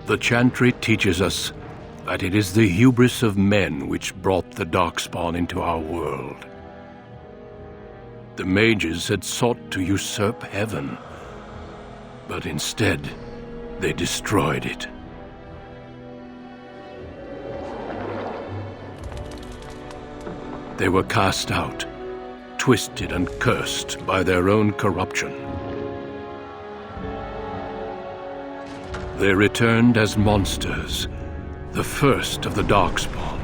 The Chantry teaches us that it is the hubris of men which brought the Darkspawn into our world. The mages had sought to usurp heaven, but instead they destroyed it. They were cast out, twisted and cursed by their own corruption. They returned as monsters, the first of the Darkspawn.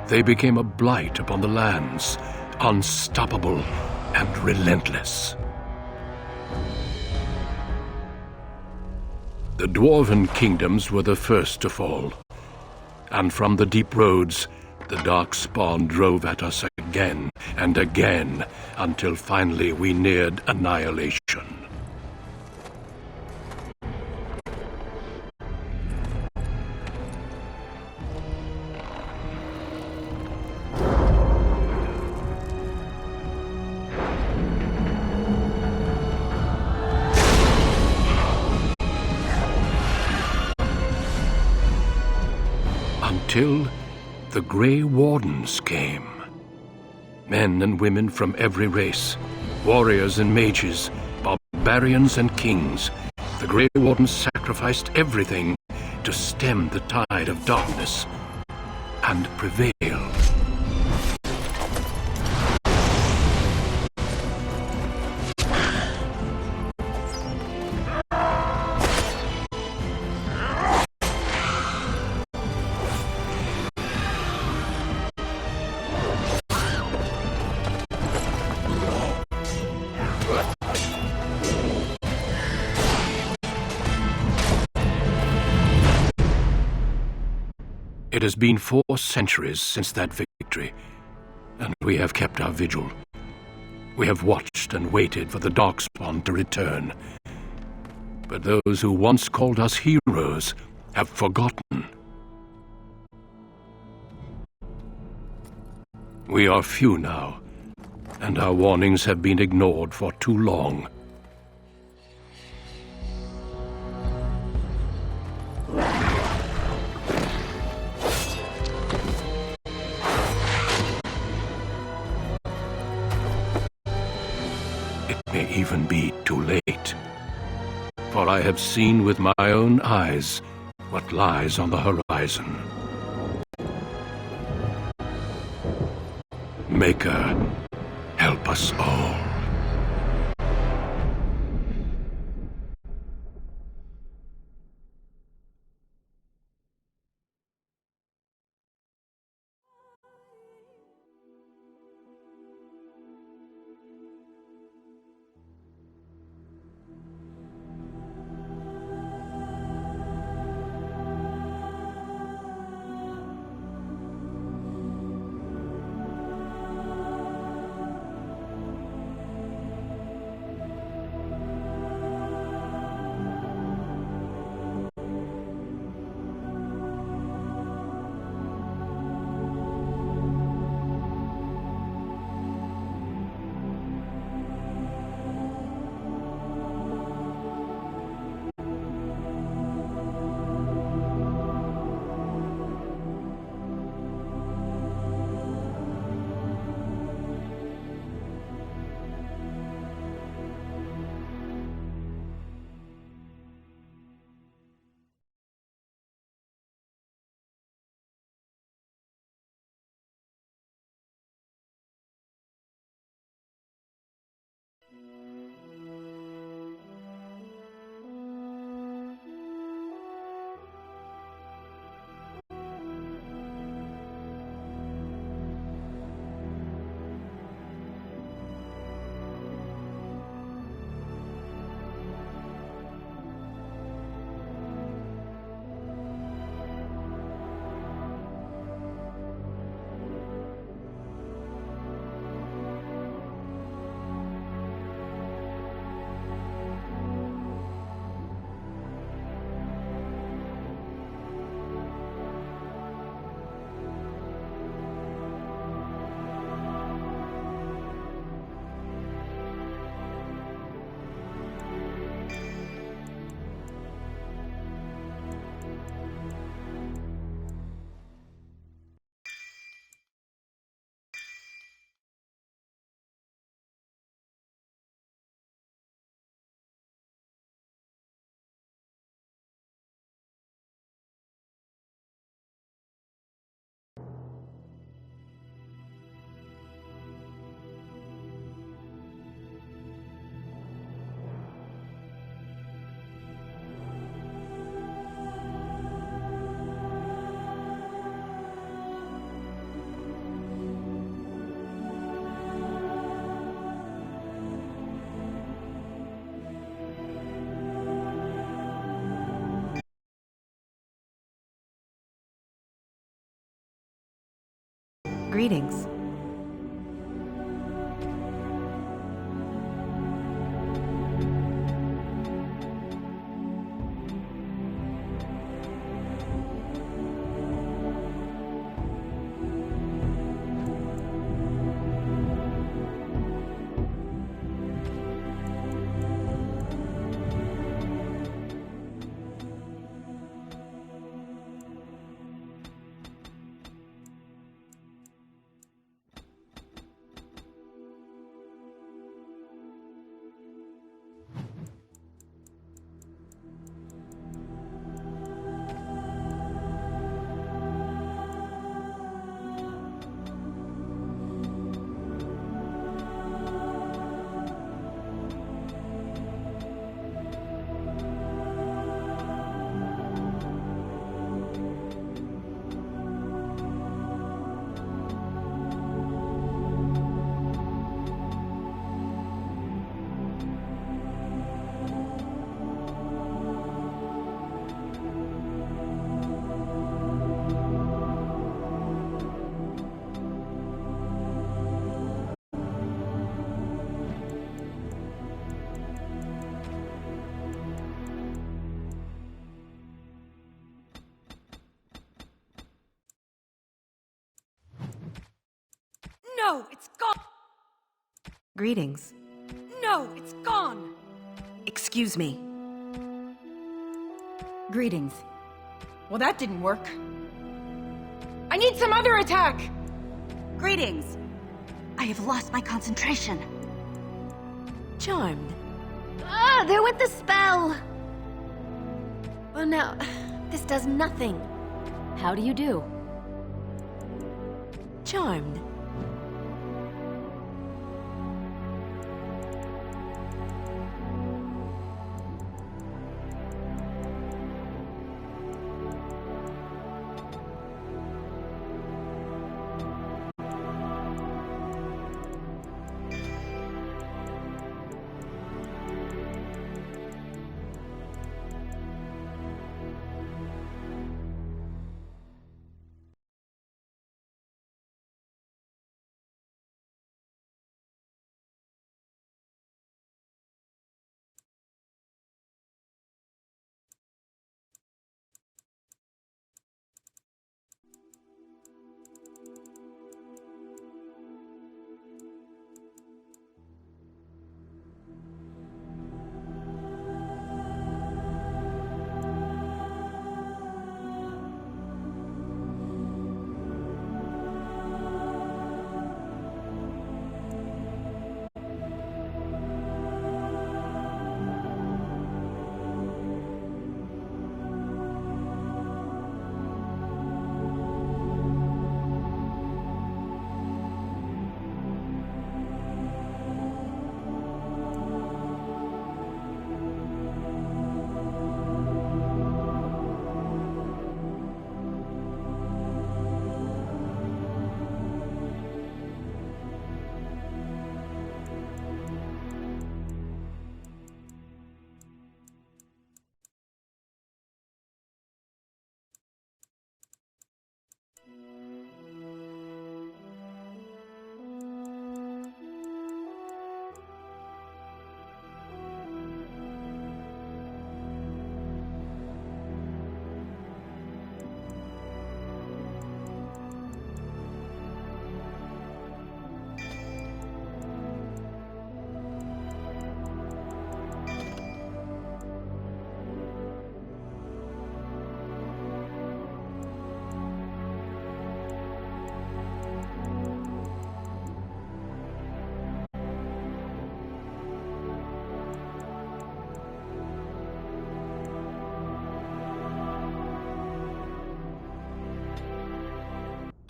They became a blight upon the lands, unstoppable and relentless. The Dwarven kingdoms were the first to fall, and from the deep roads, the Darkspawn drove at us again and again, until finally we neared annihilation. Until the Grey Wardens came. Men and women from every race, warriors and mages, barbarians and kings. The Grey Wardens sacrificed everything to stem the tide of darkness and prevail. It has been 4 centuries since that victory, and we have kept our vigil. We have watched and waited for the Darkspawn to return. But those who once called us heroes have forgotten. We are few now, and our warnings have been ignored for too long. May even be too late. For I have seen with my own eyes what lies on the horizon. Maker, help us all. Greetings. No, it's gone! Greetings. No, it's gone! Excuse me. Greetings. Well, that didn't work. I need some other attack! Greetings. I have lost my concentration. Charmed. Ah, there went the spell! Well, now, this does nothing. How do you do? Charmed.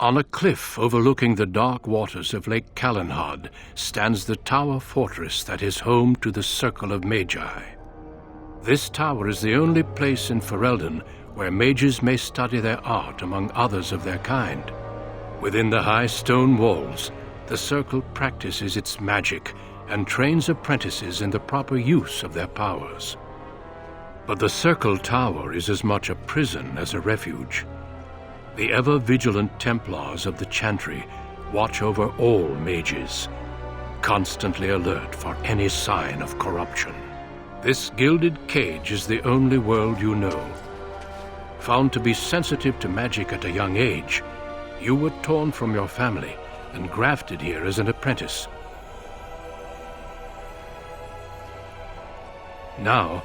On a cliff overlooking the dark waters of Lake Calenhad stands the tower fortress that is home to the Circle of Magi. This tower is the only place in Ferelden where mages may study their art among others of their kind. Within the high stone walls, the Circle practices its magic and trains apprentices in the proper use of their powers. But the Circle Tower is as much a prison as a refuge. The ever-vigilant Templars of the Chantry watch over all mages, constantly alert for any sign of corruption. This gilded cage is the only world you know. Found to be sensitive to magic at a young age, you were torn from your family and grafted here as an apprentice. Now,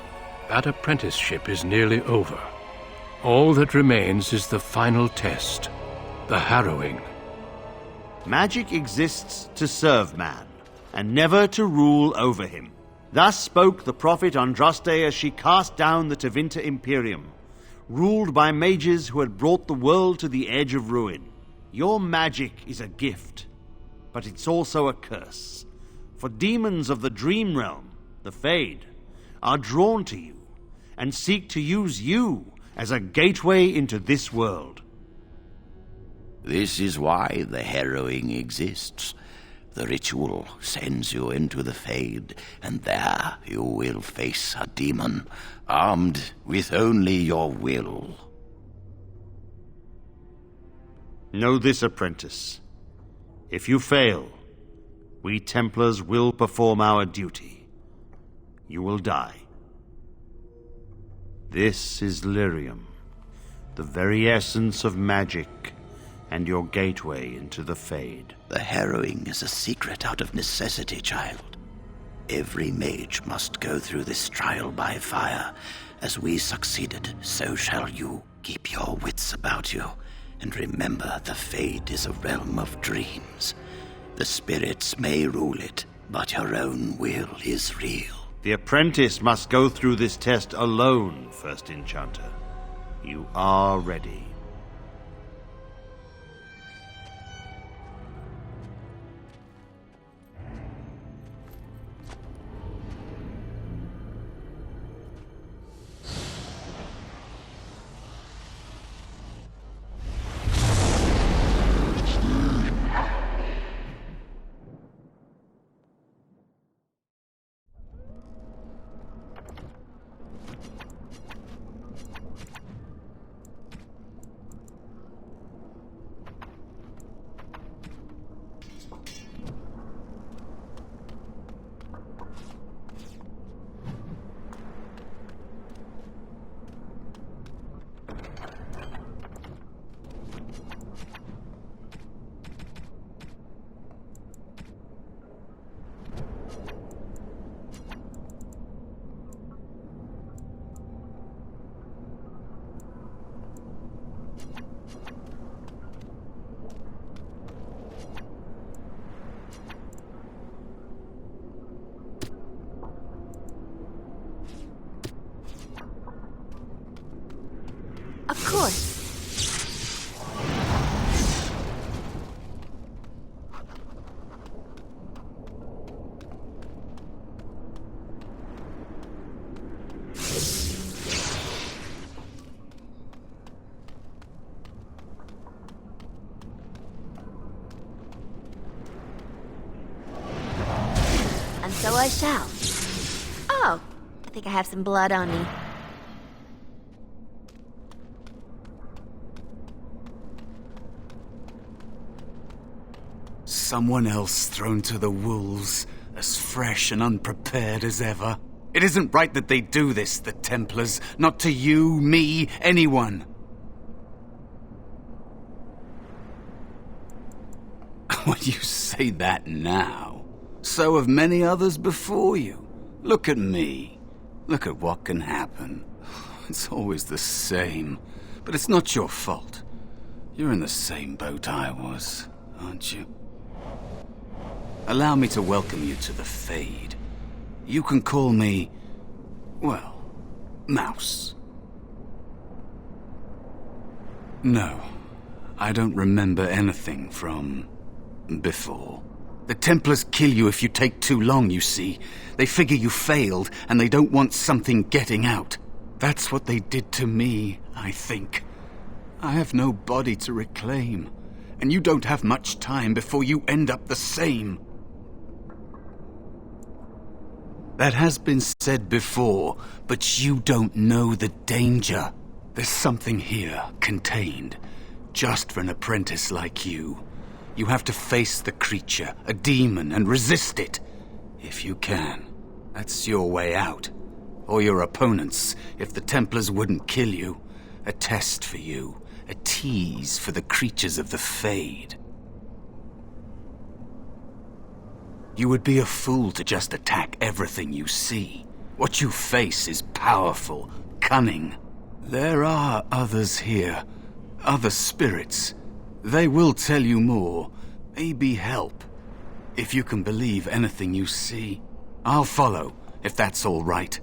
that apprenticeship is nearly over. All that remains is the final test, the harrowing. Magic exists to serve man, and never to rule over him. Thus spoke the prophet Andraste as she cast down the Tevinter Imperium, ruled by mages who had brought the world to the edge of ruin. Your magic is a gift, but it's also a curse. For demons of the Dream Realm, the Fade, are drawn to you, and seek to use you as a gateway into this world. This is why the harrowing exists. The ritual sends you into the Fade, and there you will face a demon, armed with only your will. Know this, apprentice. If you fail, we Templars will perform our duty. You will die. This is Lyrium, the very essence of magic, and your gateway into the Fade. The harrowing is a secret out of necessity, child. Every mage must go through this trial by fire. As we succeeded, so shall you. Keep your wits about you, and remember the Fade is a realm of dreams. The spirits may rule it, but your own will is real. The apprentice must go through this test alone, First Enchanter. You are ready. Of course. And so I shall. Oh, I think I have some blood on me. Someone else thrown to the wolves, as fresh and unprepared as ever. It isn't right that they do this, the Templars. Not to you, me, anyone. When you say that now, so have many others before you. Look at me. Look at what can happen. It's always the same. But it's not your fault. You're in the same boat I was, aren't you? Allow me to welcome you to the Fade. You can call me, well, Mouse. No, I don't remember anything from before. The Templars kill you if you take too long, you see. They figure you failed, and they don't want something getting out. That's what they did to me, I think. I have no body to reclaim, and you don't have much time before you end up the same. That has been said before, but you don't know the danger. There's something here, contained, just for an apprentice like you. You have to face the creature, a demon, and resist it. If you can. That's your way out. Or your opponents, if the Templars wouldn't kill you. A test for you. A tease for the creatures of the Fade. You would be a fool to just attack everything you see. What you face is powerful, cunning. There are others here. Other spirits. They will tell you more. Maybe help. If you can believe anything you see. I'll follow, if that's all right.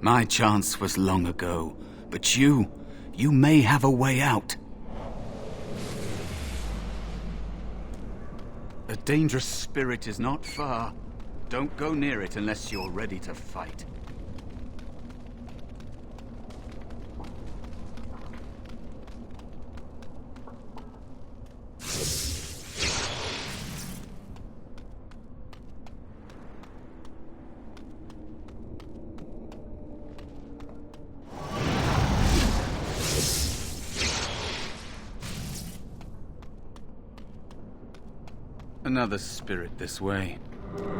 My chance was long ago, but you may have a way out. A dangerous spirit is not far. Don't go near it unless you're ready to fight. Another spirit this way.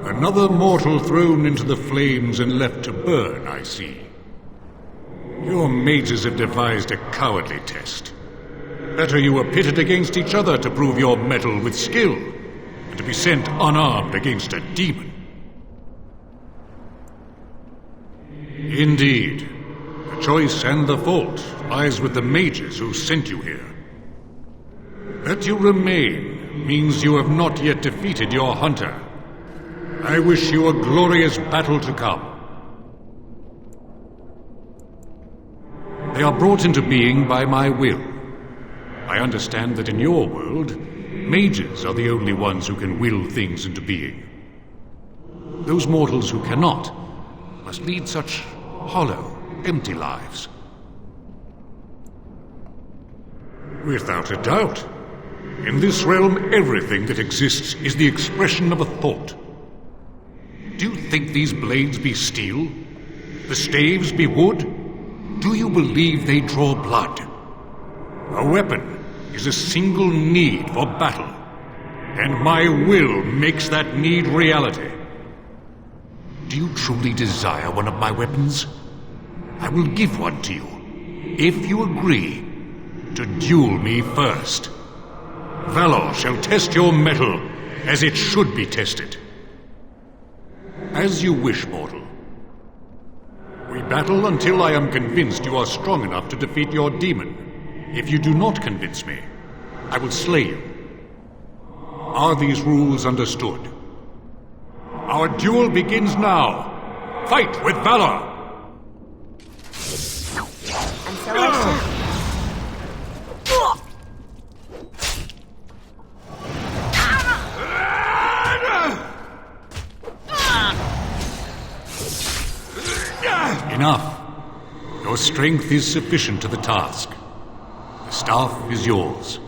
Another mortal thrown into the flames and left to burn, I see. Your mages have devised a cowardly test. Better you were pitted against each other to prove your mettle with skill, and to be sent unarmed against a demon. Indeed, the choice and the fault lies with the mages who sent you here. That you remain means you have not yet defeated your hunter. I wish you a glorious battle to come. They are brought into being by my will. I understand that in your world, mages are the only ones who can will things into being. Those mortals who cannot must lead such hollow, empty lives. Without a doubt. In this realm, everything that exists is the expression of a thought. Do you think these blades be steel? The staves be wood? Do you believe they draw blood? A weapon is a single need for battle, and my will makes that need reality. Do you truly desire one of my weapons? I will give one to you, if you agree to duel me first. Valor shall test your mettle as it should be tested. As you wish, mortal. We battle until I am convinced you are strong enough to defeat your demon. If you do not convince me, I will slay you. Are these rules understood? Our duel begins now. Fight with valor! And so I shall. Enough. Your strength is sufficient to the task. The staff is yours.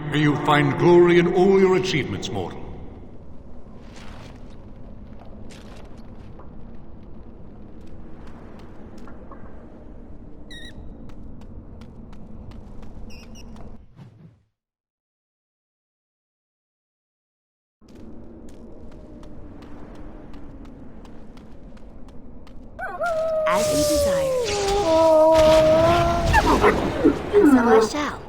May you find glory in all your achievements, mortal. As you desire. And so I shall.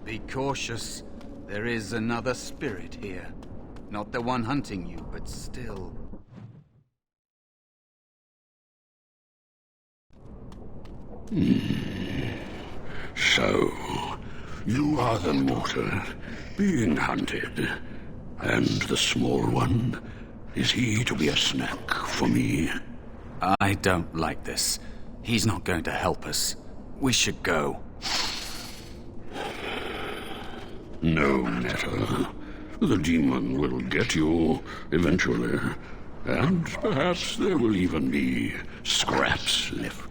Be cautious. There is another spirit here. Not the one hunting you, but still. So, you are the mortal being hunted. And the small one, is he to be a snack for me? I don't like this. He's not going to help us. We should go. No matter. The demon will get you eventually. And perhaps there will even be scraps left.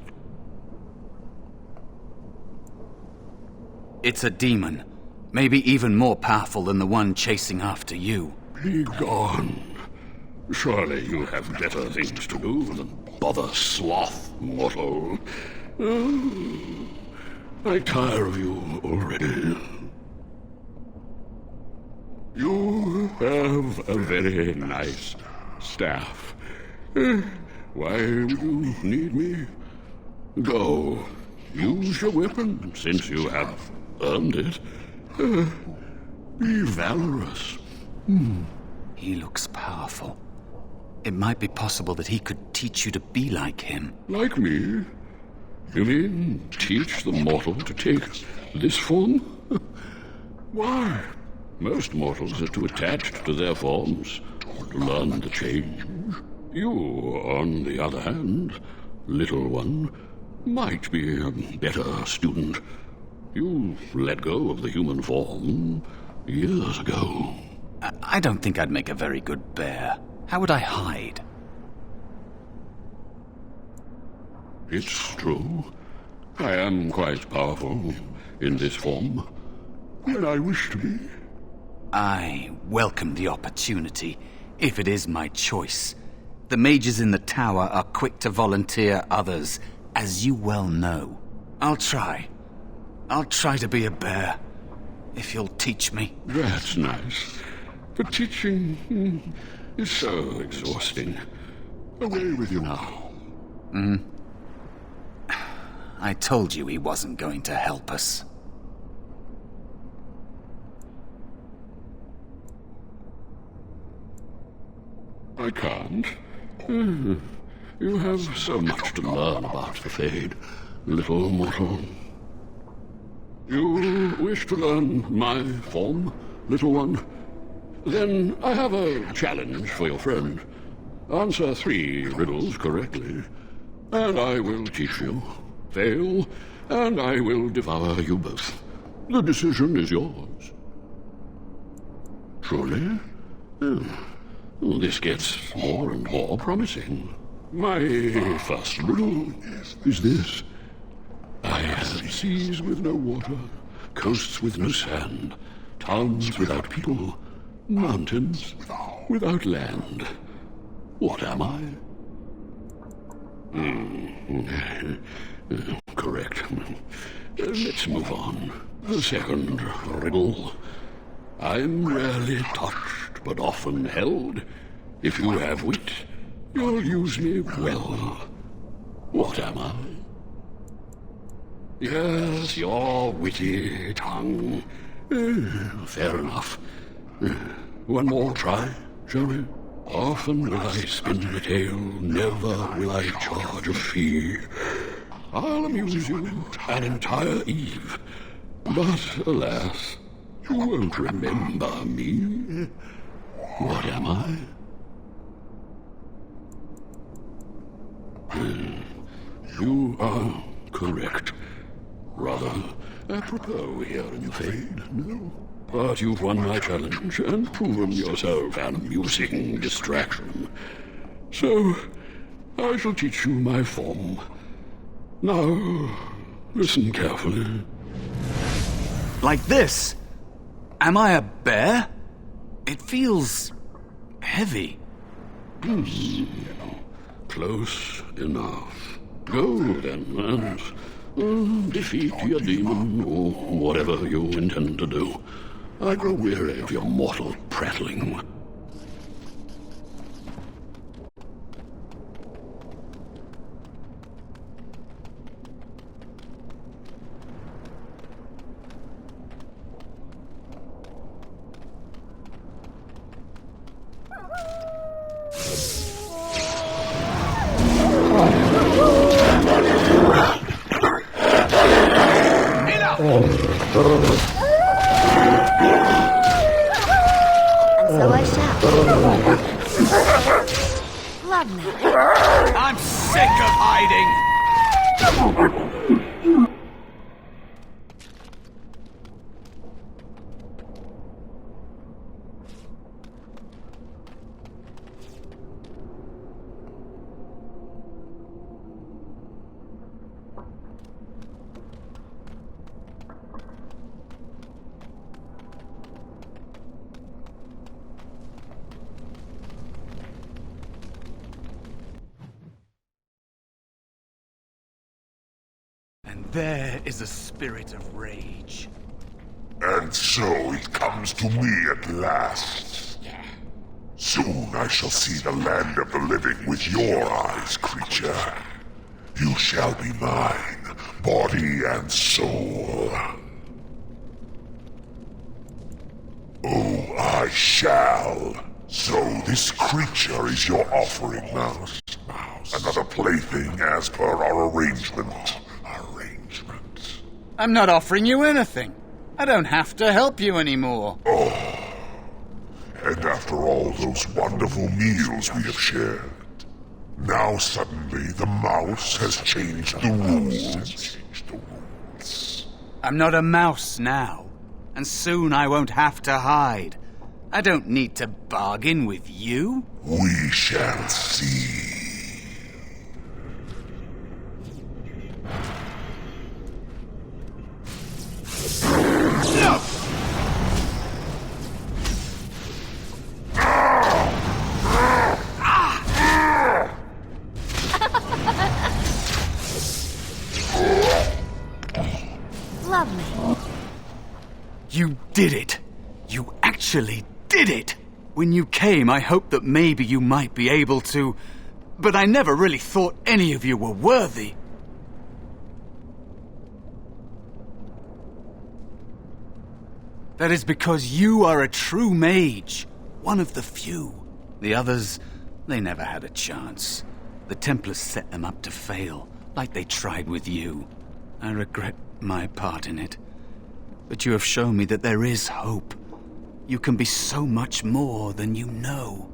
It's a demon. Maybe even more powerful than the one chasing after you. Be gone. Surely you have better things to do than bother sloth, mortal. I tire of you already. You have a very nice staff. Why would you need me? Go. Use your weapon, since you have earned it. Be valorous. He looks powerful. It might be possible that he could teach you to be like him. Like me? You mean teach the mortal to take this form? Why? Most mortals are too attached to their forms to learn the change. You, on the other hand, little one, might be a better student. You let go of the human form years ago. I don't think I'd make a very good bear. How would I hide? It's true. I am quite powerful in this form, and I wish to be. I welcome the opportunity, if it is my choice. The mages in the tower are quick to volunteer others, as you well know. I'll try. I'll try to be a bear, if you'll teach me. That's nice. But teaching is so exhausting. Away with you now. I told you he wasn't going to help us. I can't. You have so much to learn about the Fade, little mortal. You wish to learn my form, little one? Then I have a challenge for your friend. Answer 3 riddles correctly, and I will teach you. Fail, and I will devour you both. The decision is yours. Truly? This gets more and more promising. My first riddle is this. I have seas with no water, coasts with no sand, towns without people, mountains without land. What am I? Correct. Let's move on. The second riddle. I'm rarely touched, but often held. If you have wit, you'll use me well. What am I? Yes, your witty tongue. Fair enough. One more try, shall we? Often will I spin the tale, never will I charge a fee. I'll amuse you an entire eve, but alas, you won't remember me. What am I? You are correct. Rather apropos here in the Fade, no? But you've won my challenge and proven yourself an amusing distraction. So, I shall teach you my form. Now, listen carefully. Like this? Am I a bear? It feels heavy. Close enough. Go then, and defeat your demon, or whatever you intend to do. I grow weary of your mortal prattling. So I shall. Lovely. I'm sick of hiding! And there is a spirit of rage. And so it comes to me at last. Soon I shall see the land of the living with your eyes, creature. You shall be mine, body and soul. Oh, I shall. So this creature is your offering, Mouse. Another plaything as per our arrangement. I'm not offering you anything. I don't have to help you anymore. Oh. And after all those wonderful meals we have shared, now suddenly the mouse has changed the rules. I'm not a mouse now, and soon I won't have to hide. I don't need to bargain with you. We shall see. Lovely. You did it. You actually did it. When you came, I hoped that maybe you might be able to, but I never really thought any of you were worthy. That is because you are a true mage, one of the few. The others, they never had a chance. The Templars set them up to fail, like they tried with you. I regret my part in it. But you have shown me that there is hope. You can be so much more than you know.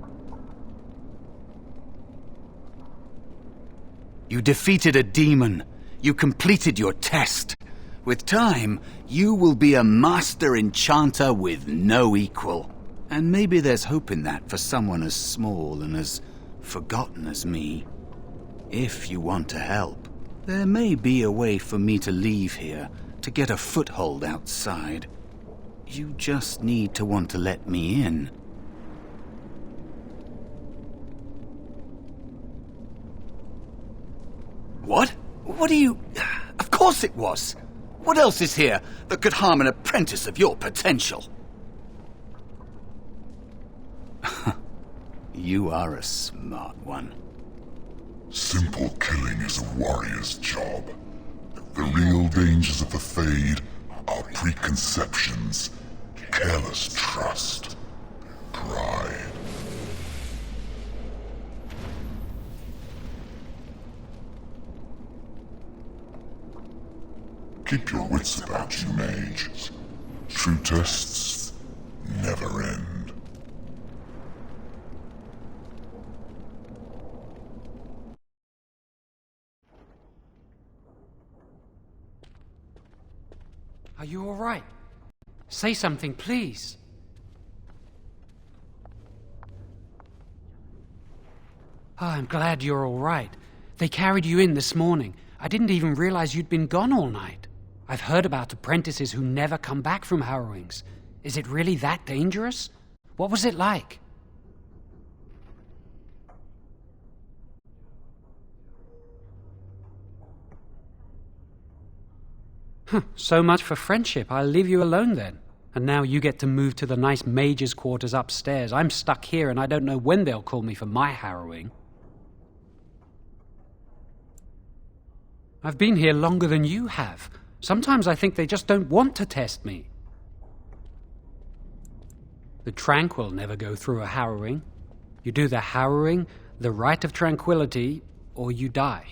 You defeated a demon. You completed your test. With time, you will be a master enchanter with no equal. And maybe there's hope in that for someone as small and as forgotten as me. If you want to help, there may be a way for me to leave here, to get a foothold outside. You just need to want to let me in. What? What are you... Of course it was! What else is here that could harm an apprentice of your potential? You are a smart one. Simple killing is a warrior's job. The real dangers of the Fade are preconceptions, careless trust, pride. Keep your wits about you, mage. True tests never end. Are you all right? Say something, please. Oh, I'm glad you're all right. They carried you in this morning. I didn't even realize you'd been gone all night. I've heard about apprentices who never come back from harrowings. Is it really that dangerous? What was it like? So much for friendship. I'll leave you alone then. And now you get to move to the nice mage's quarters upstairs. I'm stuck here and I don't know when they'll call me for my harrowing. I've been here longer than you have. Sometimes I think they just don't want to test me. The Tranquil never go through a harrowing. You do the harrowing, the Rite of Tranquility, or you die.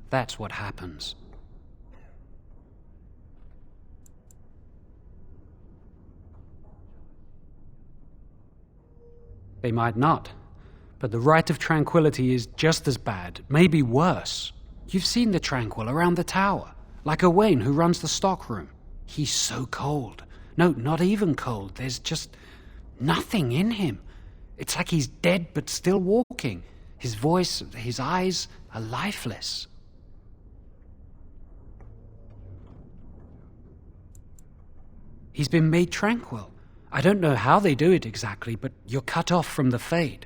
That's what happens. They might not, but the Rite of Tranquility is just as bad, maybe worse. You've seen the Tranquil around the tower, like Owain who runs the stockroom. He's so cold. No, not even cold. There's just nothing in him. It's like he's dead but still walking. His voice, his eyes are lifeless. He's been made tranquil. I don't know how they do it exactly, but you're cut off from the Fade.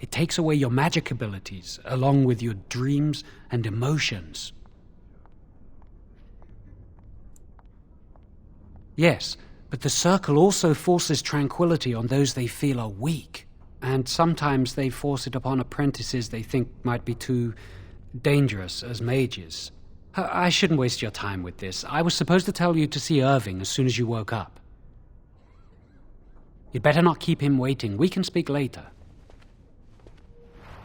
It takes away your magic abilities, along with your dreams and emotions. Yes, but the Circle also forces tranquility on those they feel are weak. And sometimes they force it upon apprentices they think might be too dangerous as mages. I shouldn't waste your time with this. I was supposed to tell you to see Irving as soon as you woke up. You'd better not keep him waiting. We can speak later.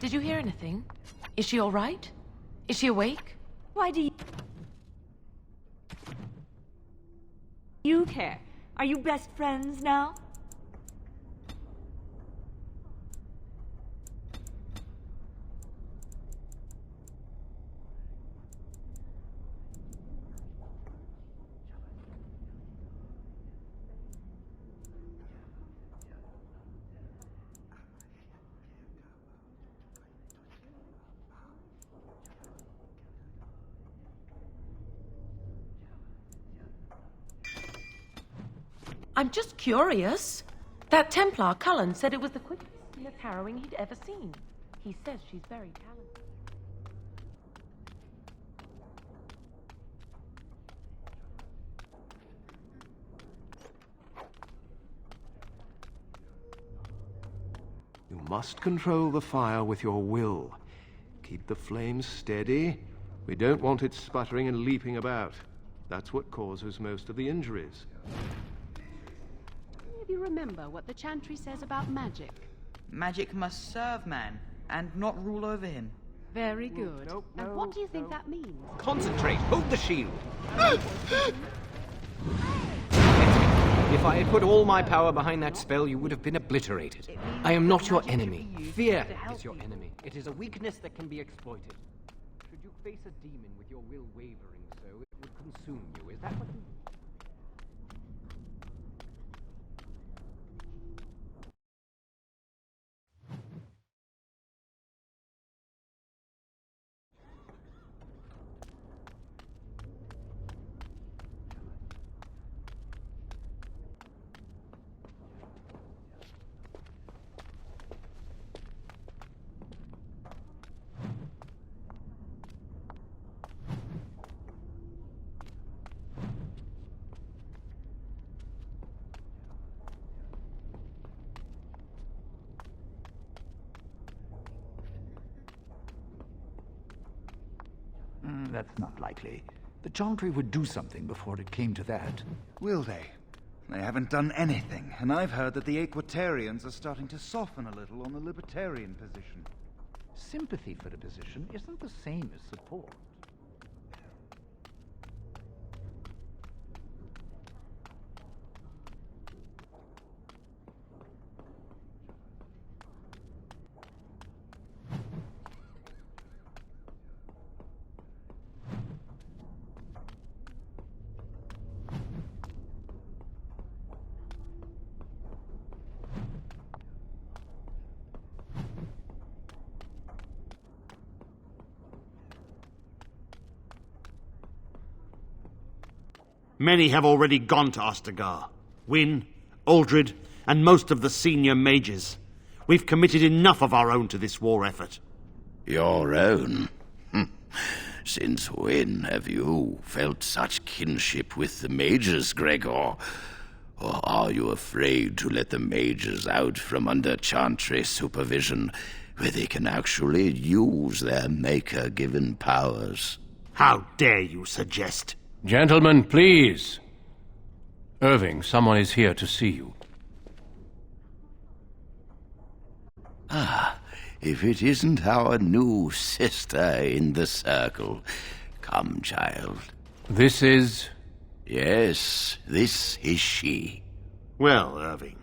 Did you hear anything? Is she all right? Is she awake? Why do you care? Are you best friends now? I'm just curious. That Templar, Cullen, said it was the quickest spear harrowing he'd ever seen. He says she's very talented. You must control the fire with your will. Keep the flames steady. We don't want it sputtering and leaping about. That's what causes most of the injuries. Do you remember what the Chantry says about magic? Magic must serve man, and not rule over him. Very good. And what do you think that means? Concentrate! Hold the shield! If I had put all my power behind that spell, you would have been obliterated. I am not your enemy. Fear is your enemy. It is a weakness that can be exploited. Should you face a demon with your will wavering so, it would consume you. Is that what you... That's not likely. The Chantry would do something before it came to that. Will they? They haven't done anything, and I've heard that the Equitarians are starting to soften a little on the libertarian position. Sympathy for the position isn't the same as support. Many have already gone to Ostagar. Wynne, Aldred, and most of the senior mages. We've committed enough of our own to this war effort. Your own? Since when have you felt such kinship with the mages, Gregor? Or are you afraid to let the mages out from under Chantry supervision, where they can actually use their Maker-given powers? How dare you suggest? Gentlemen, please. Irving, someone is here to see you. Ah, if it isn't our new sister in the Circle. Come, child. This is... Yes, this is she. Well, Irving,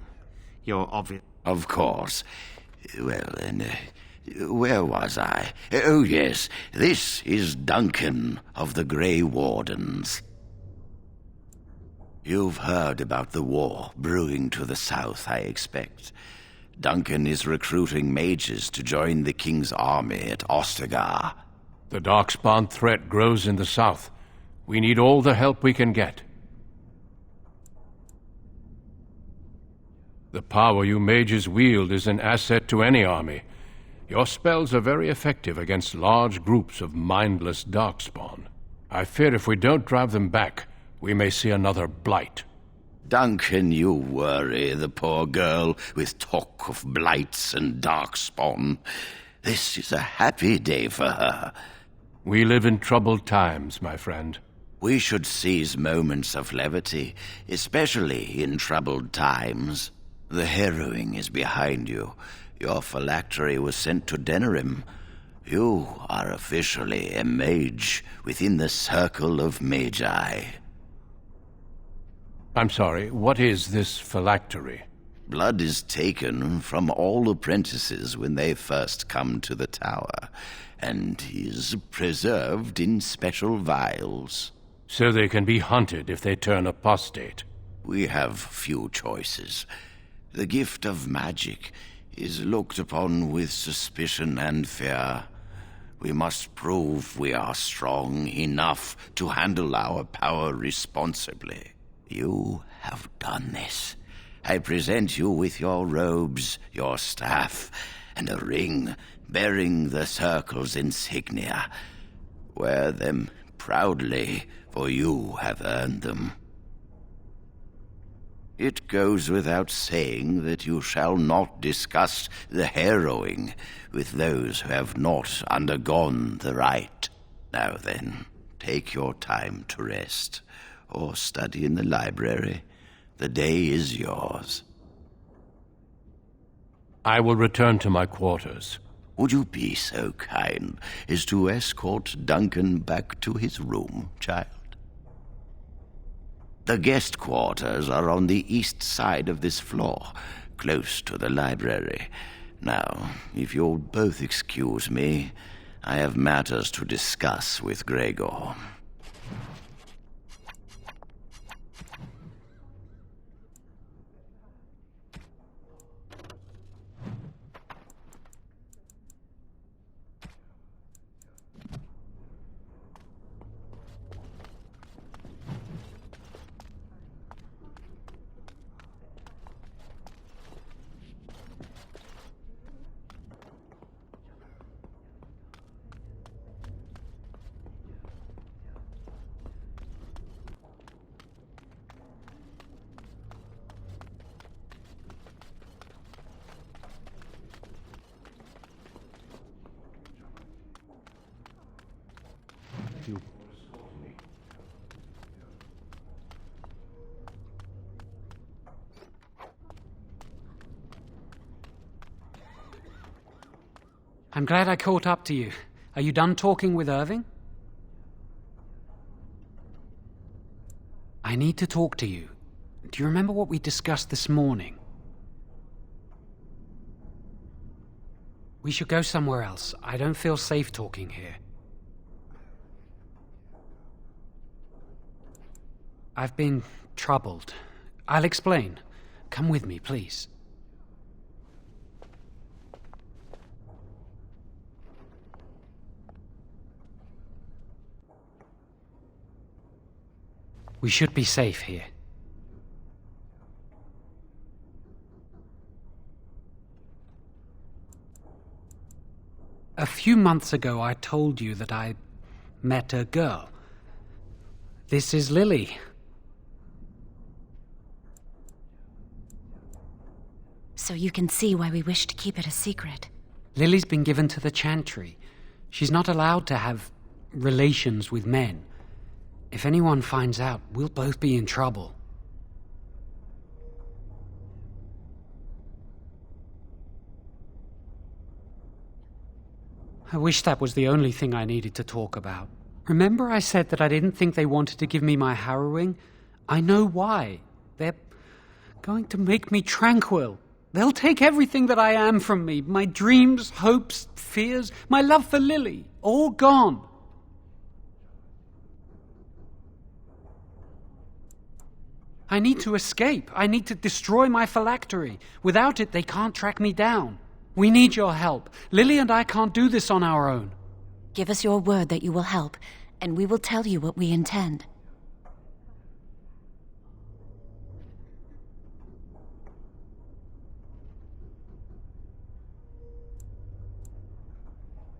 you're obvious... Of course. Well, then, where was I? Oh, yes, this is Duncan of the Grey Wardens. You've heard about the war brewing to the south, I expect. Duncan is recruiting mages to join the King's army at Ostagar. The Darkspawn threat grows in the south. We need all the help we can get. The power you mages wield is an asset to any army. Your spells are very effective against large groups of mindless Darkspawn. I fear if we don't drive them back, we may see another blight. Duncan, you worry the poor girl with talk of blights and darkspawn. This is a happy day for her. We live in troubled times, my friend. We should seize moments of levity, especially in troubled times. The harrowing is behind you. Your phylactery was sent to Denerim. You are officially a mage within the circle of magi. I'm sorry, what is this phylactery? Blood is taken from all apprentices when they first come to the tower, and is preserved in special vials. So they can be hunted if they turn apostate. We have few choices. The gift of magic is looked upon with suspicion and fear. We must prove we are strong enough to handle our power responsibly. You have done this. I present you with your robes, your staff, and a ring bearing the Circle's insignia. Wear them proudly, for you have earned them. It goes without saying that you shall not discuss the harrowing with those who have not undergone the rite. Now then, take your time to rest, or study in the library. The day is yours. I will return to my quarters. Would you be so kind as to escort Duncan back to his room, child? The guest quarters are on the east side of this floor, close to the library. Now, if you'll both excuse me, I have matters to discuss with Gregor. I'm glad I caught up to you. Are you done talking with Irving? I need to talk to you. Do you remember what we discussed this morning? We should go somewhere else. I don't feel safe talking here. I've been troubled. I'll explain. Come with me, please. We should be safe here. A few months ago, I told you that I met a girl. This is Lily. So you can see why we wish to keep it a secret. Lily's been given to the Chantry. She's not allowed to have relations with men. If anyone finds out, we'll both be in trouble. I wish that was the only thing I needed to talk about. Remember I said that I didn't think they wanted to give me my harrowing? I know why. They're going to make me tranquil. They'll take everything that I am from me. My dreams, hopes, fears, my love for Lily. All gone. I need to escape. I need to destroy my phylactery. Without it, they can't track me down. We need your help. Lily and I can't do this on our own. Give us your word that you will help, and we will tell you what we intend.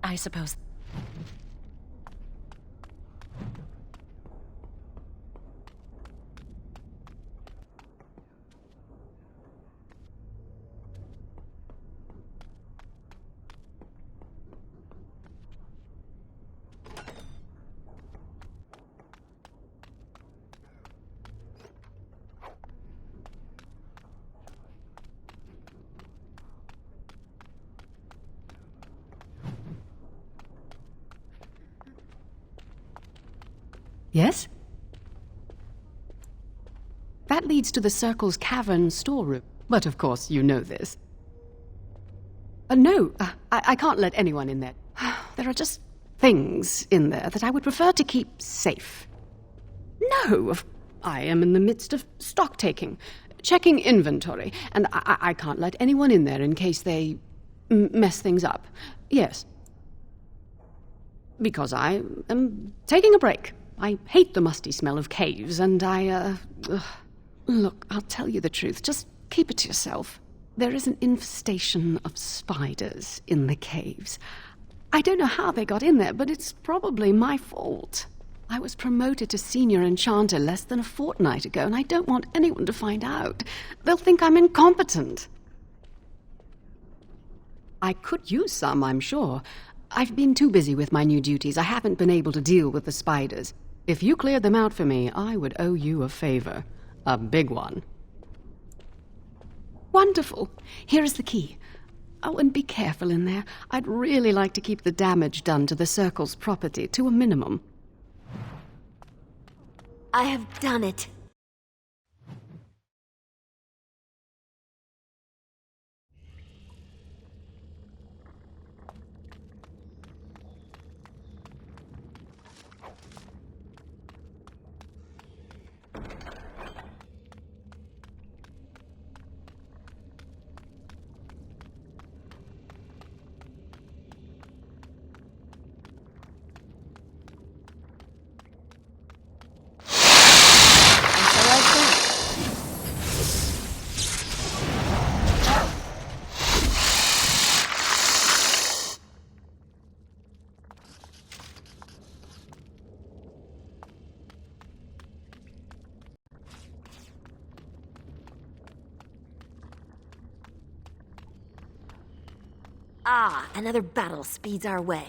I suppose. Yes? That leads to the Circle's cavern storeroom. But of course, you know this. No, I can't let anyone in there. There are just things in there that I would prefer to keep safe. No, I am in the midst of stock taking, checking inventory, and I can't let anyone in there in case they mess things up. Yes. Because I am taking a break. I hate the musty smell of caves, and Look, I'll tell you the truth. Just keep it to yourself. There is an infestation of spiders in the caves. I don't know how they got in there, but it's probably my fault. I was promoted to senior enchanter less than a fortnight ago, and I don't want anyone to find out. They'll think I'm incompetent. I could use some, I'm sure. I've been too busy with my new duties. I haven't been able to deal with the spiders. If you cleared them out for me, I would owe you a favor. A big one. Wonderful. Here is the key. Oh, and be careful in there. I'd really like to keep the damage done to the Circle's property to a minimum. I have done it. Ah, another battle speeds our way.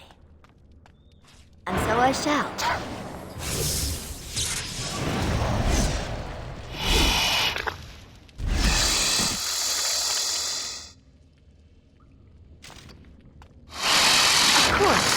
And so I shall. Of course.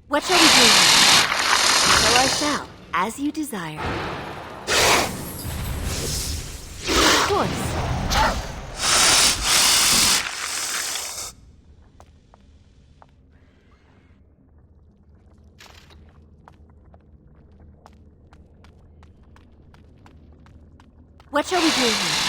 What shall we do? So I shall, as you desire. Of course. What shall we do here?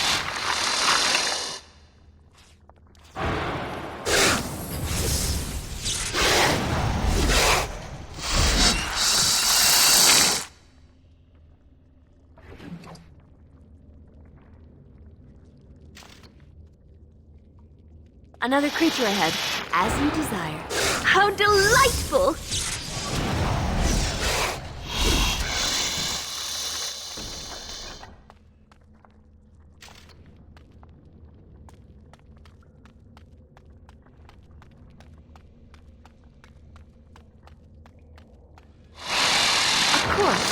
Another creature ahead, as you desire. How delightful! Of course.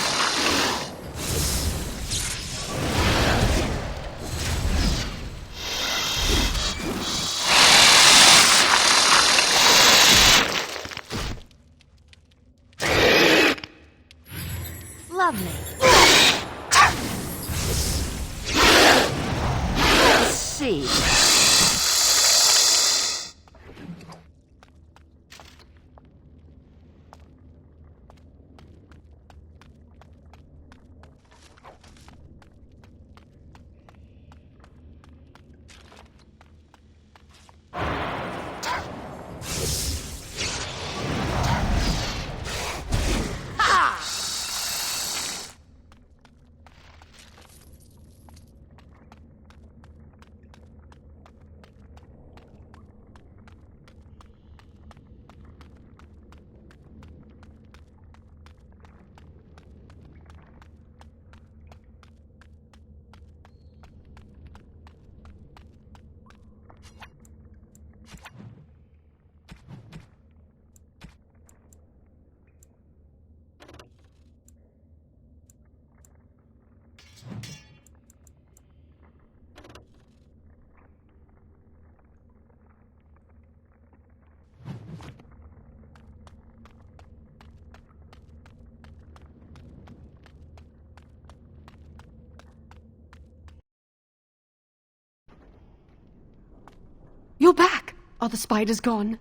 You're back! Are the spiders gone?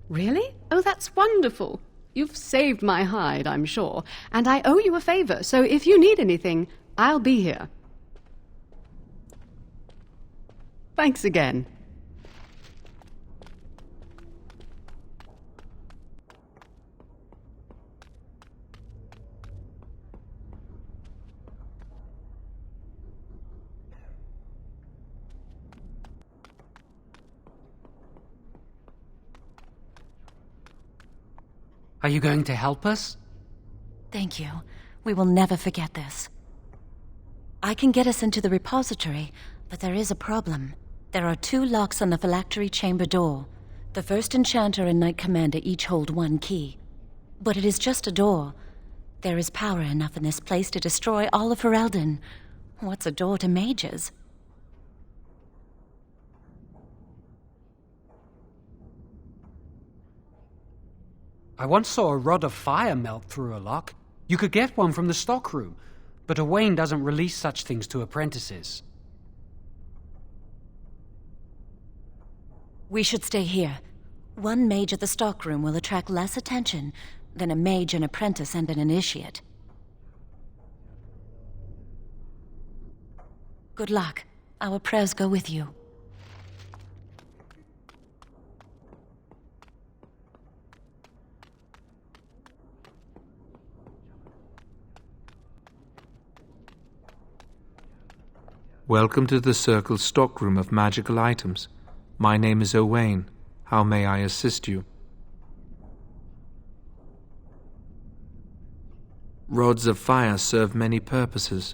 Really? Oh, that's wonderful. You've saved my hide, I'm sure. And I owe you a favor, so if you need anything, I'll be here. Thanks again. Are you going to help us? Thank you. We will never forget this. I can get us into the repository, but there is a problem. There are 2 locks on the phylactery chamber door. The First Enchanter and Knight Commander each hold 1 key. But it is just a door. There is power enough in this place to destroy all of Ferelden. What's a door to mages? I once saw a rod of fire melt through a lock. You could get one from the stockroom, but Owain doesn't release such things to apprentices. We should stay here. 1 mage at the stockroom will attract less attention than a mage, an apprentice, and an initiate. Good luck. Our prayers go with you. Welcome to the Circle stockroom of magical items. My name is Owain. How may I assist you? Rods of fire serve many purposes.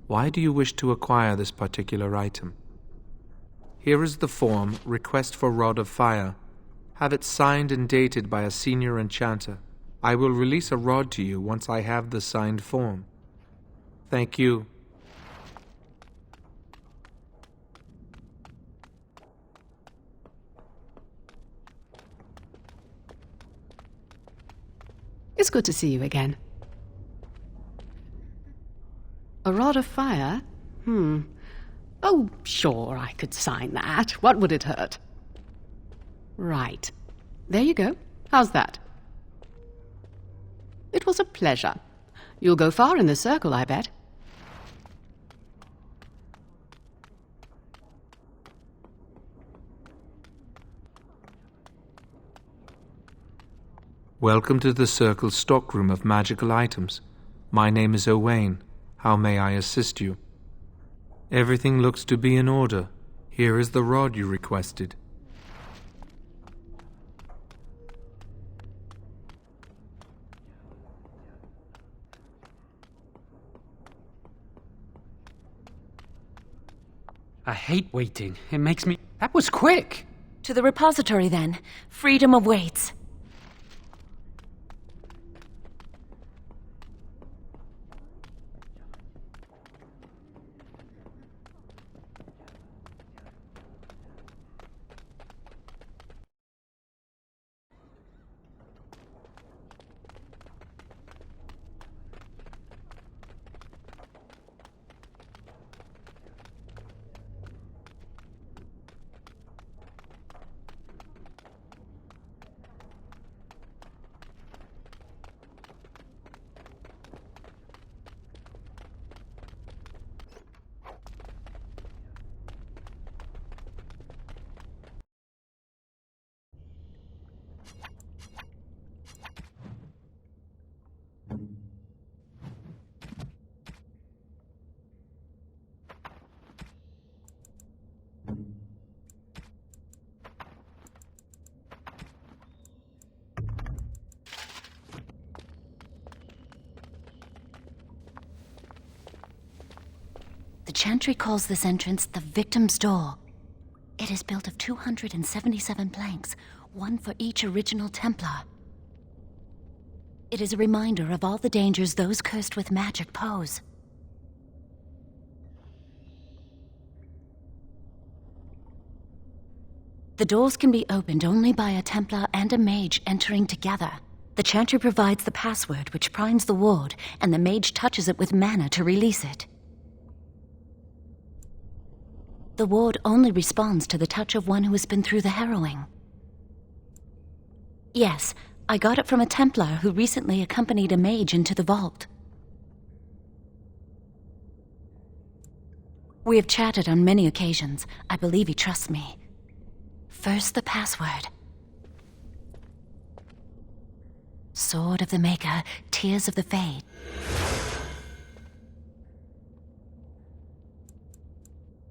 Why do you wish to acquire this particular item? Here is the form, Request for Rod of Fire. Have it signed and dated by a senior enchanter. I will release a rod to you once I have the signed form. Thank you. It's good to see you again. A rod of fire? Oh, sure, I could sign that. What would it hurt? Right. There you go. How's that? It was a pleasure. You'll go far in the circle, I bet. Welcome to the Circle stockroom of magical items. My name is Owain. How may I assist you? Everything looks to be in order. Here is the rod you requested. I hate waiting. It makes me... That was quick! To the repository, then. Freedom awaits. The Chantry calls this entrance the Victim's Door. It is built of 277 planks, 1 for each original Templar. It is a reminder of all the dangers those cursed with magic pose. The doors can be opened only by a Templar and a mage entering together. The Chantry provides the password, which primes the ward, and the mage touches it with mana to release it. The ward only responds to the touch of one who has been through the harrowing. Yes, I got it from a Templar who recently accompanied a mage into the vault. We have chatted on many occasions. I believe he trusts me. First, the password. Sword of the Maker, Tears of the Fade.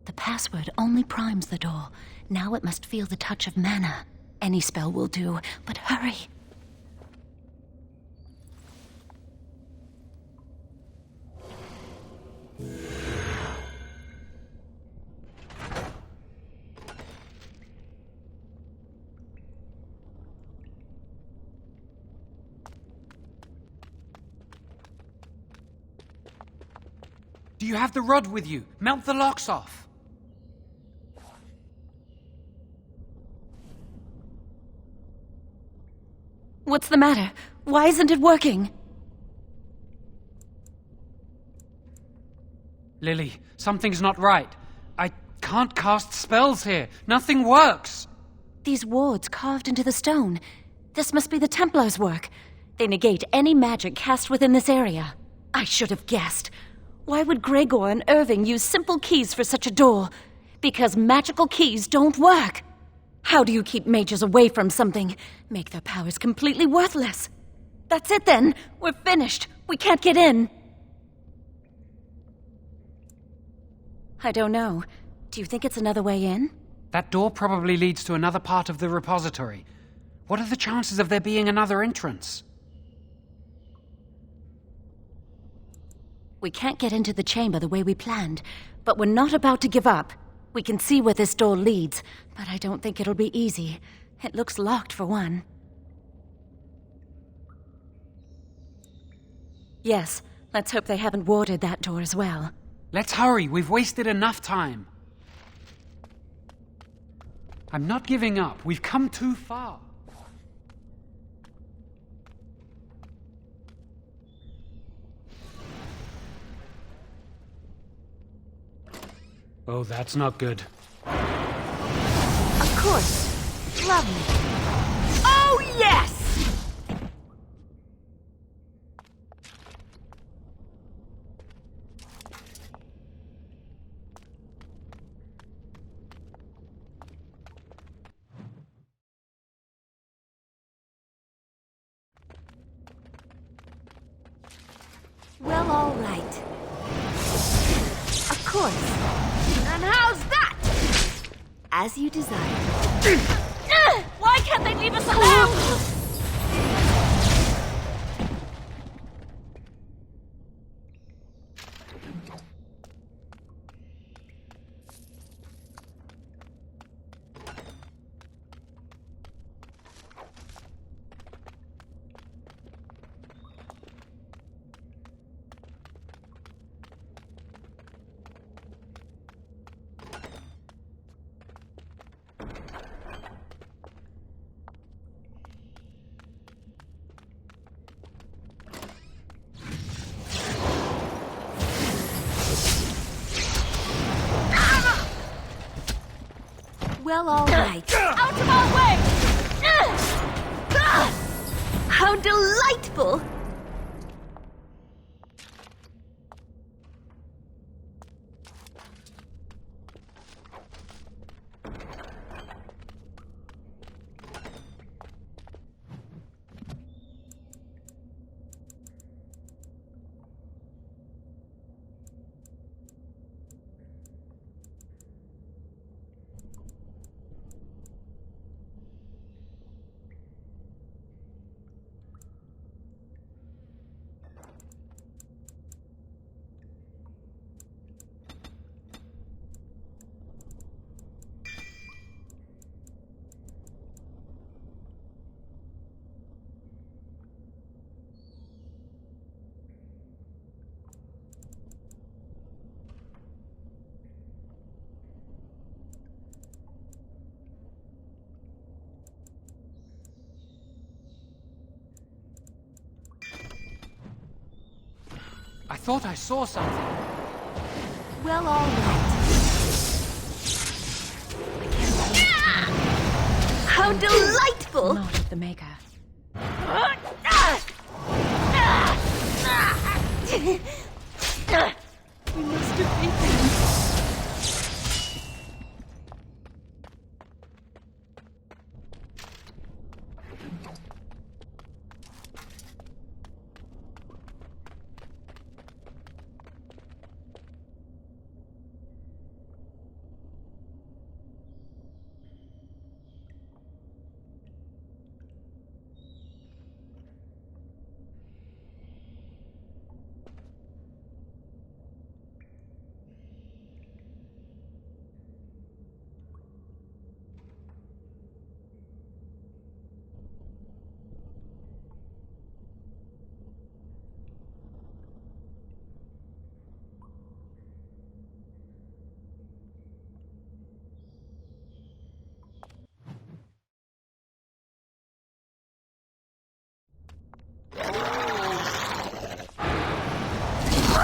The password only primes the door. Now it must feel the touch of mana. Any spell will do, but hurry. Do you have the rod with you? Melt the locks off. What's the matter? Why isn't it working? Lily, something's not right. I can't cast spells here. Nothing works. These wards carved into the stone. This must be the Templars' work. They negate any magic cast within this area. I should have guessed. Why would Gregor and Irving use simple keys for such a door? Because magical keys don't work. How do you keep mages away from something? Make their powers completely worthless. That's it then. We're finished. We can't get in. I don't know. Do you think it's another way in? That door probably leads to another part of the repository. What are the chances of there being another entrance? We can't get into the chamber the way we planned, but we're not about to give up. We can see where this door leads, but I don't think it'll be easy. It looks locked for one. Yes, let's hope they haven't warded that door as well. Let's hurry, we've wasted enough time. I'm not giving up, we've come too far. Oh, that's not good. Of course. Lovely. Oh, yes! Well, all right. Of course. And how's that? As you desire. Why can't they leave us alone? Well, all right. Out of our way! How delightful! I thought I saw something. Well, all right. How delightful! Not of the Maker. We must defeat them.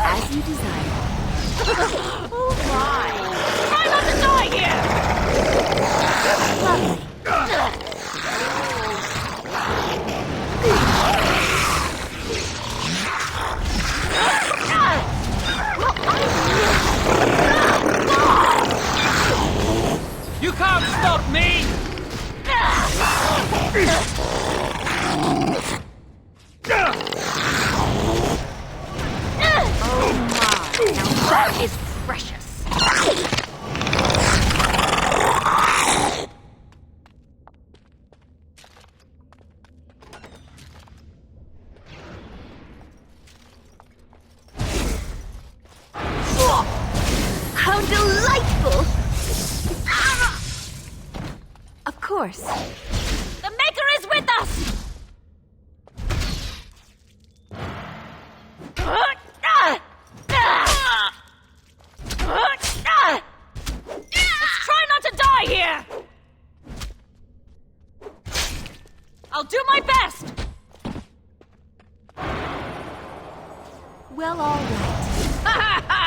As you desire. Oh my! Try not to die here! Lovely. You can't stop me! Oh my, now that is precious. How delightful! Of course. The Maker is with us! Let's try not to die here! I'll do my best! Well, all right. Ha ha ha!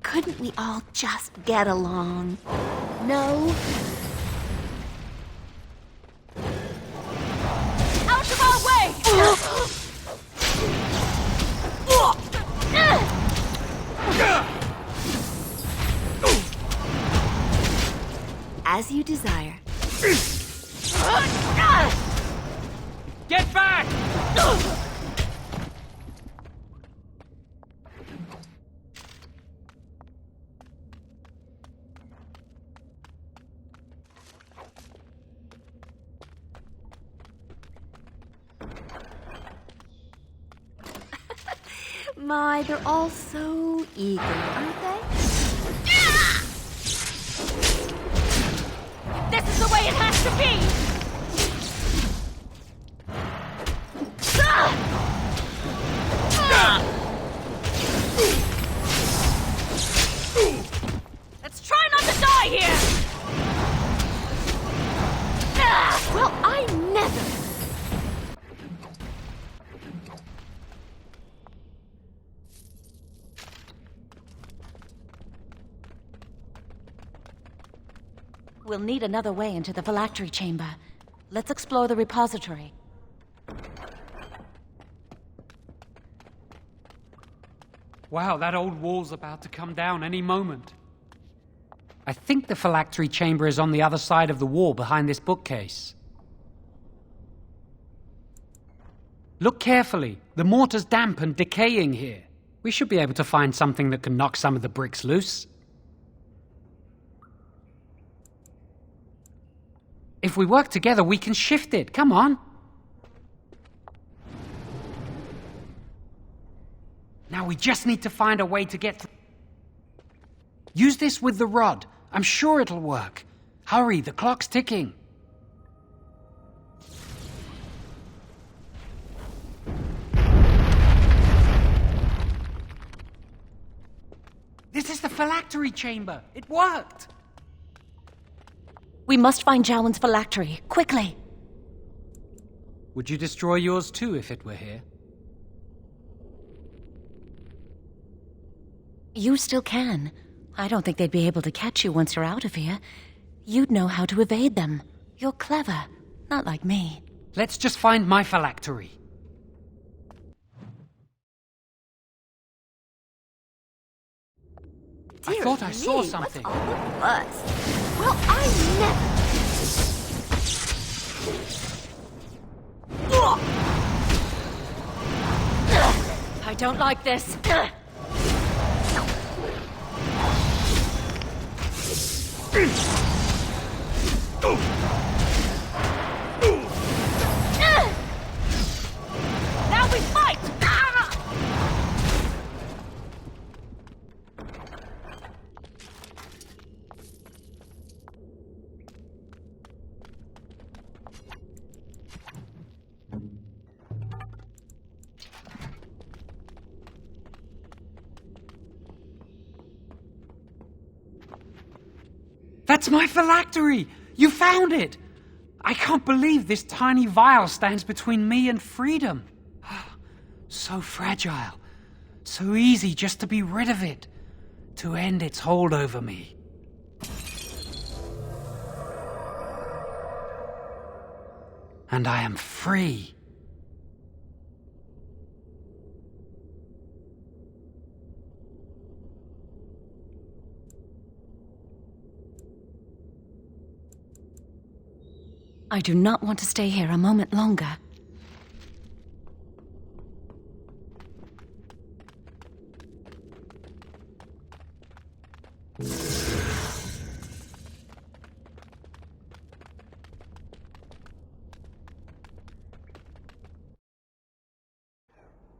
Couldn't we all just get along? No? Out of our way! As you desire. Get back! My, they're all so eager, aren't they? This is the way it has to be! Let's try not to die here! Well, I never... We'll need another way into the phylactery chamber. Let's explore the repository. Wow, that old wall's about to come down any moment. I think the phylactery chamber is on the other side of the wall behind this bookcase. Look carefully. The mortar's damp and decaying here. We should be able to find something that can knock some of the bricks loose. If we work together, we can shift it. Come on. Now we just need to find a way to get through. Use this with the rod. I'm sure it'll work. Hurry, the clock's ticking. This is the phylactery chamber. It worked. We must find Jowan's phylactery, quickly. Would you destroy yours too if it were here? You still can. I don't think they'd be able to catch you once you're out of here. You'd know how to evade them. You're clever, not like me. Let's just find my phylactery. I thought I saw something. What's all the fuss? Well, I never... I don't like this. Now we fight! That's my phylactery! You found it! I can't believe this tiny vial stands between me and freedom. So fragile. So easy just to be rid of it. To end its hold over me. And I am free. I do not want to stay here a moment longer.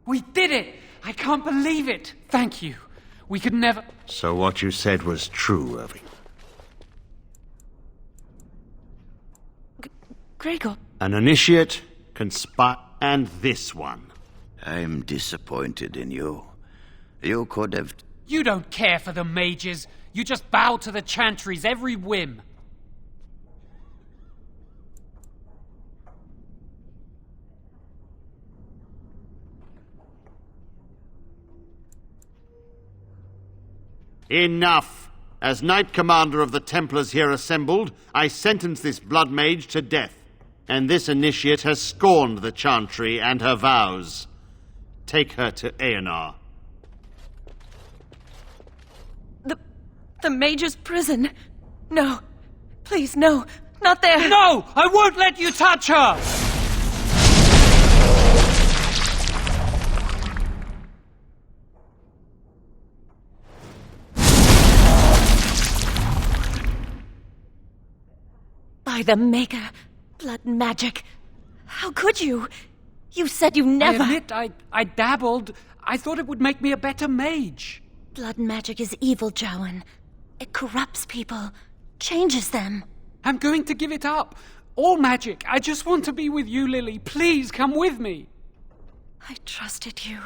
We did it! I can't believe it! Thank you. We could never... So what you said was true, Irving. Gregor. An initiate, and this one. I'm disappointed in you. You could have... You don't care for the mages. You just bow to the Chantry's every whim. Enough! As Knight Commander of the Templars here assembled, I sentence this blood mage to death. And this initiate has scorned the Chantry and her vows. Take her to Aenar. The mage's prison. No. Please, no. Not there. No! I won't let you touch her! By the Maker. Blood magic. How could you? You said you never... I admit, I dabbled. I thought it would make me a better mage. Blood magic is evil, Jowan. It corrupts people, changes them. I'm going to give it up. All magic. I just want to be with you, Lily. Please, come with me. I trusted you.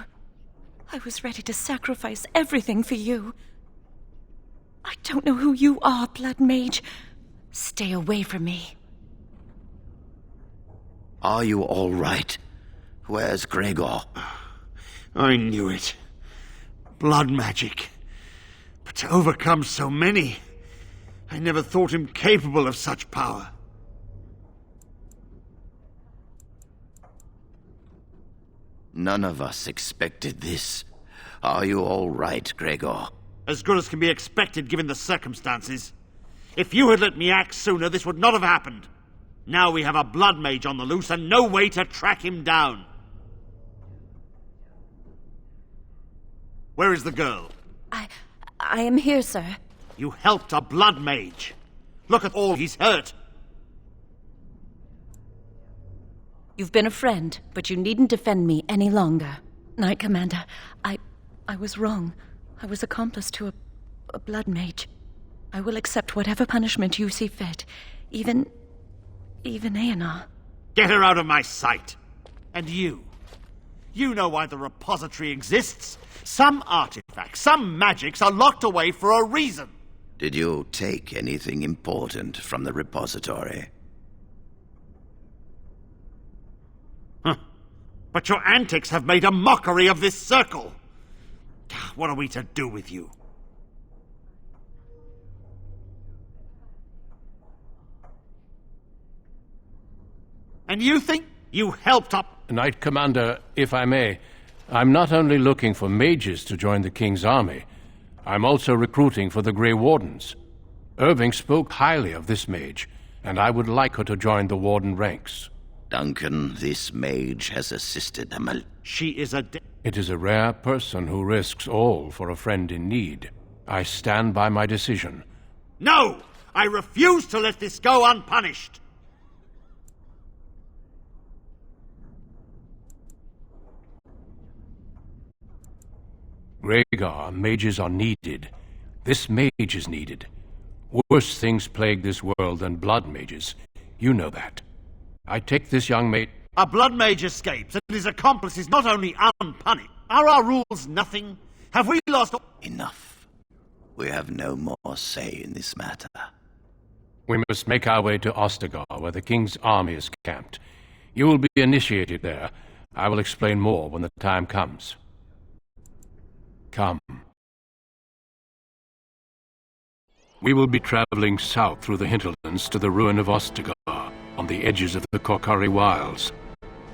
I was ready to sacrifice everything for you. I don't know who you are, Blood Mage. Stay away from me. Are you all right? Where's Gregor? I knew it. Blood magic. But to overcome so many, I never thought him capable of such power. None of us expected this. Are you all right, Gregor? As good as can be expected given the circumstances. If you had let me act sooner, this would not have happened. Now we have a blood mage on the loose and no way to track him down. Where is the girl? I am here, sir. You helped a blood mage. Look at all he's hurt. You've been a friend, but you needn't defend me any longer. Knight Commander, I was wrong. I was accomplice to a blood mage. I will accept whatever punishment you see fit. Even Aenar. Get her out of my sight! And you know why the repository exists. Some artifacts, some magics are locked away for a reason. Did you take anything important from the repository? Huh. But your antics have made a mockery of this circle. What are we to do with you? And you think you helped up? Knight Commander, if I may, I'm not only looking for mages to join the King's army, I'm also recruiting for the Grey Wardens. Irving spoke highly of this mage, and I would like her to join the Warden ranks. Duncan, this mage has assisted Amal. She is a... It is a rare person who risks all for a friend in need. I stand by my decision. No! I refuse to let this go unpunished! Rhaegar, mages are needed. This mage is needed. Worse things plague this world than blood mages. You know that. I take this young mate... A blood mage escapes, and his accomplice is not only unpunished. Are our rules nothing? Have we lost... Enough. We have no more say in this matter. We must make our way to Ostagar, where the King's army is camped. You will be initiated there. I will explain more when the time comes. Come. We will be traveling south through the hinterlands to the ruin of Ostagar, on the edges of the Korcari Wilds.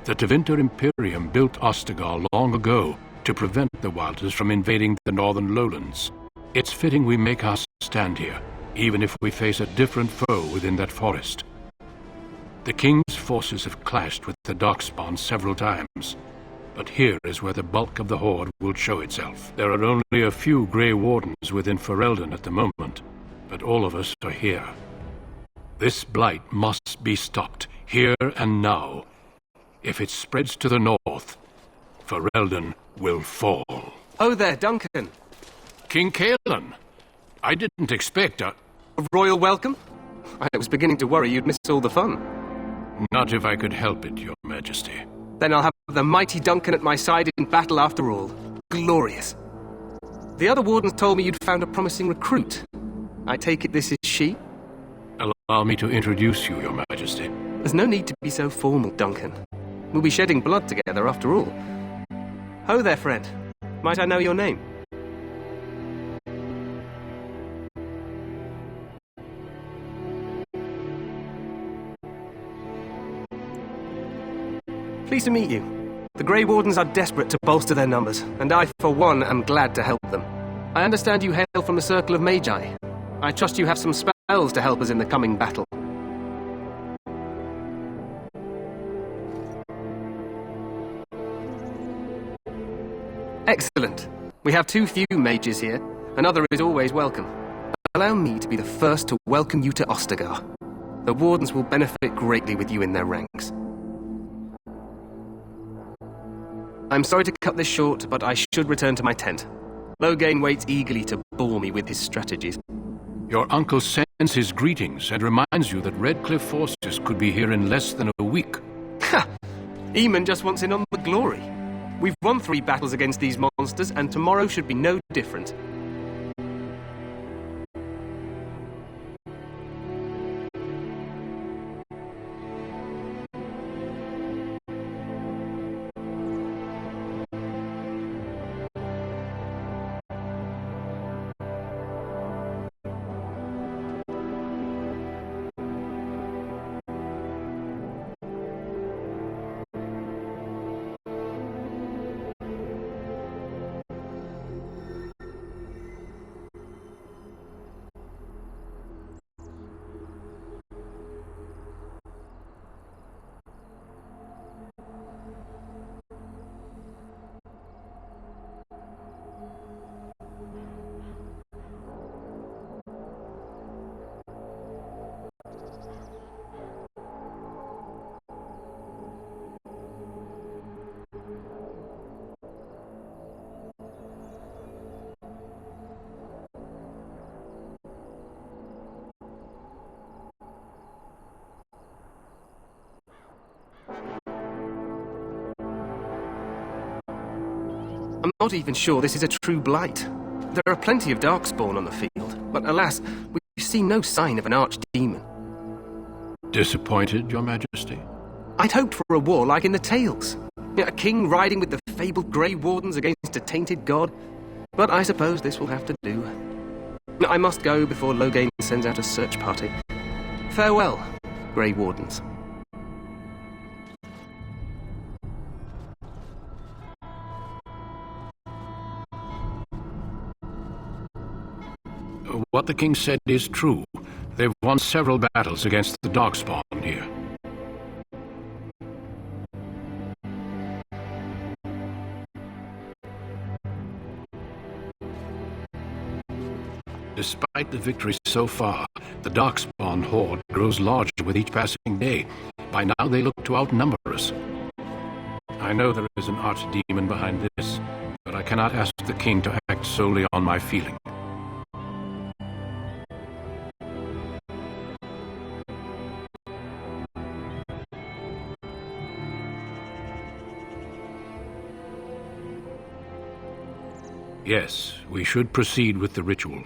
The Tevinter Imperium built Ostagar long ago to prevent the Wilders from invading the northern lowlands. It's fitting we make our stand here, even if we face a different foe within that forest. The King's forces have clashed with the Darkspawn several times, but here is where the bulk of the Horde will show itself. There are only a few Grey Wardens within Ferelden at the moment, but all of us are here. This blight must be stopped, here and now. If it spreads to the north, Ferelden will fall. Oh there, Duncan. King Cailan. I didn't expect a royal welcome? I was beginning to worry you'd miss all the fun. Not if I could help it, Your Majesty. Then I'll have the mighty Duncan at my side in battle after all. Glorious. The other wardens told me you'd found a promising recruit. I take it this is she? Allow me to introduce you, Your Majesty. There's no need to be so formal, Duncan. We'll be shedding blood together after all. Ho there, friend. Might I know your name? Pleased to meet you. The Grey Wardens are desperate to bolster their numbers, and I, for one, am glad to help them. I understand you hail from the Circle of Magi. I trust you have some spells to help us in the coming battle. Excellent. We have too few mages here. Another is always welcome. Allow me to be the first to welcome you to Ostagar. The Wardens will benefit greatly with you in their ranks. I'm sorry to cut this short, but I should return to my tent. Loghain waits eagerly to bore me with his strategies. Your uncle sends his greetings and reminds you that Redcliffe forces could be here in less than a week. Ha! Eamon just wants in on the glory. We've won 3 battles against these monsters, and tomorrow should be no different. not even sure this is a true blight. There are plenty of Darkspawn on the field, but alas, we've seen no sign of an archdemon. Disappointed, Your Majesty? I'd hoped for a war like in the tales. A king riding with the fabled Grey Wardens against a tainted god. But I suppose this will have to do. I must go before Loghain sends out a search party. Farewell, Grey Wardens. What the king said is true. They've won several battles against the Darkspawn here. Despite the victory so far, the Darkspawn horde grows larger with each passing day. By now they look to outnumber us. I know there is an archdemon behind this, but I cannot ask the king to act solely on my feeling. Yes, we should proceed with the ritual.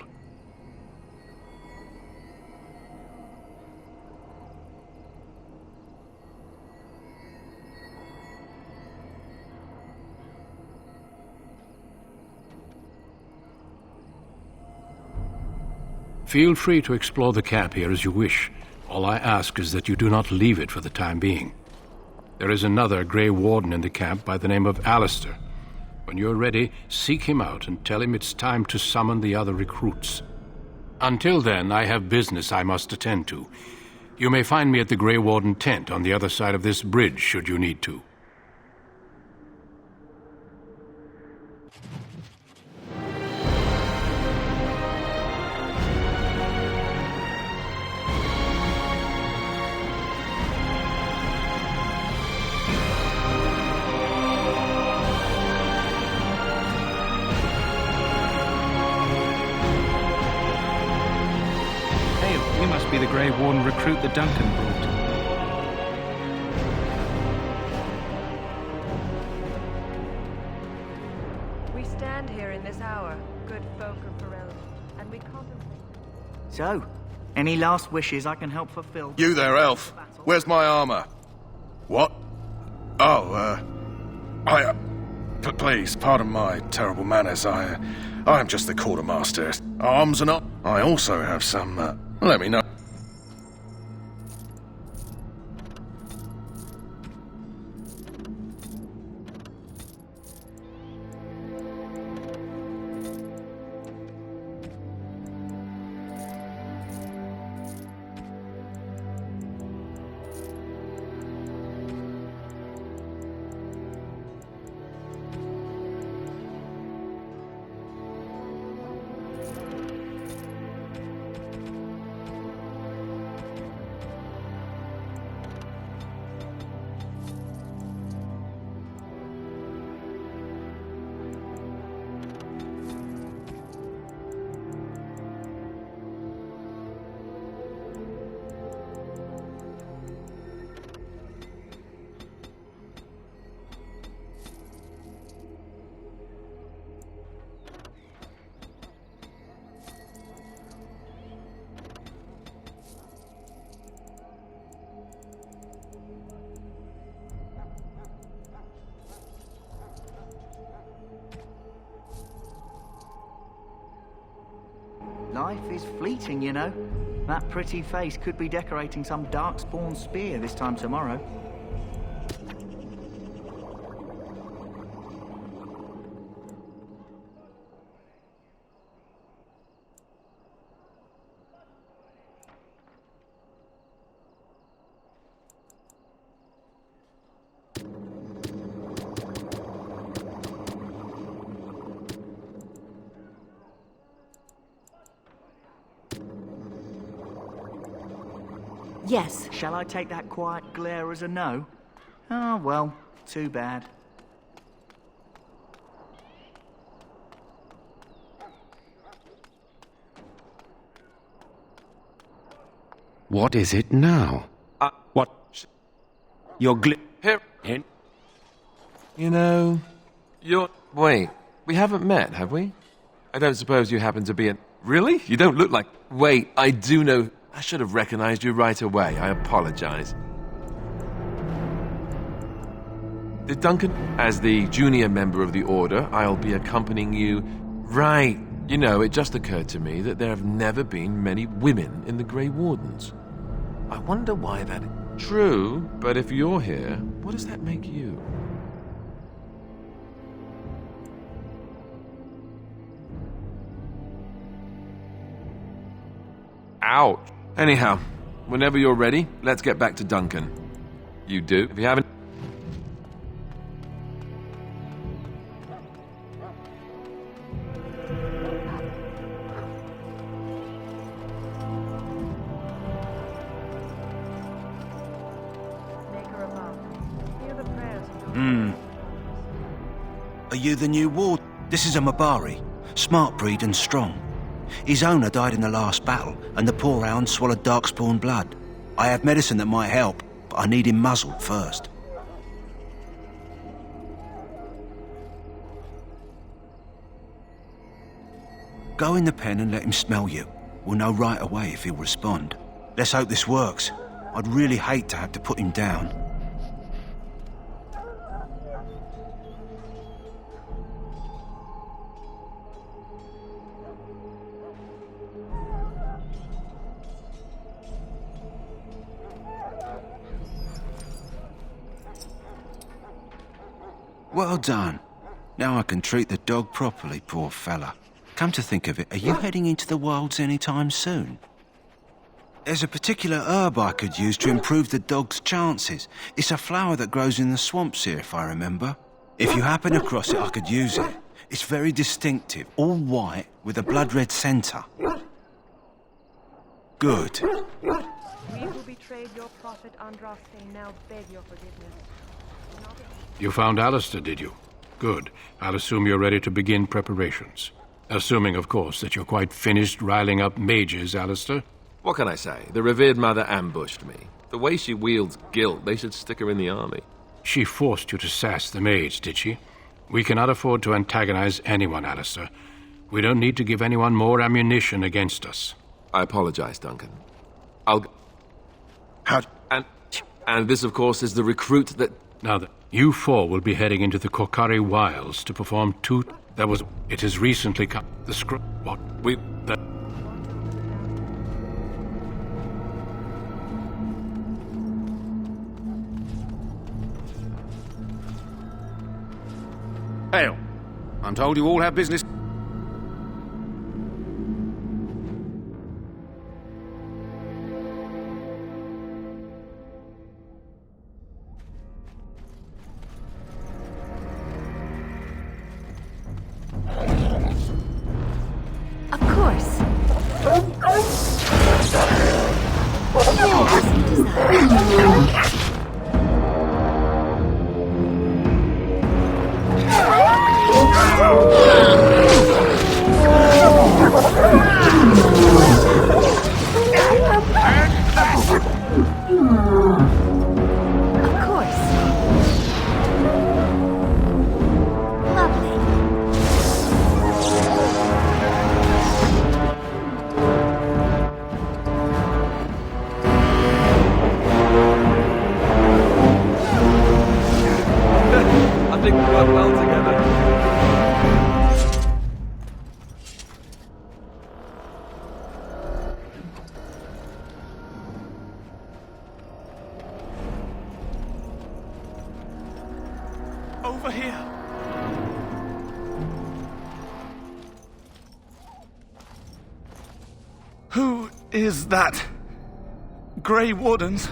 Feel free to explore the camp here as you wish. All I ask is that you do not leave it for the time being. There is another Grey Warden in the camp by the name of Alistair. When you're ready, seek him out and tell him it's time to summon the other recruits. Until then, I have business I must attend to. You may find me at the Grey Warden tent on the other side of this bridge, should you need to. The Grey Warden recruit the Duncan brought. We stand here in this hour, good folk of Ferelden, and we contemplate. So, any last wishes I can help fulfill? You there, elf. Where's my armor? What? Oh, please, pardon my terrible manners. I am just the quartermaster. Arms and up. I also have some, let me know. Life is fleeting, you know. That pretty face could be decorating some Darkspawn spear this time tomorrow. Yes. Shall I take that quiet glare as a no? Oh, well, too bad. What is it now? What? You're Here. You know... You're... Wait. We haven't met, have we? I don't suppose you happen to be an... Really? You don't look like... Wait, I do know... I should have recognized you right away. I apologize. Did Duncan? As the junior member of the Order, I'll be accompanying you... Right. You know, it just occurred to me that there have never been many women in the Grey Wardens. I wonder why that is. True, but if you're here, what does that make you? Ouch. Anyhow, whenever you're ready, let's get back to Duncan. You do? If you haven't... Are you the new ward? This is a Mabari. Smart breed and strong. His owner died in the last battle, and the poor hound swallowed darkspawn blood. I have medicine that might help, but I need him muzzled first. Go in the pen and let him smell you. We'll know right away if he'll respond. Let's hope this works. I'd really hate to have to put him down. Well done. Now I can treat the dog properly, poor fella. Come to think of it, are you heading into the wilds anytime soon? There's a particular herb I could use to improve the dog's chances. It's a flower that grows in the swamps here, if I remember. If you happen across it, I could use it. It's very distinctive, all white, with a blood-red centre. Good. We who betrayed your prophet Andraste now beg your forgiveness. You found Alistair, did you? Good. I'll assume you're ready to begin preparations. Assuming, of course, that you're quite finished riling up mages, Alistair. What can I say? The revered mother ambushed me. The way she wields guilt, they should stick her in the army. She forced you to sass the maids, did she? We cannot afford to antagonize anyone, Alistair. We don't need to give anyone more ammunition against us. I apologize, Duncan. I'll... How... And this, of course, is the recruit that... Now, you four will be heading into the Korcari Wilds to perform two... It has recently come... The What? Hail. I'm told you all have business... Of course. I think we work well together. Over here. Who is that? Grey Wardens?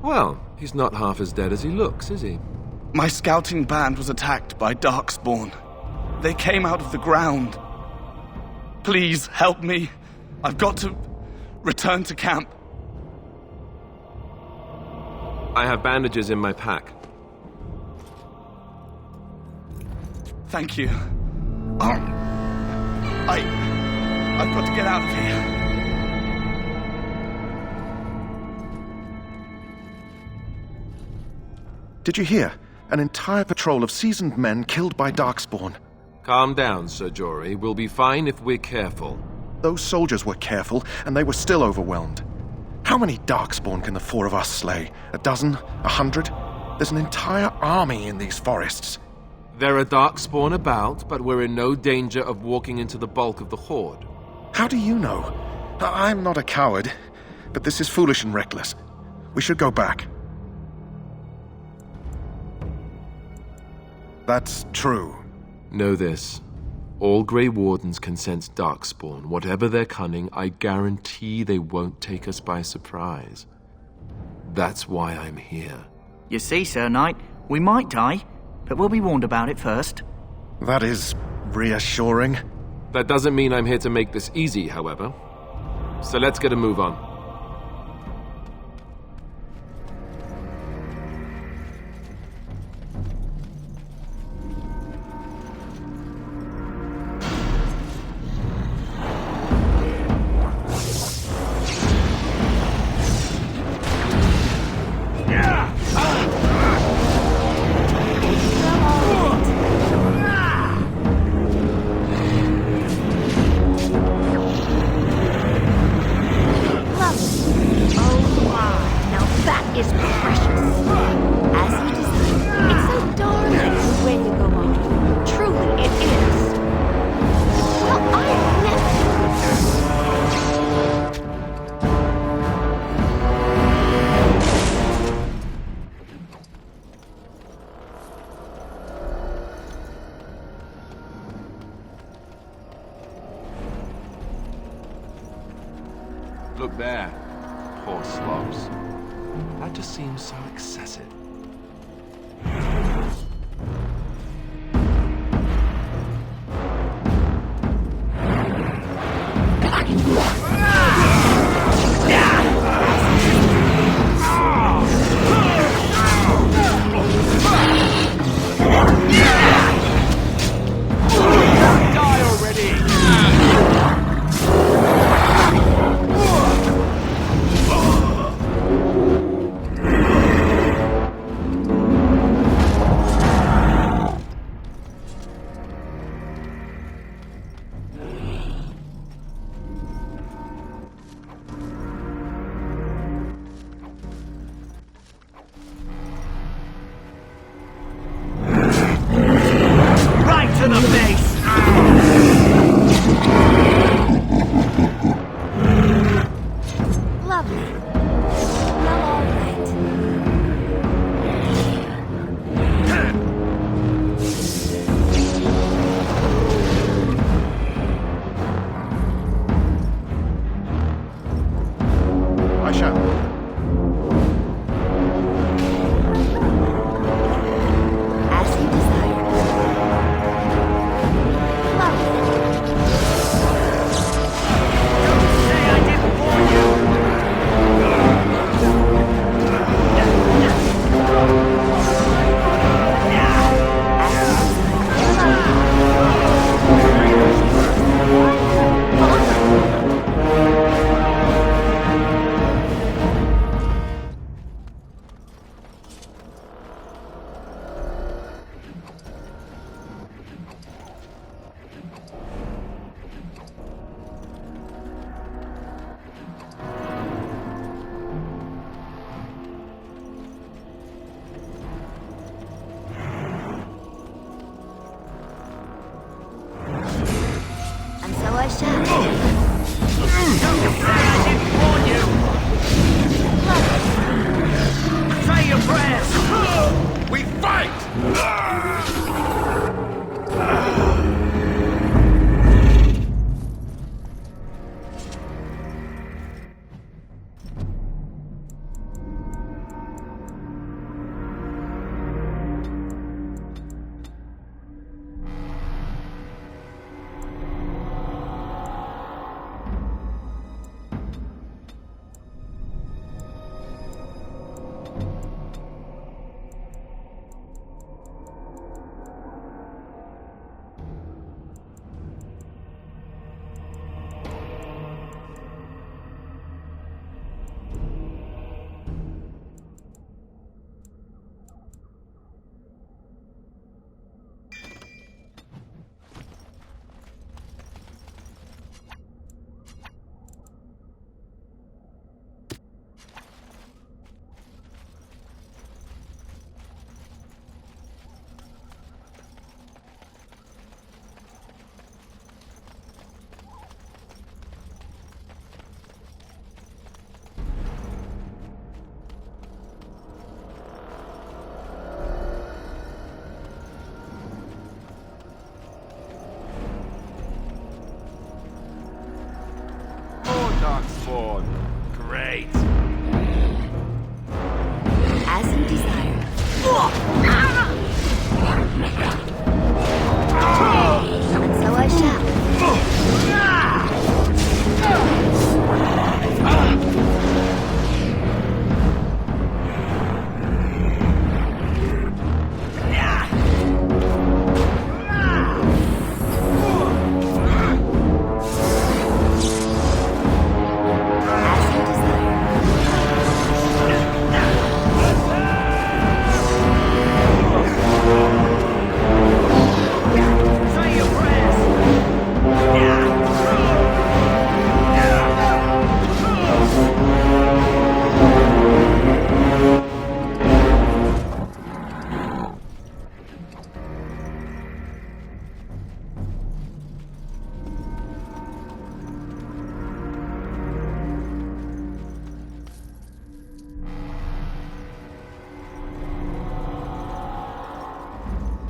Well, he's not half as dead as he looks, is he? My scouting band was attacked by Darkspawn. They came out of the ground. Please, help me. I've got to return to camp. I have bandages in my pack. Thank you. I've got to get out of here. Did you hear? An entire patrol of seasoned men killed by Darkspawn. Calm down, Sir Jory. We'll be fine if we're careful. Those soldiers were careful, and they were still overwhelmed. How many Darkspawn can the four of us slay? 12? 100? There's an entire army in these forests. There are Darkspawn about, but we're in no danger of walking into the bulk of the Horde. How do you know? I'm not a coward, but this is foolish and reckless. We should go back. That's true. Know this. All Grey Wardens can sense Darkspawn. Whatever their cunning, I guarantee they won't take us by surprise. That's why I'm here. You see, Sir Knight, we might die, but we'll be warned about it first. That is reassuring. That doesn't mean I'm here to make this easy, however. So let's get a move on. Look there. Poor slobs. That just seems so excessive. Darkspawn. Great. As you desire. And so I shall.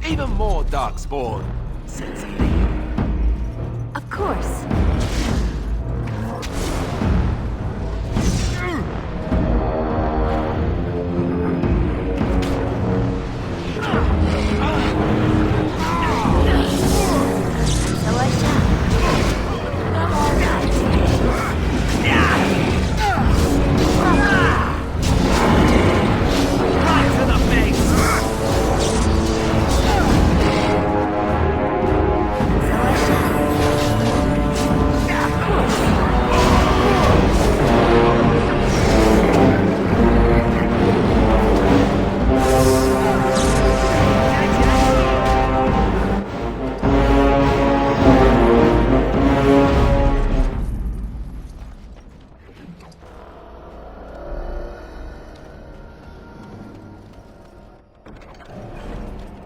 Even more Darkspawn. Sensibly. Of course. So I shall. Right to the face!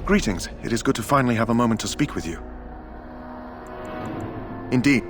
Greetings. It is good to finally have a moment to speak with you. Indeed.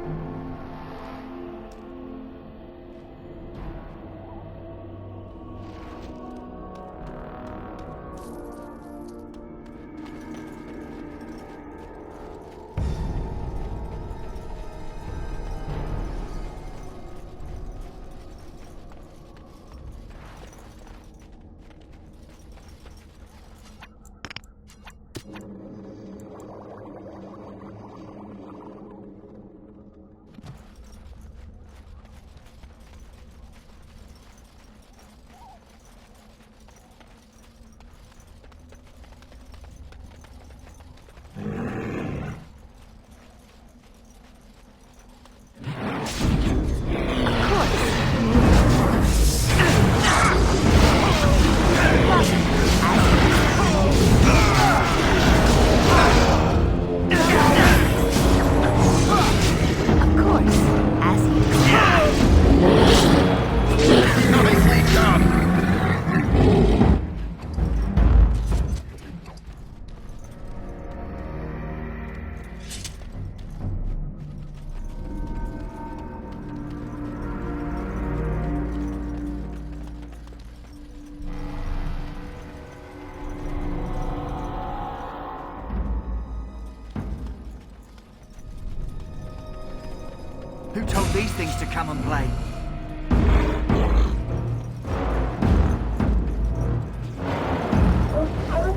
Who told these things to come and play?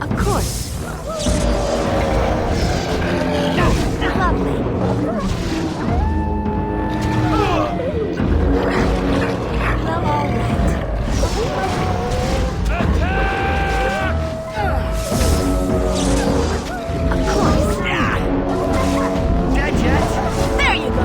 Of course. Lovely. Well, all right. Of course. Dead yet? There you go.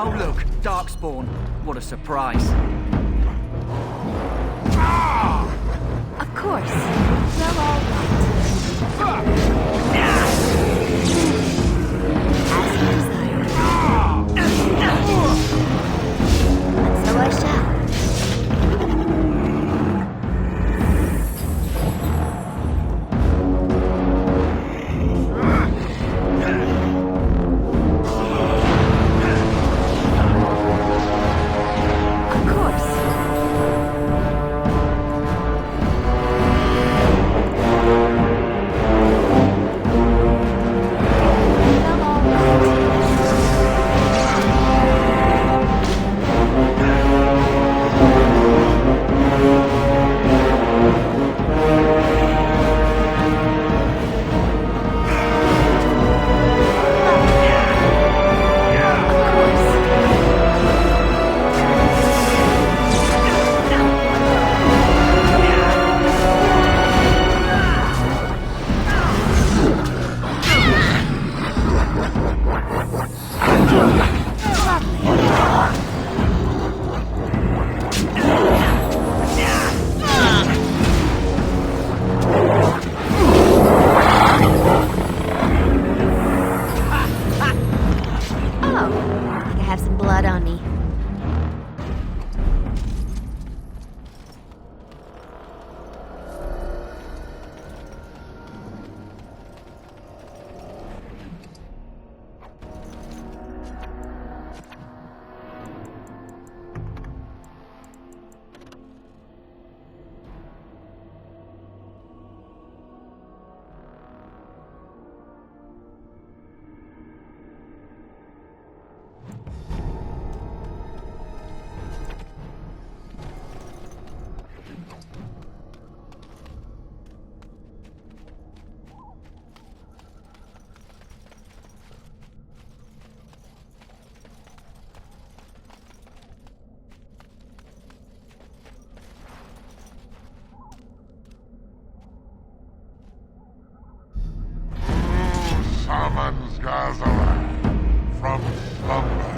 Oh look, Darkspawn. What a surprise. Of course. Well, all right. As you desire. And so I shall. Summons Gazalan from slumber.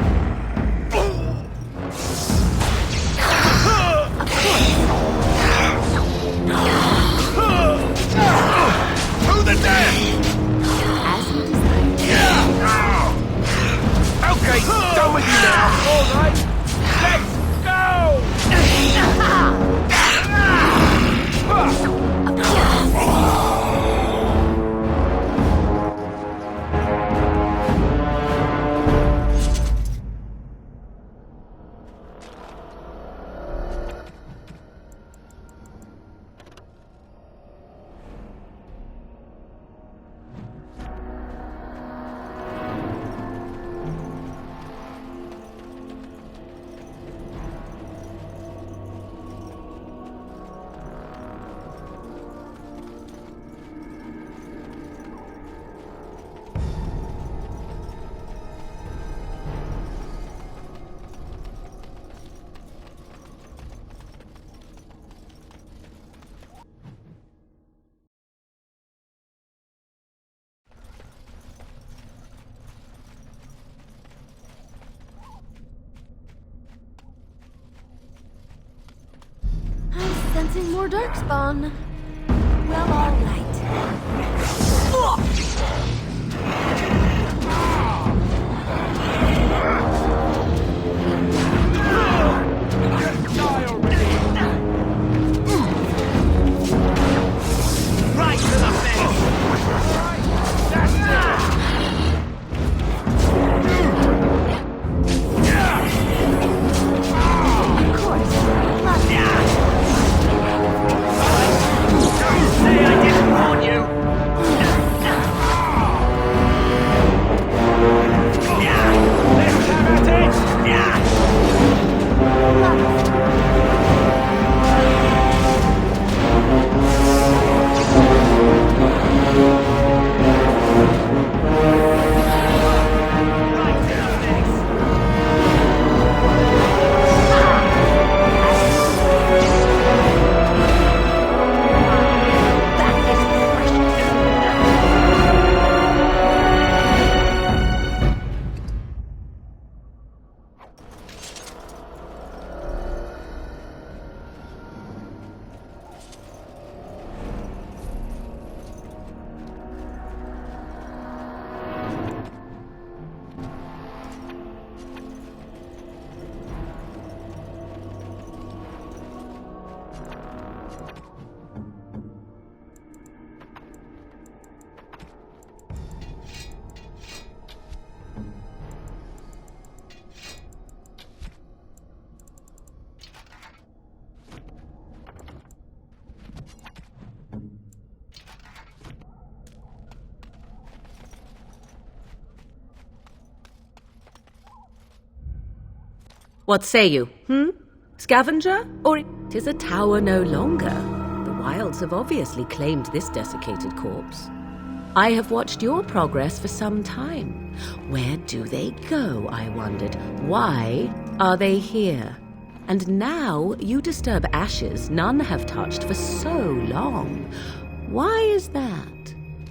To the death! As you desire. Okay, done with you now. All right, let's go! Sensing more Darkspawn. Well, all right. Right to the face! That's it! Of course. Say I didn't warn you! What say you, Scavenger? Or it is a tower no longer? The wilds have obviously claimed this desiccated corpse. I have watched your progress for some time. Where do they go, I wondered? Why are they here? And now you disturb ashes none have touched for so long. Why is that?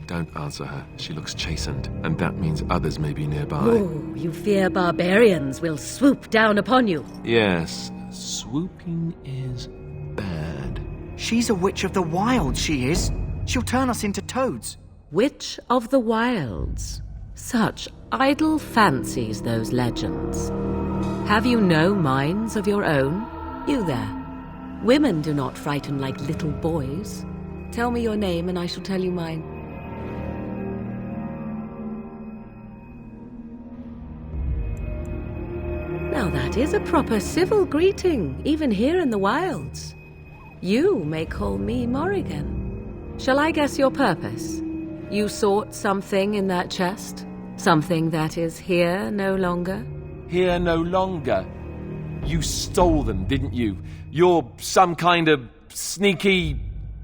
Don't answer her. She looks chastened, and that means others may be nearby. Oh, you fear barbarians will swoop down upon you. Yes, swooping is bad. She's a witch of the wilds, she is. She'll turn us into toads. Witch of the wilds. Such idle fancies, those legends. Have you no minds of your own? You there. Women do not frighten like little boys. Tell me your name and I shall tell you mine. Now that is a proper civil greeting, even here in the wilds. You may call me Morrigan. Shall I guess your purpose? You sought something in that chest? Something that is here no longer? Here no longer. You stole them, didn't you? You're some kind of sneaky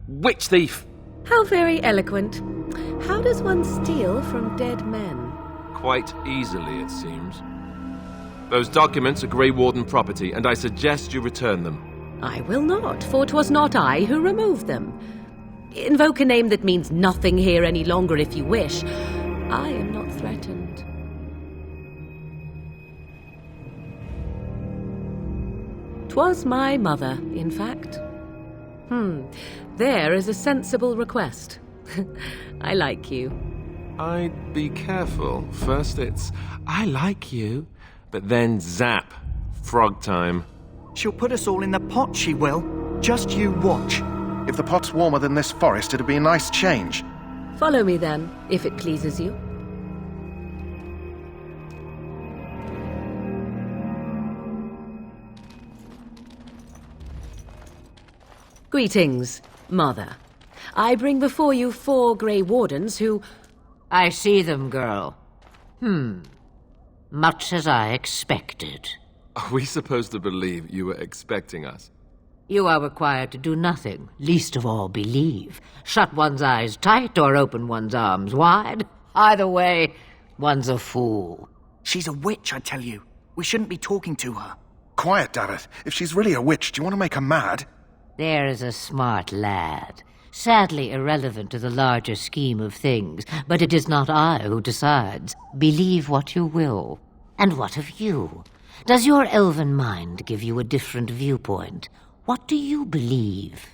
witch thief. How very eloquent. How does one steal from dead men? Quite easily, it seems. Those documents are Grey Warden property, and I suggest you return them. I will not, for 'twas not I who removed them. Invoke a name that means nothing here any longer if you wish. I am not threatened. 'Twas my mother, in fact. There is a sensible request. I like you. I'd be careful. First it's, I like you, but then zap. Frog time. She'll put us all in the pot, she will. Just you watch. If the pot's warmer than this forest, it'd be a nice change. Follow me then, if it pleases you. Greetings, Mother. I bring before you 4 Grey Wardens who... I see them, girl. Much as I expected. Are we supposed to believe you were expecting us? You are required to do nothing, least of all believe. Shut one's eyes tight or open one's arms wide. Either way, one's a fool. She's a witch, I tell you. We shouldn't be talking to her. Quiet, Davith. If she's really a witch, do you want to make her mad? There is a smart lad. Sadly irrelevant to the larger scheme of things, but it is not I who decides. Believe what you will. And what of you? Does your elven mind give you a different viewpoint? What do you believe?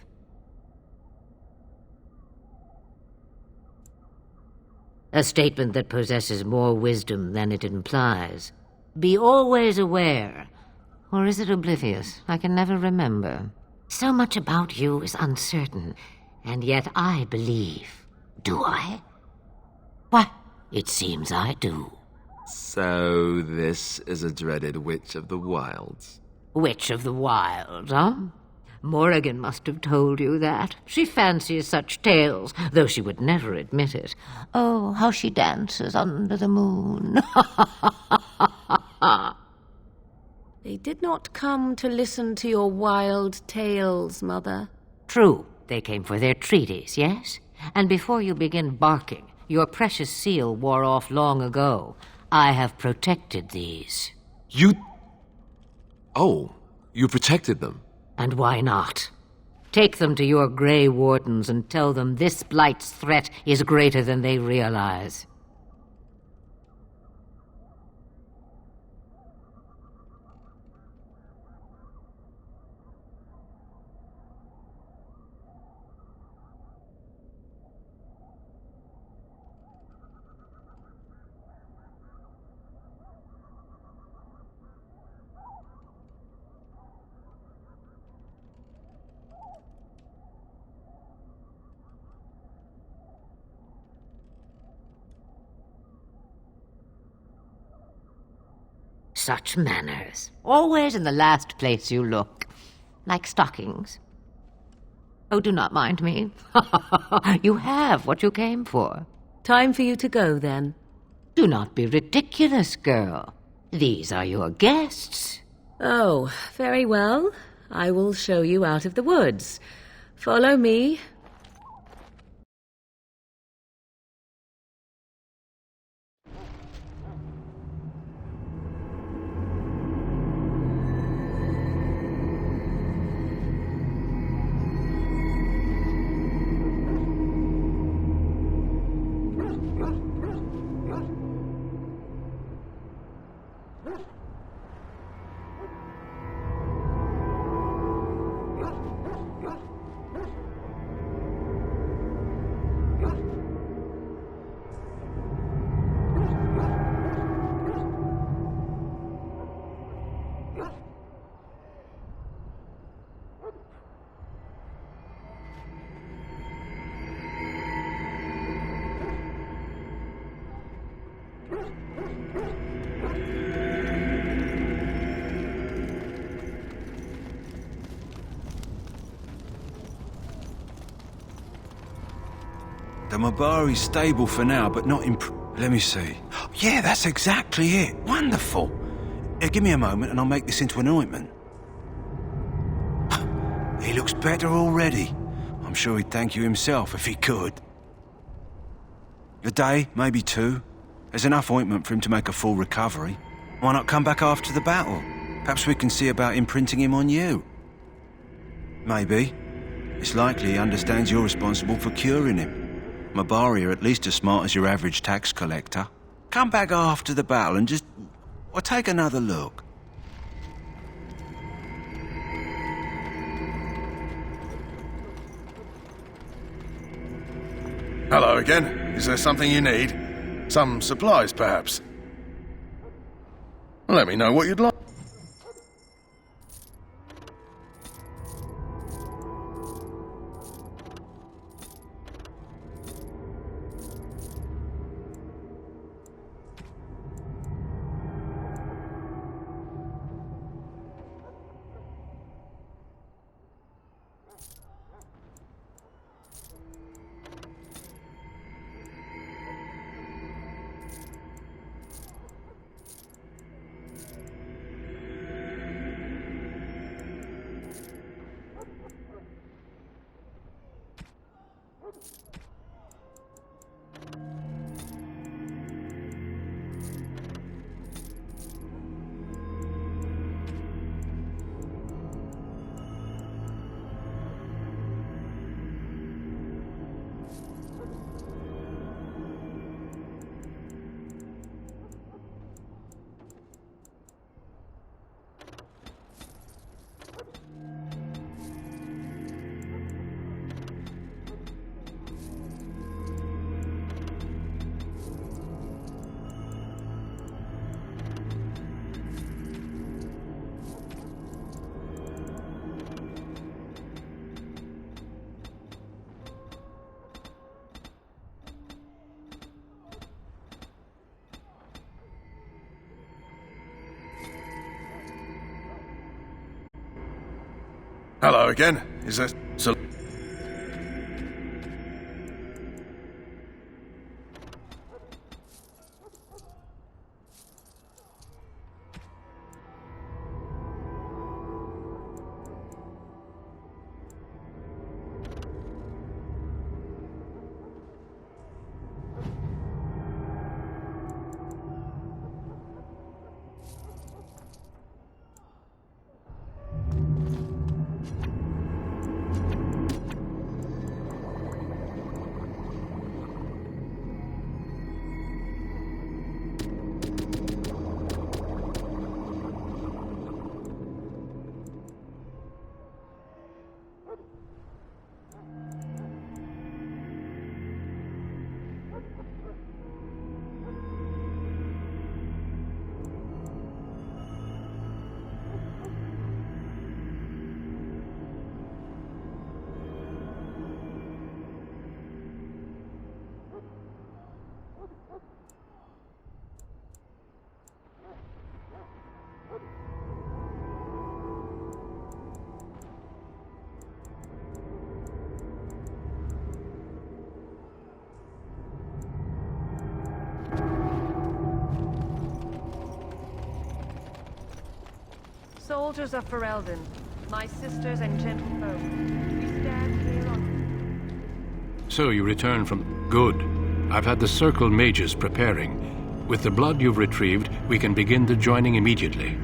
A statement that possesses more wisdom than it implies. Be always aware. Or is it oblivious? I can never remember. So much about you is uncertain, and yet I believe. Do I? Why, it seems I do. So this is a dreaded Witch of the Wilds. Witch of the Wilds, huh? Morrigan must have told you that. She fancies such tales, though she would never admit it. Oh, how she dances under the moon. They did not come to listen to your wild tales, Mother. True, they came for their treaties, yes? And before you begin barking, your precious seal wore off long ago. I have protected these. You... Oh, you protected them? And why not? Take them to your Grey Wardens and tell them this blight's threat is greater than they realize. Such manners. Always in the last place you look. Like stockings. Oh, do not mind me. You have what you came for. Time for you to go, then. Do not be ridiculous, girl. These are your guests. Oh, very well. I will show you out of the woods. Follow me. The Mabari stable for now, but not Let me see. Yeah, that's exactly it. Wonderful. Give me a moment and I'll make this into an ointment. He looks better already. I'm sure he'd thank you himself if he could. A day, maybe 2. There's enough ointment for him to make a full recovery. Why not come back after the battle? Perhaps we can see about imprinting him on you. Maybe. It's likely he understands you're responsible for curing him. Mabari are at least as smart as your average tax collector. Come back after the battle and just... well, take another look. Hello again. Is there something you need? Some supplies, perhaps? Let me know what you'd like. Hello again. Is there... Soldiers of Ferelden, my sisters and gentlefolk, we stand here on... So you return from... Good. I've had the Circle mages preparing. With the blood you've retrieved, we can begin the joining immediately.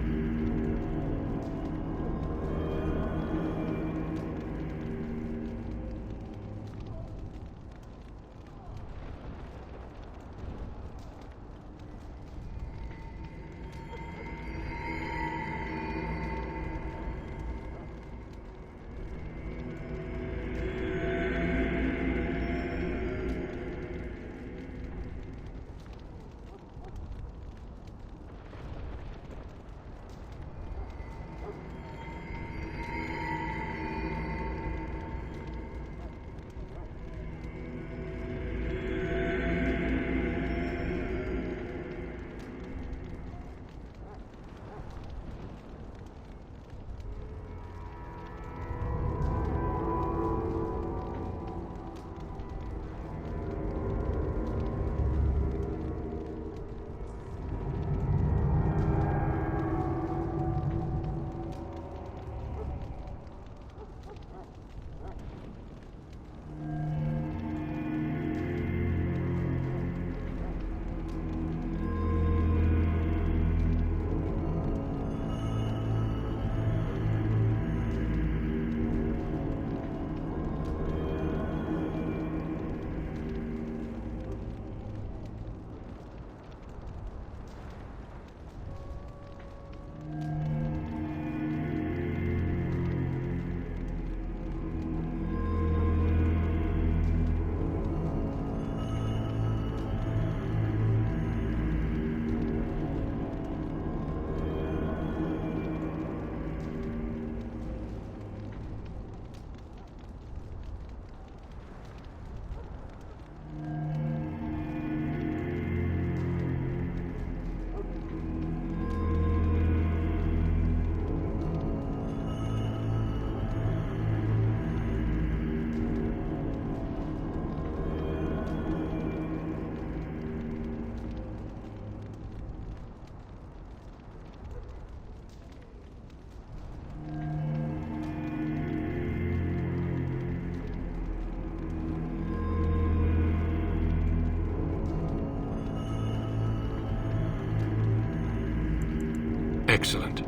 Excellent.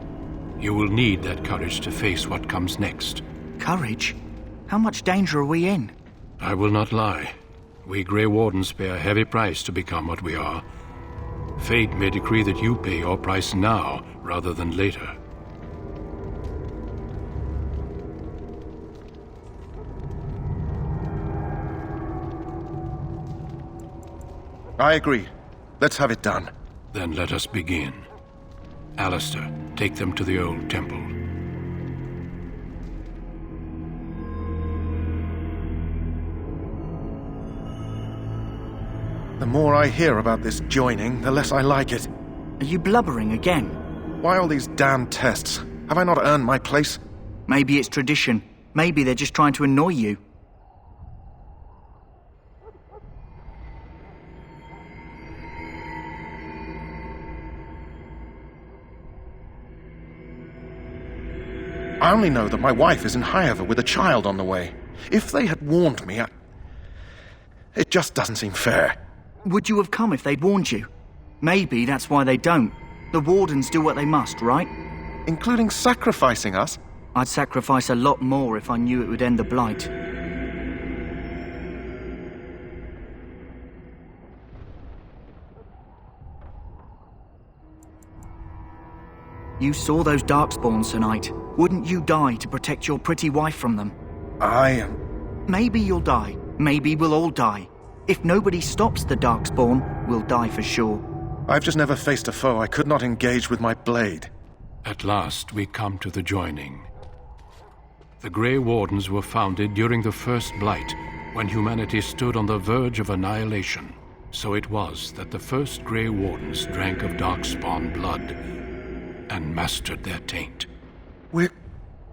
You will need that courage to face what comes next. Courage? How much danger are we in? I will not lie. We Grey Wardens pay a heavy price to become what we are. Fate may decree that you pay your price now, rather than later. I agree. Let's have it done. Then let us begin. Alistair, take them to the old temple. The more I hear about this joining, the less I like it. Are you blubbering again? Why all these damn tests? Have I not earned my place? Maybe it's tradition. Maybe they're just trying to annoy you. I only know that my wife is in Highever with a child on the way. If they had warned me, it just doesn't seem fair. Would you have come if they'd warned you? Maybe that's why they don't. The Wardens do what they must, right? Including sacrificing us? I'd sacrifice a lot more if I knew it would end the Blight. You saw those Darkspawns tonight. Wouldn't you die to protect your pretty wife from them? Maybe you'll die. Maybe we'll all die. If nobody stops the Darkspawn, we'll die for sure. I've just never faced a foe I could not engage with my blade. At last we come to the joining. The Grey Wardens were founded during the First Blight, when humanity stood on the verge of annihilation. So it was that the first Grey Wardens drank of Darkspawn blood and mastered their taint. We're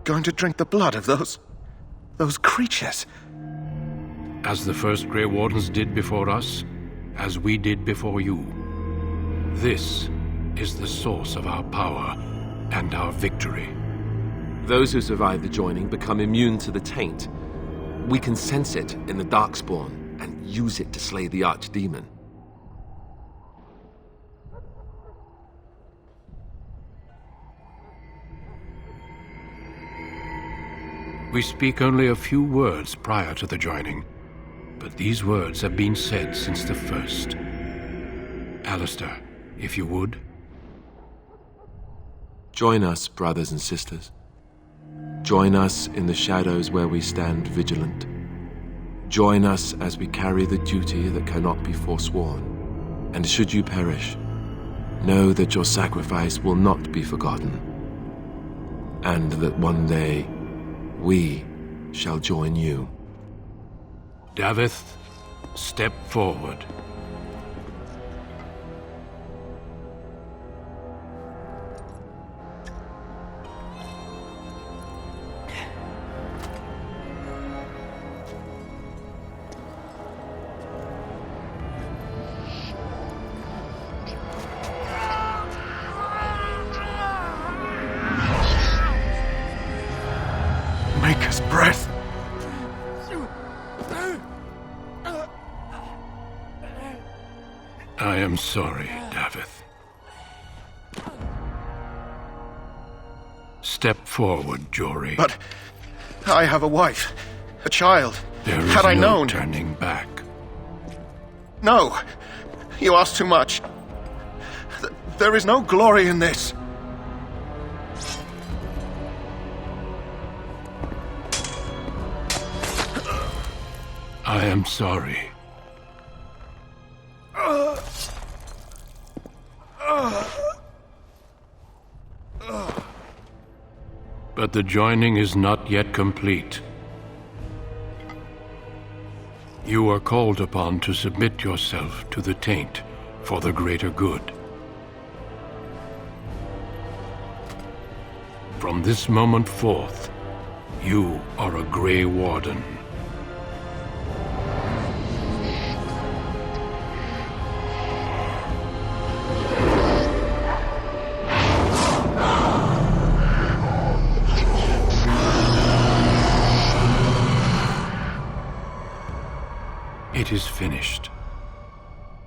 going to drink the blood of those creatures. As the first Grey Wardens did before us, as we did before you. This is the source of our power, and our victory. Those who survive the joining become immune to the taint. We can sense it in the Darkspawn and use it to slay the Archdemon. We speak only a few words prior to the joining, but these words have been said since the first. Alistair, if you would. Join us, brothers and sisters. Join us in the shadows where we stand vigilant. Join us as we carry the duty that cannot be forsworn. And should you perish, know that your sacrifice will not be forgotten, and that one day we shall join you. Davith, step forward. Maker's breath. I am sorry, Davith. Step forward, Jory. But I have a wife, a child. There is Had I no known... turning back. No! You ask too much. There is no glory in this. I am sorry. But the joining is not yet complete. You are called upon to submit yourself to the taint for the greater good. From this moment forth, you are a Grey Warden. It is finished.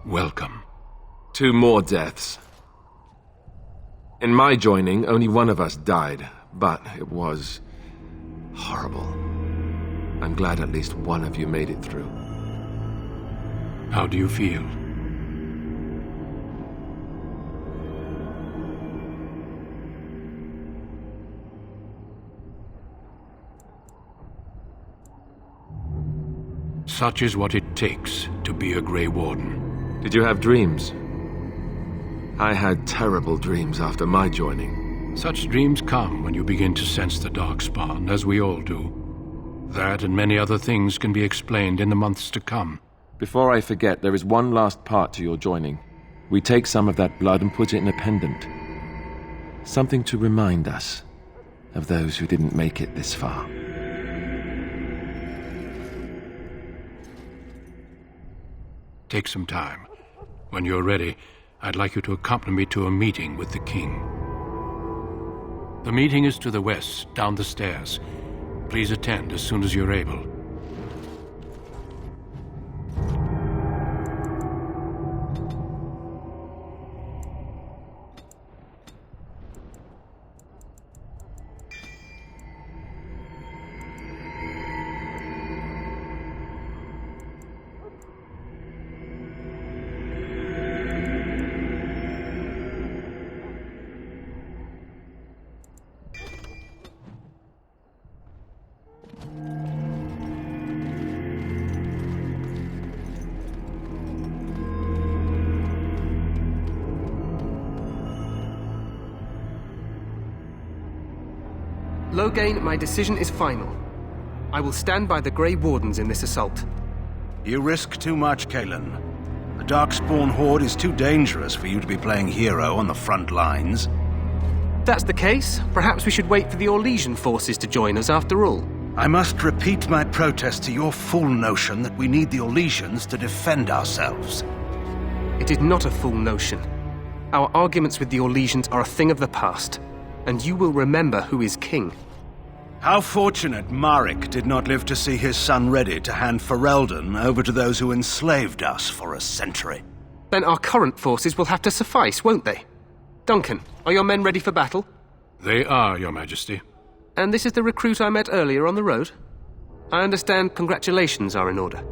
Welcome. 2 more deaths. In my joining, only one of us died, but it was horrible. I'm glad at least one of you made it through. How do you feel? Such is what it takes to be a Grey Warden. Did you have dreams? I had terrible dreams after my joining. Such dreams come when you begin to sense the Darkspawn, as we all do. That and many other things can be explained in the months to come. Before I forget, there is one last part to your joining. We take some of that blood and put it in a pendant. Something to remind us of those who didn't make it this far. Take some time. When you're ready, I'd like you to accompany me to a meeting with the king. The meeting is to the west, down the stairs. Please attend as soon as you're able. Loghain, my decision is final. I will stand by the Grey Wardens in this assault. You risk too much, Cailan. The Darkspawn Horde is too dangerous for you to be playing hero on the front lines. That's the case. Perhaps we should wait for the Orlesian forces to join us after all. I must repeat my protest to your fool notion that we need the Orlesians to defend ourselves. It is not a fool notion. Our arguments with the Orlesians are a thing of the past. and you will remember who is king. How fortunate Marek did not live to see his son ready to hand Ferelden over to those who enslaved us for a century. Then our current forces will have to suffice, won't they? Duncan, are your men ready for battle? They are, Your Majesty. And this is the recruit I met earlier on the road? I understand congratulations are in order.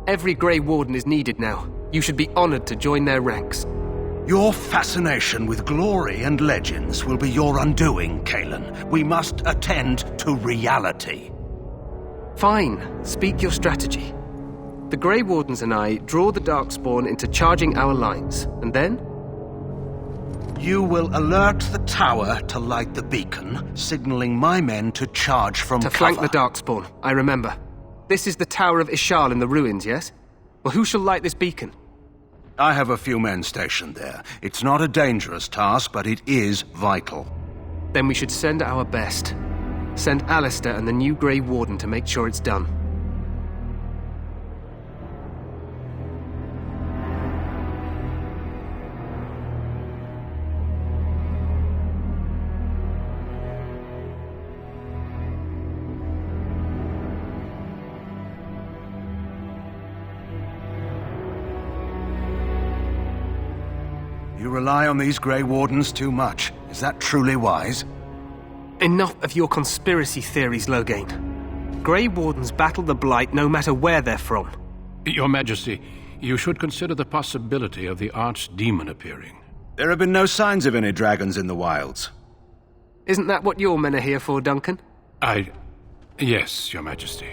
Every Grey Warden is needed now. You should be honored to join their ranks. Your fascination with glory and legends will be your undoing, Cailan. We must attend to reality. Fine. Speak your strategy. The Grey Wardens and I draw the Darkspawn into charging our lines, and then? You will alert the tower to light the beacon, signaling my men to charge from cover. To flank the Darkspawn, I remember. This is the Tower of Ishal in the ruins, yes? Well, who shall light this beacon? I have a few men stationed there. It's not a dangerous task, but it is vital. Then we should send our best. Send Alistair and the new Grey Warden to make sure it's done. You rely on these Grey Wardens too much. Is that truly wise? Enough of your conspiracy theories, Loghain. Grey Wardens battle the Blight no matter where they're from. Your Majesty, you should consider the possibility of the Archdemon appearing. There have been no signs of any dragons in the wilds. Isn't that what your men are here for, Duncan? Yes, Your Majesty.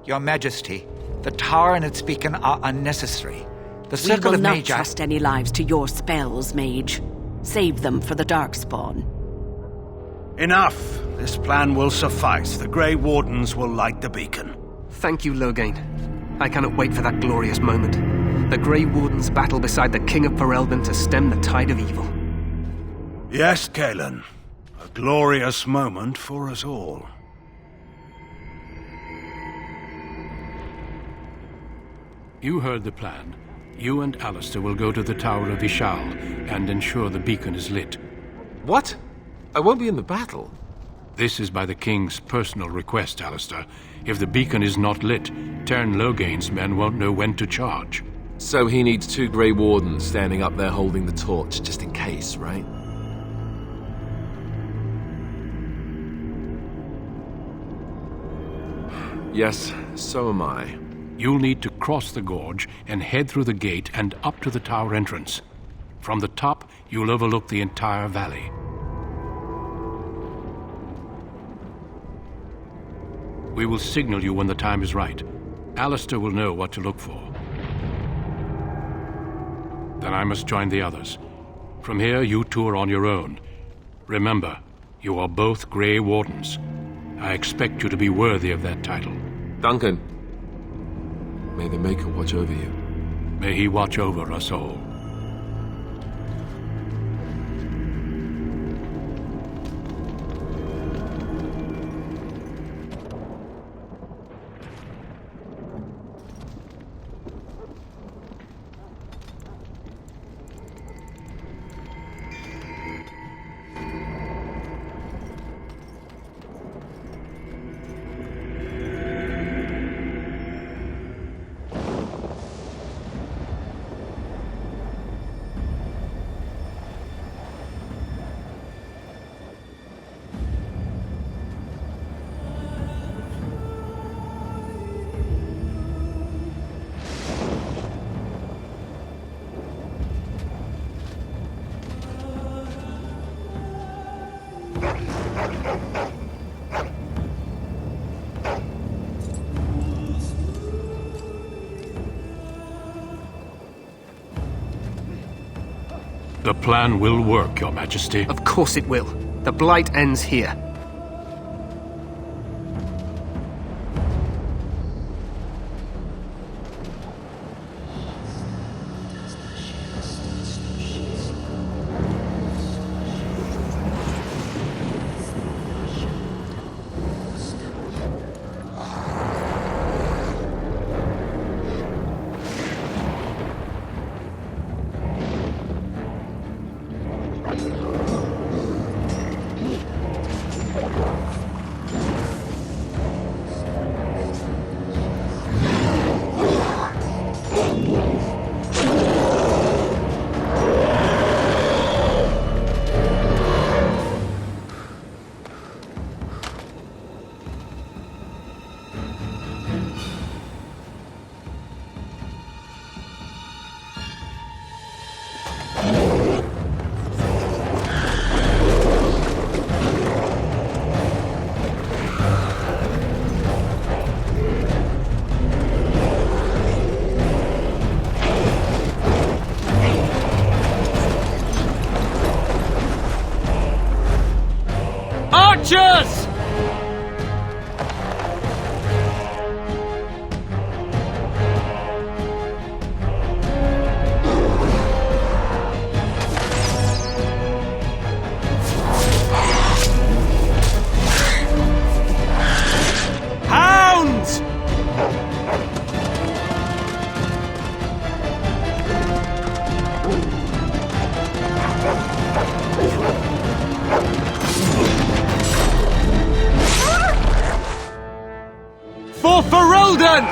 Your Majesty, the tower and its beacon are unnecessary. The We Circle will of not Magi... trust any lives to your spells, Mage. Save them for the Darkspawn. Enough! This plan will suffice. The Grey Wardens will light the beacon. Thank you, Loghain. I cannot wait for that glorious moment. The Grey Wardens battle beside the King of Ferelden to stem the tide of evil. Yes, Cailan. A glorious moment for us all. You heard the plan. You and Alistair will go to the Tower of Ishal and ensure the beacon is lit. What? I won't be in the battle. This is by the King's personal request, Alistair. If the beacon is not lit, Tern Loghain's men won't know when to charge. So he needs 2 Grey Wardens standing up there holding the torch, just in case, right? Yes, so am I. You'll need to cross the gorge and head through the gate and up to the tower entrance. From the top, you'll overlook the entire valley. We will signal you when the time is right. Alistair will know what to look for. Then I must join the others. From here, you two are on your own. Remember, you are both Grey Wardens. I expect you to be worthy of that title. Duncan, may the Maker watch over you. May he watch over us all. The plan will work, Your Majesty. Of course it will. The Blight ends here. Archers! Hounds! For Ferelden!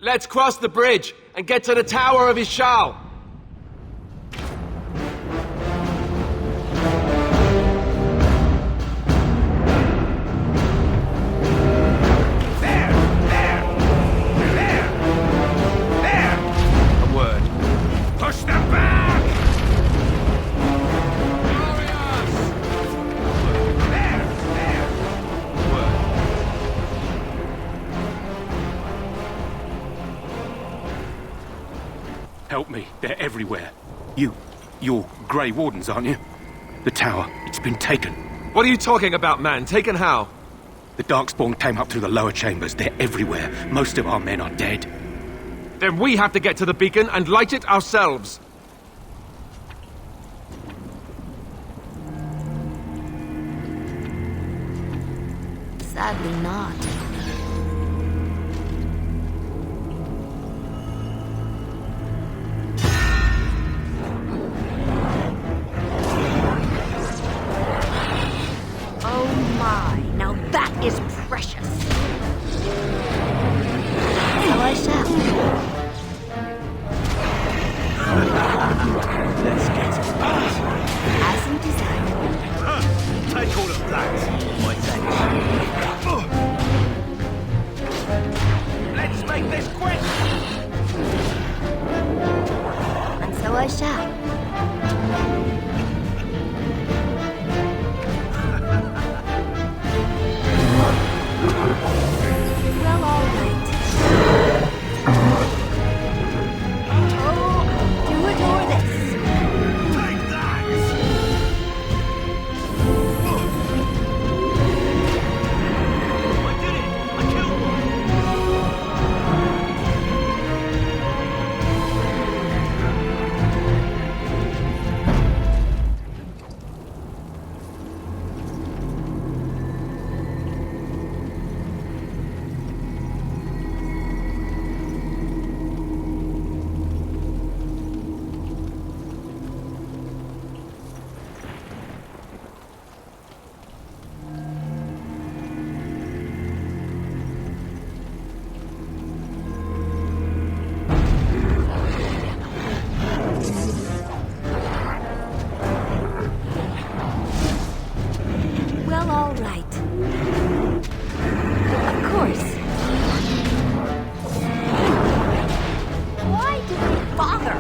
Let's cross the bridge and get to the Tower of Ishal. A word. Push them back! Help me. They're everywhere. You're Grey Wardens, aren't you? The tower, it's been taken. What are you talking about, man? Taken how? The Darkspawn came up through the lower chambers. They're everywhere. Most of our men are dead. Then we have to get to the beacon and light it ourselves. Sadly not. Oh my, now that is precious. So I shall. Let's get it. As you desire. Take all the blacks. My thanks. Let's make this quick. And so I shall. Well, all right. Oh, do adore this. Take that! I did it! I killed one! Well, all right. Of course. Why did we bother?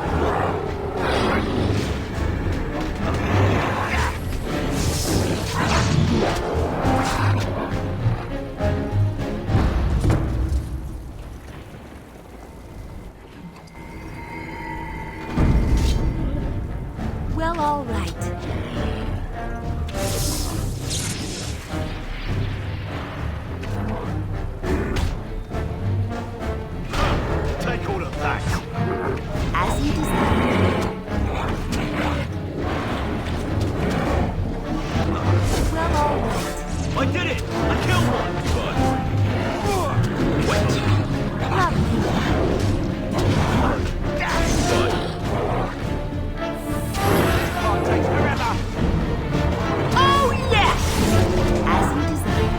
Well, all right. Take all the blacks. As you desire. Well, all right. I did it! I killed one! Oh, yes! As you desire.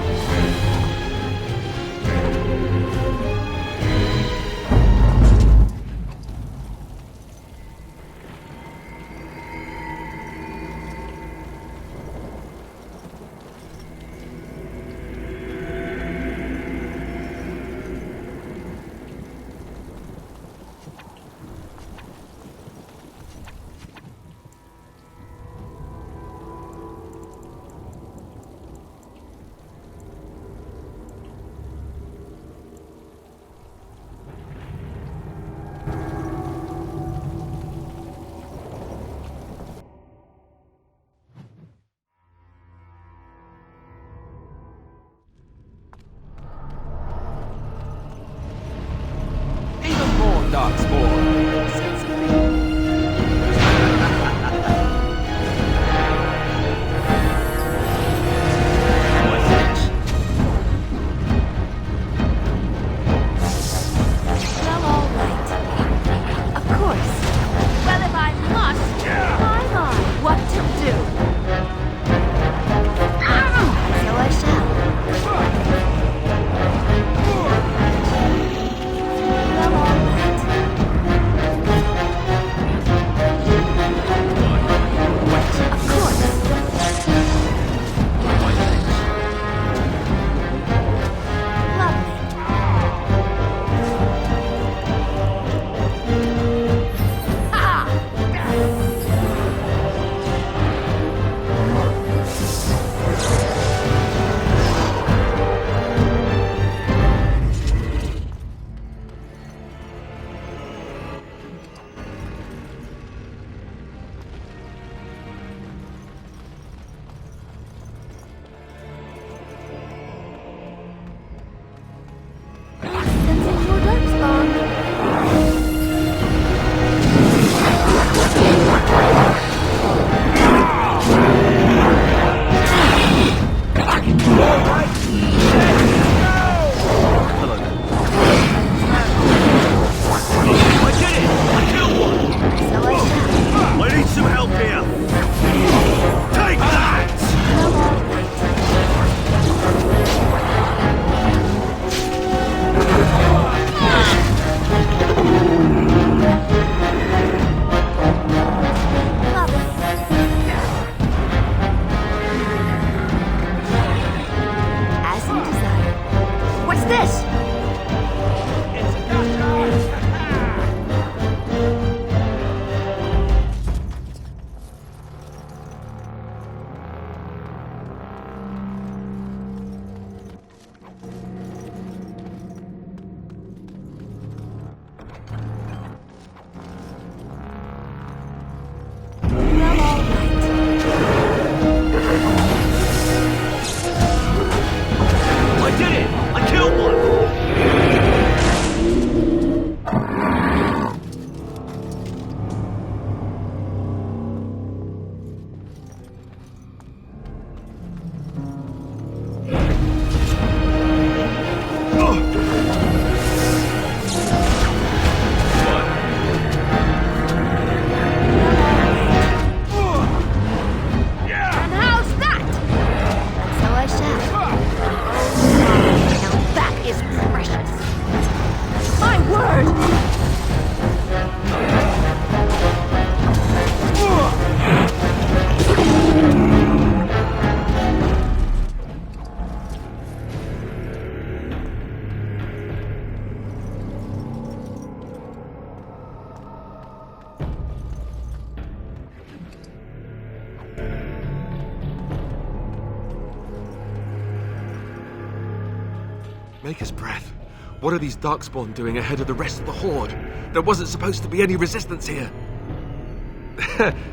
Maker's breath. What are these Darkspawn doing ahead of the rest of the Horde? There wasn't supposed to be any resistance here.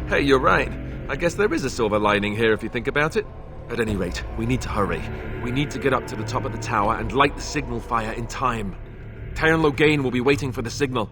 Hey, you're right. I guess there is a silver lining here if you think about it. At any rate, we need to hurry. We need to get up to the top of the tower and light the signal fire in time. Tyron Loghain will be waiting for the signal.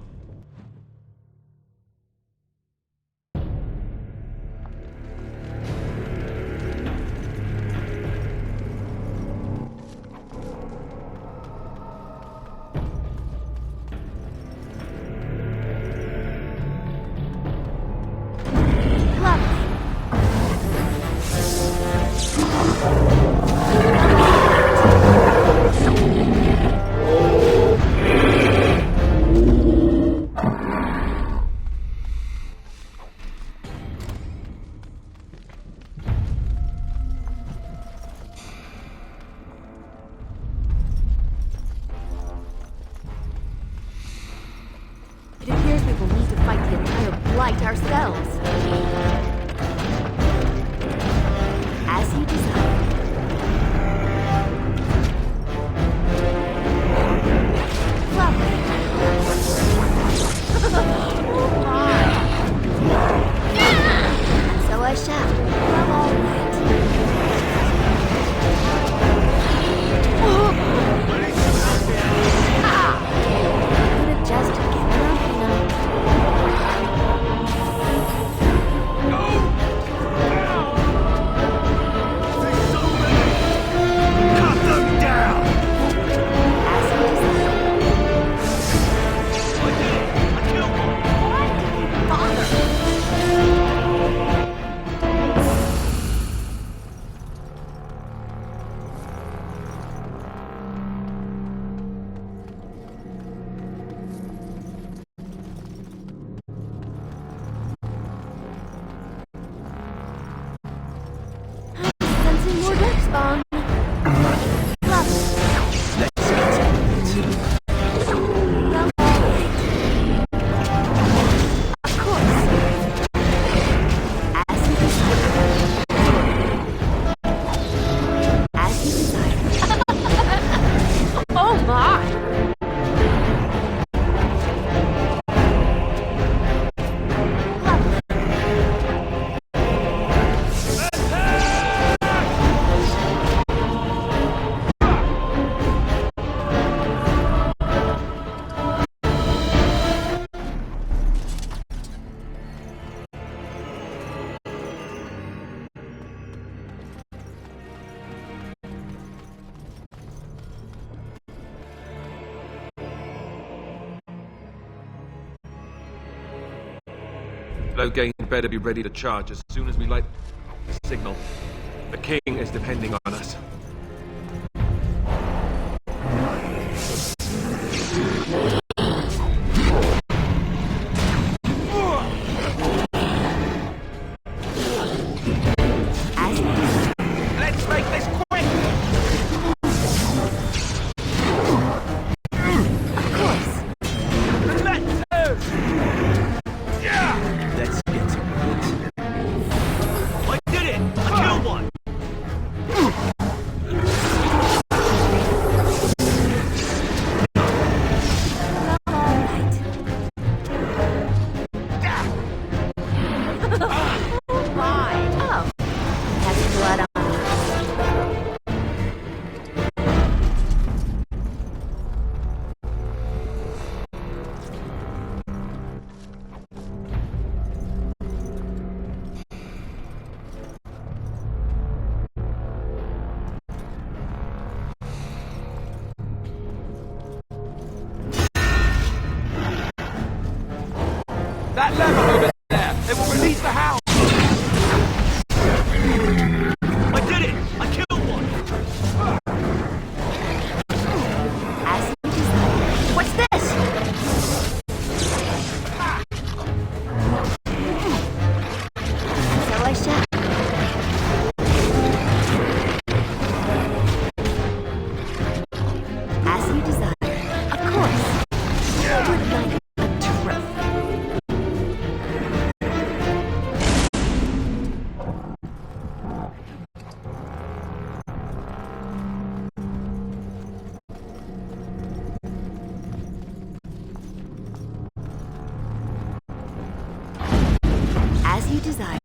our spells. As you desire. Lovely. Oh my. And so I shall. I'm all right. Could have just given up, you know. Cut them down! Sensing more darkspawn. Oh my! Loghain better be ready to charge as soon as we light the signal. The king is depending on us. Let's make this quick! Of course. Let's get some woods. I did it! I killed one! Oh my! Oh, that's blood on me. That lever over there! It will release the hound! I did it! I killed one! As you desire. What's this? So I shall. As you desire. Of course. Would like a trophy. As you desire.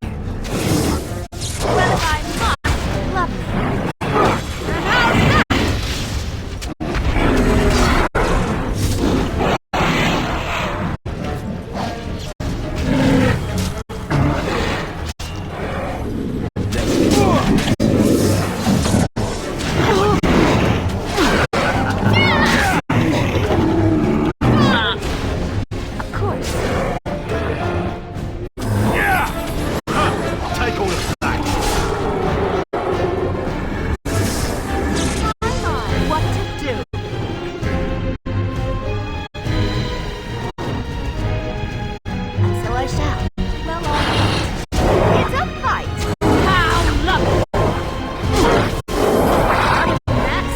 Well, if I must, lovely. Of course. Take all of that! What to do? And so I shall. Well, all right. It's a fight! How lovely! Mess.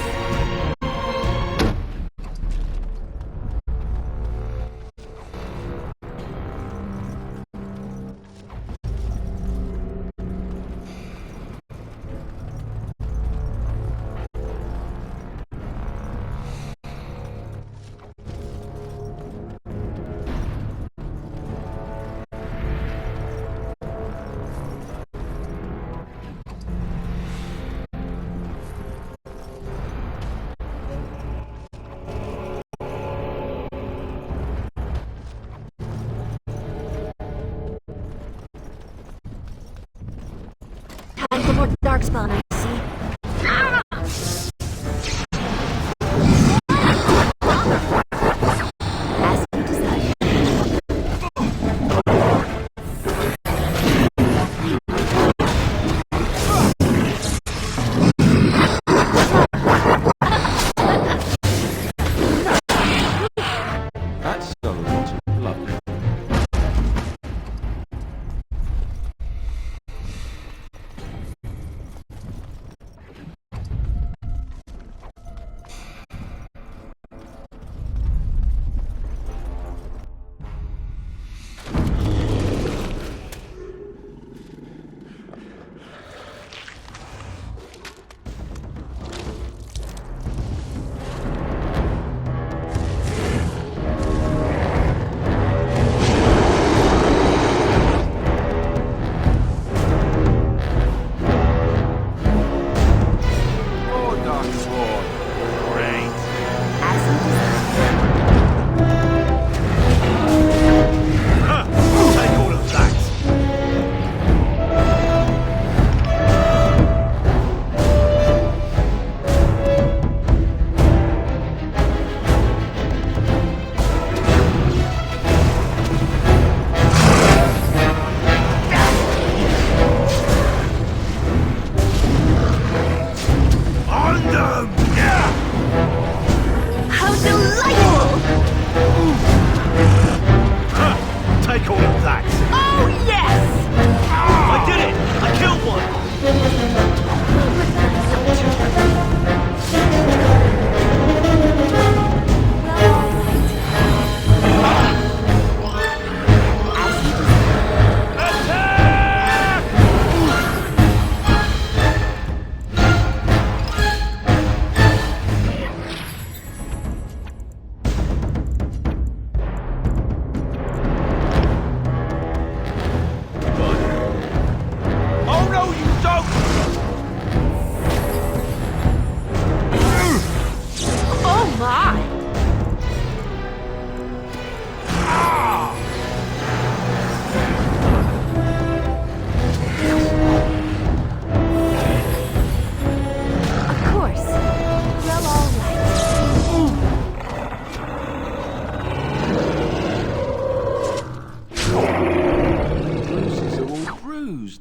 couple more darkspawn, I see. As you desire. That's a lot of luck.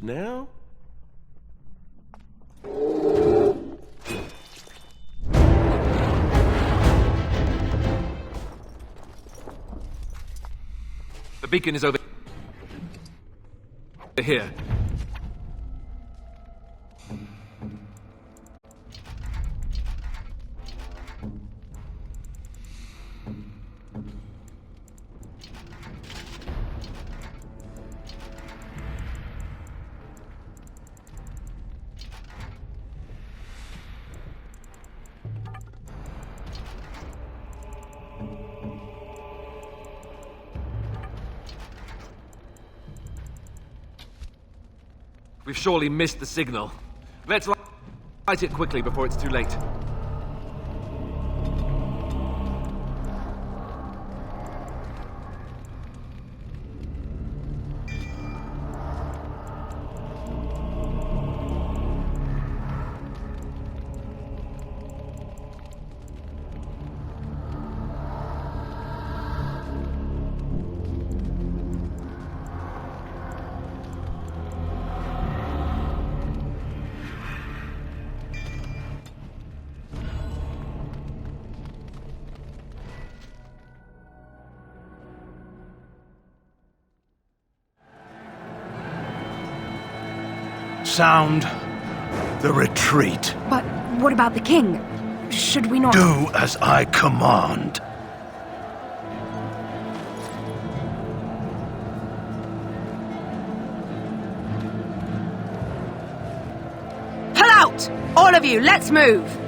Now? The beacon is over here. We've surely missed the signal. Let's light it quickly before it's too late. Sound the retreat. But what about the king? Should we not... Do as I command. Pull out! All of you, let's move!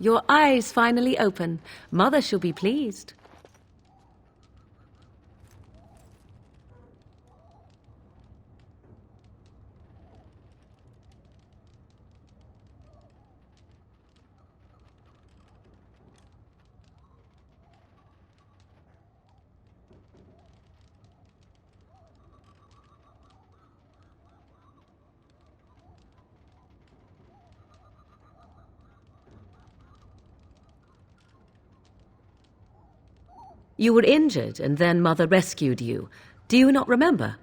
Your eyes finally open. Mother shall be pleased. You were injured, and then Mother rescued you. Do you not remember?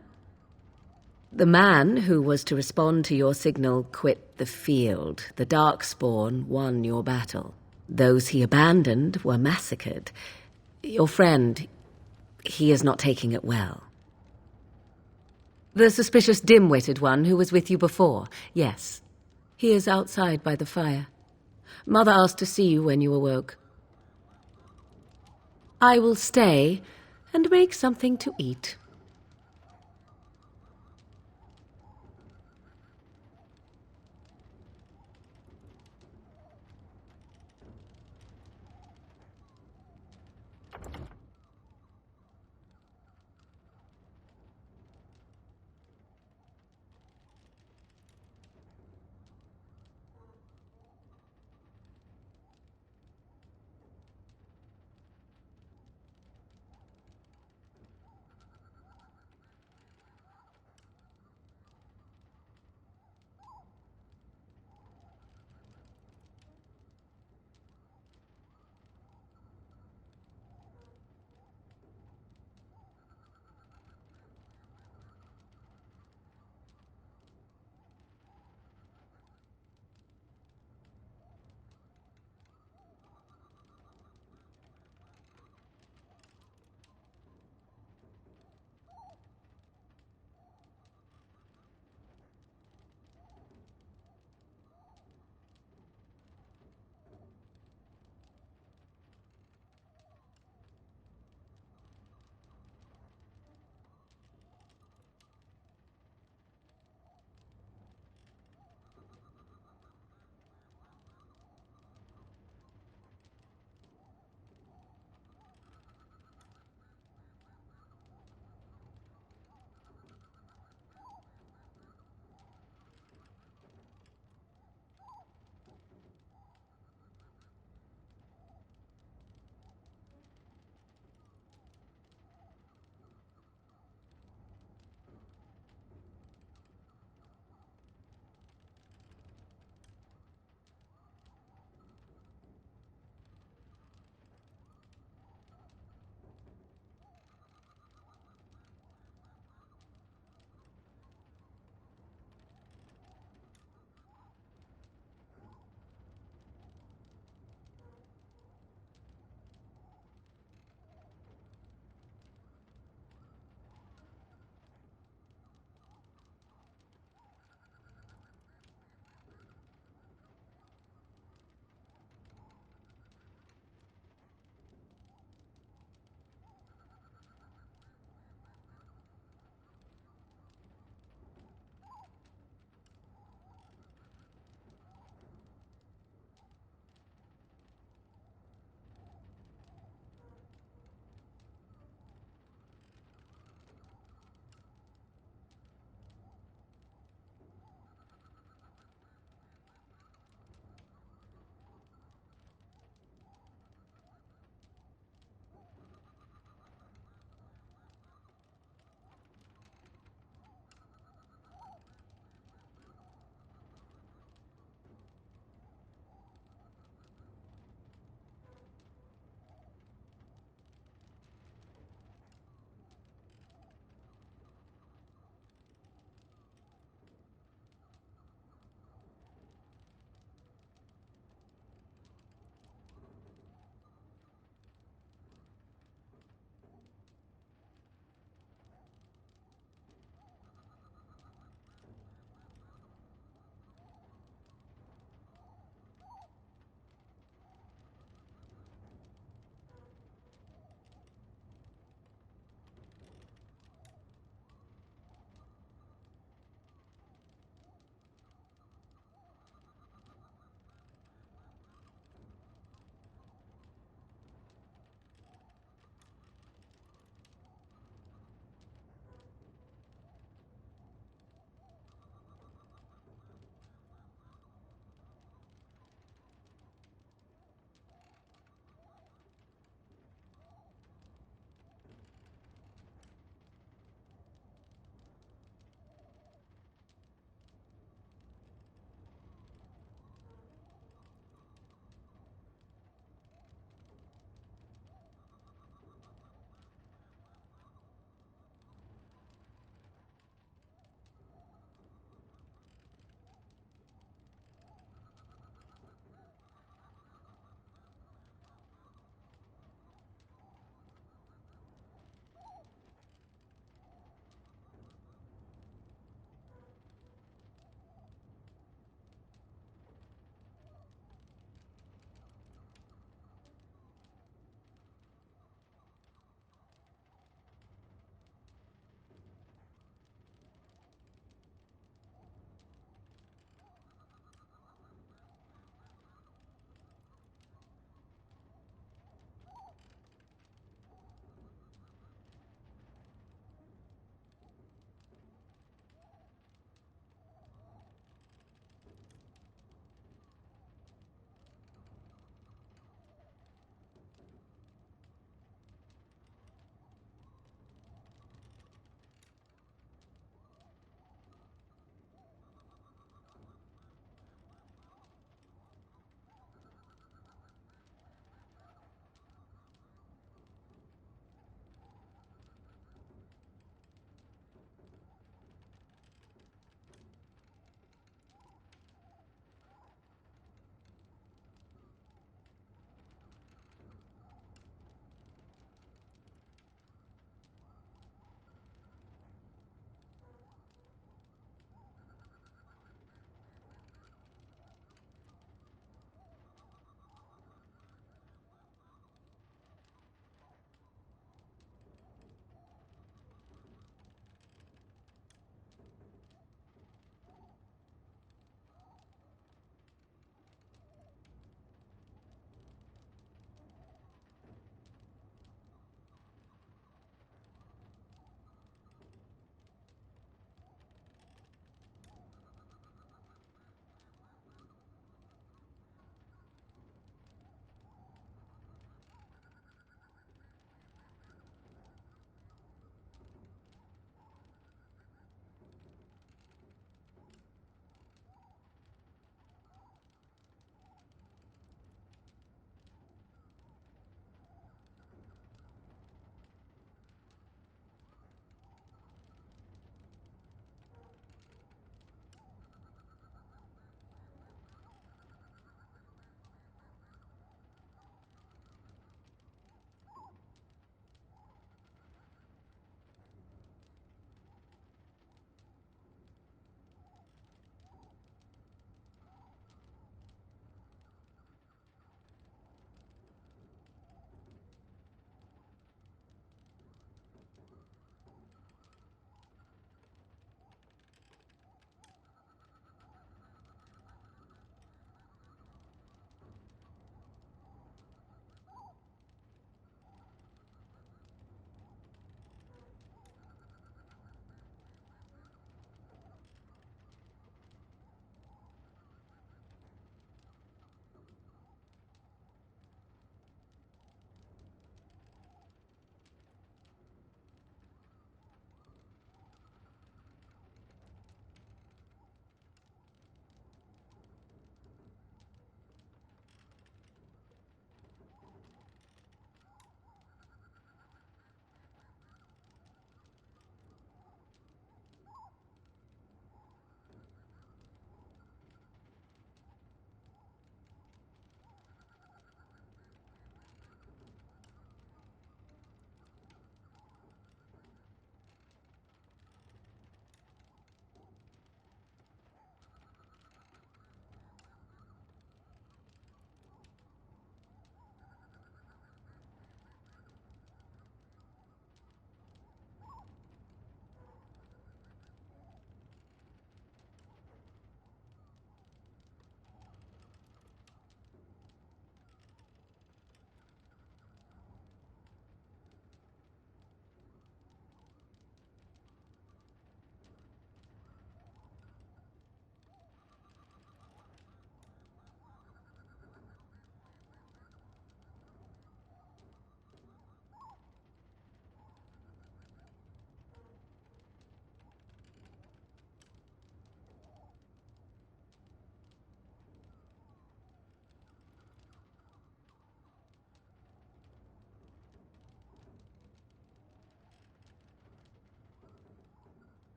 The man who was to respond to your signal quit the field. The Darkspawn won your battle. Those he abandoned were massacred. Your friend, he is not taking it well. The suspicious dim-witted one who was with you before, yes. He is outside by the fire. Mother asked to see you when you awoke. I will stay and make something to eat.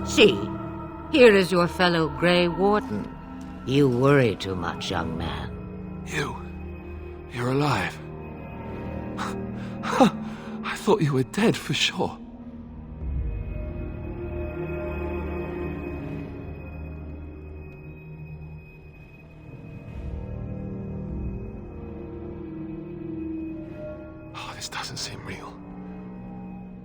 See, here is your fellow Grey Warden. You worry too much, young man. You're alive. I thought you were dead for sure. Oh, this doesn't seem real.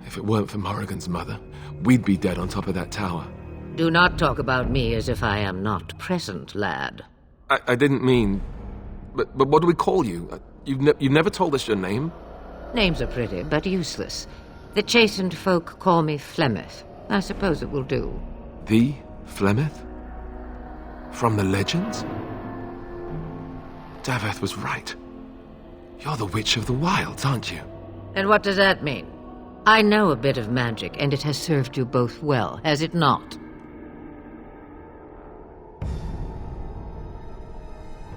If it weren't for Morrigan's mother, we'd be dead on top of that tower. Do not talk about me as if I am not present, lad. I didn't mean... But what do we call you? You've never told us your name? Names are pretty, but useless. The chastened folk call me Flemeth. I suppose it will do. The Flemeth? From the legends? Daveth was right. You're the Witch of the Wilds, aren't you? And what does that mean? I know a bit of magic, and it has served you both well, has it not?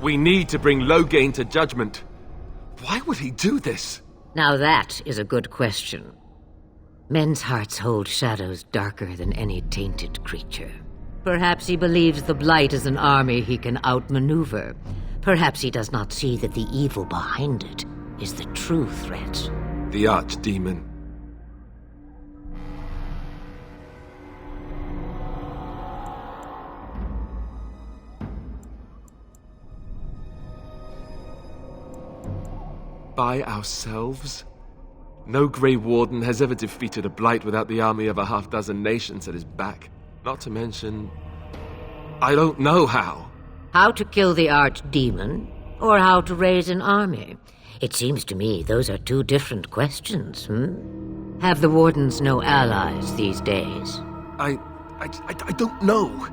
We need to bring Loghain to judgment. Why would he do this? Now that is a good question. Men's hearts hold shadows darker than any tainted creature. Perhaps he believes the Blight is an army he can outmaneuver. Perhaps he does not see that the evil behind it is the true threat. The Archdemon. By ourselves? No Grey Warden has ever defeated a Blight without the army of a half-dozen nations at his back. Not to mention... I don't know how. How to kill the Archdemon, or how to raise an army? It seems to me those are two different questions, Have the Wardens no allies these days? I don't know.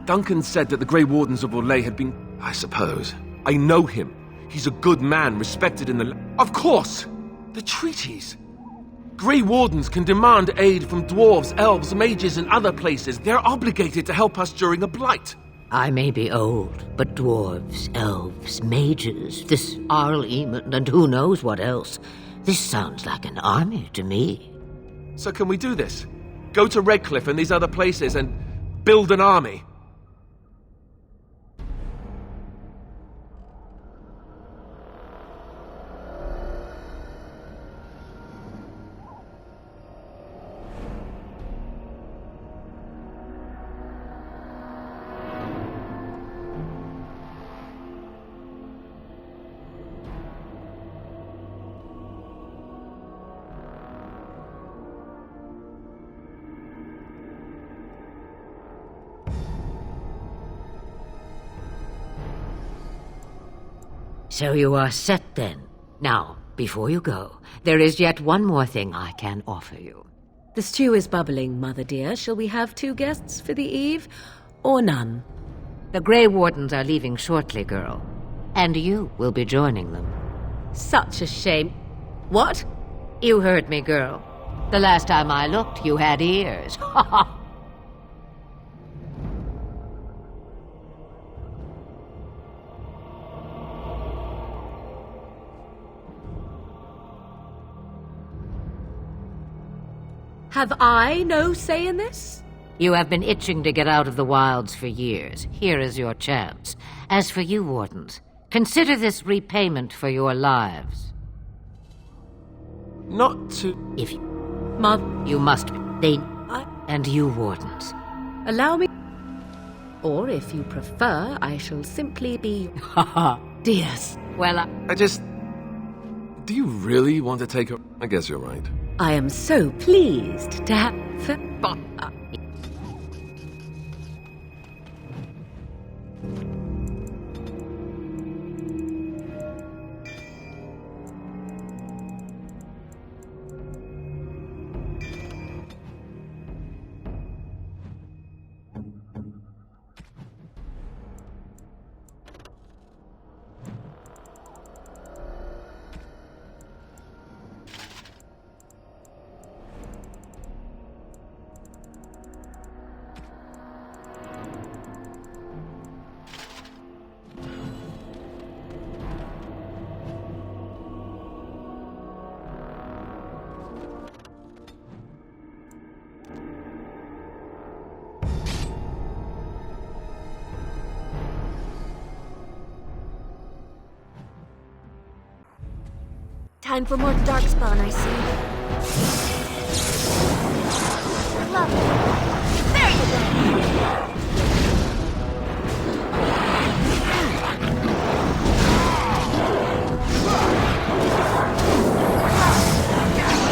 Duncan said that the Grey Wardens of Orlais had been... I suppose. I know him. He's a good man, respected in the... Of course! The treaties! Grey Wardens can demand aid from dwarves, elves, mages, and other places. They're obligated to help us during a blight. I may be old, but dwarves, elves, mages, this Arl Eamon, and who knows what else. This sounds like an army to me. So can we do this? Go to Redcliffe and these other places and build an army? So you are set then. Now, before you go, there is yet one more thing I can offer you. The stew is bubbling, Mother dear. Shall we have 2 guests for the eve, or none? The Grey Wardens are leaving shortly, girl. And you will be joining them. Such a shame. What? You heard me, girl. The last time I looked, you had ears. Ha ha! Have I no say in this? You have been itching to get out of the wilds for years. Here is your chance. As for you, Wardens, consider this repayment for your lives. Not to... If you... Mother... You must be... And you, Wardens. Allow me... Or, if you prefer, I shall simply be... Ha dears. Well, I just... Do you really want to take her... I guess you're right. I am so pleased to have... Time for more darkspawn, I see. Lovely. There you go!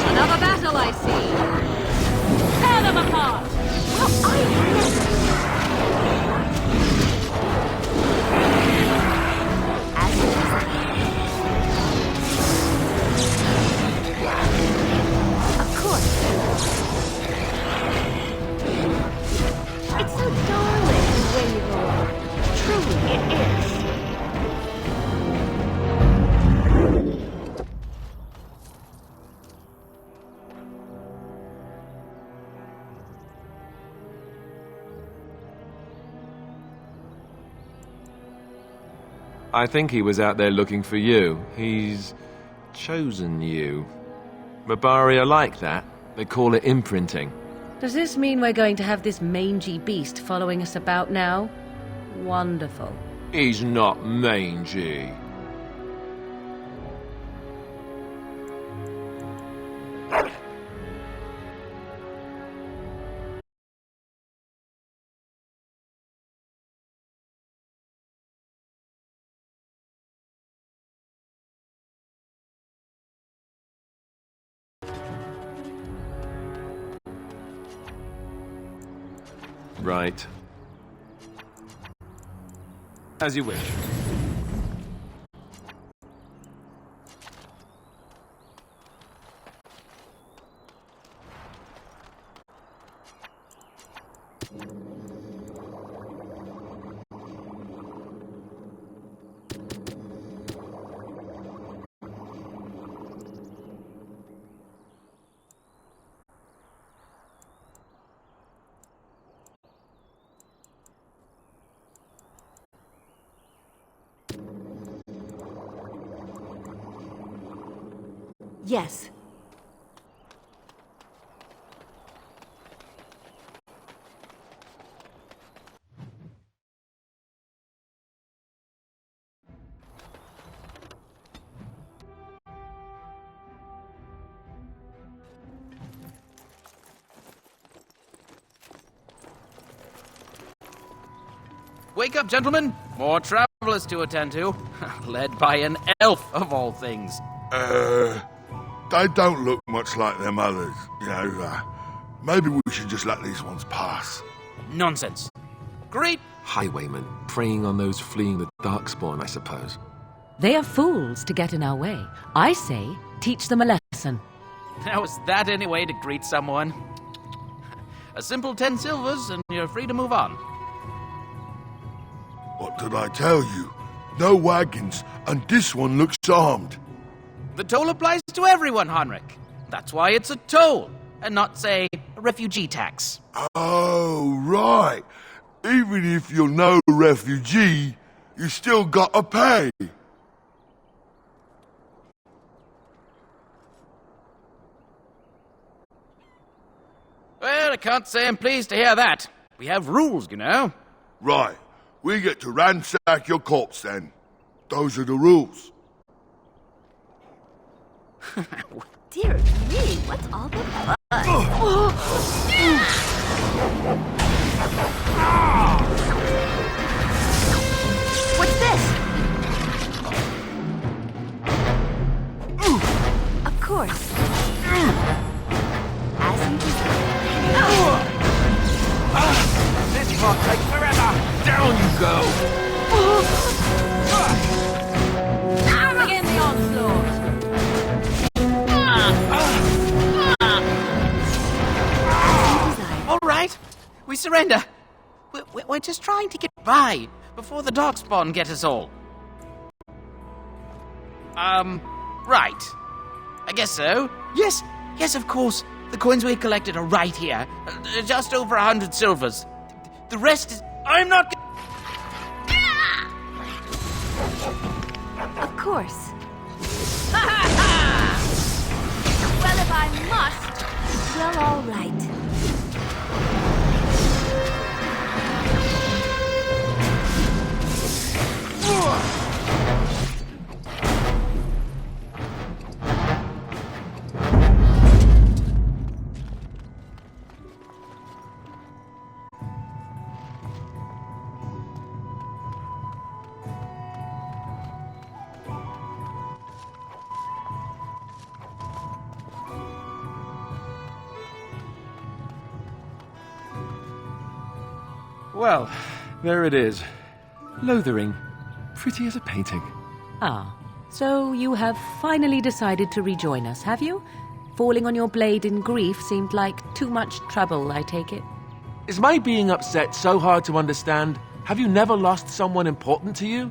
Another battle, I see. Tear them apart! Well, I never... As it is. Of course. It's so darling the way you roar. Truly, it is. I think he was out there looking for you. He's chosen you. Mabari are like that. They call it imprinting. Does this mean we're going to have this mangy beast following us about now? Wonderful. He's not mangy. Right. As you wish. Yes. Wake up, gentlemen! More travelers to attend to. Led by an elf, of all things. They don't look much like them others, you know. Maybe we should just let these ones pass. Nonsense. Great Highwaymen, preying on those fleeing the Darkspawn, I suppose. They are fools to get in our way. I say, teach them a lesson. How is that any way to greet someone? A simple 10 silvers and you're free to move on. What did I tell you? No wagons, and this one looks armed. The toll applies to everyone, Henrik. That's why it's a toll, and not, say, a refugee tax. Oh, right. Even if you're no refugee, you still gotta pay. Well, I can't say I'm pleased to hear that. We have rules, you know. Right. We get to ransack your corpse, then. Those are the rules. Dear me, what's all the fuss? What's this? Of course. As you desire. This will take forever! Down you go! Begin the onslaught! All right, we surrender. We're just trying to get by before the Darkspawn get us all. Right. I guess so. Yes, of course. The coins we collected are right here. Just over 100 silvers. The rest is... I'm not... Of course. Well, if I must, well, all right. Well, there it is. Lothering. Pretty as a painting. Ah, so you have finally decided to rejoin us, have you? Falling on your blade in grief seemed like too much trouble, I take it. Is my being upset so hard to understand? Have you never lost someone important to you?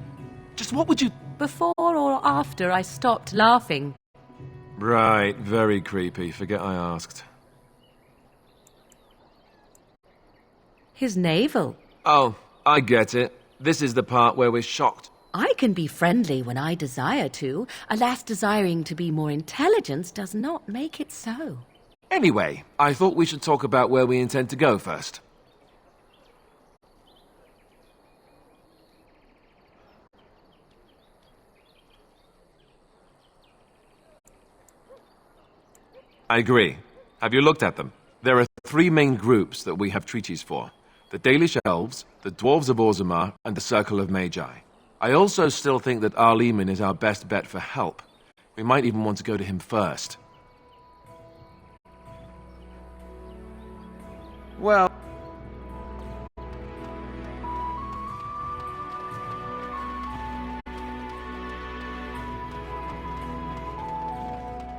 Just what would you... Before or after I stopped laughing? Right, very creepy. Forget I asked. His navel. Oh, I get it. This is the part where we're shocked. I can be friendly when I desire to. Alas, desiring to be more intelligent does not make it so. Anyway, I thought we should talk about where we intend to go first. I agree. Have you looked at them? There are 3 main groups that we have treaties for. The Dalish Elves, the Dwarves of Orzammar, and the Circle of Magi. I also still think that Arleman is our best bet for help. We might even want to go to him first. Well...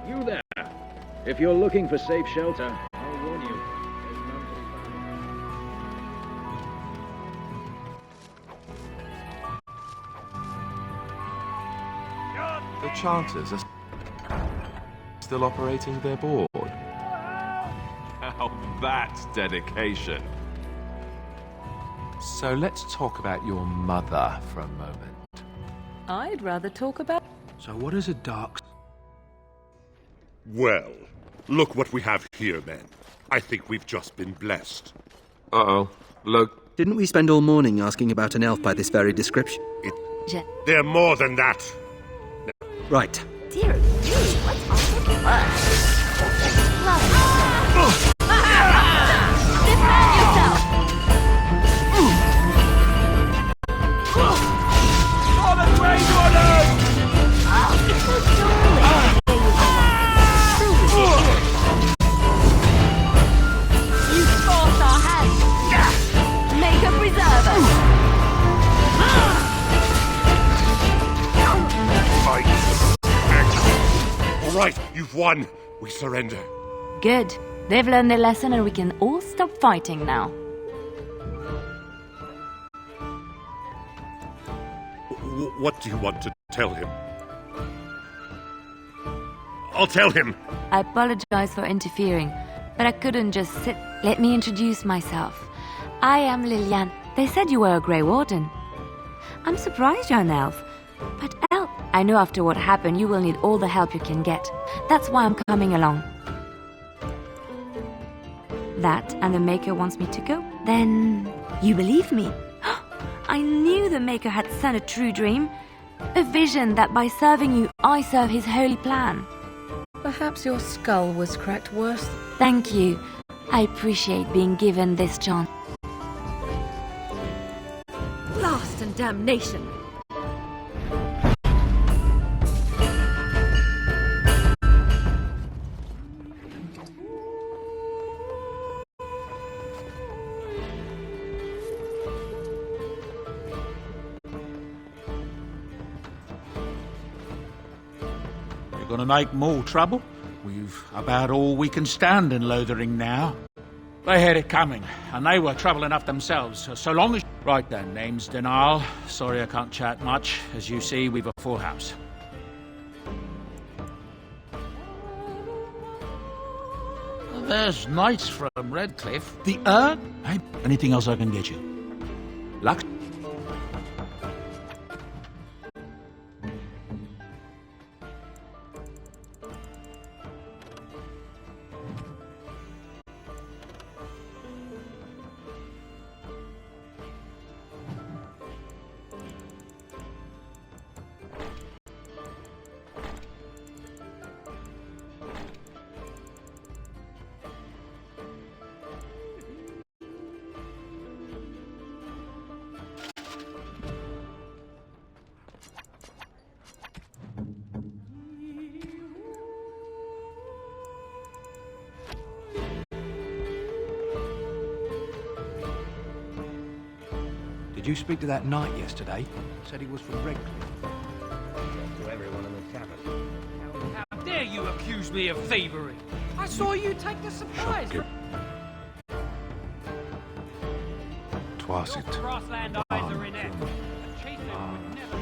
You there. If you're looking for safe shelter, I'll warn you. The Chanters are still operating their board. Now that's dedication. So let's talk about your mother for a moment. I'd rather talk about... So what is a dark... Well, look what we have here, then. I think we've just been blessed. Uh-oh. Look. Didn't we spend all morning asking about an elf by this very description? They're more than that. Right. Dear me, what's all the blood? Love. Defend yourself! For the Grey Warden! It's so darling. You force our hand. Make a preserver. All right, you've won. We surrender. Good. They've learned their lesson and we can all stop fighting now. What do you want to tell him? I'll tell him. I apologize for interfering, but I couldn't just sit. Let me introduce myself. I am Liliane. They said you were a Grey Warden. I'm surprised you're an elf. But elf, I know after what happened you will need all the help you can get. That's why I'm coming along. That and the Maker wants me to go? Then you believe me? I knew the Maker had sent a true dream. A vision that by serving you, I serve his holy plan. Perhaps your skull was cracked worse. Thank you. I appreciate being given this chance. Blast and damnation! Gonna make more trouble? We've about all we can stand in Lothering now. They had it coming, and they were trouble enough themselves, so long as... Right then, name's Denal. Sorry I can't chat much. As you see, we've a full house. There's knights from Redcliffe. The urn? Hey, anything else I can get you? Luck? Did you speak to that knight yesterday? Said he was from Redcliffe. To everyone in the tavern. How dare you accuse me of thievery? I saw you take the supplies from... Twas it. Grassland eyes are in it. A chieftain would never...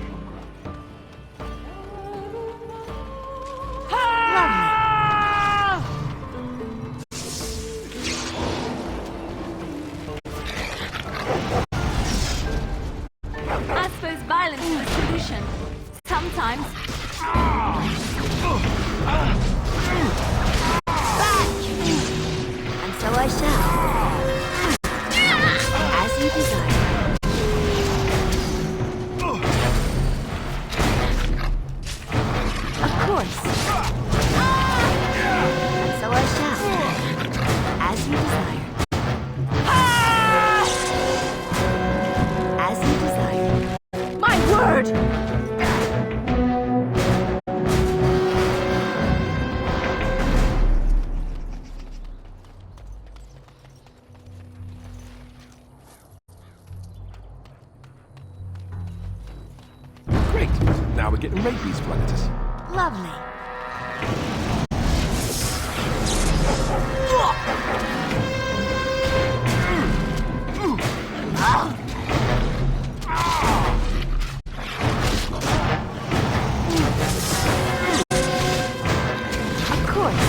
I suppose violence is the solution. Sometimes. Back! And so I shall. As you desire. Of course. And so I shall. As you desire. As you desire. My word! Great. Now we're getting rabies flung at us. Lovely. Of course.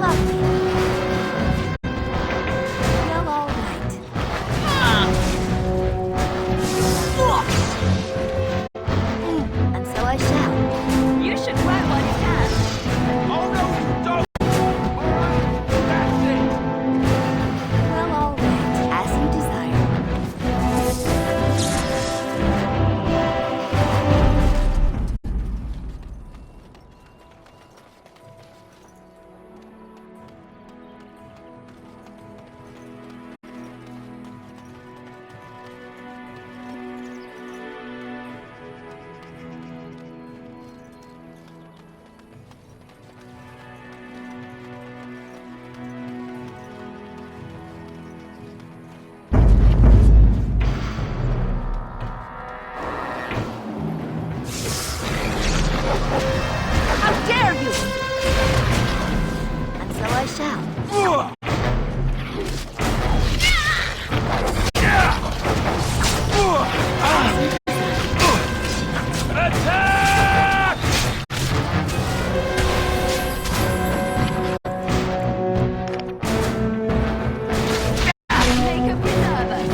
Lovely. Well, all right. And so I shall. You should work while you can. Oh no, you don't! Alright, that's it! Well, all right. As you desire. How dare you! And so I shall. Attack! Make a preserve us.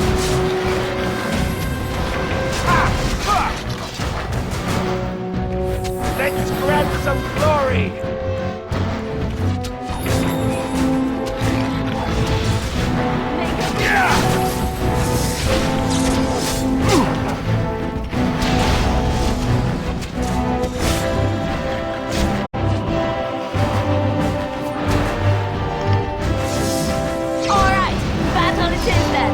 Let's grab some glory! All right, battle it is then.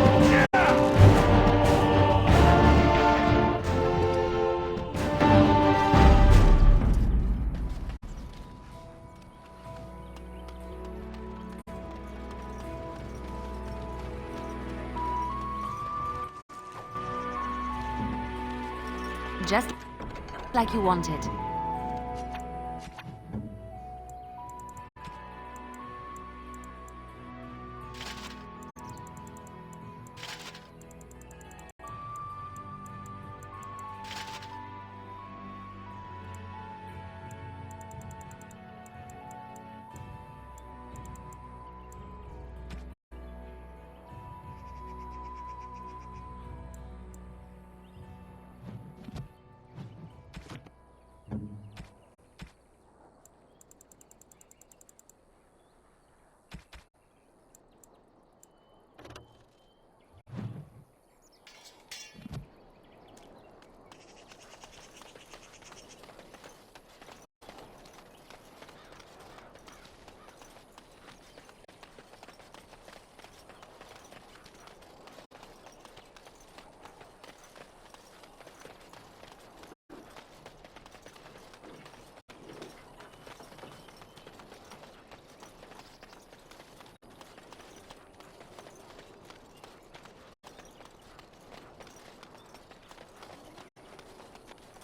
Just like you wanted.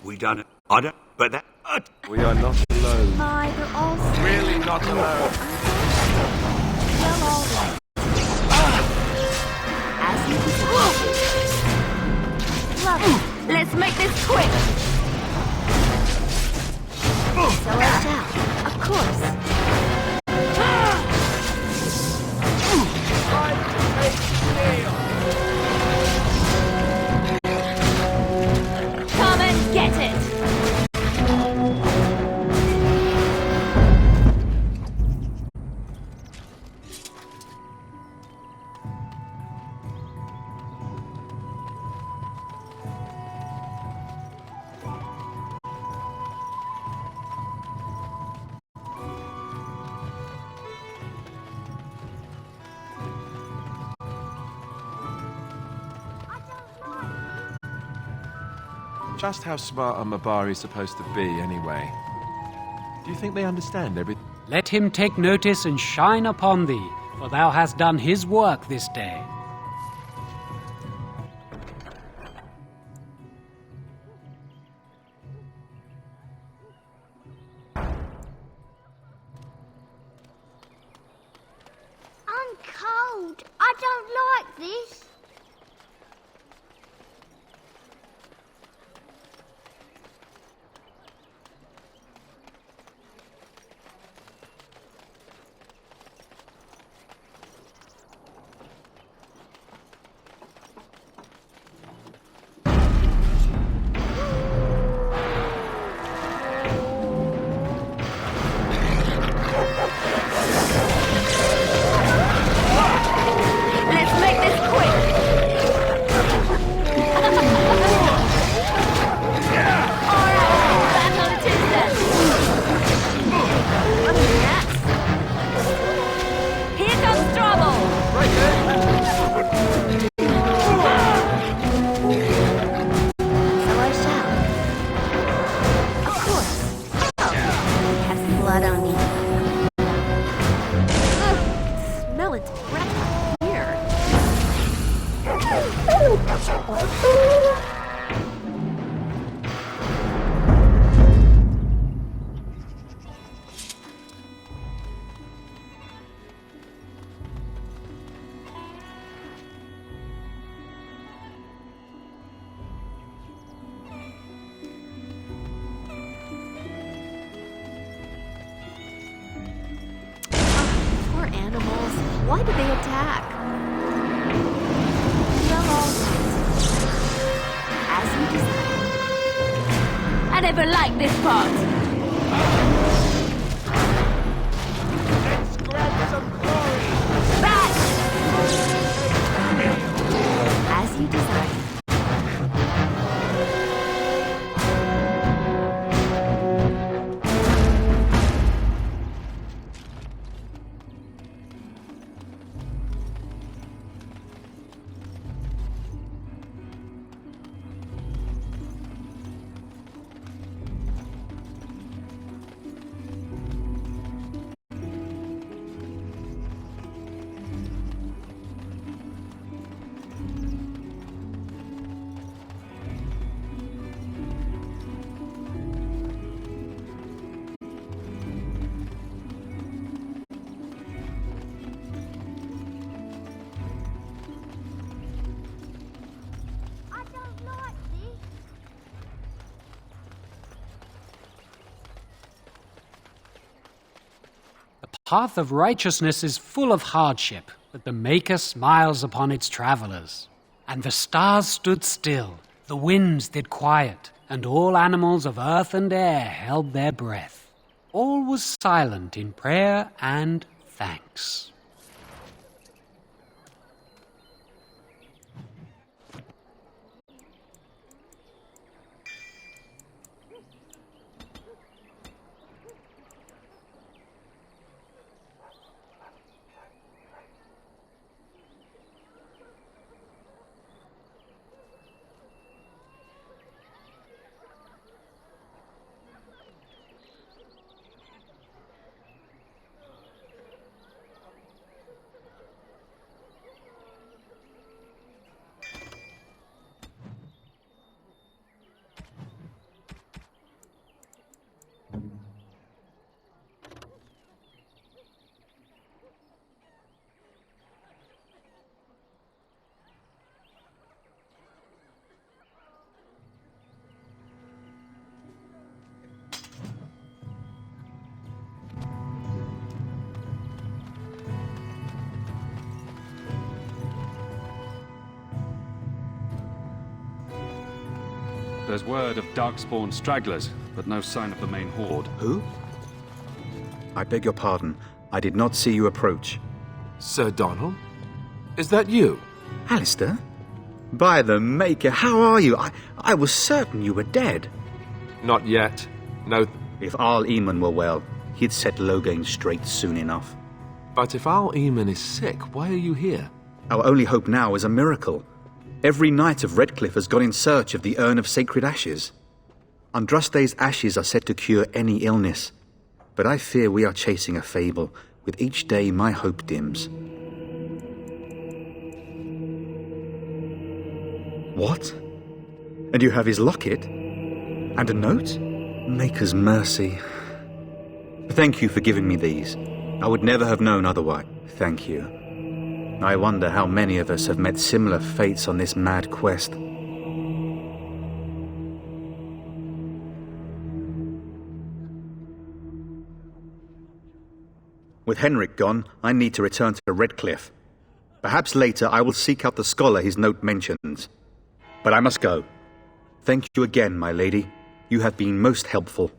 We done it. I don't. But that. We are not alone. My, they're all Really not alone. well, all right. As you desire. Love, Let's make this quick! so I shall. Of course. Come and get it! Just how smart are Mabari supposed to be, anyway? Do you think they understand everything? Let him take notice and shine upon thee, for thou hast done his work this day. I'm cold. I don't like this. Let's make this quick! Alright, battle it is then! Here comes trouble! So I shall. Of course. Oh, have some blood on me. Ugh, smell its breath here. Poor animals. Why did they attack? Well, all right. As you desire. I never liked this part! Let's grab some glory. Back! As you desire. I don't like this. The path of righteousness is full of hardship, but the Maker smiles upon its travelers. And the stars stood still, the winds did quiet, and all animals of earth and air held their breath. All was silent in prayer and thanks. There's word of darkspawn stragglers, but no sign of the main horde. Who? I beg your pardon. I did not see you approach. Sir Donald? Is that you? Alistair? By the Maker, how are you? I was certain you were dead. Not yet. No. If Arl Eamon were well, he'd set Loghain straight soon enough. But if Arl Eamon is sick, why are you here? Our only hope now is a miracle. Every knight of Redcliffe has gone in search of the Urn of Sacred Ashes. Andraste's ashes are said to cure any illness. But I fear we are chasing a fable. With each day, my hope dims. What? And you have his locket? And a note? Maker's mercy. Thank you for giving me these. I would never have known otherwise. Thank you. I wonder how many of us have met similar fates on this mad quest. With Henrik gone, I need to return to Redcliffe. Perhaps later I will seek out the scholar his note mentions. But I must go. Thank you again, my lady. You have been most helpful.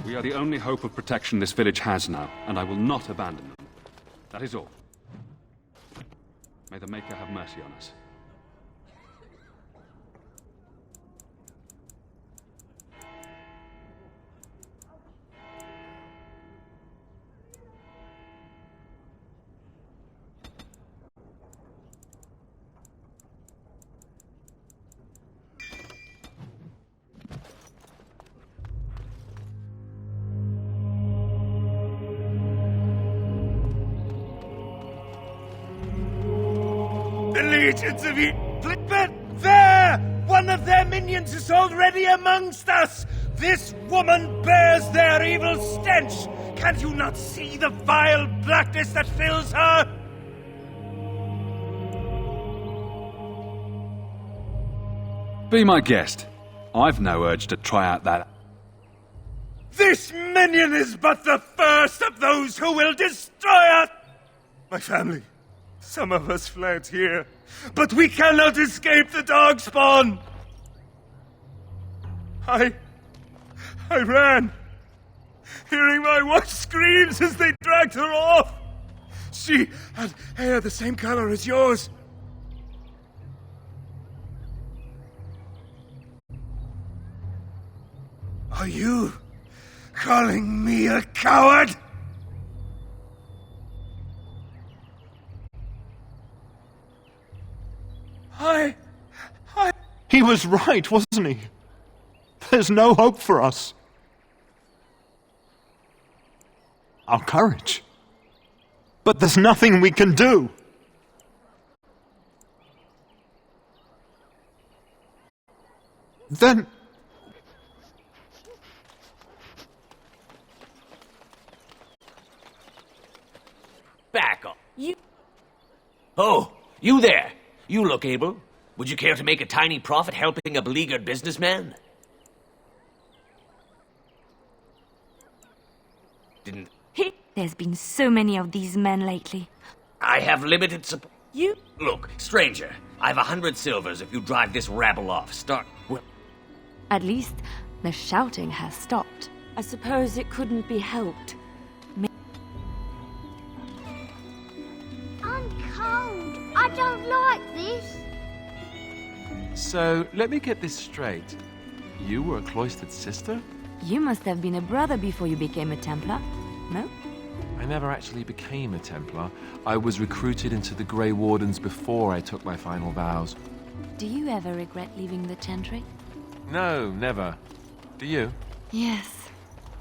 We are the only hope of protection this village has now, and I will not abandon them. That is all. May the Maker have mercy on us. The legions of you... But there! One of their minions is already amongst us! This woman bears their evil stench! Can you not see the vile blackness that fills her? Be my guest. I've no urge to try out that... This minion is but the first of those who will destroy us! My family... Some of us fled here, but we cannot escape the Darkspawn! I ran, hearing my wife's screams as they dragged her off. She had hair the same color as yours. Are you calling me a coward? He was right, wasn't he? There's no hope for us. Our courage. But there's nothing we can do. Then... Back up. You... Oh, you there. You look able. Would you care to make a tiny profit helping a beleaguered businessman? Didn't... There's been so many of these men lately. I have limited support. You... Look, stranger, I've 100 silvers if you drive this rabble off. Start... Well... At least, the shouting has stopped. I suppose it couldn't be helped. I'm cold. I don't like this. So, let me get this straight. You were a cloistered sister? You must have been a brother before you became a Templar, no? I never actually became a Templar. I was recruited into the Grey Wardens before I took my final vows. Do you ever regret leaving the Chantry? No, never. Do you? Yes.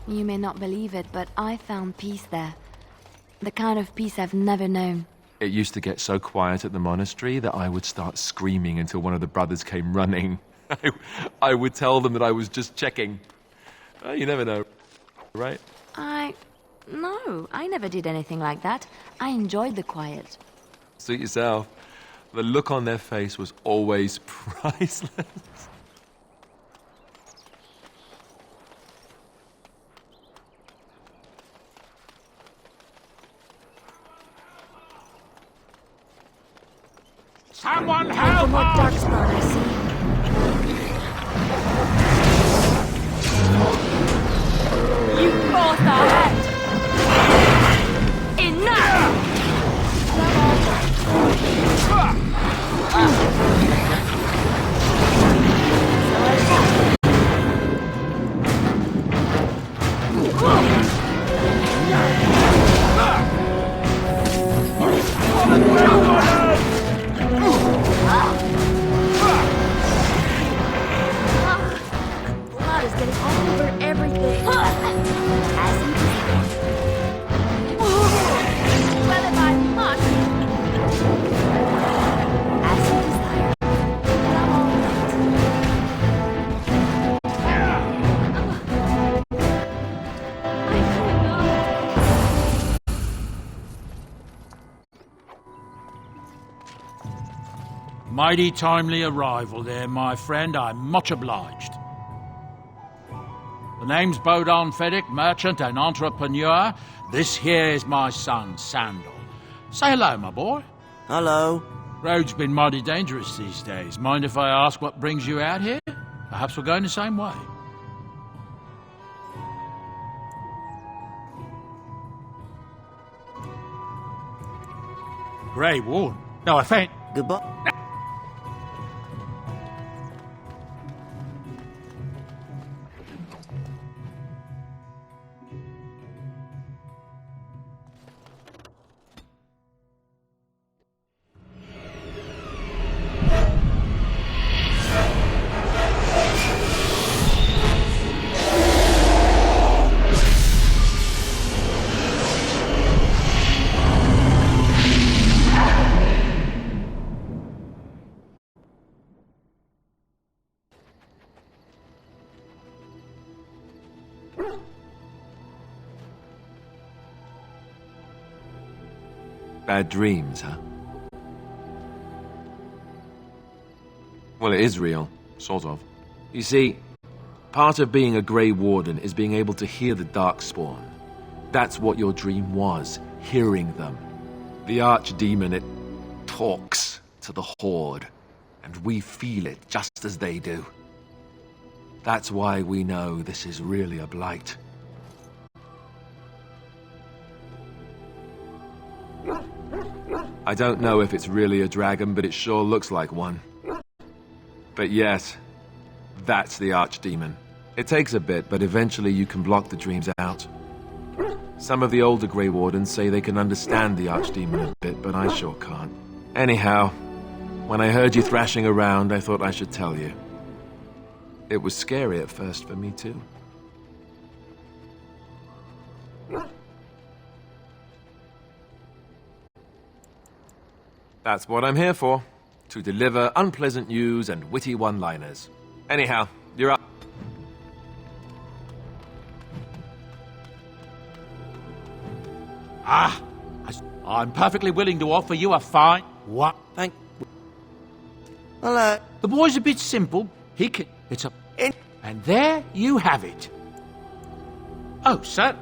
You may not believe it, but I found peace there. The kind of peace I've never known. It used to get so quiet at the monastery that I would start screaming until one of the brothers came running. I would tell them that I was just checking. You never know, right? No, I never did anything like that. I enjoyed the quiet. Suit yourself. The look on their face was always priceless. Someone help us! Darkspawn, I see. You crossed our head! Enough! Blood is getting all over everything. Well, if I must. As you desire. But I'm all Mighty timely arrival there, my friend. I'm much obliged. The name's Bodon Feddick, merchant and entrepreneur. This here is my son, Sandal. Say hello, my boy. Hello. Road's been mighty dangerous these days. Mind if I ask what brings you out here? Perhaps we're going the same way. Grey Warden. No, I think. Goodbye. Bad dreams, huh? Well, it is real. Sort of. You see, part of being a Grey Warden is being able to hear the Darkspawn. That's what your dream was, hearing them. The Archdemon, it talks to the Horde, and we feel it just as they do. That's why we know this is really a blight. I don't know if it's really a dragon, but it sure looks like one. But yes, that's the Archdemon. It takes a bit, but eventually you can block the dreams out. Some of the older Grey Wardens say they can understand the Archdemon a bit, but I sure can't. Anyhow, when I heard you thrashing around, I thought I should tell you. It was scary at first for me, too. That's what I'm here for. To deliver unpleasant news and witty one-liners. Anyhow, you're up. I'm perfectly willing to offer you a fine... What? Thank... Hello. The boy's a bit simple. He can... It's a... And there you have it. Oh, sir.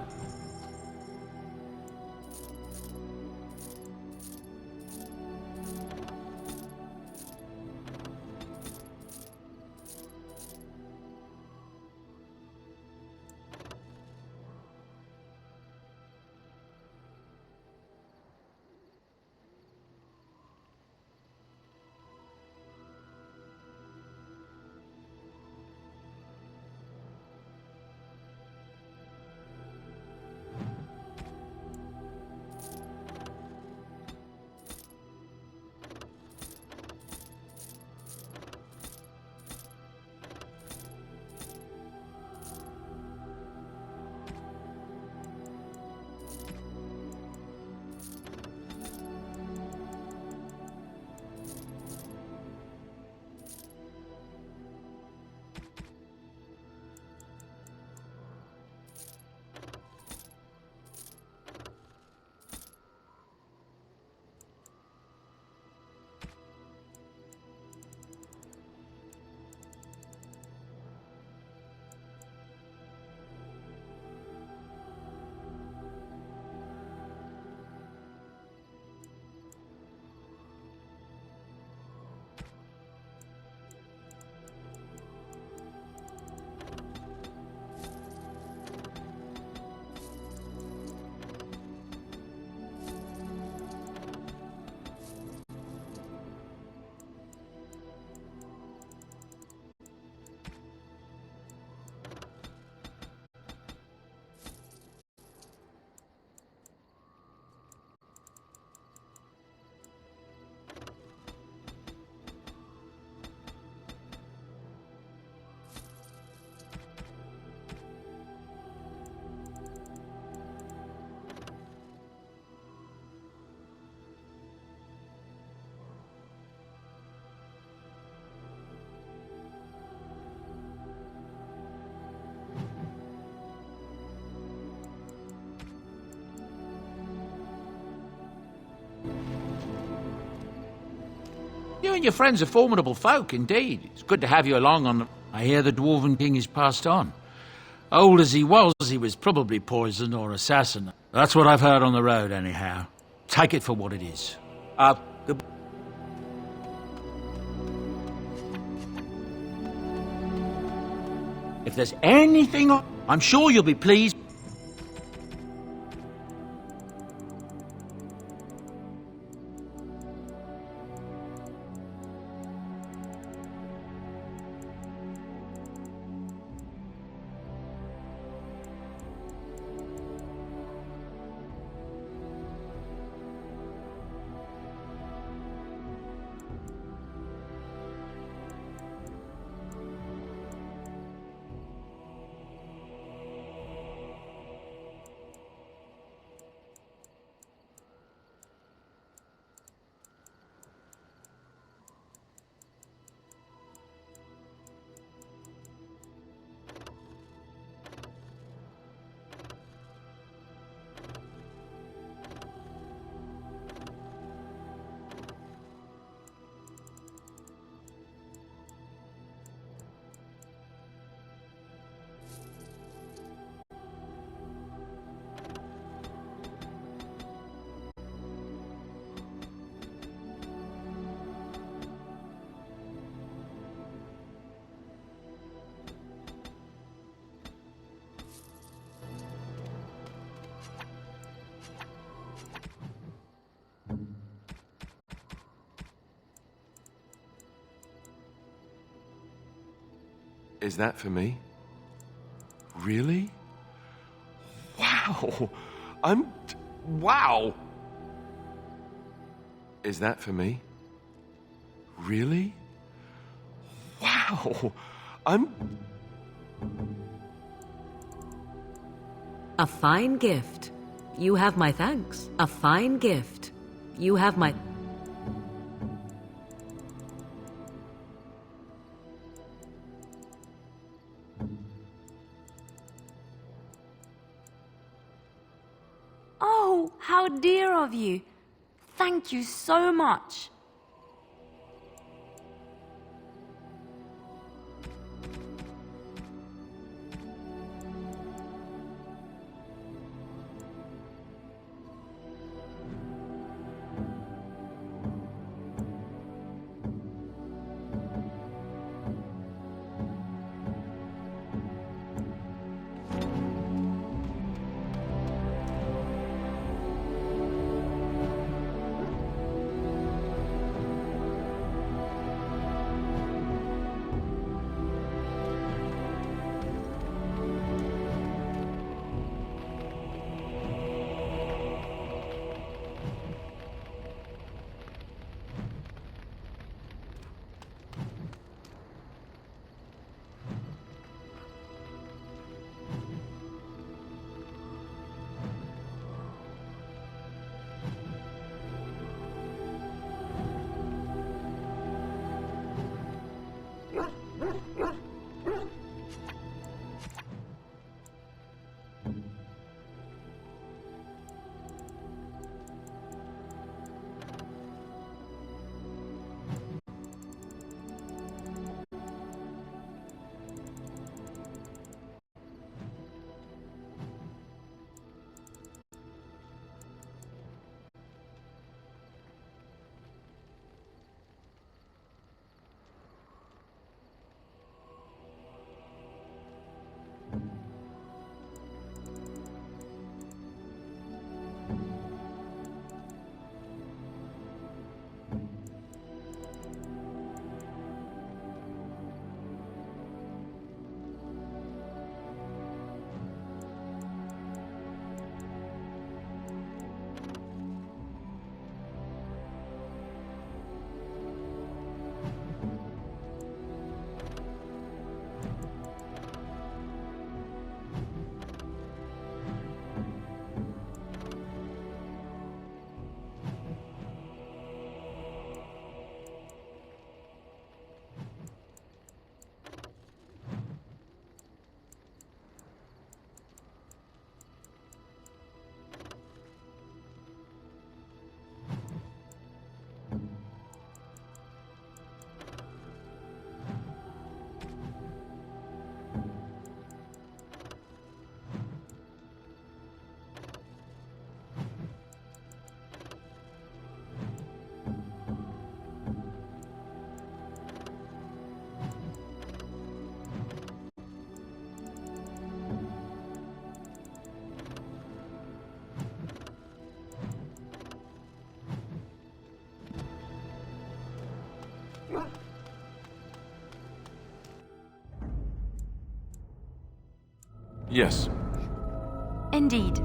You and your friends are formidable folk, indeed. It's good to have you along on... I hear the Dwarven King is passed on. Old as he was probably poisoned or assassinated. That's what I've heard on the road, anyhow. Take it for what it is. Good... If there's anything... I'm sure you'll be pleased. Is that for me? Really? Wow! Wow! Is that for me? Really? Wow! A fine gift. You have my thanks. A fine gift. You have my... Oh, how dear of you. Thank you so much. Yes. Indeed.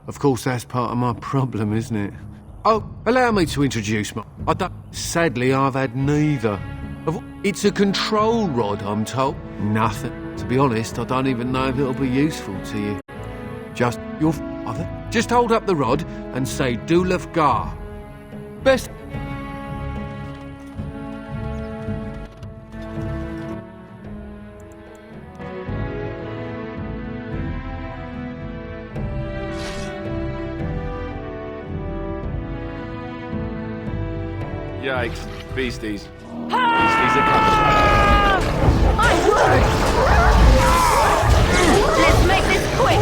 Of course that's part of my problem, isn't it? Oh, allow me to introduce my... Sadly, I've had neither. It's a control rod, I'm told. Nothing. To be honest, I don't even know if it'll be useful to you. Just your father. Just hold up the rod and say Dulav Gar. Best... Yikes. Beasties. Beasties are coming. My word! Let's make this quick!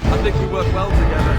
I think we work well together.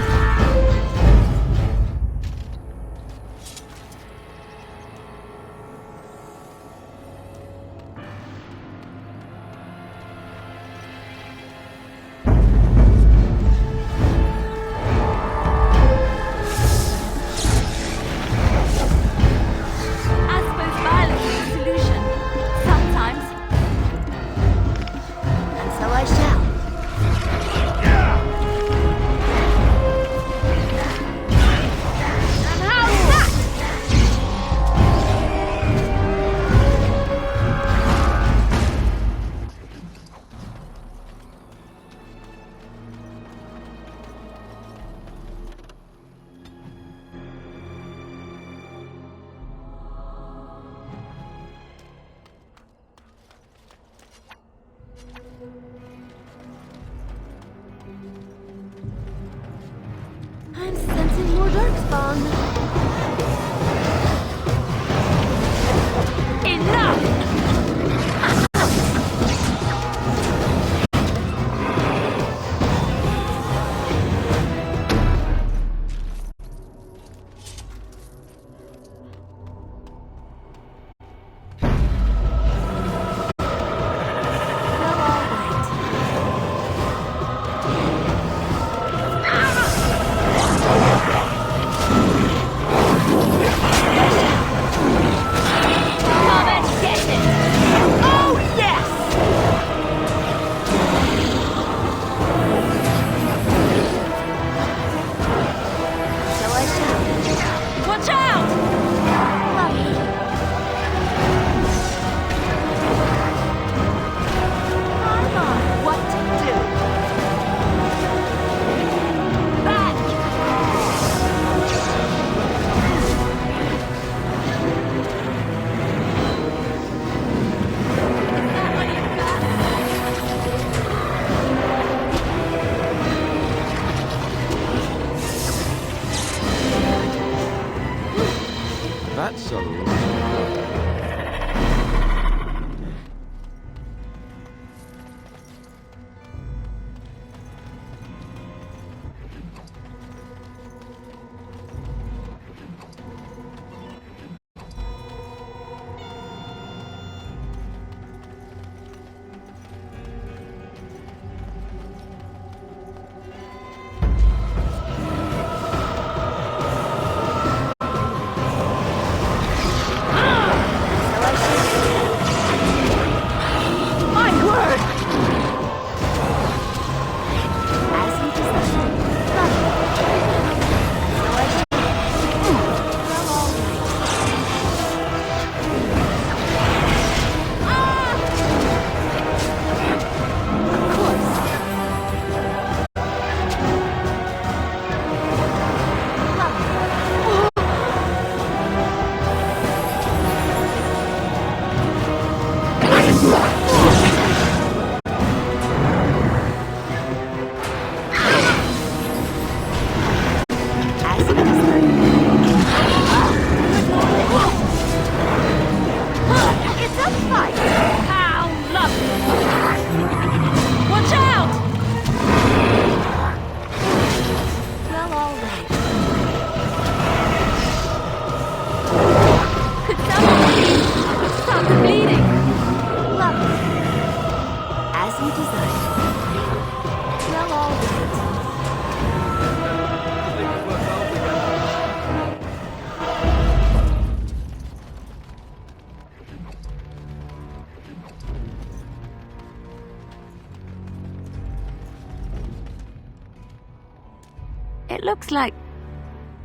It looks like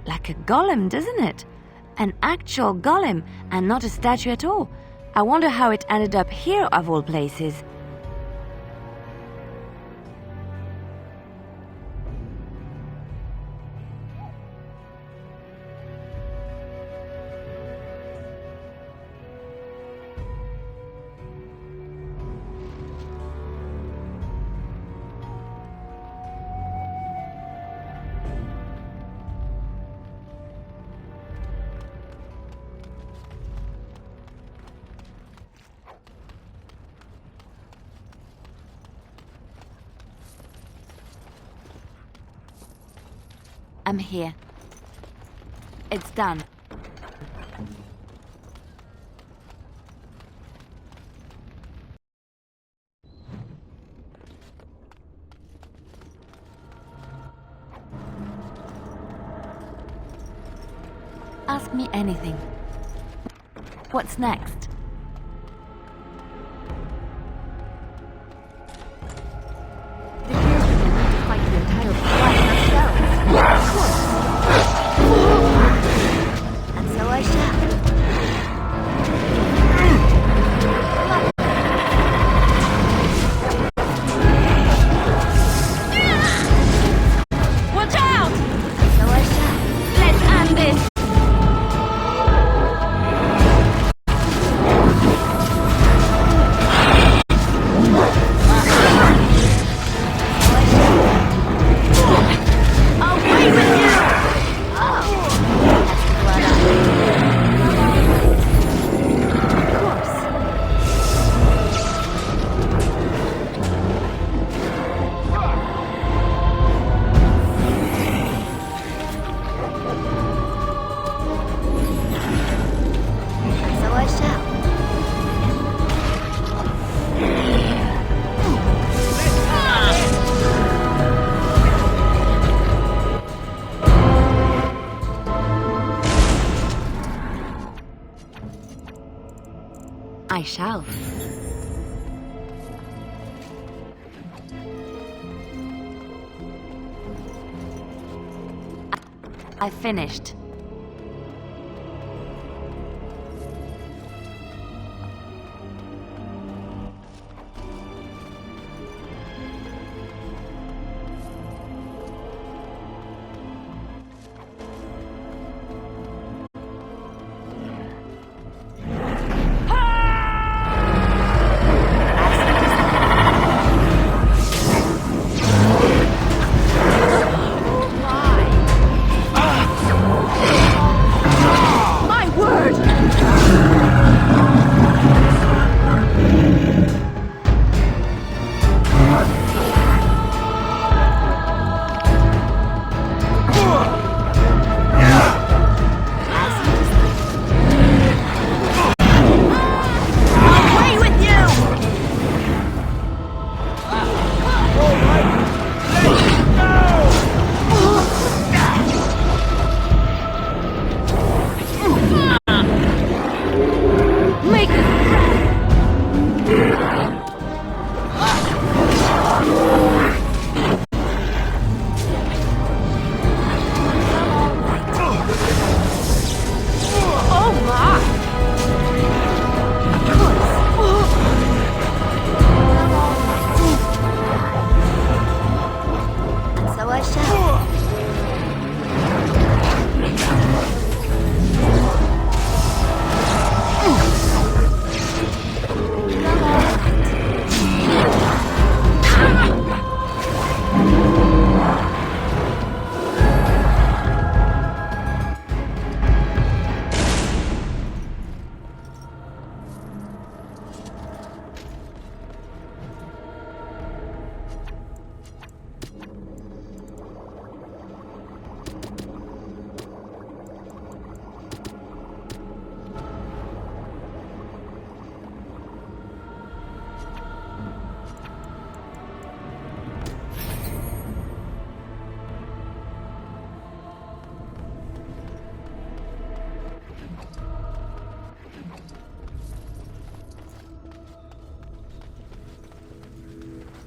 a golem, doesn't it? An actual golem, and not a statue at all. I wonder how it ended up here, of all places. I'm here. It's done. Ask me anything. What's next? The Gears will need to fight the entire fight themselves. And so I shall. Watch out! And so I shall. Let's end this! I shall. I finished.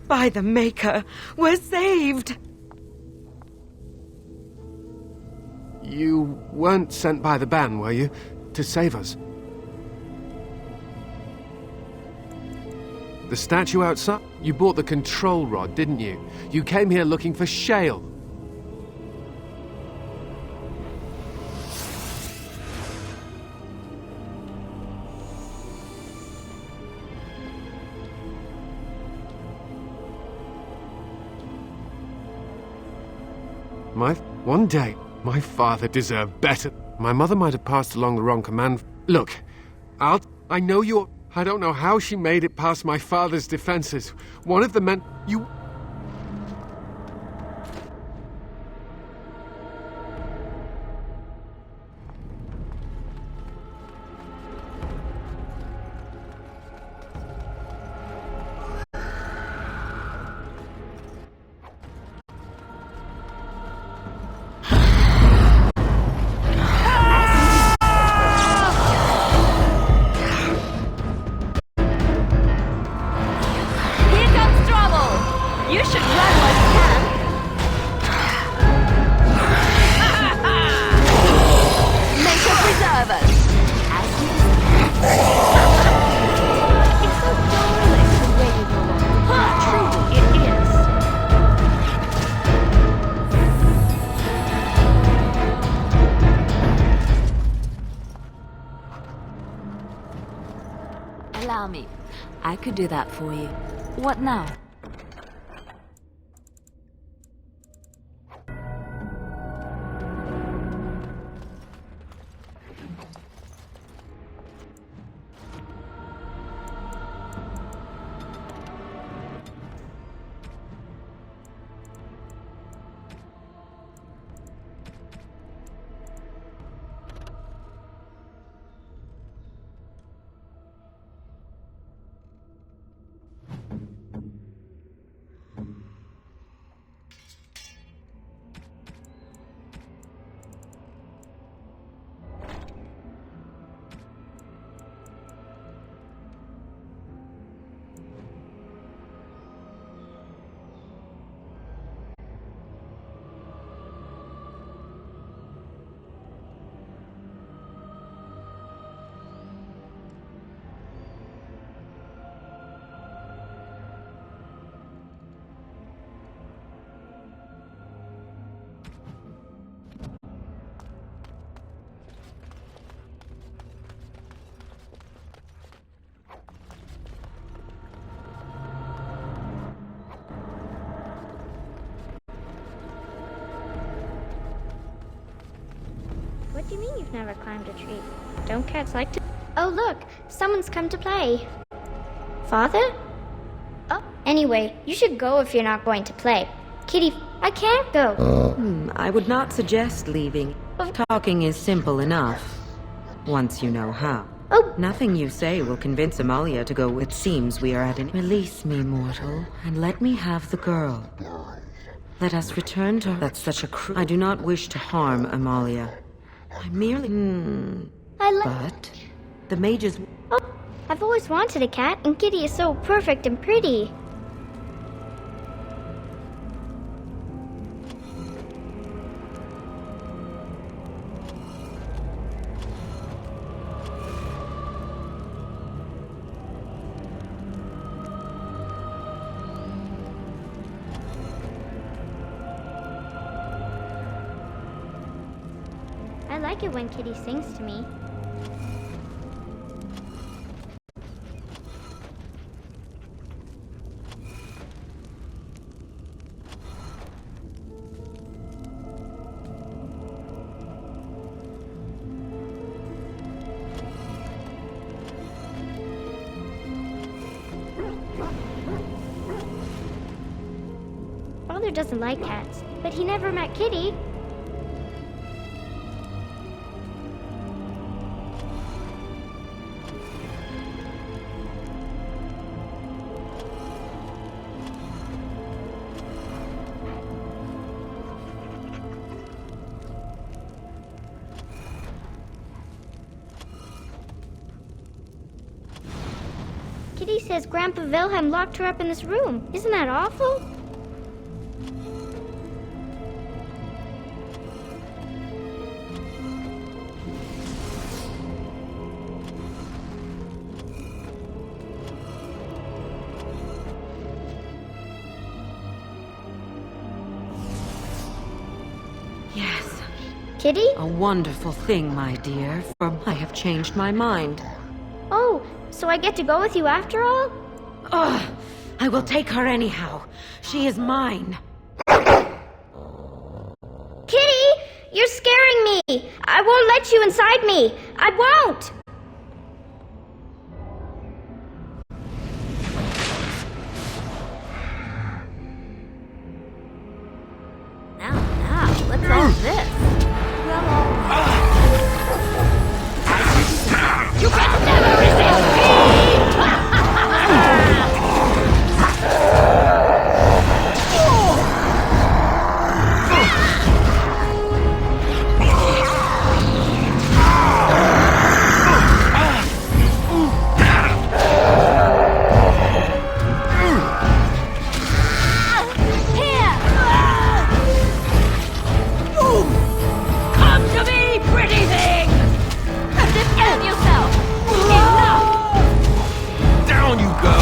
By the Maker, we're saved! You weren't sent by the band, were you? To save us? The statue outside? You bought the control rod, didn't you? You came here looking for Shale. One day, my father deserved better. My mother might have passed along the wrong command. Look, I know you're... I don't know how she made it past my father's defenses. One of the men... You... Allow me. I could do that for you. What now? What do you mean you've never climbed a tree? Don't cats like to... Oh look, someone's come to play. Father? Oh, anyway, you should go if you're not going to play. Kitty, I can't go. I would not suggest leaving. Talking is simple enough, once you know how. Oh. Nothing you say will convince Amalia to go. It seems we are at an... Release me, mortal, and let me have the girl. Let us return to her. That's such a I do not wish to harm Amalia. I merely... But the mages... Oh, I've always wanted a cat, and Kitty is so perfect and pretty. I like it when Kitty sings to me. Father doesn't like cats, but he never met Kitty. Kitty says Grandpa Wilhelm locked her up in this room. Isn't that awful? Kitty? A wonderful thing, my dear, for I have changed my mind. Oh, so I get to go with you after all? Ugh, I will take her anyhow. She is mine. Kitty! You're scaring me! I won't let you inside me! I won't! Now, what's all this? You can never resist me! Come to me, pretty thing! Defend yourself! Enough! Down you go!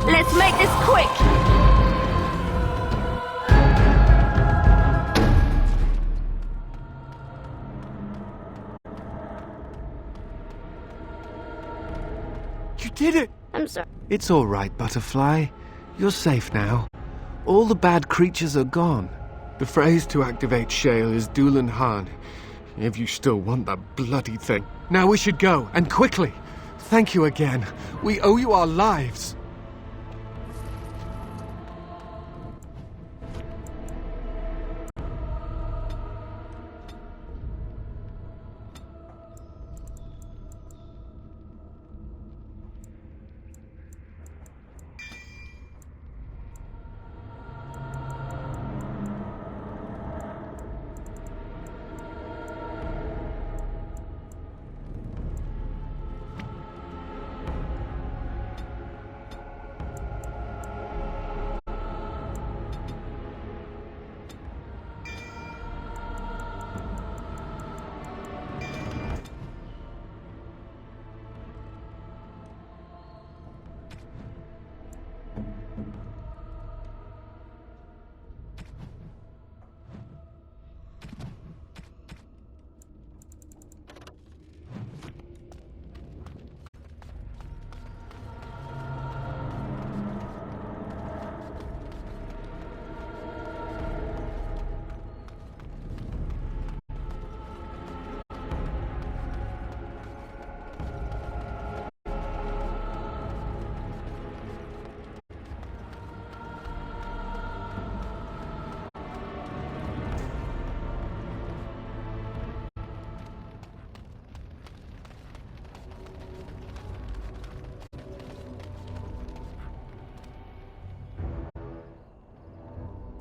Let's make this quick! You did it! I'm sorry. It's all right, Butterfly. You're safe now. All the bad creatures are gone. The phrase to activate Shale is Doolan Han, if you still want that bloody thing. Now we should go, and quickly. Thank you again. We owe you our lives.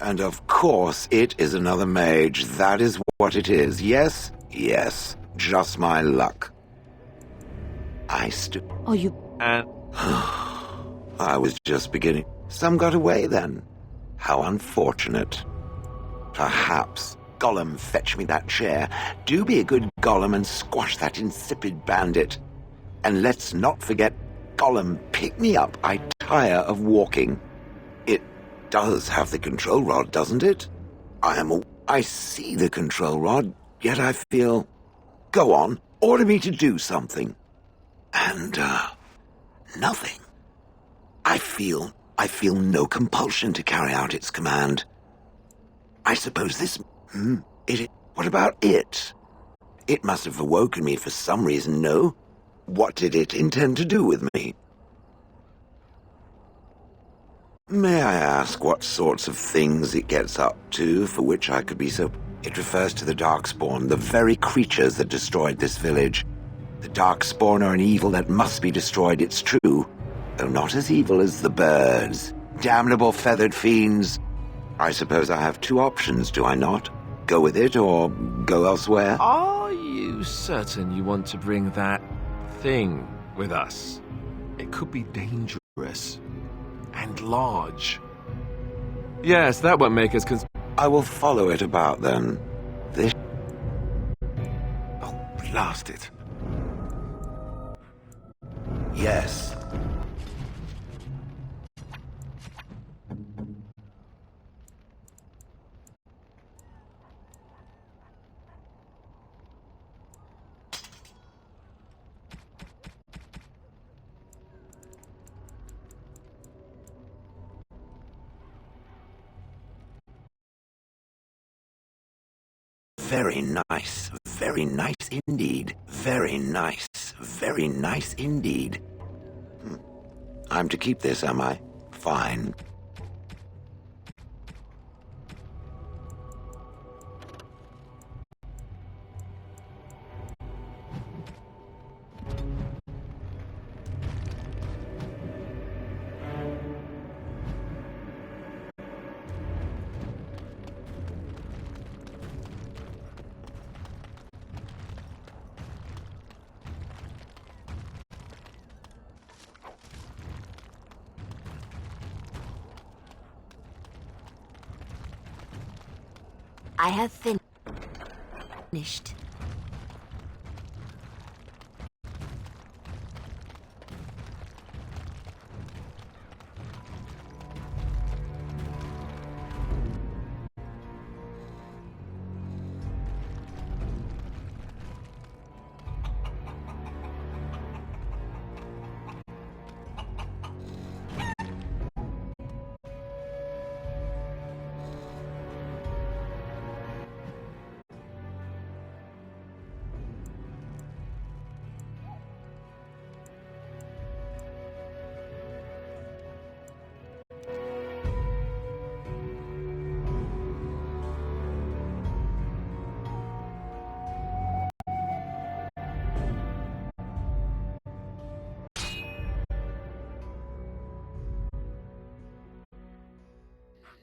And of course it is another mage. That is what it is. Yes? Yes. Just my luck. Oh, you... And... I was just beginning. Some got away then. How unfortunate. Perhaps. Gollum, fetch me that chair. Do be a good Gollum and squash that insipid bandit. And let's not forget, Gollum, pick me up. I tire of walking. It does have the control rod, doesn't it? I see the control rod, yet I feel... Go on, order me to do something. And, nothing. I feel no compulsion to carry out its command. I suppose this... What about it? It must have awoken me for some reason, no? What did it intend to do with me? May I ask what sorts of things it gets up to, for which I could be so... It refers to the Darkspawn, the very creatures that destroyed this village. The Darkspawn are an evil that must be destroyed, it's true. Though not as evil as the birds. Damnable feathered fiends. I suppose I have two options, do I not? Go with it, or go elsewhere? Are you certain you want to bring that thing with us? It could be dangerous. And large. Yes, that won't make us I will follow it about, then. This... Oh, blast it. Yes. Very nice indeed. Very nice indeed. I'm to keep this, am I? Fine. I have finished.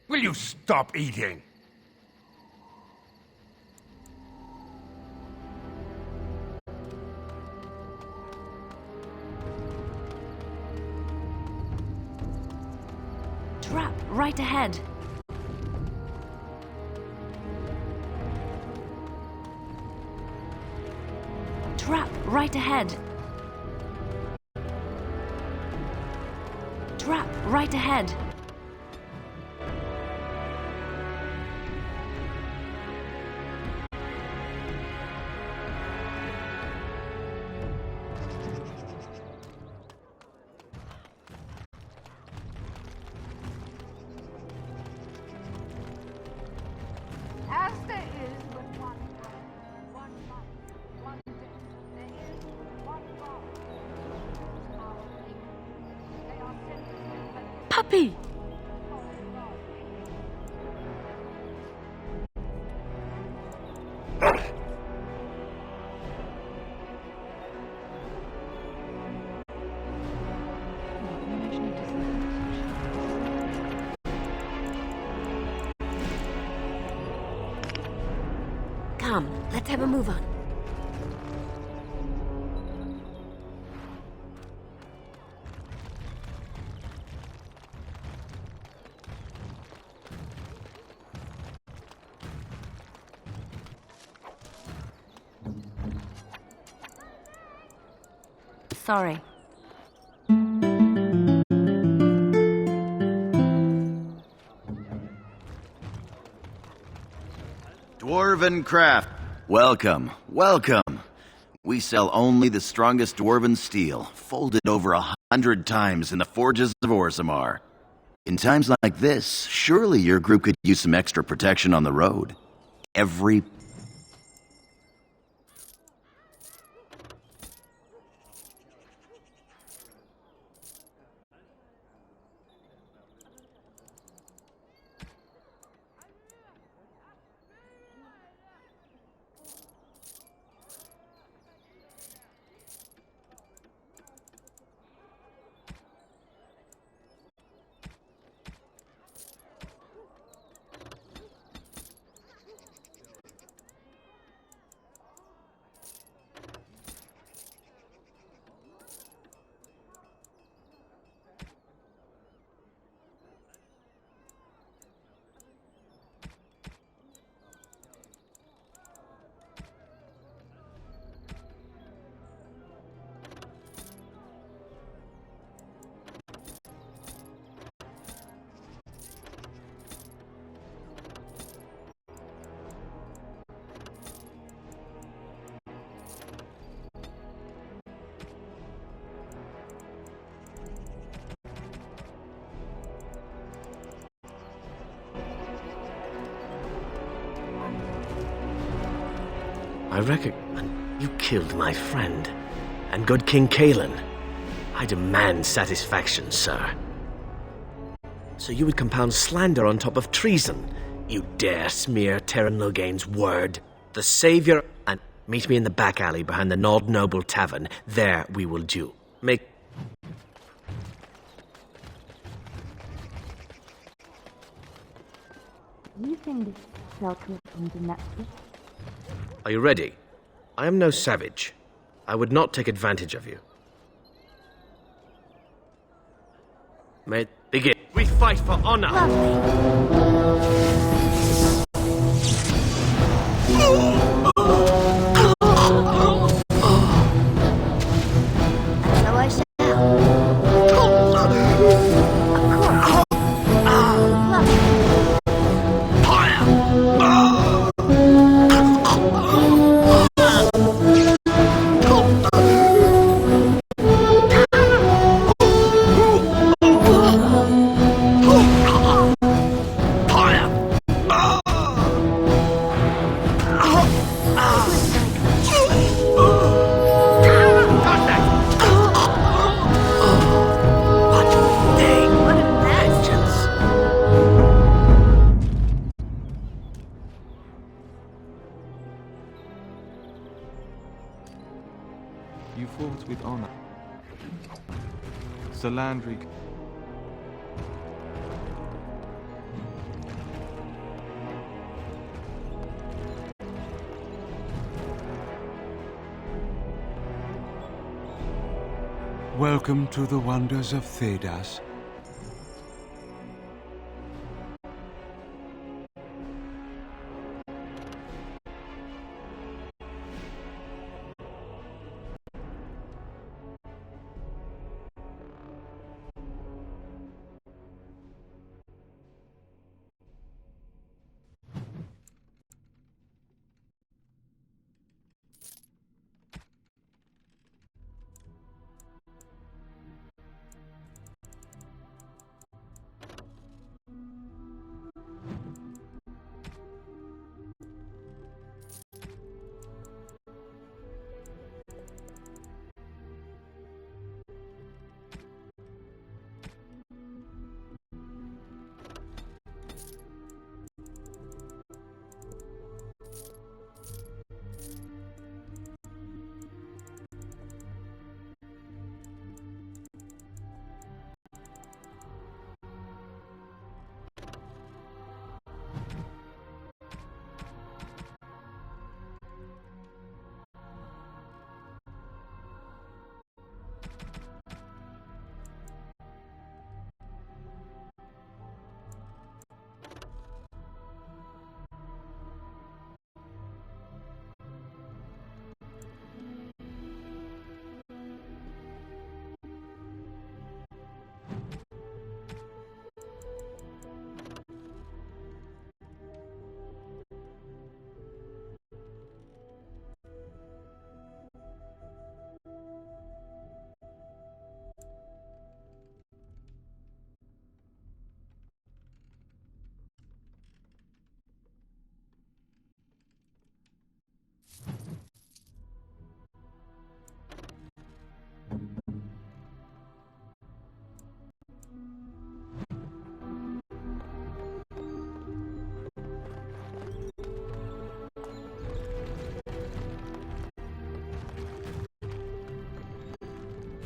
Will you stop eating? Trap right ahead. Trap right ahead. Trap right ahead. As there is but one God, one life, one death, there is one God. Our people, they are sentenced to Puppy! Come, let's have a move on. Sorry. Dwarven craft. Welcome, welcome. We sell only the strongest dwarven steel, folded over 100 times in the forges of Orzammar. In times like this, surely your group could use some extra protection on the road. Every I reckon you killed my friend, and good King Cailan. I demand satisfaction, sir. So you would compound slander on top of treason? You dare smear Terran Loghain's word? The savior... And meet me in the back alley behind the Nod Noble Tavern. There we will do. Make... You think Selkirk in that? Are you ready? I am no savage. I would not take advantage of you. May it begin. We fight for honor! So I shall. You fought with honor. Salandri. Welcome to the wonders of Thedas.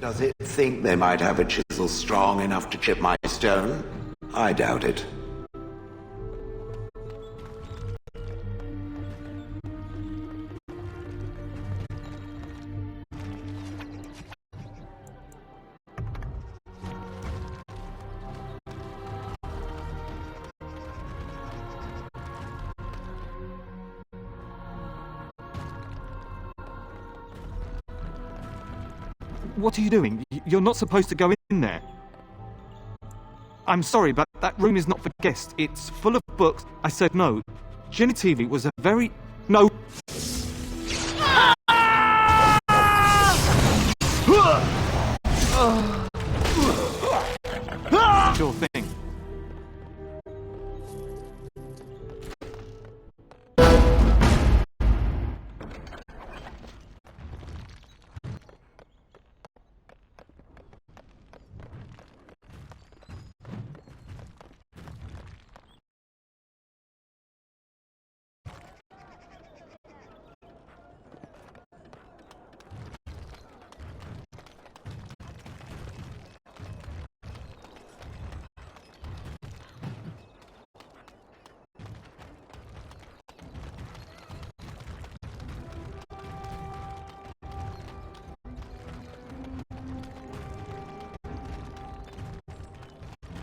Does it think they might have a chisel strong enough to chip my stone? I doubt it. What are you doing? You're not supposed to go in there. I'm sorry, but that room is not for guests. It's full of books. I said no. Genitive was a very... No! Sure thing.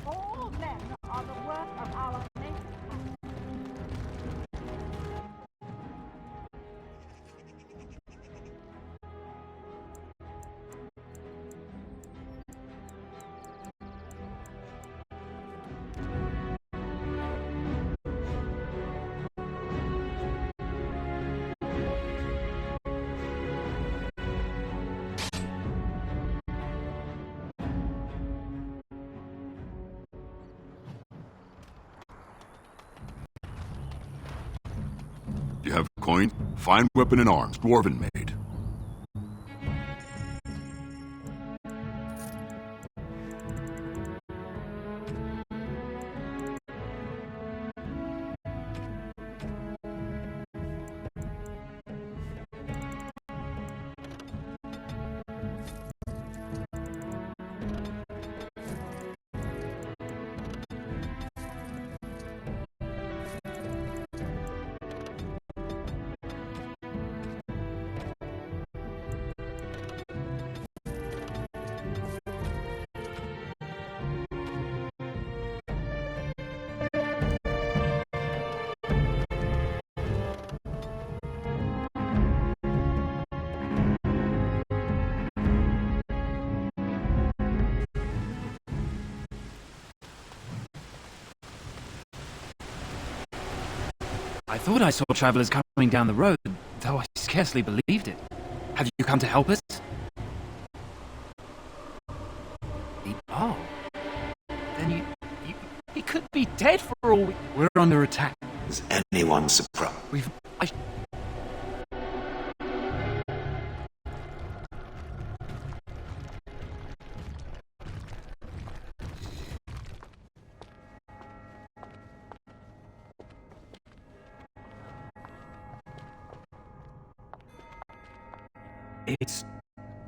All men are the work of our nation. You have coin? Fine weapon and arms, dwarven made. I thought I saw travelers coming down the road, though I scarcely believed it. Have you come to help us? Oh. Then he could be dead for all we... We're under attack. Is anyone surprised? It's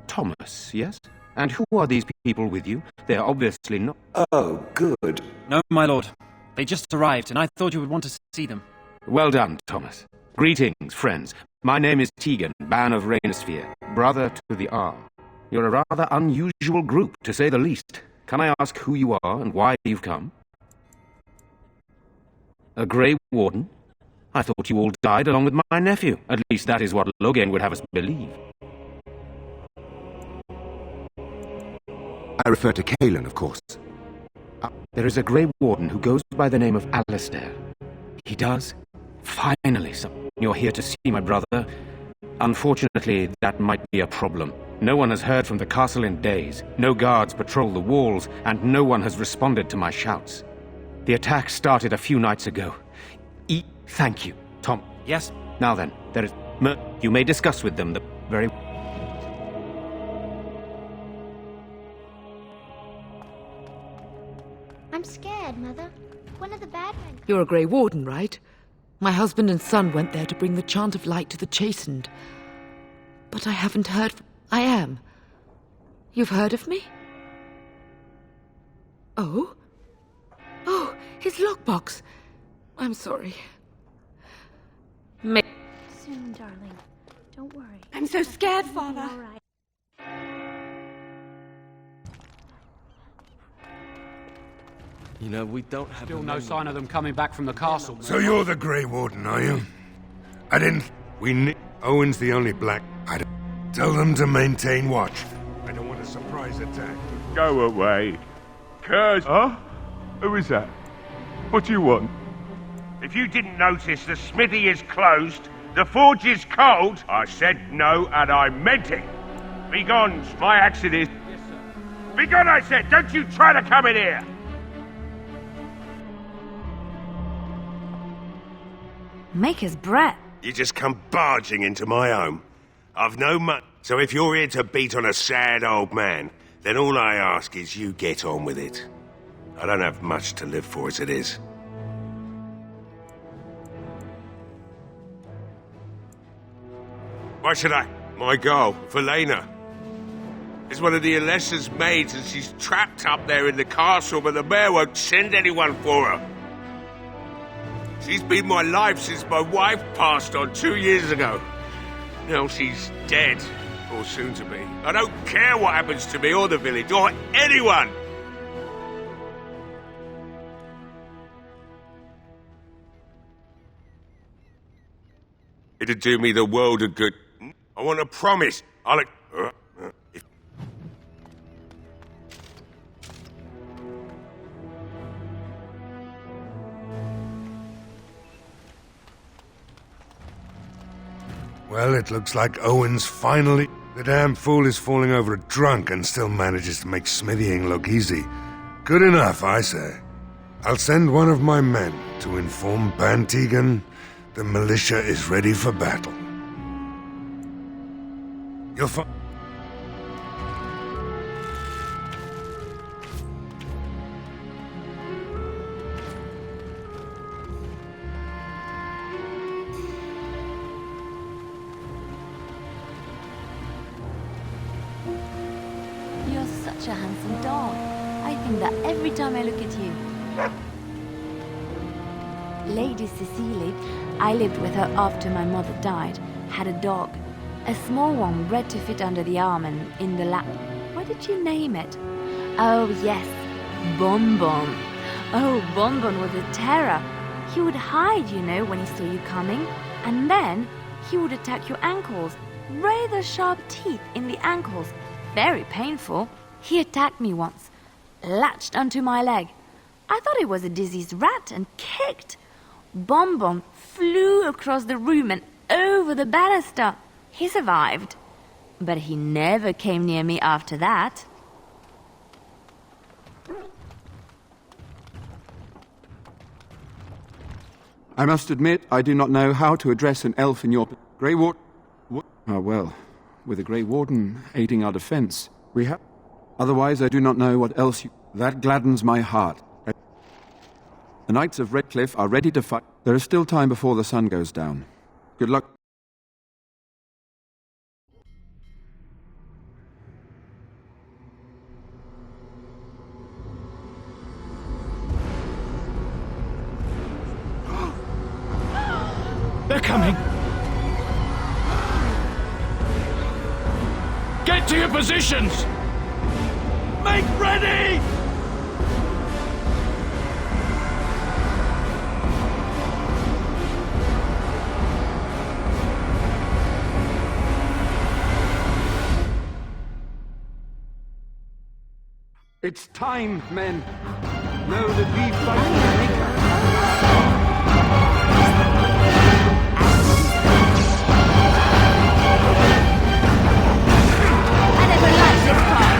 Thomas, yes? And who are these people with you? They're obviously not... Oh, good. No, my lord. They just arrived, and I thought you would want to see them. Well done, Thomas. Greetings, friends. My name is Tegan, Ban of Rainosphere, brother to the Arm. You're a rather unusual group, to say the least. Can I ask who you are and why you've come? A Grey Warden? I thought you all died along with my nephew. At least that is what Logain would have us believe. I refer to Kalen, of course. There is a Grey Warden who goes by the name of Alistair. He does? Finally, you're here to see my brother. Unfortunately, that might be a problem. No one has heard from the castle in days. No guards patrol the walls, and no one has responded to my shouts. The attack started a few nights ago. Thank you, Tom. Yes? Now then, there is... You may discuss with them the very... I'm scared, Mother. One of the bad men... You're a Grey Warden, right? My husband and son went there to bring the chant of light to the chastened. But I haven't heard... I am. You've heard of me? Oh? Oh, his lockbox. I'm sorry. Soon, darling. Don't worry. I'm so scared, Father. All right. You know, we don't have... Still no sign of them coming back from the castle. So you're the Grey Warden, are you? I didn't... Owen's the only black... Tell them to maintain watch. I don't want a surprise attack. Go away. Curse... Huh? Who is that? What do you want? If you didn't notice, the smithy is closed, the forge is cold. I said no, and I meant it. Be gone, my accent is... Yes, sir. Be gone, I said! Don't you try to come in here! Maker's breath. You just come barging into my home. I've no money, so if you're here to beat on a sad old man, then all I ask is you get on with it. I don't have much to live for as it is. Why should I? My girl, Velena, is one of the Alessa's maids, and she's trapped up there in the castle, but the mayor won't send anyone for her. She's been my life since my wife passed on 2 years ago. Now she's dead, or soon to be. I don't care what happens to me or the village, or anyone! It'd do me the world of good. I want a promise. I'll... Well, it looks like Owen's finally... The damn fool is falling over a drunk and still manages to make smithying look easy. Good enough, I say. I'll send one of my men to inform Bantegan the militia is ready for battle. You'll find... You're such a handsome dog. I think that every time I look at you. Lady Cecily, I lived with her after my mother died, had a dog. A small one bred to fit under the arm and in the lap. What did you name it? Oh, yes, Bonbon. Oh, Bonbon was a terror. He would hide, you know, when he saw you coming. And then he would attack your ankles. Rather sharp teeth in the ankles. Very painful. He attacked me once. Latched onto my leg. I thought it was a diseased rat and kicked. Bonbon flew across the room and over the banister. He survived. But he never came near me after that. I must admit, I do not know how to address an elf in your... Grey Warden... Ah, well, with a Grey Warden aiding our defense, we have... Otherwise, I do not know what else you... That gladdens my heart. The Knights of Redcliffe are ready to fight. There is still time before the sun goes down. Good luck. They're coming! Get to your positions! Make ready! It's time, men. Know that we fight for Maker. I never liked this part.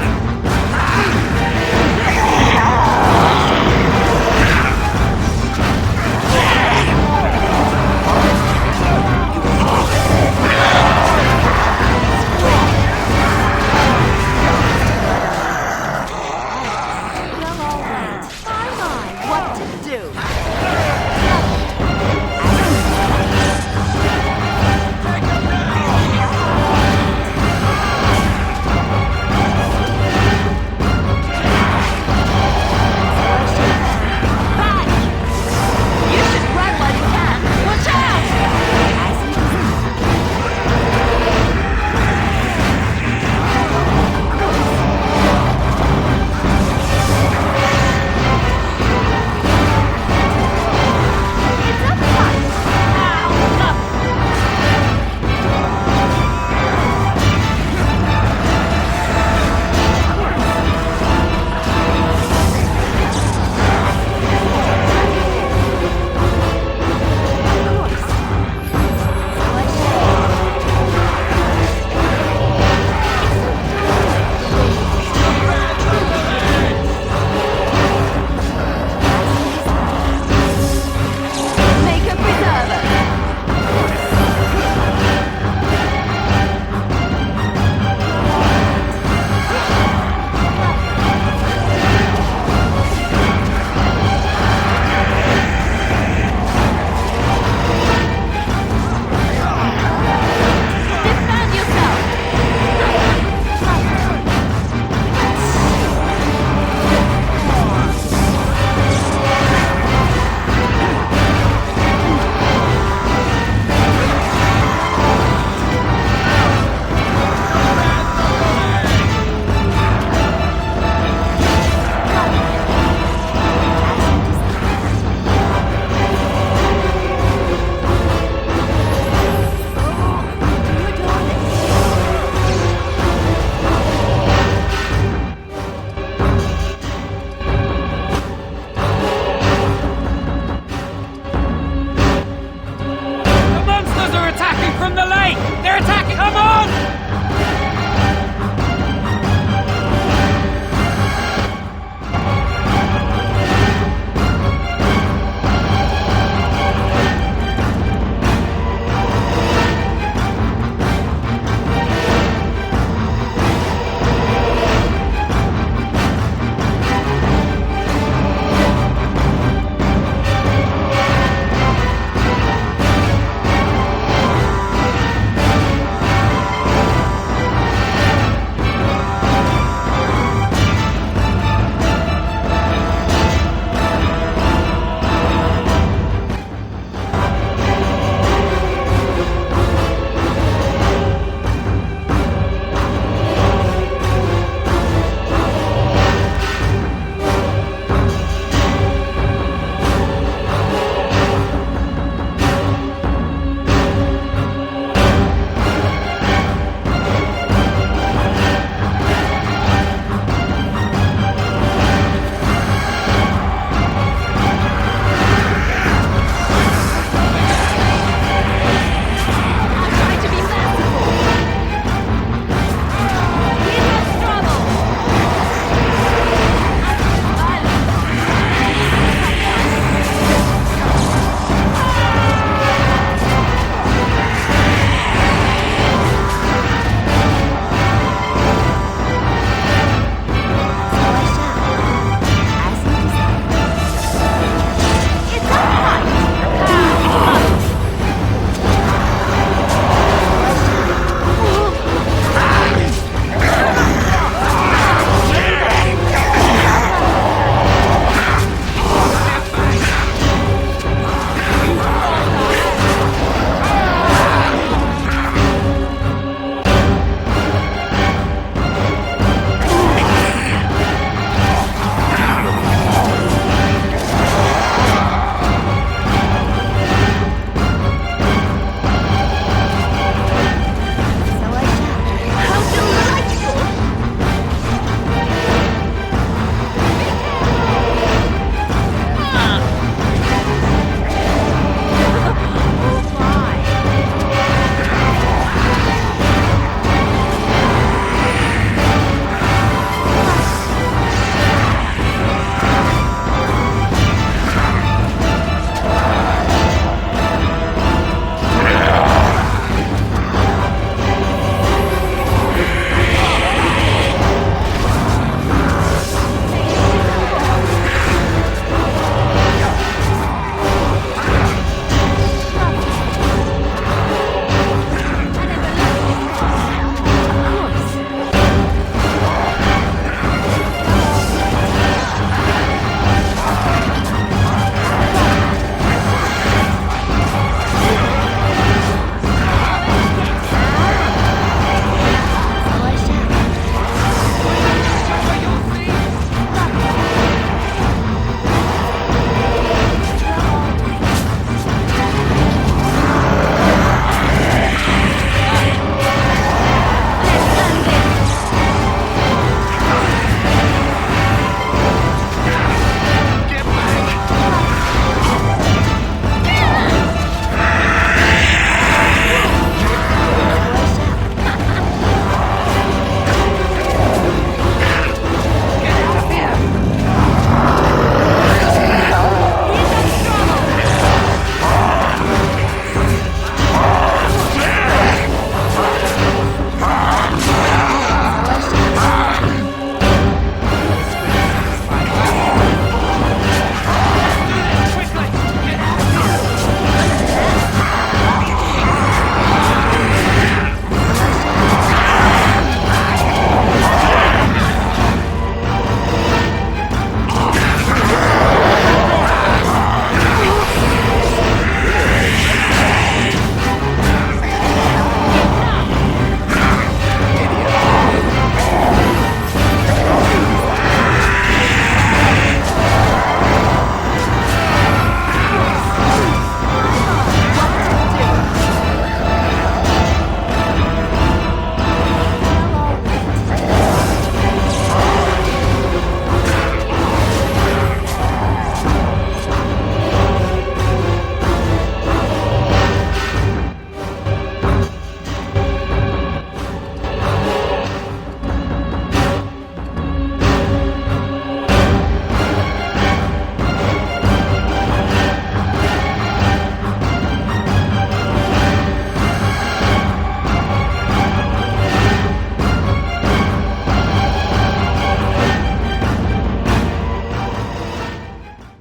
You'll all wait. What to do?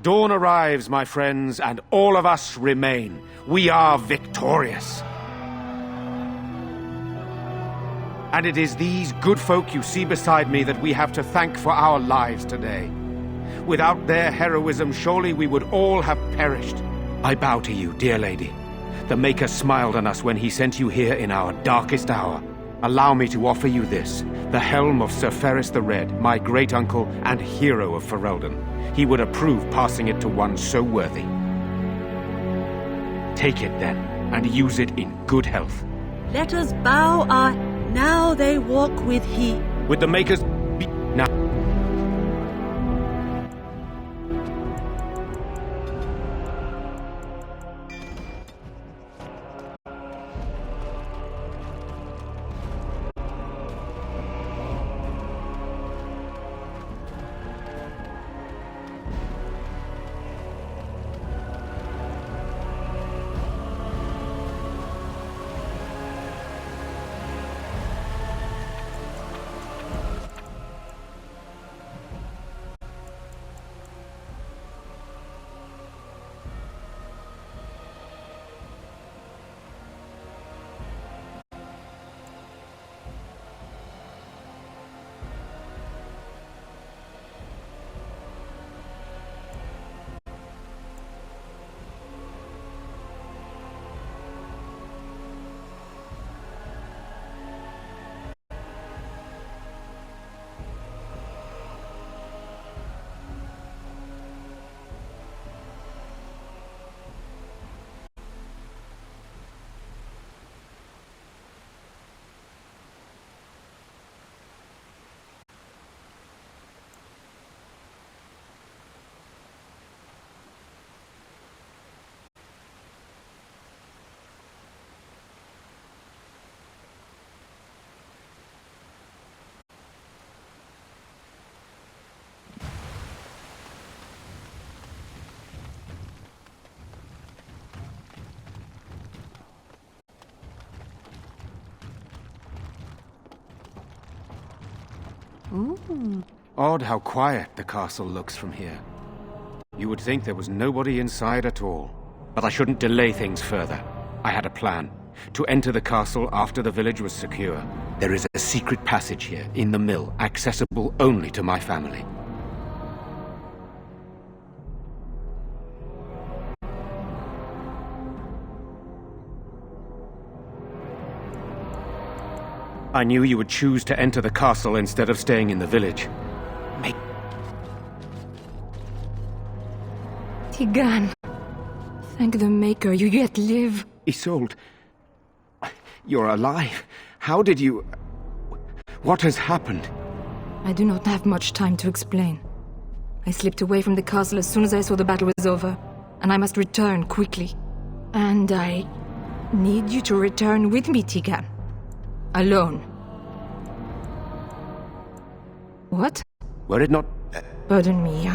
Dawn arrives, my friends, and all of us remain. We are victorious. And it is these good folk you see beside me that we have to thank for our lives today. Without their heroism, surely we would all have perished. I bow to you, dear lady. The Maker smiled on us when he sent you here in our darkest hour. Allow me to offer you this, the helm of Sir Ferris the Red, my great-uncle and hero of Ferelden. He would approve passing it to one so worthy. Take it, then, and use it in good health. Let us bow our... Now they walk with he. With the Maker's... Now... Ooh. Odd how quiet the castle looks from here. You would think there was nobody inside at all. But I shouldn't delay things further. I had a plan. To enter the castle after the village was secure. There is a secret passage here, in the mill, accessible only to my family. I knew you would choose to enter the castle instead of staying in the village. Tigan, thank the Maker, you yet live. Isolde, you're alive. How did you... What has happened? I do not have much time to explain. I slipped away from the castle as soon as I saw the battle was over, and I must return quickly. And I need you to return with me, Tigan. Alone. What? Were it not... Pardon me,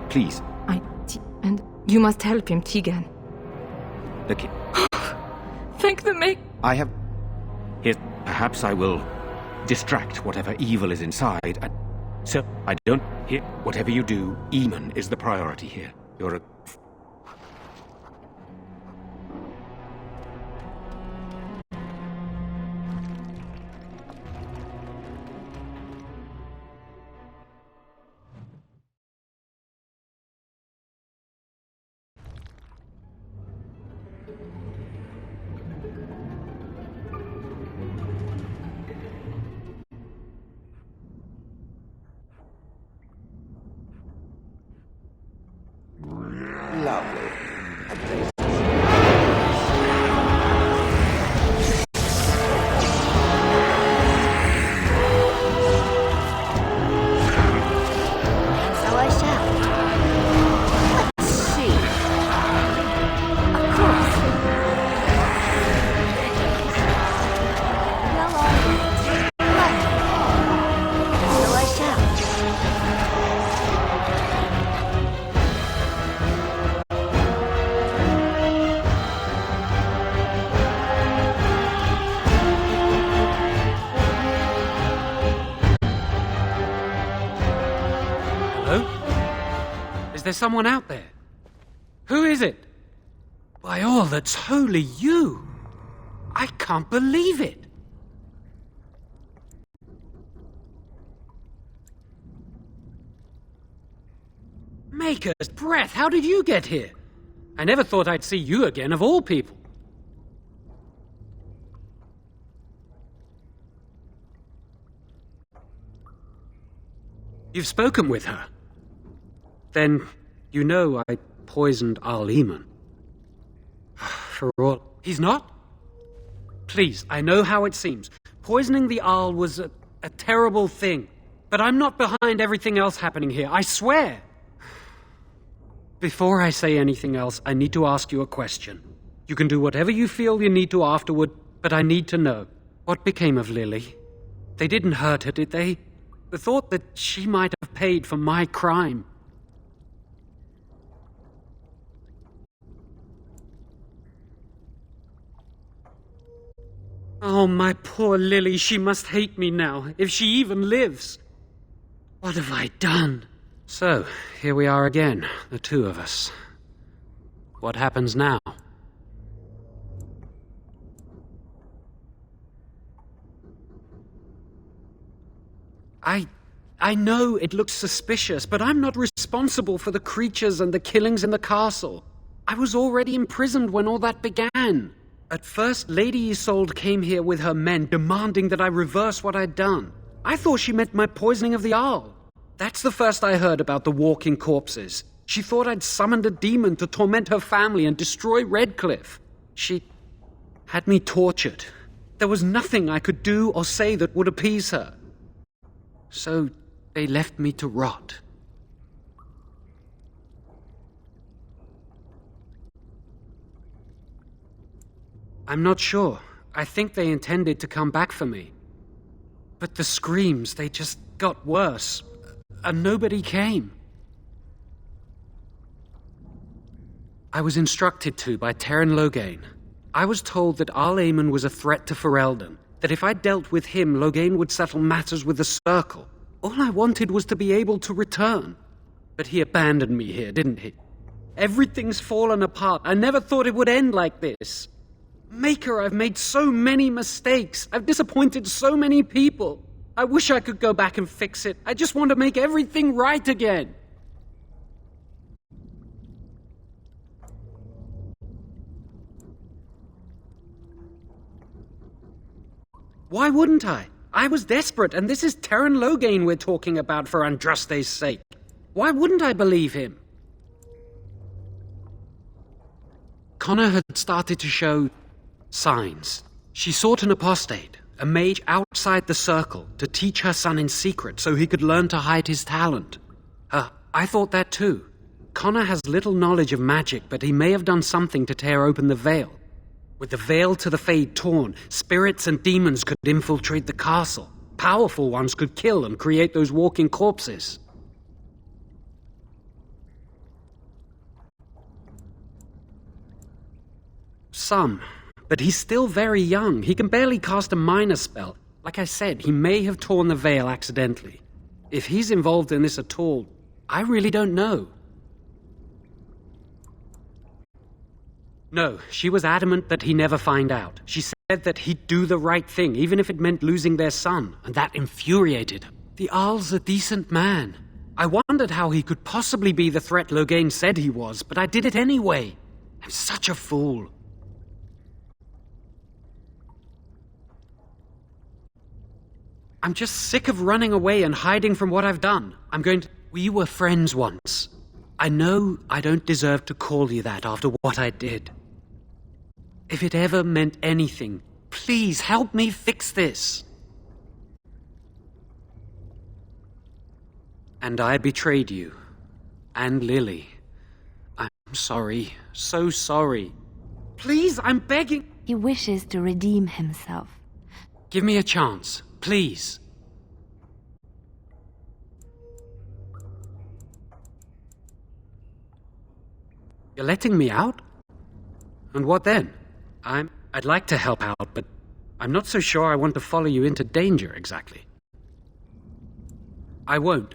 Please. And you must help him, Tigan. The kid... Thank the Maker. I have... Here, perhaps I will distract whatever evil is inside, and... So, I don't... Here, whatever you do, Eamon is the priority here. You're a... Is there someone out there? Who is it? By all that's holy, you! I can't believe it! Maker's breath, how did you get here? I never thought I'd see you again, of all people. You've spoken with her. Then, you know I poisoned Al Eamon. For all... He's not? Please, I know how it seems. Poisoning the Arl was a terrible thing. But I'm not behind everything else happening here, I swear. Before I say anything else, I need to ask you a question. You can do whatever you feel you need to afterward, but I need to know. What became of Lily? They didn't hurt her, did they? The thought that she might have paid for my crime. Oh, my poor Lily, she must hate me now, if she even lives. What have I done? So, here we are again, the two of us. What happens now? I know it looks suspicious, but I'm not responsible for the creatures and the killings in the castle. I was already imprisoned when all that began. At first, Lady Isolde came here with her men, demanding that I reverse what I'd done. I thought she meant my poisoning of the Arl. That's the first I heard about the walking corpses. She thought I'd summoned a demon to torment her family and destroy Redcliffe. She had me tortured. There was nothing I could do or say that would appease her. So they left me to rot. I'm not sure. I think they intended to come back for me. But the screams, they just got worse. And nobody came. I was instructed to by Teyrn Loghain. I was told that Al Eamon was a threat to Ferelden, that if I dealt with him, Loghain would settle matters with the Circle. All I wanted was to be able to return. But he abandoned me here, didn't he? Everything's fallen apart. I never thought it would end like this. Maker, I've made so many mistakes. I've disappointed so many people. I wish I could go back and fix it. I just want to make everything right again. Why wouldn't I? I was desperate, and this is Teyrn Loghain we're talking about for Andraste's sake. Why wouldn't I believe him? Connor had started to show signs. She sought an apostate, a mage outside the Circle, to teach her son in secret so he could learn to hide his talent. I thought that too. Connor has little knowledge of magic, but he may have done something to tear open the veil. With the veil to the Fade torn, spirits and demons could infiltrate the castle. Powerful ones could kill and create those walking corpses. Some. But he's still very young. He can barely cast a minor spell. Like I said, he may have torn the veil accidentally. If he's involved in this at all, I really don't know. No, she was adamant that he never find out. She said that he'd do the right thing, even if it meant losing their son, and that infuriated him. The Arl's a decent man. I wondered how he could possibly be the threat Loghain said he was, but I did it anyway. I'm such a fool. I'm just sick of running away and hiding from what I've done. We were friends once. I know I don't deserve to call you that after what I did. If it ever meant anything, please help me fix this. And I betrayed you. And Lily. I'm sorry. So sorry. Please, I'm begging. He wishes to redeem himself. Give me a chance. Please. You're letting me out? And what then? I'd like to help out, but I'm not so sure I want to follow you into danger exactly. I won't.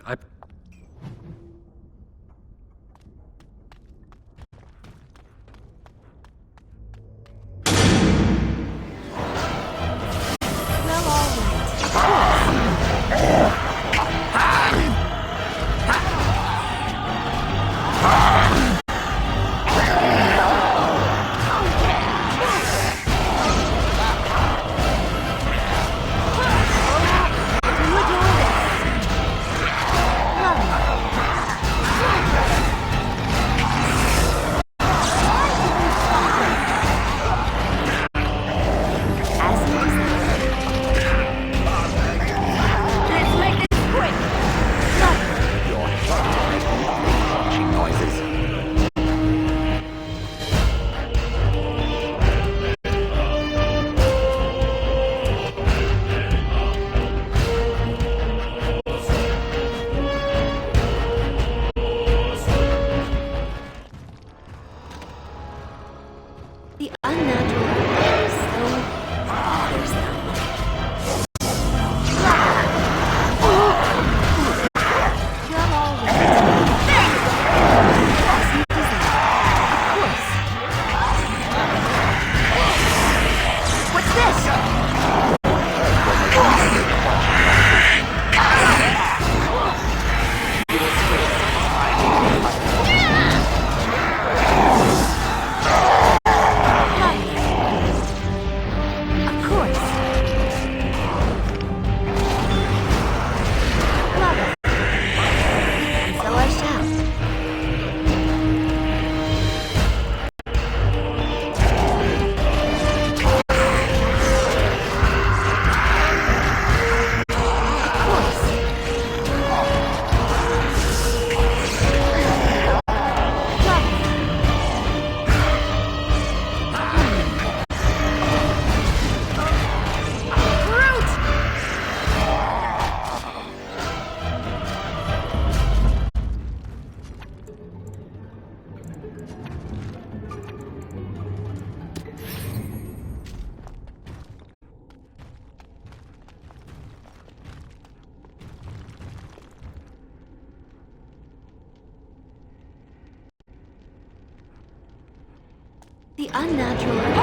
The unnatural occurs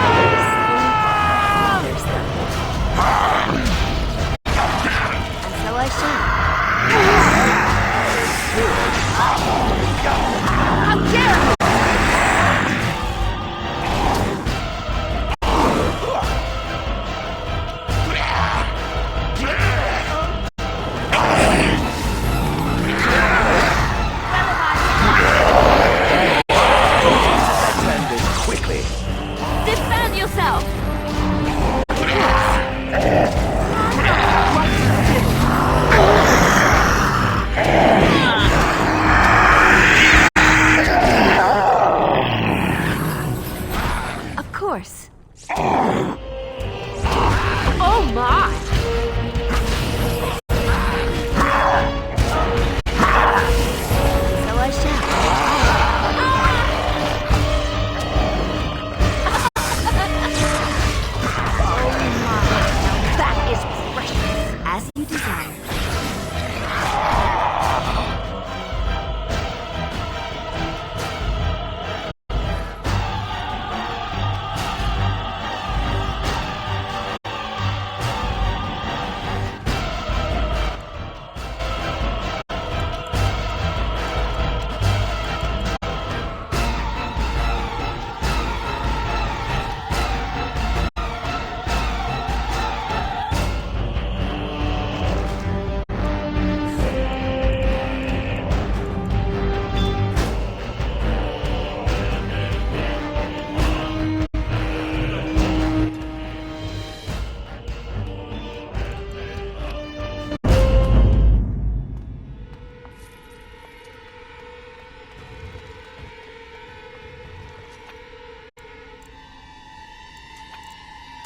only bothers them. And so I shall. How dare you! Defend yourself! Of course. Oh my! So I shall. That is precious. As you desire.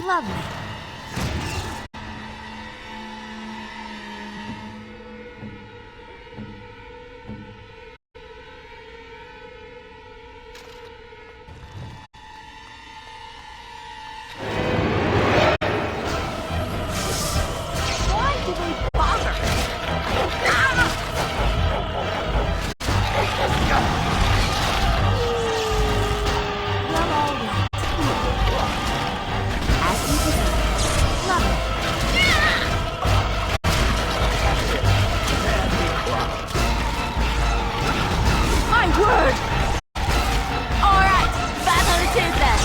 Lovely. Why do they bother? Well, all right. As you desire. Lovely. My word! All right, battle it is then.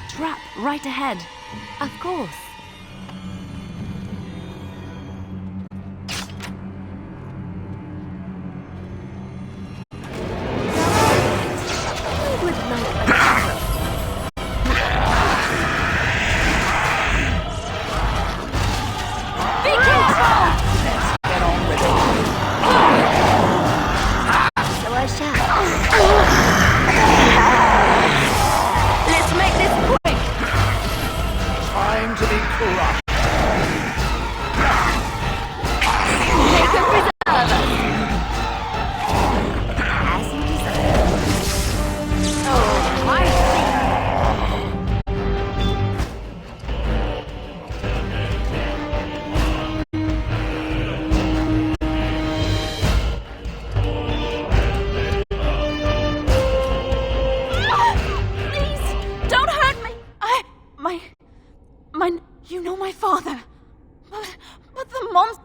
Trap right ahead. Of course. I would like a Be careful! Let's get on with it. So I shall. Let's make this quick! Time to be crushed. Make a preserver! As you desire. Oh, my... Please, don't hurt me! You know my father. But the monster...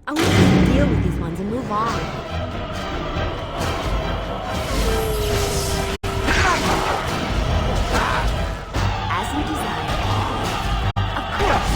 I want to deal with these ones and move on. As you desire. Of course.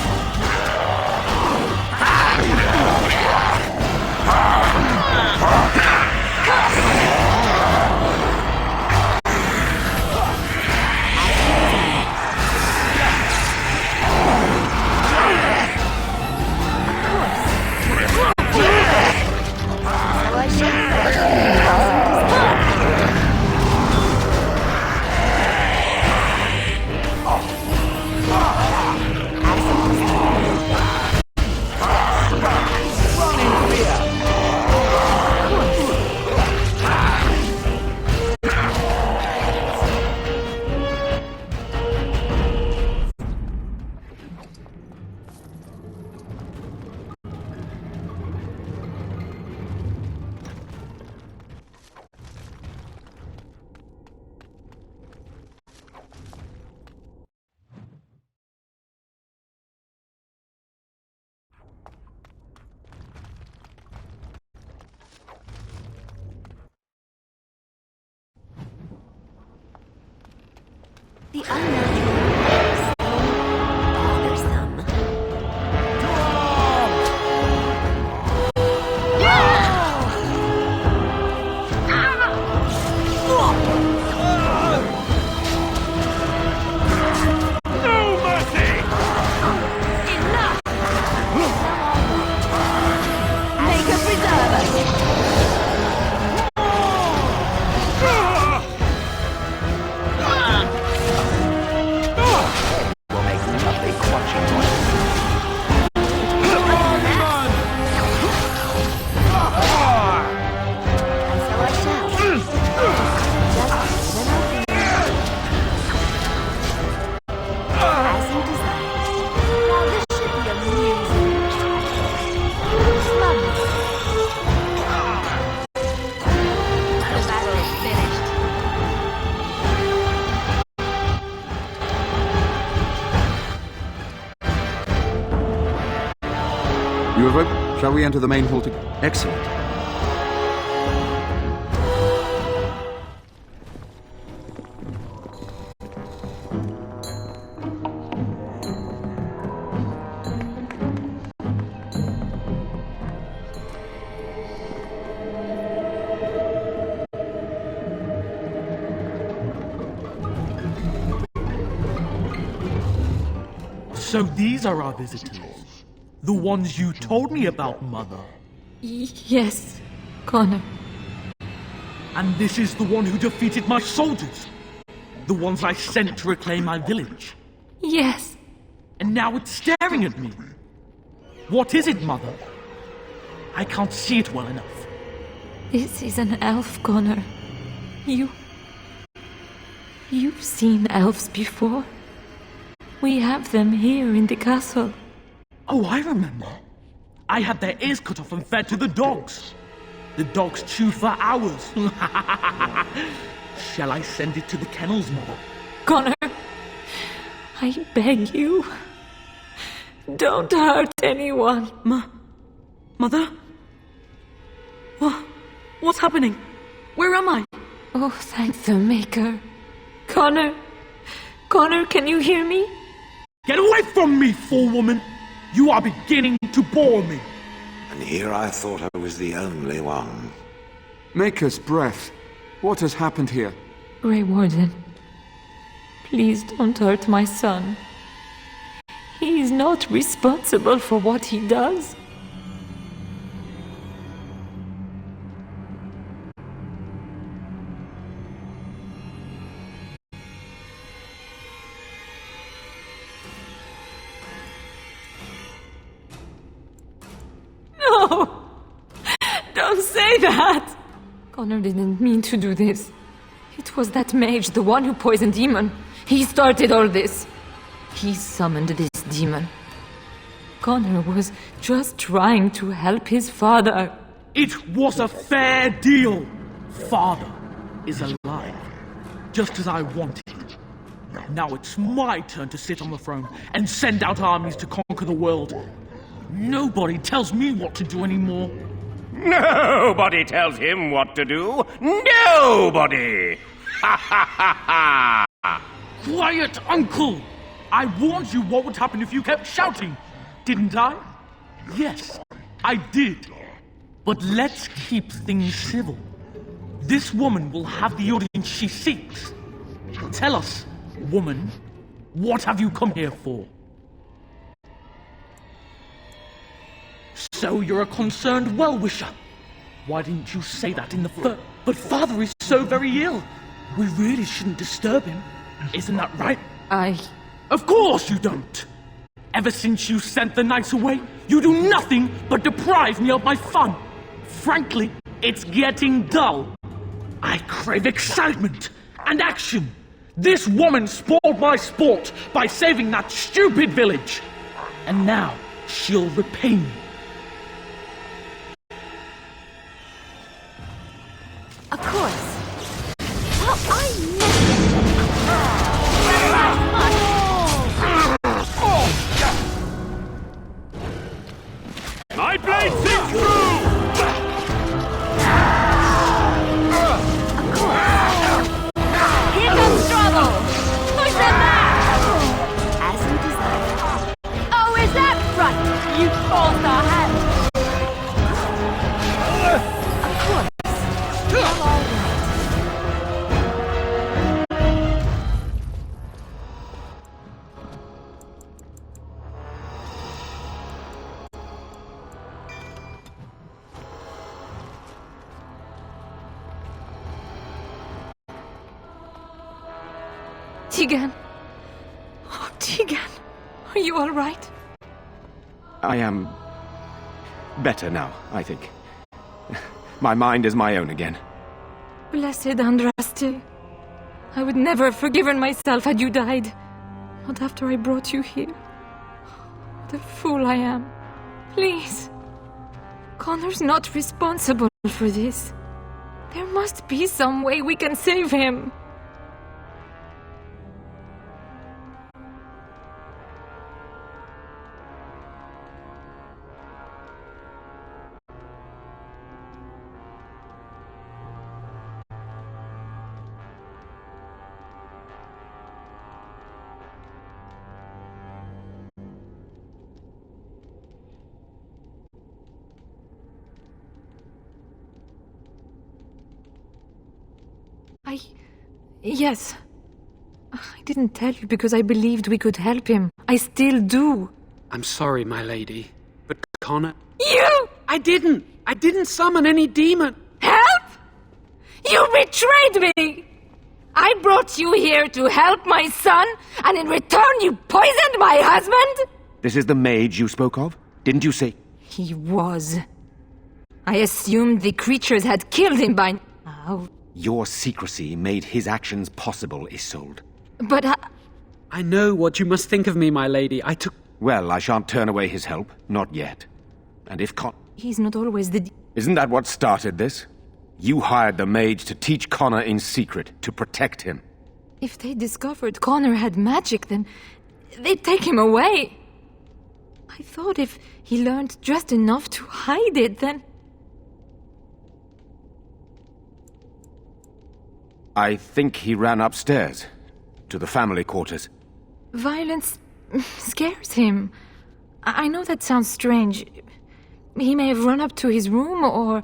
The unnatural so bothersome. No mercy! Enough! Make us preserve us! Will make lovely quatching noise. And so I shall. Just when I think. As you desire. Now this should be amusing. Slums. The battle is finished. You have opened. Shall we enter the main hall together? Excellent. So these are our visitors. The ones you told me about, Mother. Yes, Connor. And this is the one who defeated my soldiers. The ones I sent to reclaim my village. Yes. And now it's staring at me. What is it, Mother? I can't see it well enough. This is an elf, Connor. You've seen elves before. We have them here in the castle. Oh, I remember. I had their ears cut off and fed to the dogs. The dogs chewed for hours. Shall I send it to the kennels, Mother? Connor, I beg you. Don't hurt anyone. Mother? What's happening? Where am I? Oh, thank the Maker. Connor, can you hear me? Get away from me, fool woman! You are beginning to bore me. And here I thought I was the only one. Maker's breath. What has happened here? Grey Warden, please don't hurt my son. He is not responsible for what he does. No! Don't say that! Connor didn't mean to do this. It was that mage, the one who poisoned Demon. He started all this. He summoned this demon. Connor was just trying to help his father. It was a fair deal. Father is alive, just as I wanted. Now it's my turn to sit on the throne and send out armies to conquer the world. Nobody tells me what to do anymore. Nobody tells him what to do. Nobody! Ha ha ha ha! Quiet, Uncle! I warned you what would happen if you kept shouting, didn't I? Yes, I did. But let's keep things civil. This woman will have the audience she seeks. Tell us, woman, what have you come here for? So you're a concerned well-wisher. Why didn't you say that in the first? But Father is so very ill. We really shouldn't disturb him. Isn't that right? Of course you don't! Ever since you sent the knights away, you do nothing but deprive me of my fun. Frankly, it's getting dull. I crave excitement and action. This woman spoiled my sport by saving that stupid village. And now she'll repay me. Of course. Well, I never... My blade sinks through! Here comes trouble! Push them Tegan. Oh, Tegan. Are you all right? I am better now, I think. My mind is my own again. Blessed Andraste. I would never have forgiven myself had you died. Not after I brought you here. What a fool I am. Please. Connor's not responsible for this. There must be some way we can save him. Yes. I didn't tell you because I believed we could help him. I still do. I'm sorry, my lady, but Connor... You! I didn't summon any demon. Help? You betrayed me! I brought you here to help my son, and in return you poisoned my husband? This is the mage you spoke of? Didn't you say? He was. I assumed the creatures had killed him by now. Your secrecy made his actions possible, Isolde. But I know what you must think of me, my lady. Well, I shan't turn away his help. Not yet. And if He's not always the... Isn't that what started this? You hired the mage to teach Connor in secret, to protect him. If they discovered Connor had magic, then they'd take him away. I thought if he learned just enough to hide it, then... I think he ran upstairs, to the family quarters. Violence scares him. I know that sounds strange. He may have run up to his room, or...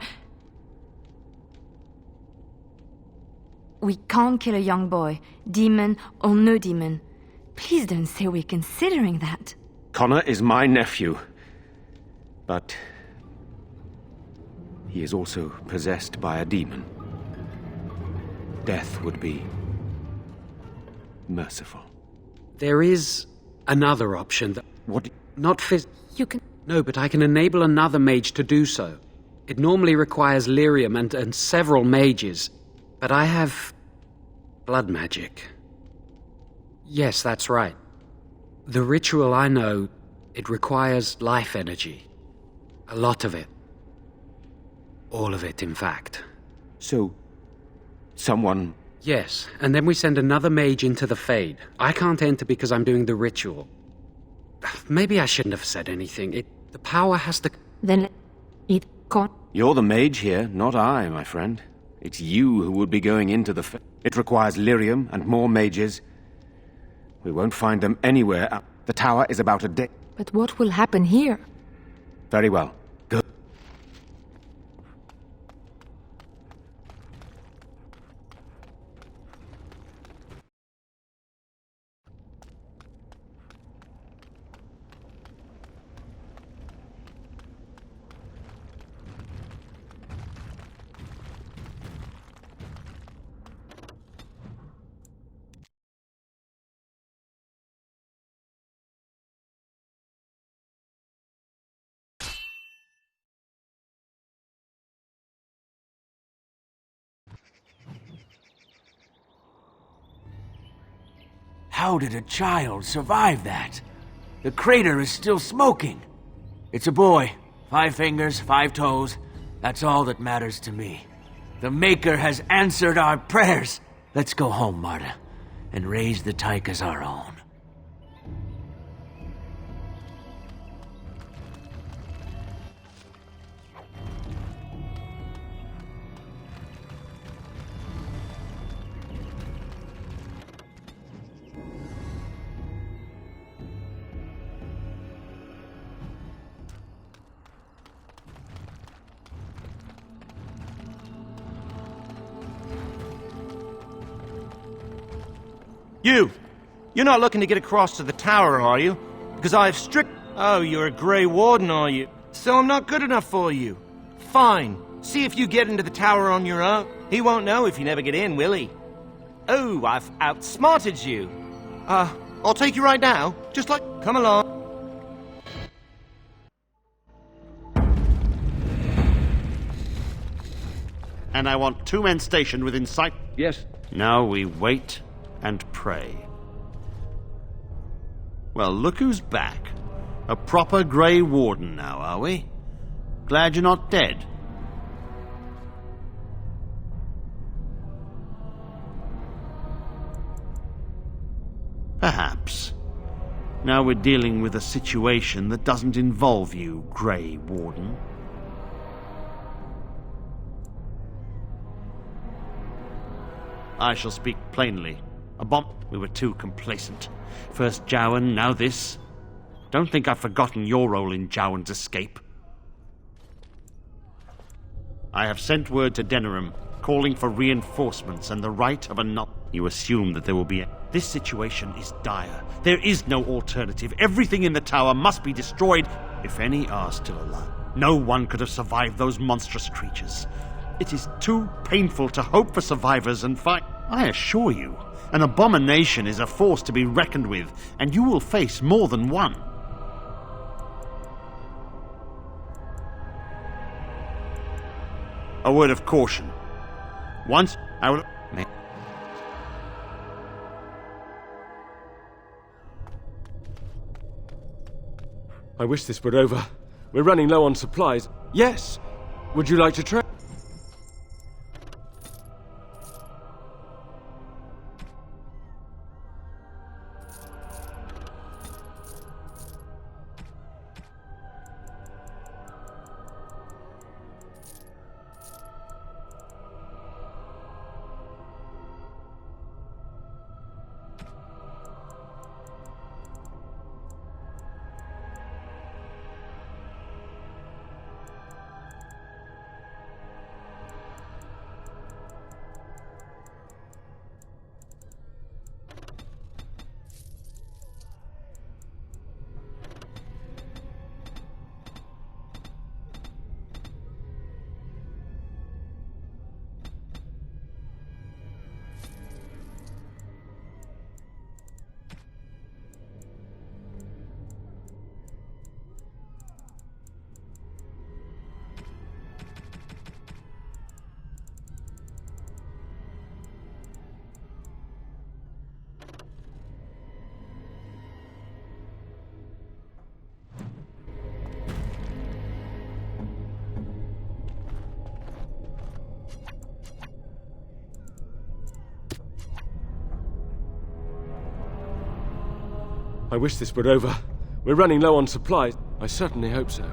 We can't kill a young boy, demon or no demon. Please don't say we're considering that. Connor is my nephew. But... he is also possessed by a demon. Death would be... merciful. There is another option that... What? Not You can... No, but I can enable another mage to do so. It normally requires lyrium and several mages. But I have... blood magic. Yes, that's right. The ritual I know, it requires life energy. A lot of it. All of it, in fact. So... someone... Yes, and then we send another mage into the Fade. I can't enter because I'm doing the ritual. Maybe I shouldn't have said anything. The power has to... Then it can't... You're the mage here, not I, my friend. It's you who would be going into the Fade. It requires lyrium and more mages. We won't find them anywhere. The tower is about a day. But what will happen here? Very well. Go. How did a child survive that? The crater is still smoking. It's a boy. 5 fingers, 5 toes. That's all that matters to me. The Maker has answered our prayers. Let's go home, Marta, and raise the Tyke as our own. You're not looking to get across to the tower, are you? Because I have strict... Oh, you're a Grey Warden, are you? So I'm not good enough for you. Fine. See if you get into the tower on your own. He won't know if you never get in, will he? Oh, I've outsmarted you. I'll take you right now. Just like... Come along. And I want 2 men stationed within sight. Yes. Now we wait and pray. Well, look who's back. A proper Grey Warden now, are we? Glad you're not dead. Perhaps. Now we're dealing with a situation that doesn't involve you, Grey Warden. I shall speak plainly. We were too complacent. First Jowan, now this. Don't think I've forgotten your role in Jowan's escape. I have sent word to Denerim, calling for reinforcements and the right of a not. You assume that there will be a... This situation is dire. There is no alternative. Everything in the tower must be destroyed, if any are still alive. No one could have survived those monstrous creatures. It is too painful to hope for survivors and fight. I assure you, an abomination is a force to be reckoned with, and you will face more than one. A word of caution. Once I will... I wish this were over. We're running low on supplies. Yes! Would you like to try? I wish this were over. We're running low on supplies. I certainly hope so.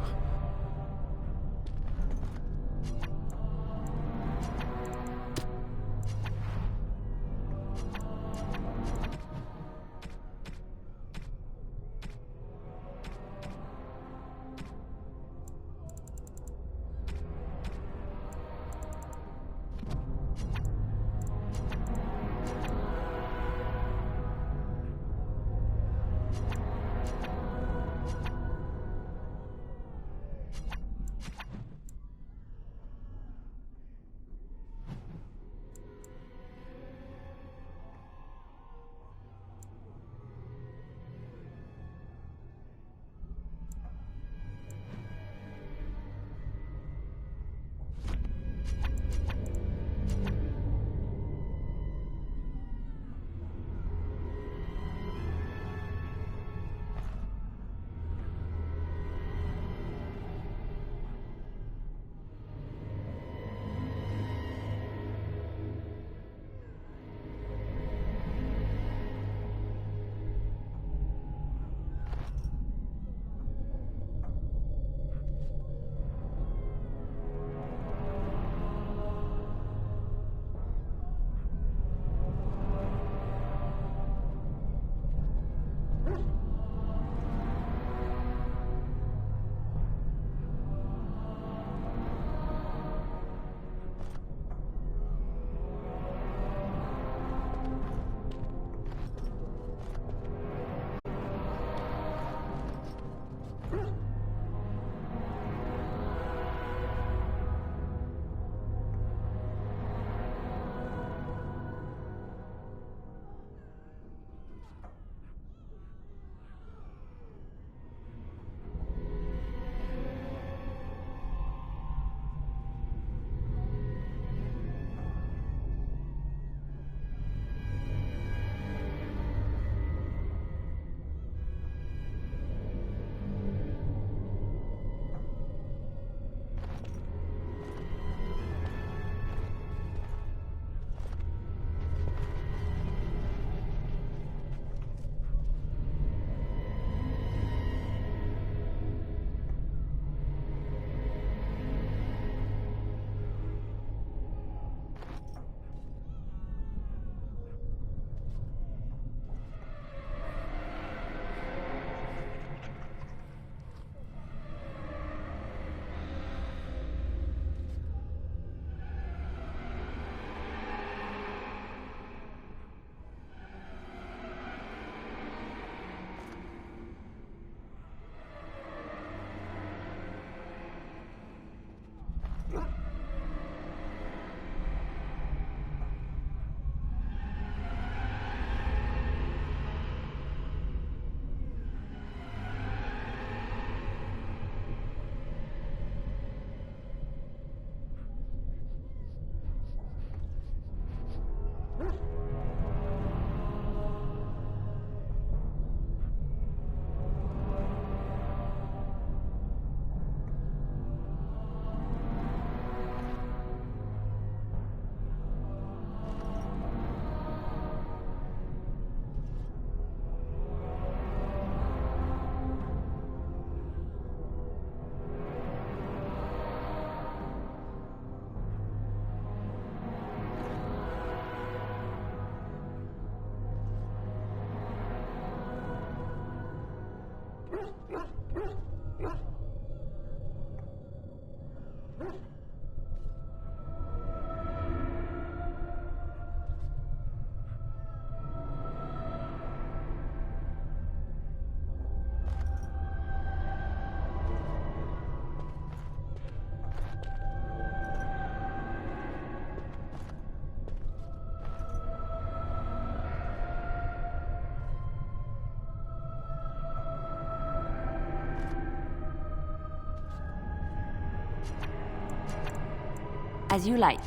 As you like.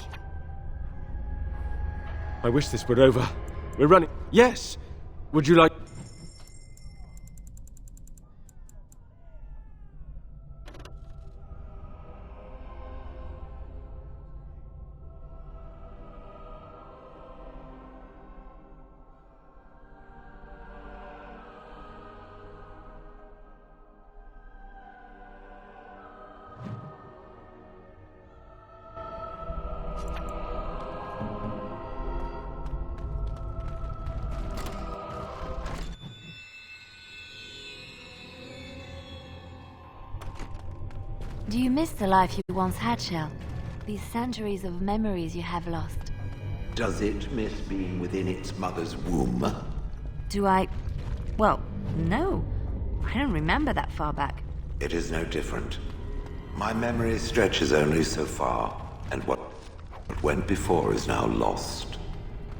I wish this were over. We're running. Yes! Would you like... Do you miss the life you once had, Shell? These centuries of memories you have lost? Does it miss being within its mother's womb? Do I... Well, no. I don't remember that far back. It is no different. My memory stretches only so far, and what went before is now lost.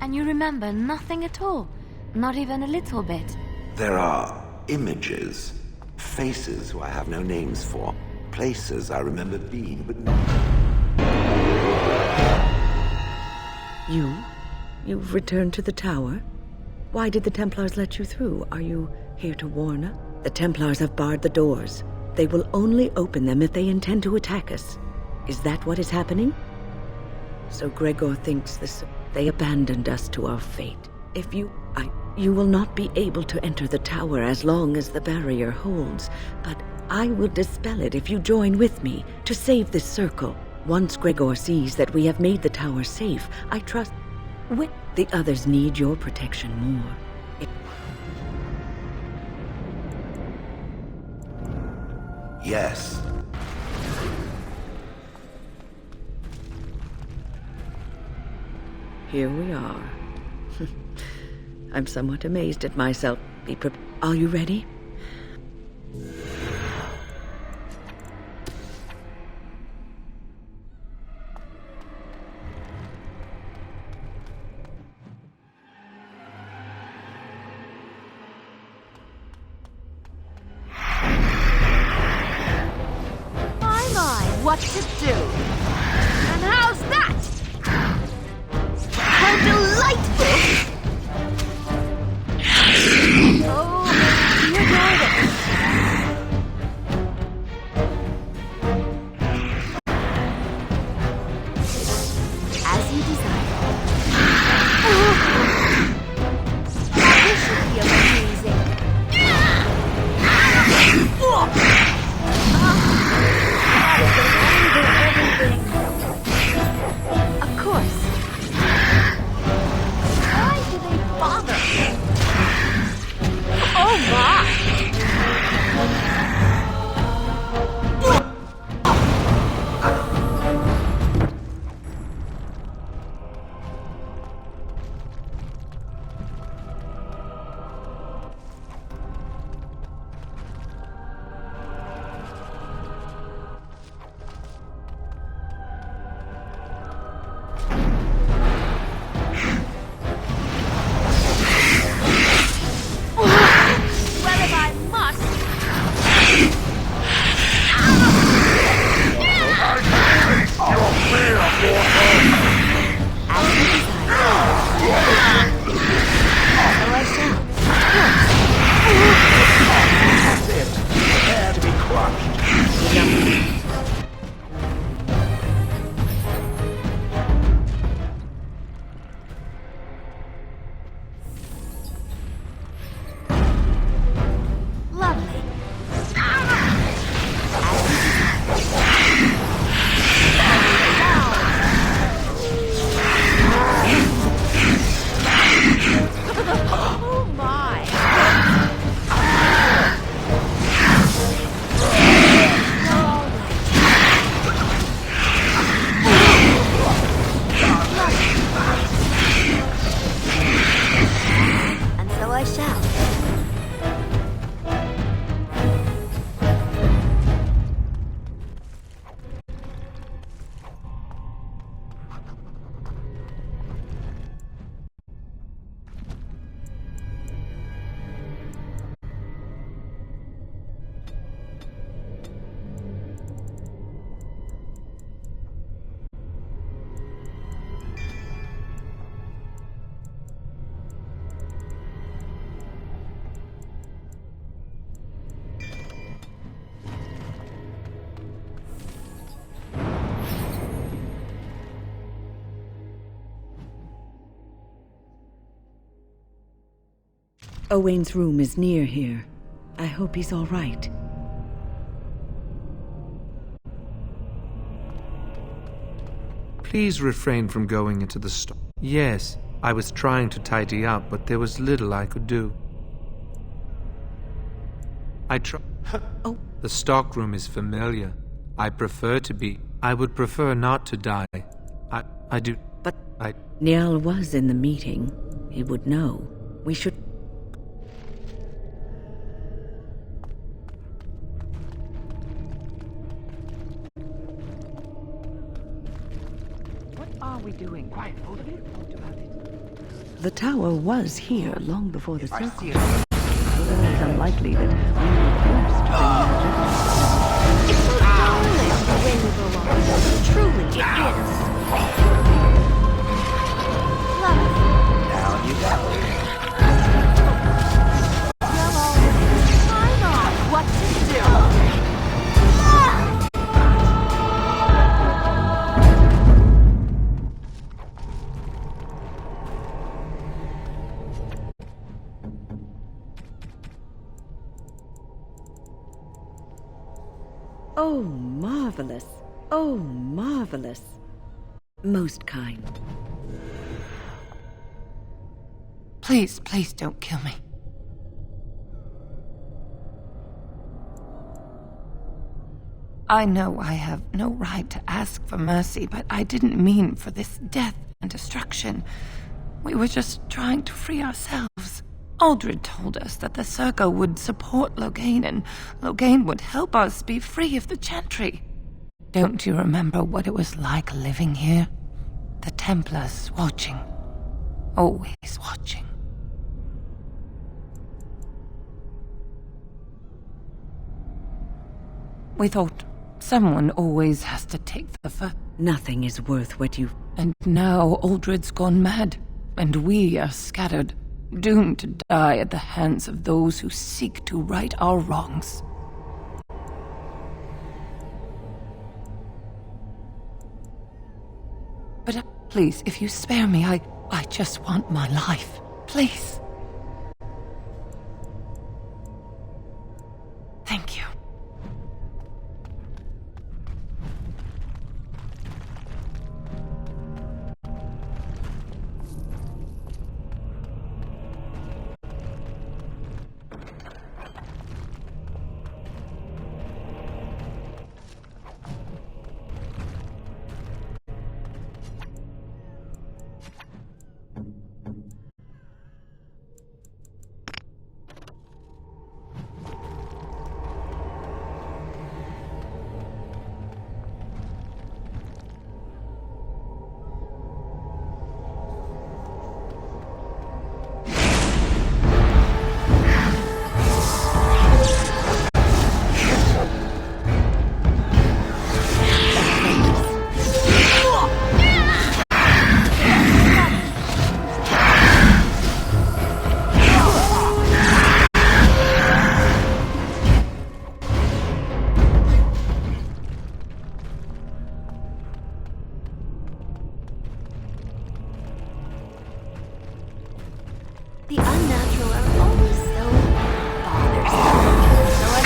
And you remember nothing at all? Not even a little bit? There are images, faces who I have no names for, places I remember being, but not... You've returned to the tower? Why did the Templars let you through? Are you here to warn us? The Templars have barred the doors. They will only open them if they intend to attack us. Is that what is happening? So Gregor thinks they abandoned us to our fate. If you will not be able to enter the tower as long as the barrier holds, but I will dispel it if you join with me to save this circle. Once Gregor sees that we have made the tower safe, I trust... The others need your protection more. Yes. Here we are. I'm somewhat amazed at myself. Are you ready? What to do. And how's that? How delightful! Oh, you enjoyed it. As you desire. This should be amazing. Of course. Why do they bother? Oh my! Owain's room is near here. I hope he's all right. Please refrain from going into the store. Yes, I was trying to tidy up, but there was little I could do. I Oh. The stockroom is familiar. I would prefer not to die. I do. But Niall was in the meeting. He would know. We should... What are we doing? Quiet, hold it. Don't do it. The tower was here long before the circle. Although it's unlikely that we were first to bring magic. It's so darling, the wind will on. Truly, it is. Love it. Down you go. I know what to do. Oh, marvelous. Oh, marvelous. Most kind. Please, please don't kill me. I know I have no right to ask for mercy, but I didn't mean for this death and destruction. We were just trying to free ourselves. Aldred told us that the Circle would support Loghain, and Loghain would help us be free of the Chantry. Don't you remember what it was like living here? The Templars watching. Always watching. We thought someone always has to take the first. Nothing is worth what you... And now Aldred's gone mad, and we are scattered, doomed to die at the hands of those who seek to right our wrongs. But please, if you spare me, I just want my life. Please. Thank you. The unnatural are always so bothersome. So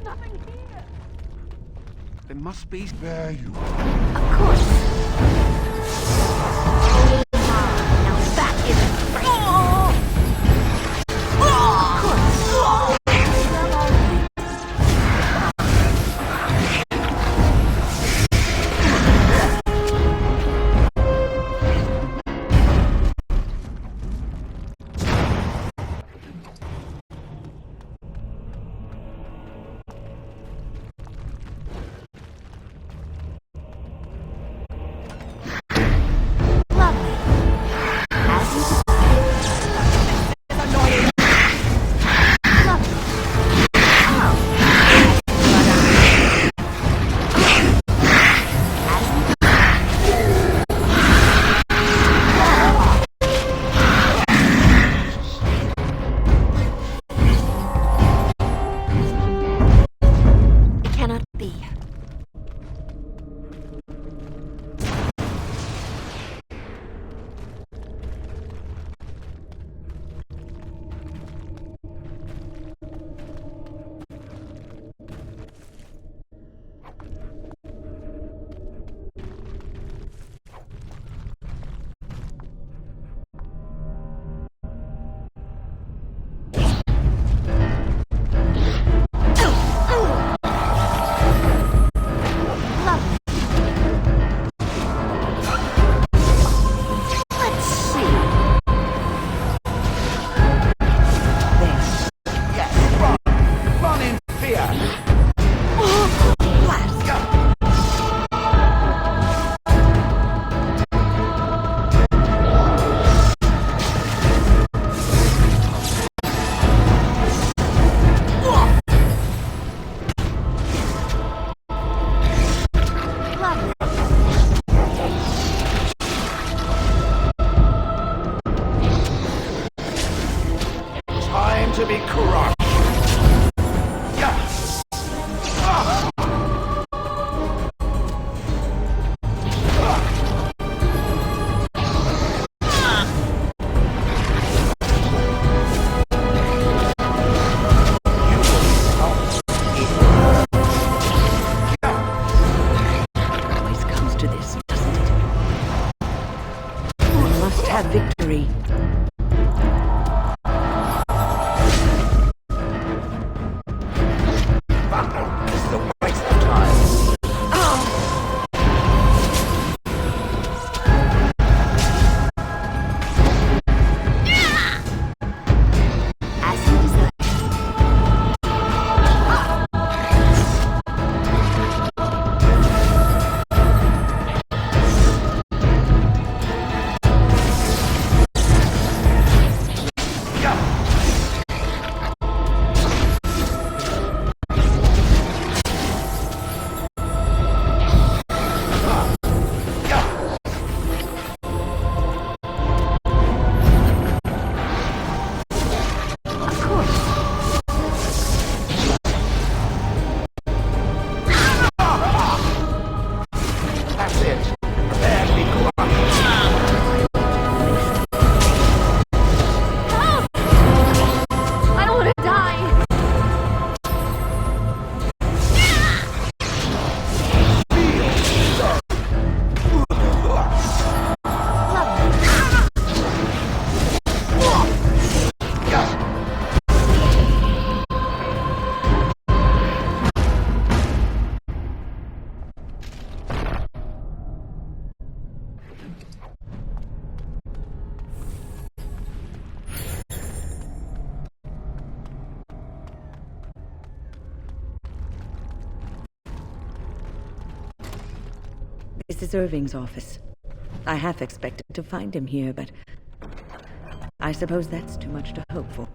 nothing here. There must be. There you Of course. Now that is right. Of course. to be crushed. Always comes to this, doesn't it? We must have victory. This is Irving's office. I half expected to find him here, but I suppose that's too much to hope for.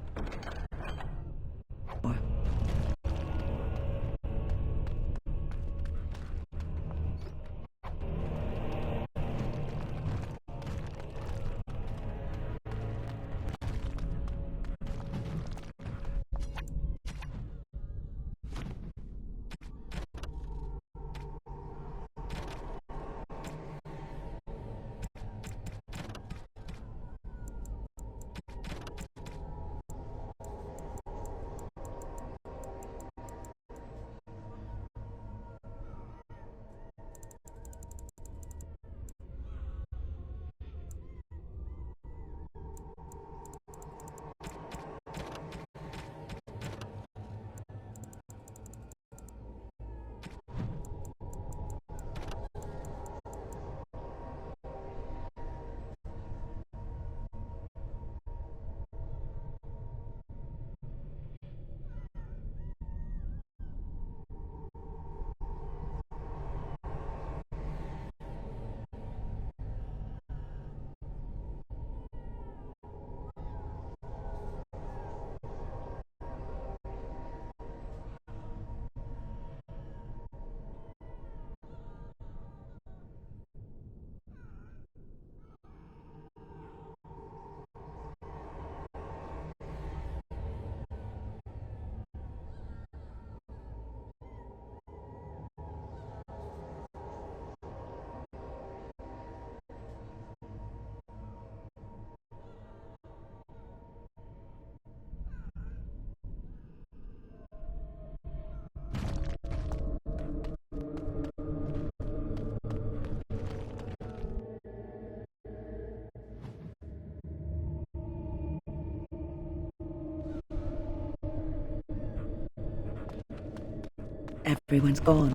Everyone's gone.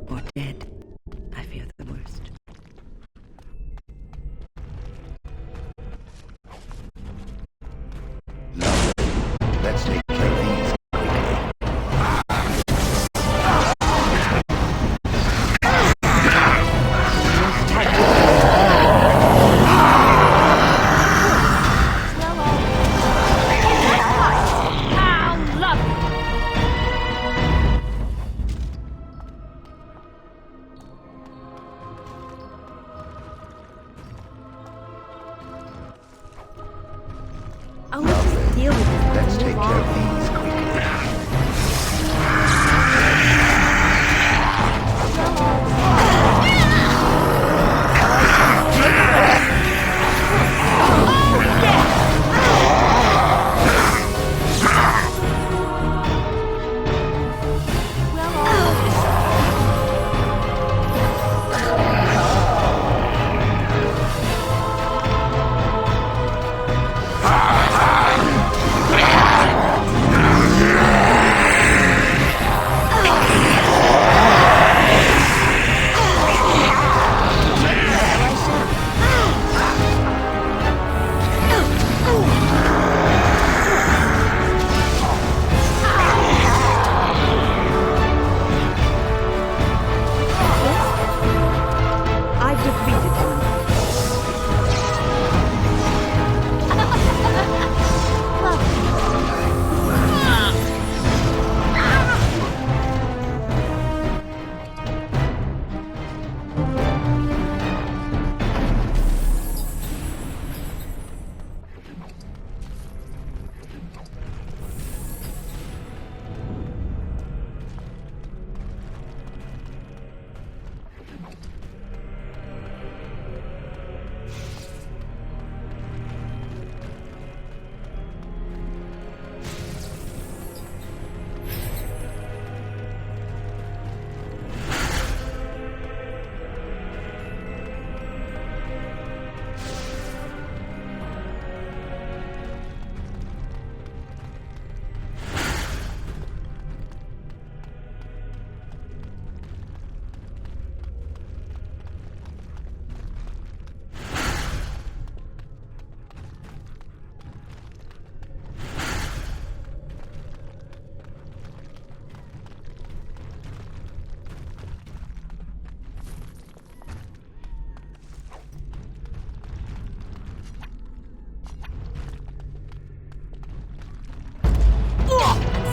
Or dead. I fear the worst. Let's take care of these. Let's take care of these quickly.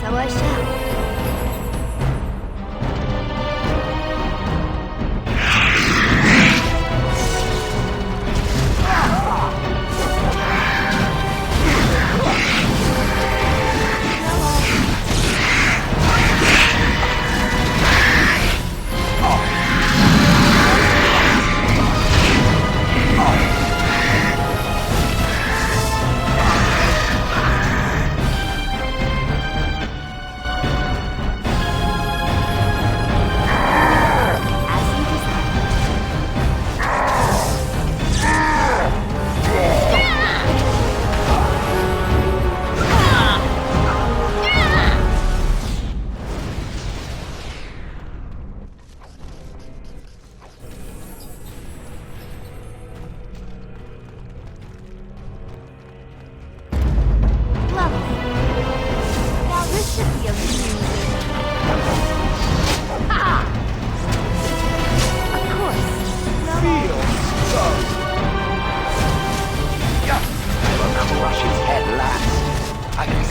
So I shall.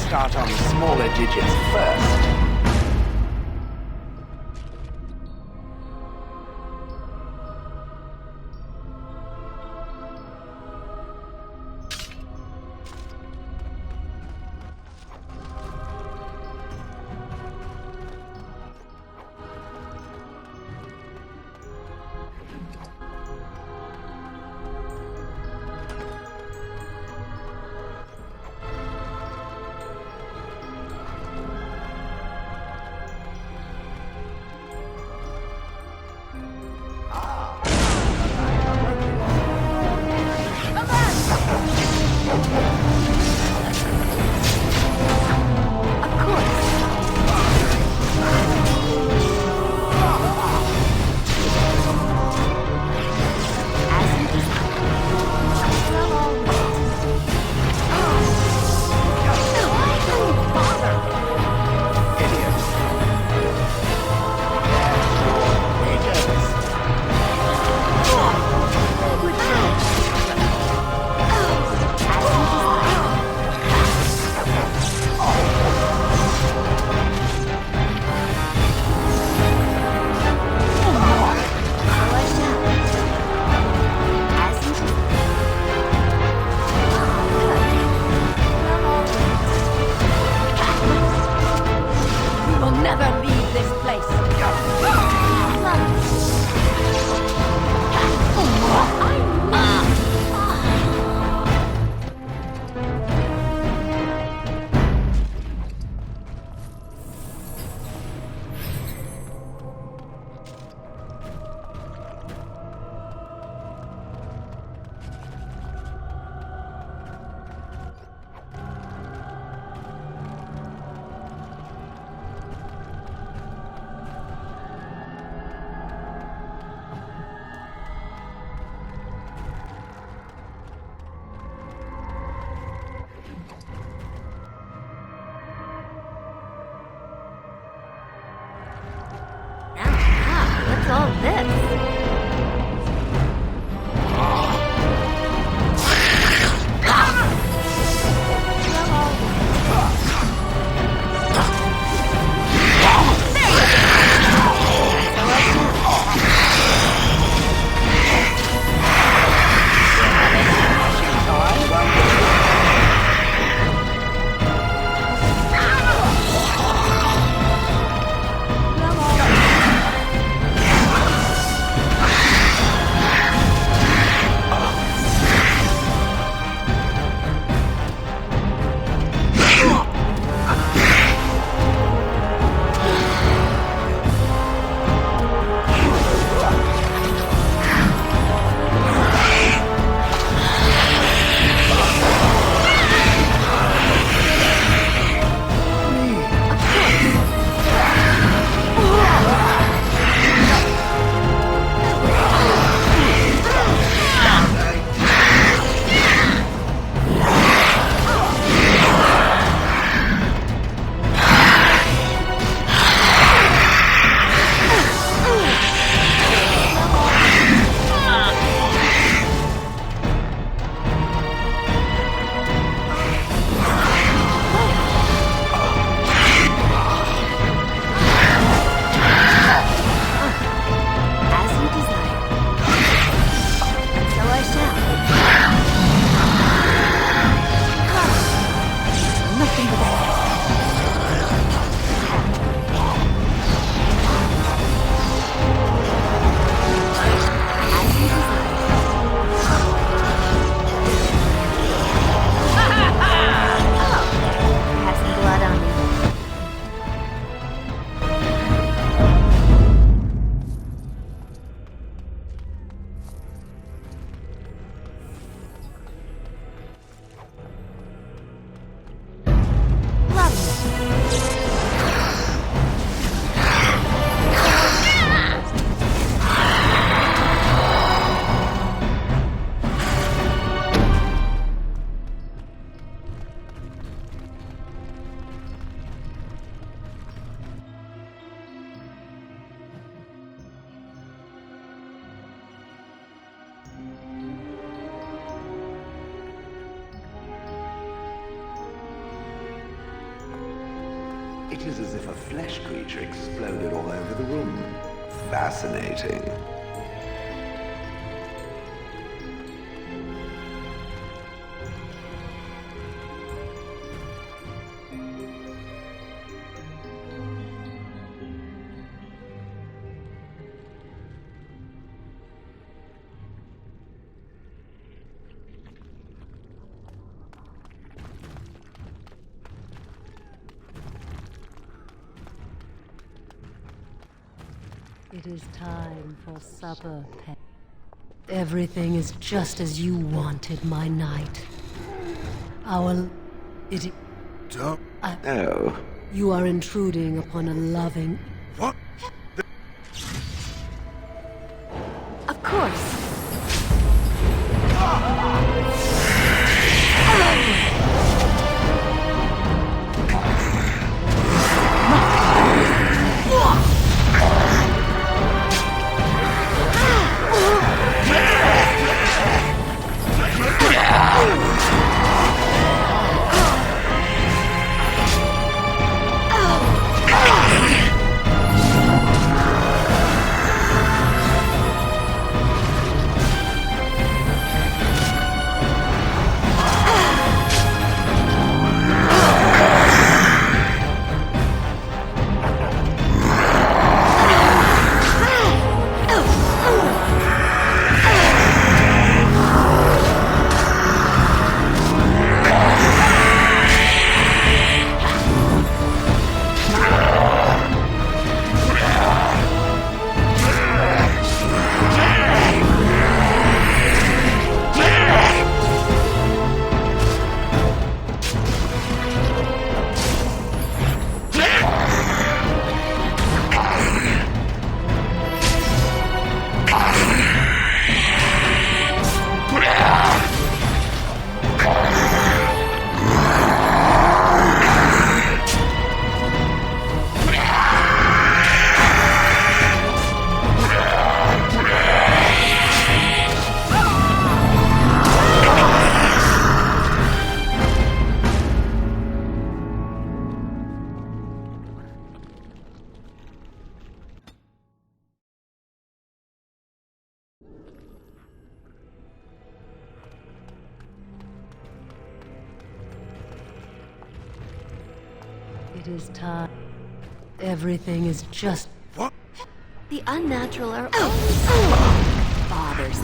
Start on smaller digits first. will never leave this place. What's all this? It is as if a flesh creature exploded all over the room. Fascinating. It is time for supper, pet. Everything is just as you wanted, my knight. Don't. You are intruding upon a loving... What? Of course. is time. Everything is just... The unnatural are always Father's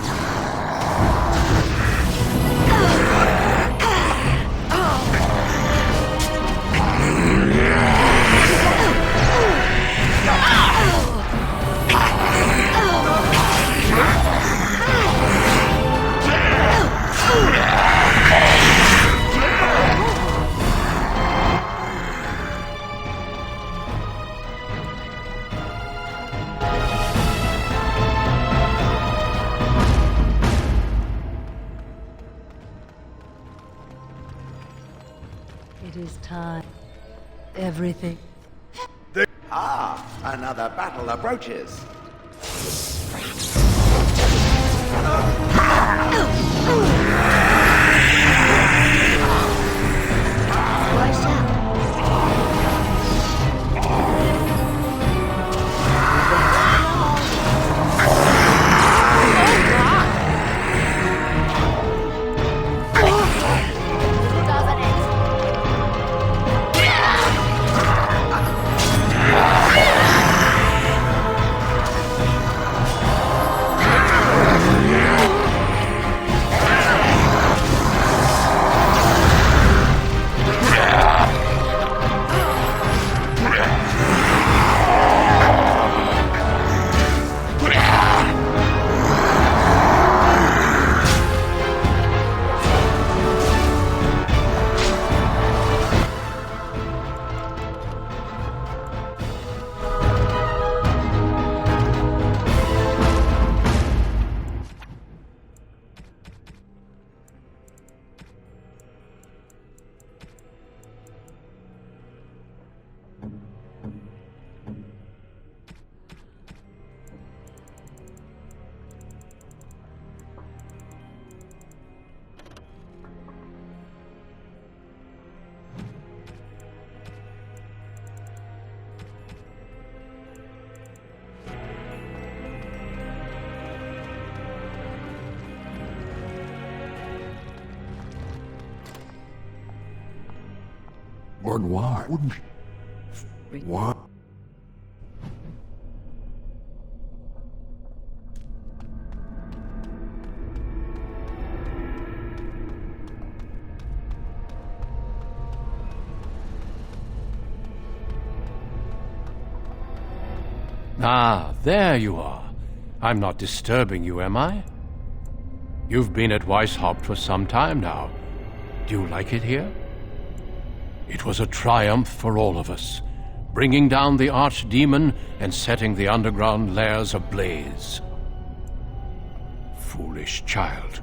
It is time. Everything. Another battle approaches. But why wouldn't she? What? Ah, there you are. I'm not disturbing you, am I? You've been at Weishaupt for some time now. Do you like it here? It was a triumph for all of us, bringing down the archdemon and setting the underground lairs ablaze. Foolish child,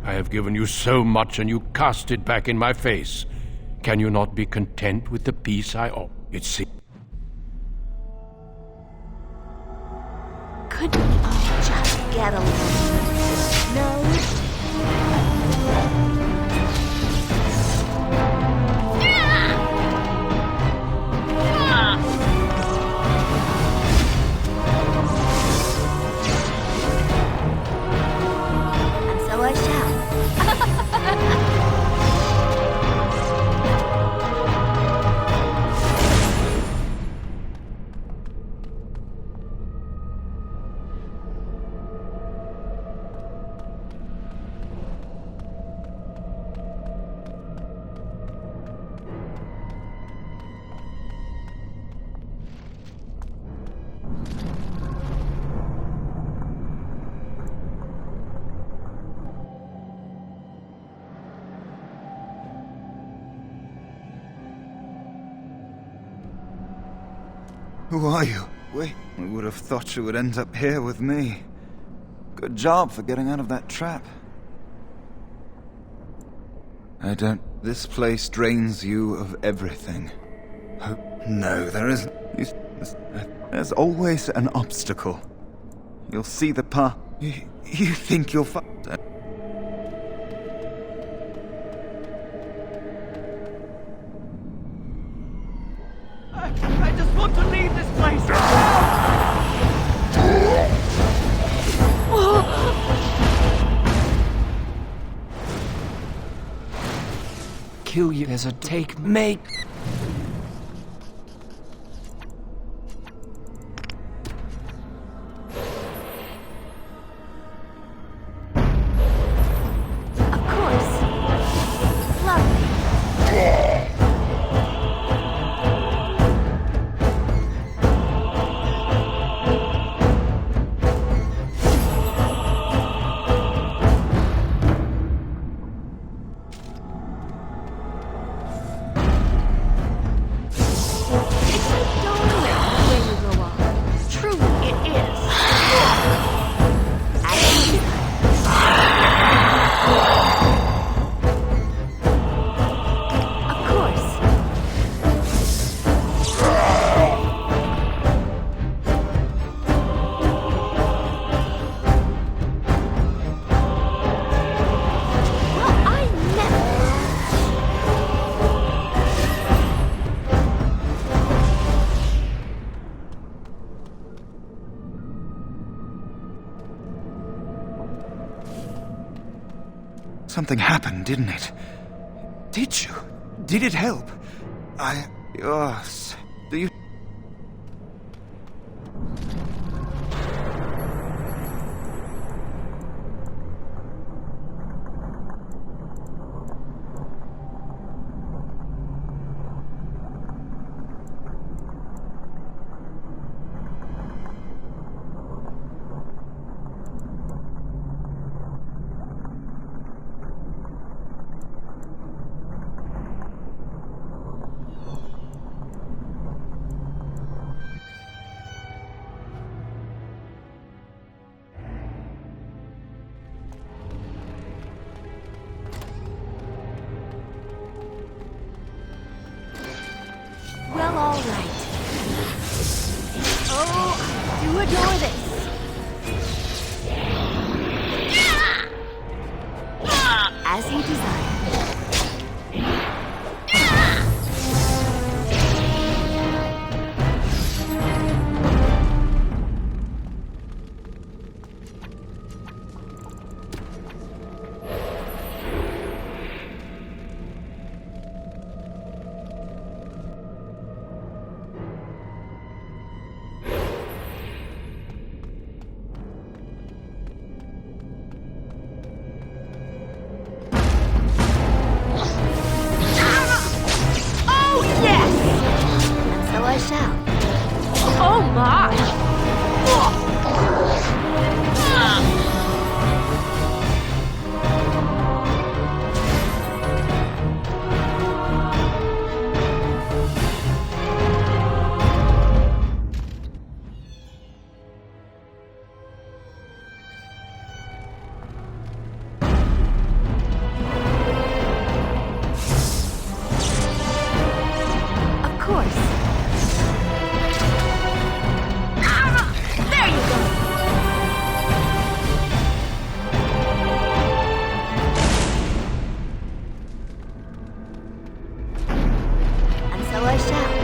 I have given you so much and you cast it back in my face. Can you not be content with the peace I offer? It seems... Couldn't we all just get along? No? And so I shall. Who are you? We would have thought you would end up here with me. Good job for getting out of that trap. I don't... This place drains you of everything. Oh, no, there isn't. There's always an obstacle. You'll see the path. You think you'll find... I just want to leave this place! Kill you as a take, mate. Something happened, didn't it? Did you? Did it help? Do you... Well, all right. Oh, I do adore this. As you desire. I shall. Oh my! Of course. I shall.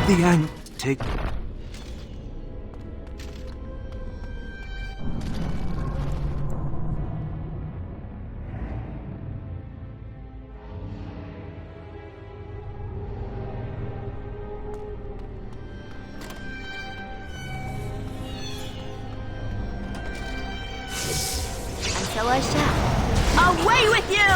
The antic. And so I shall. Away with you!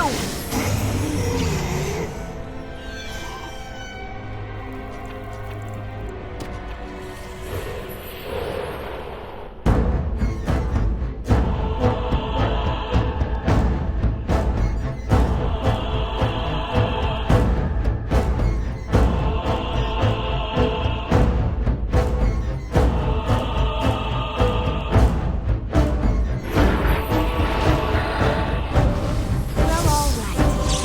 Well, all right.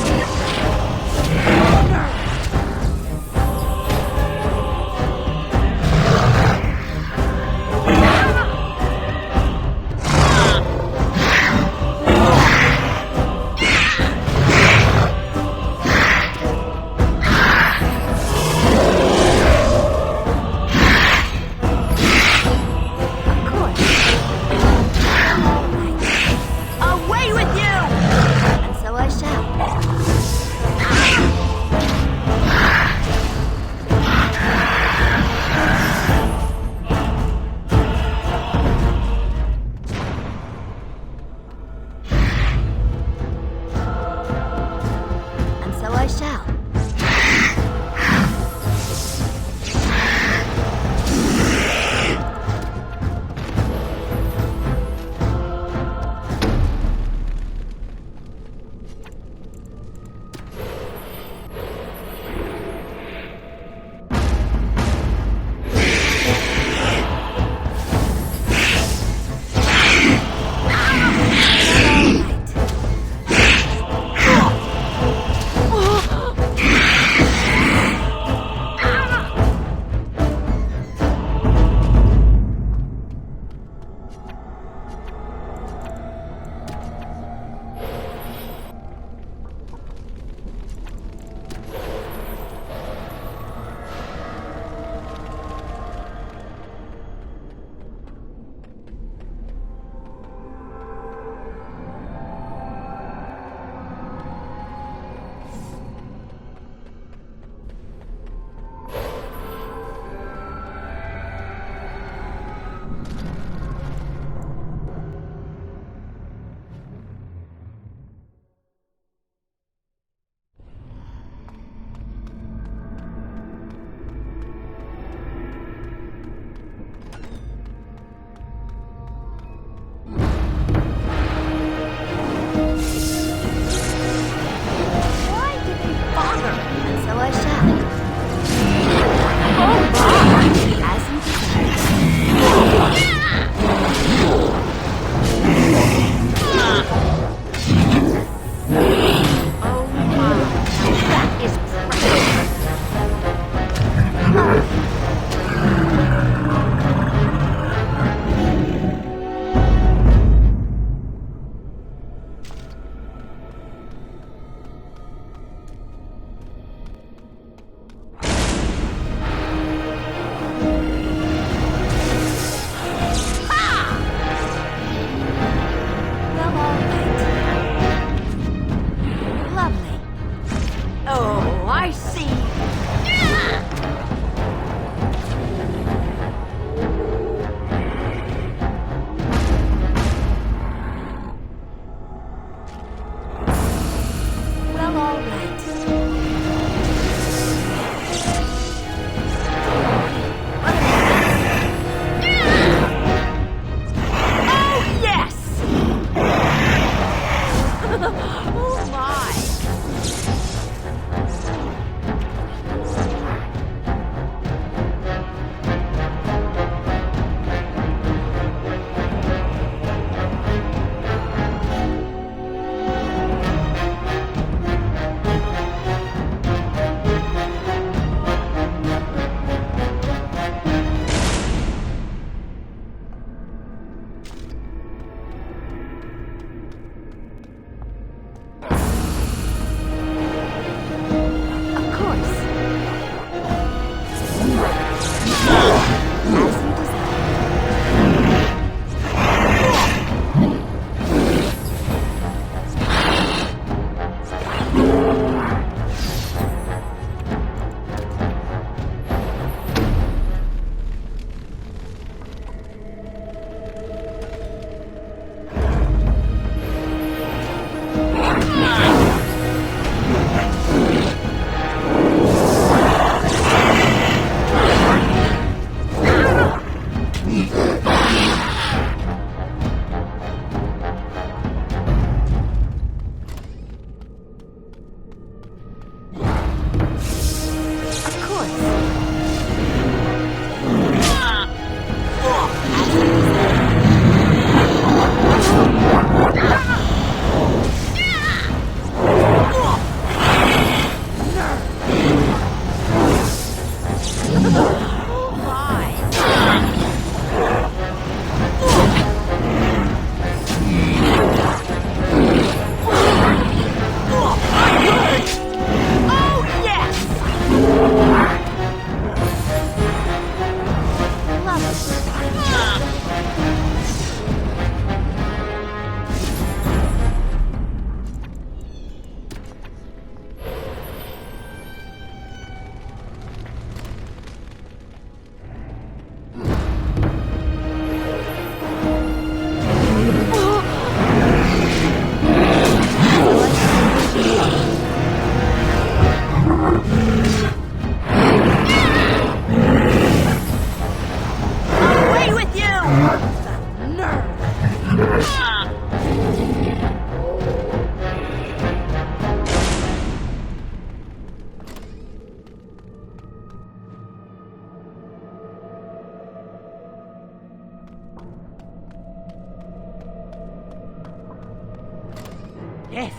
Yes.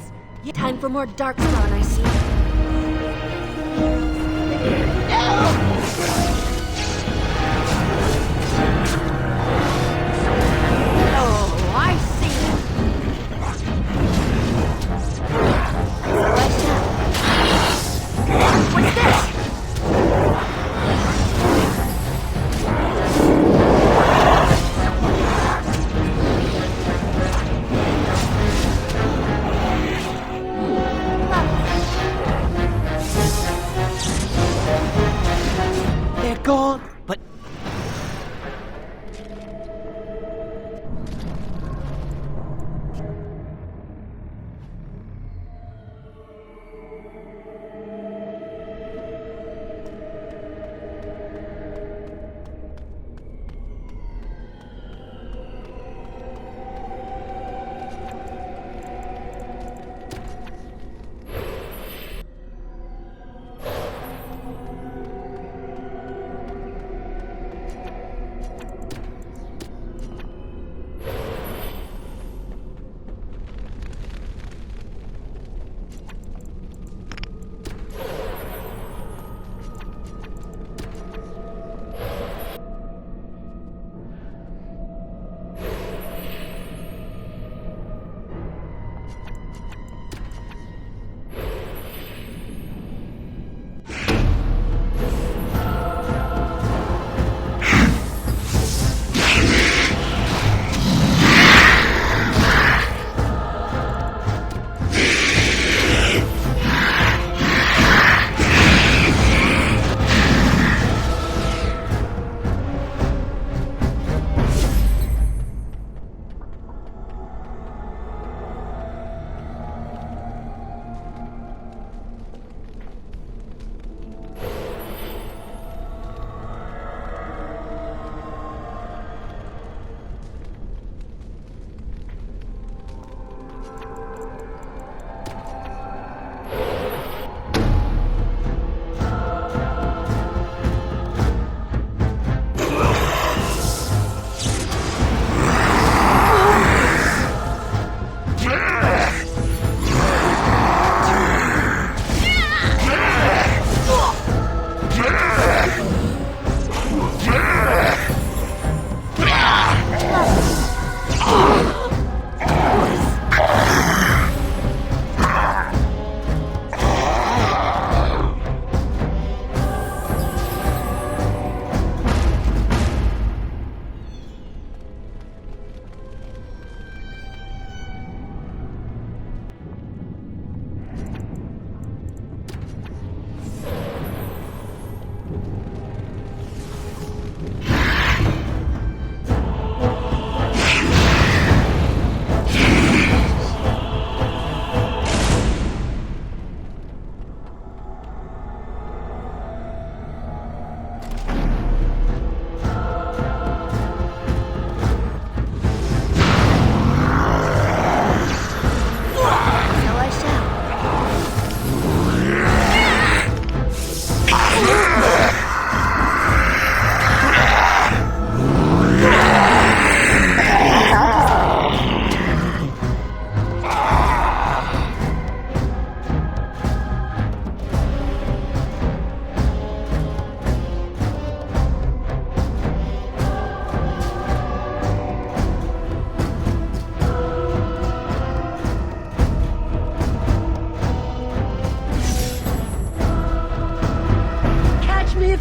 Time for more Darkspawn, I see. Oh, I see. What's this? They're gone, but...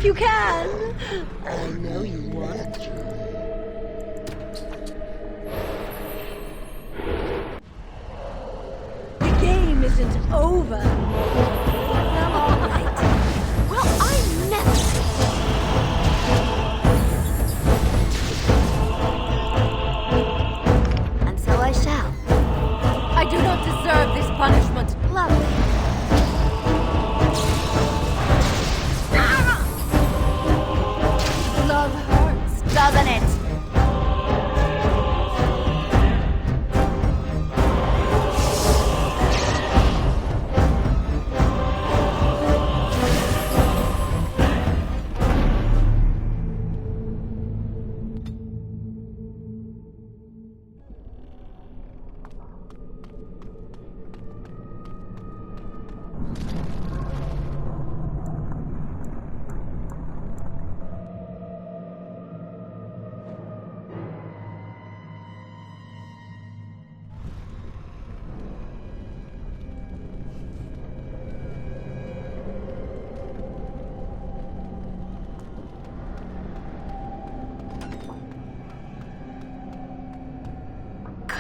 You can! I know you want to. The game isn't over. All right. Well, I never... And so I shall. I do not deserve this punishment. Lovely. Love hurts, doesn't it?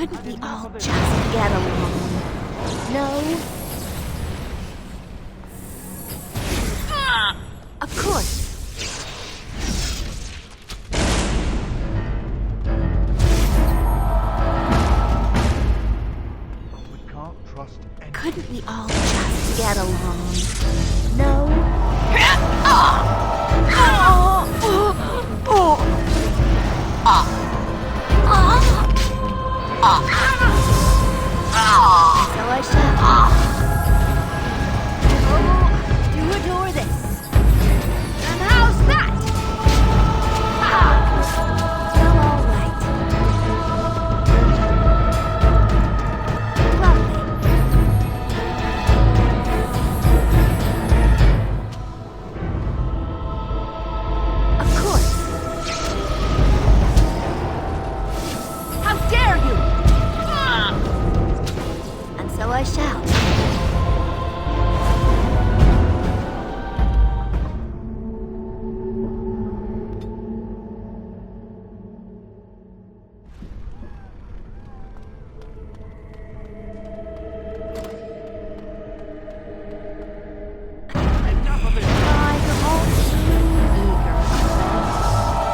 Couldn't we all just get along? No? Of course. We can't trust anyone. Couldn't we all just get along? No? So I shall. Do adore this. And how's that? Still all right. Lovely. Of course. How dare you! And so I shall.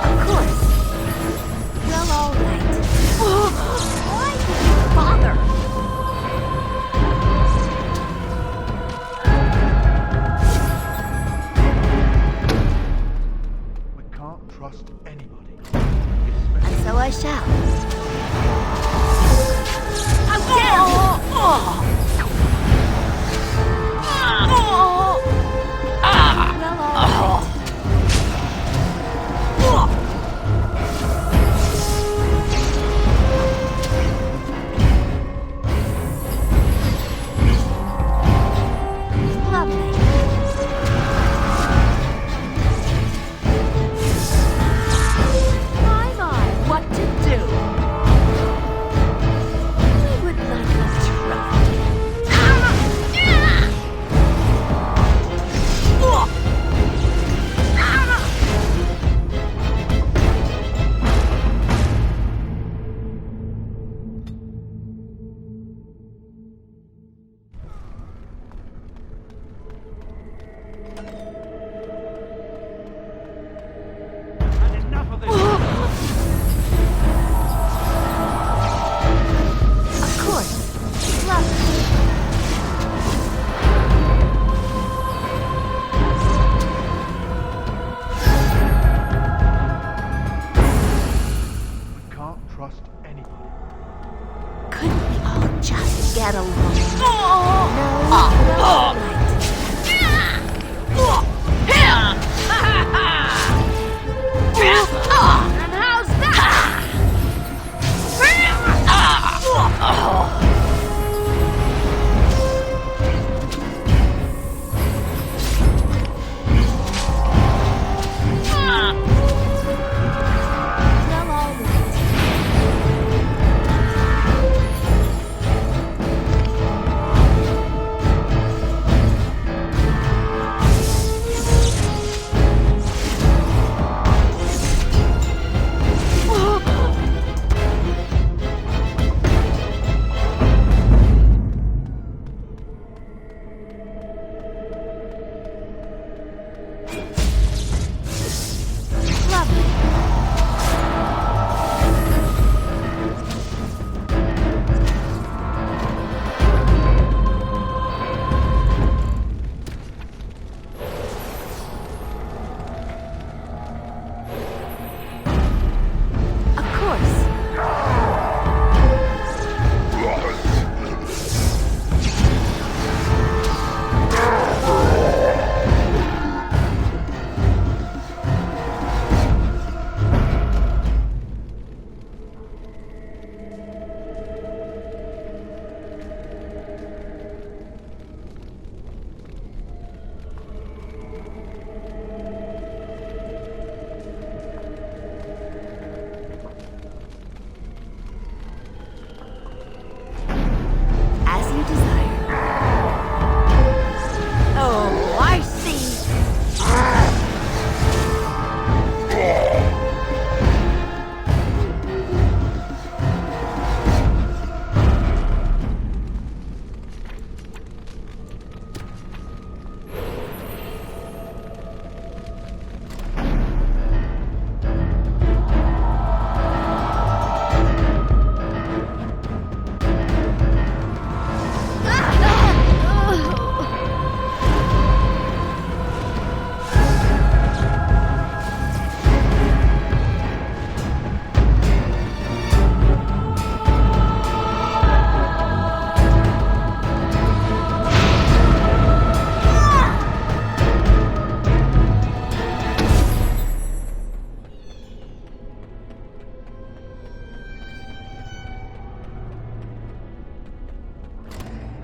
Of course. Well, all right. Why did you bother? We can't trust anybody. And so I shall. How dare you! Well, all right. Lovely. My, what to do? I would like us to ride. Of course. Lovely. We can't trust anybody. Couldn't we all just get along? No? Well, all right. And how's that? Well, all right.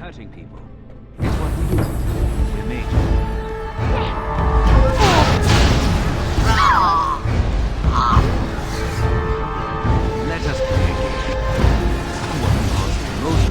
hurting people. It's what we do. We're made to. Let us play a game. Who are the last most?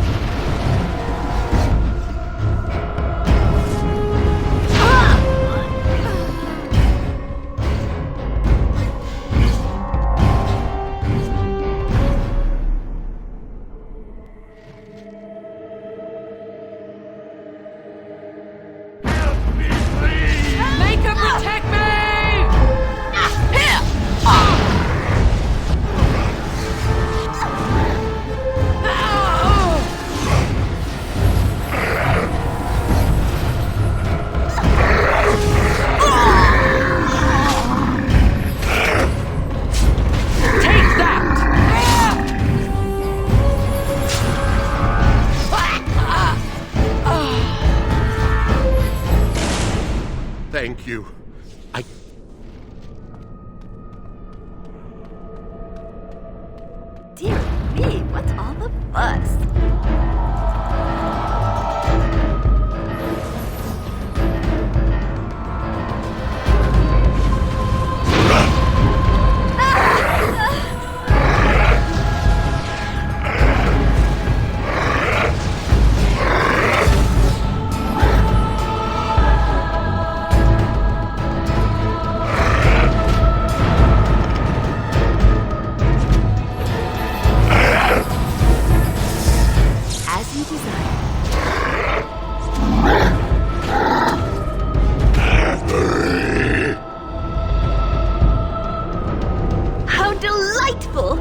Protect me! Thank you. Dear me, what's all the fuss? As you desire. How delightful!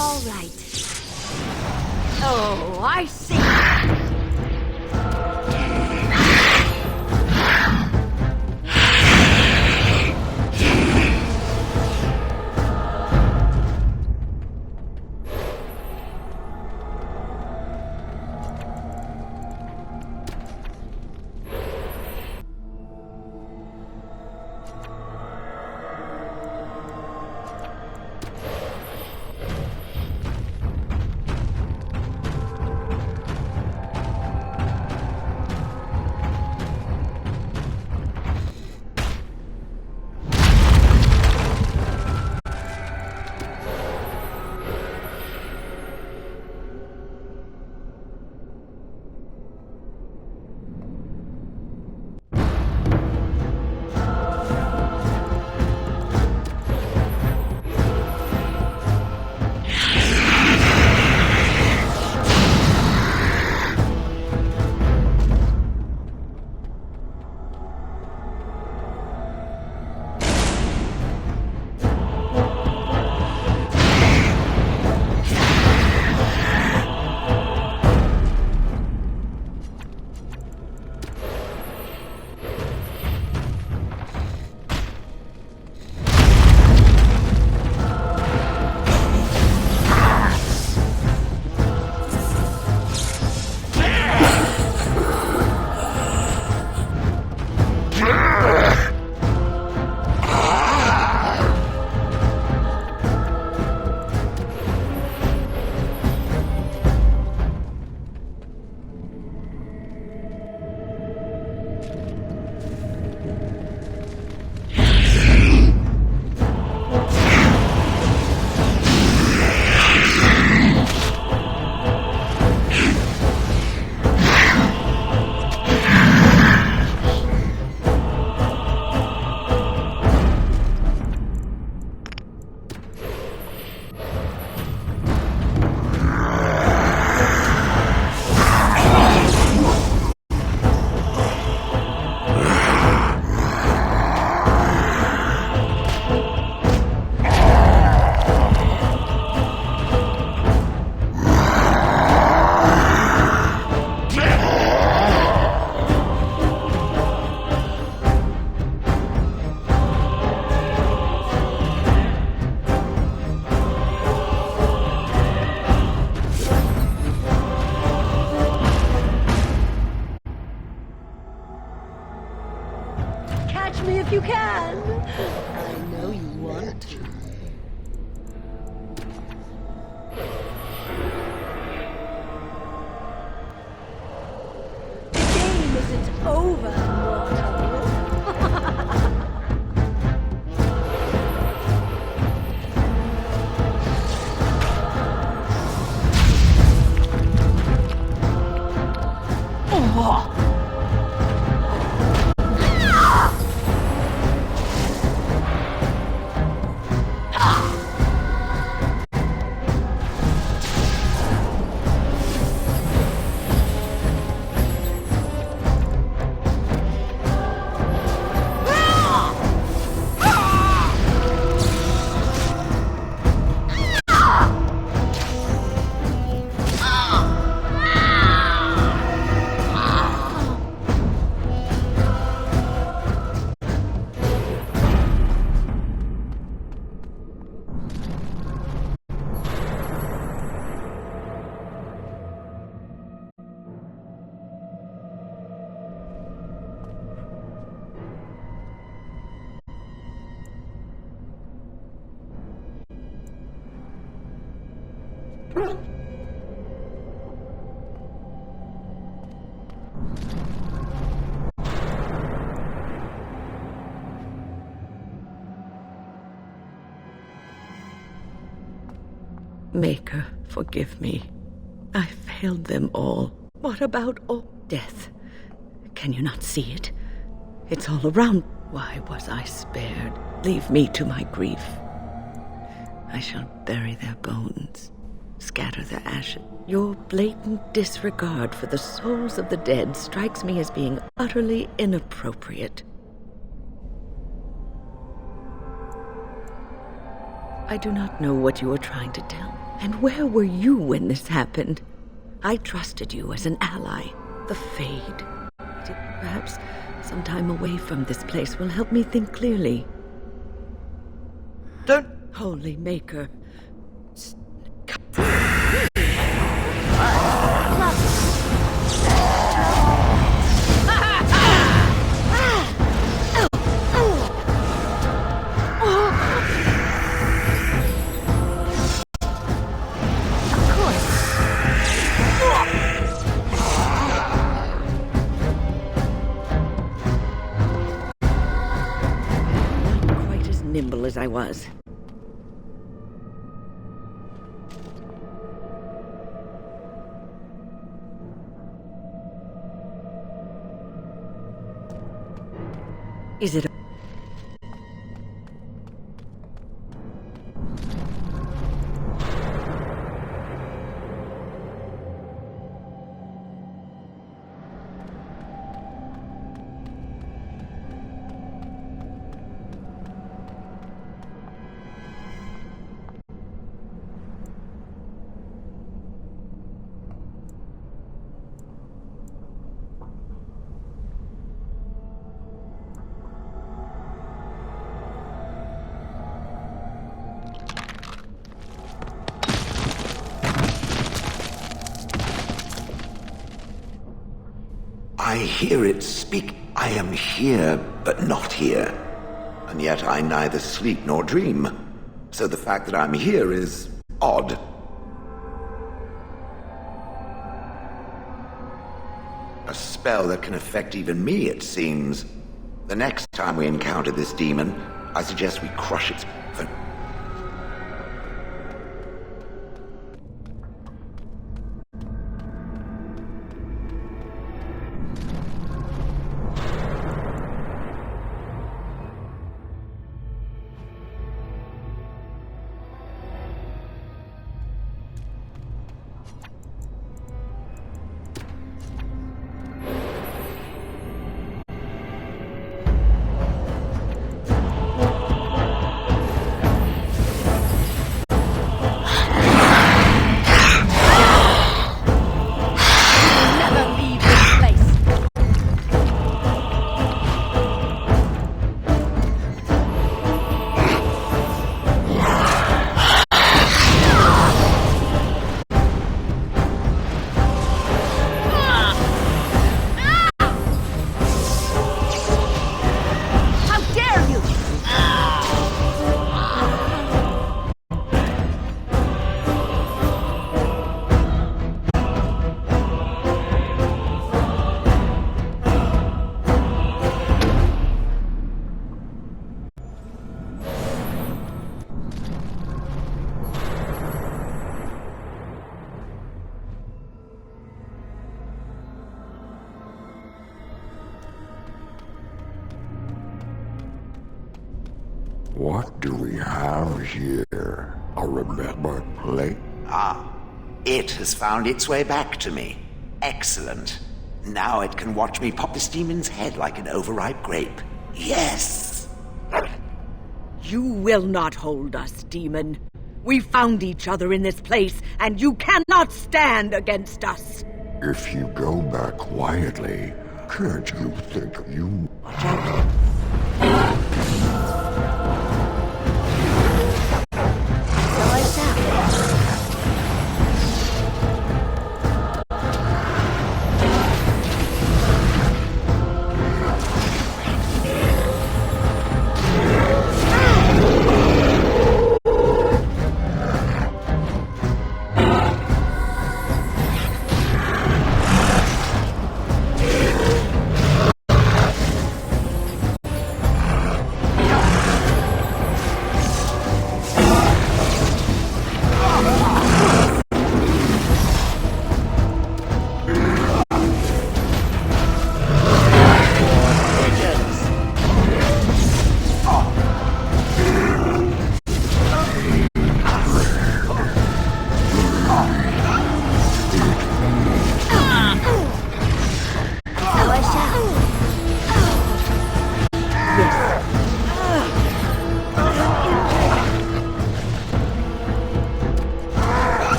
All right. Oh, I see. Maker, forgive me. I failed them all. What about all death? Can you not see it? It's all around. Why was I spared? Leave me to my grief. I shall bury their bones, scatter their ashes. Your blatant disregard for the souls of the dead strikes me as being utterly inappropriate. I do not know what you are trying to tell. And where were you when this happened? I trusted you as an ally. The Fade. Perhaps some time away from this place will help me think clearly. Don't... Holy Maker. Nimble as I was. Is it I hear it speak. I am here, but not here. And yet I neither sleep nor dream. So the fact that I'm here is odd. A spell that can affect even me, it seems. The next time we encounter this demon, I suggest we crush its... What do we have here? A remembered plate? Ah, it has found its way back to me. Excellent. Now it can watch me pop this demon's head like an overripe grape. Yes! You will not hold us, demon. We found each other in this place, and you cannot stand against us. If you go back quietly, can't you think you...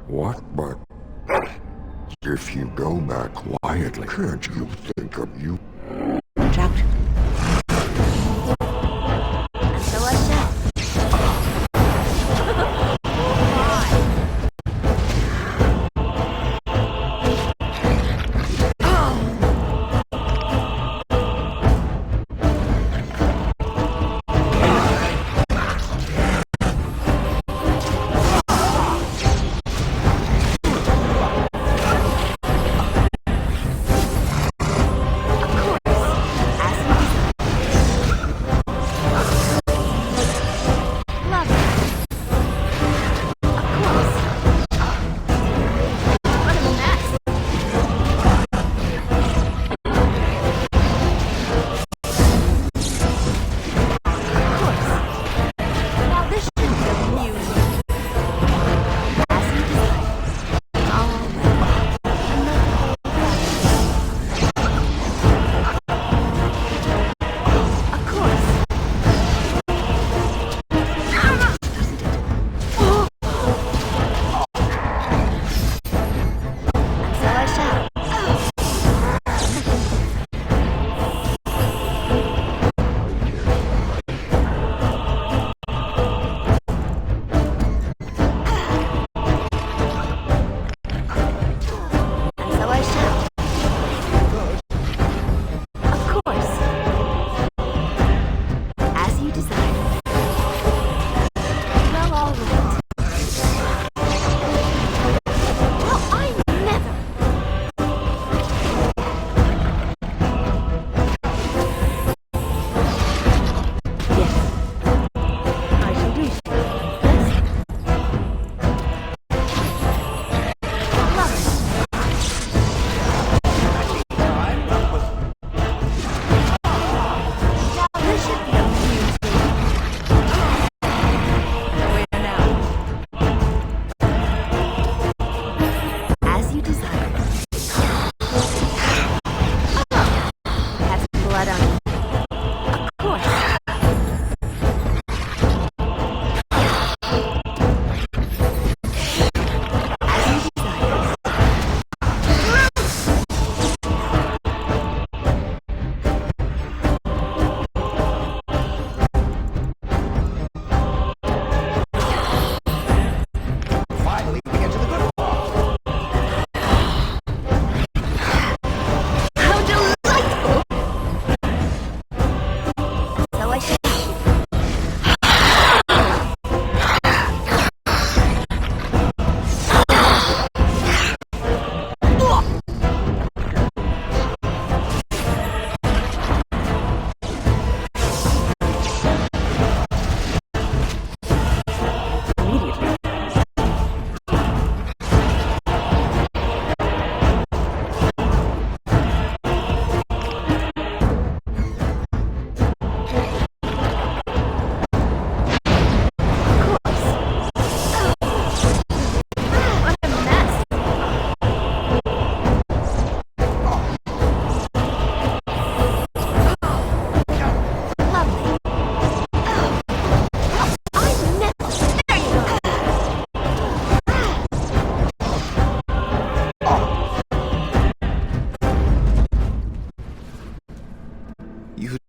What, but... If you go back quietly, can't you think of you? Trapped. So I shall.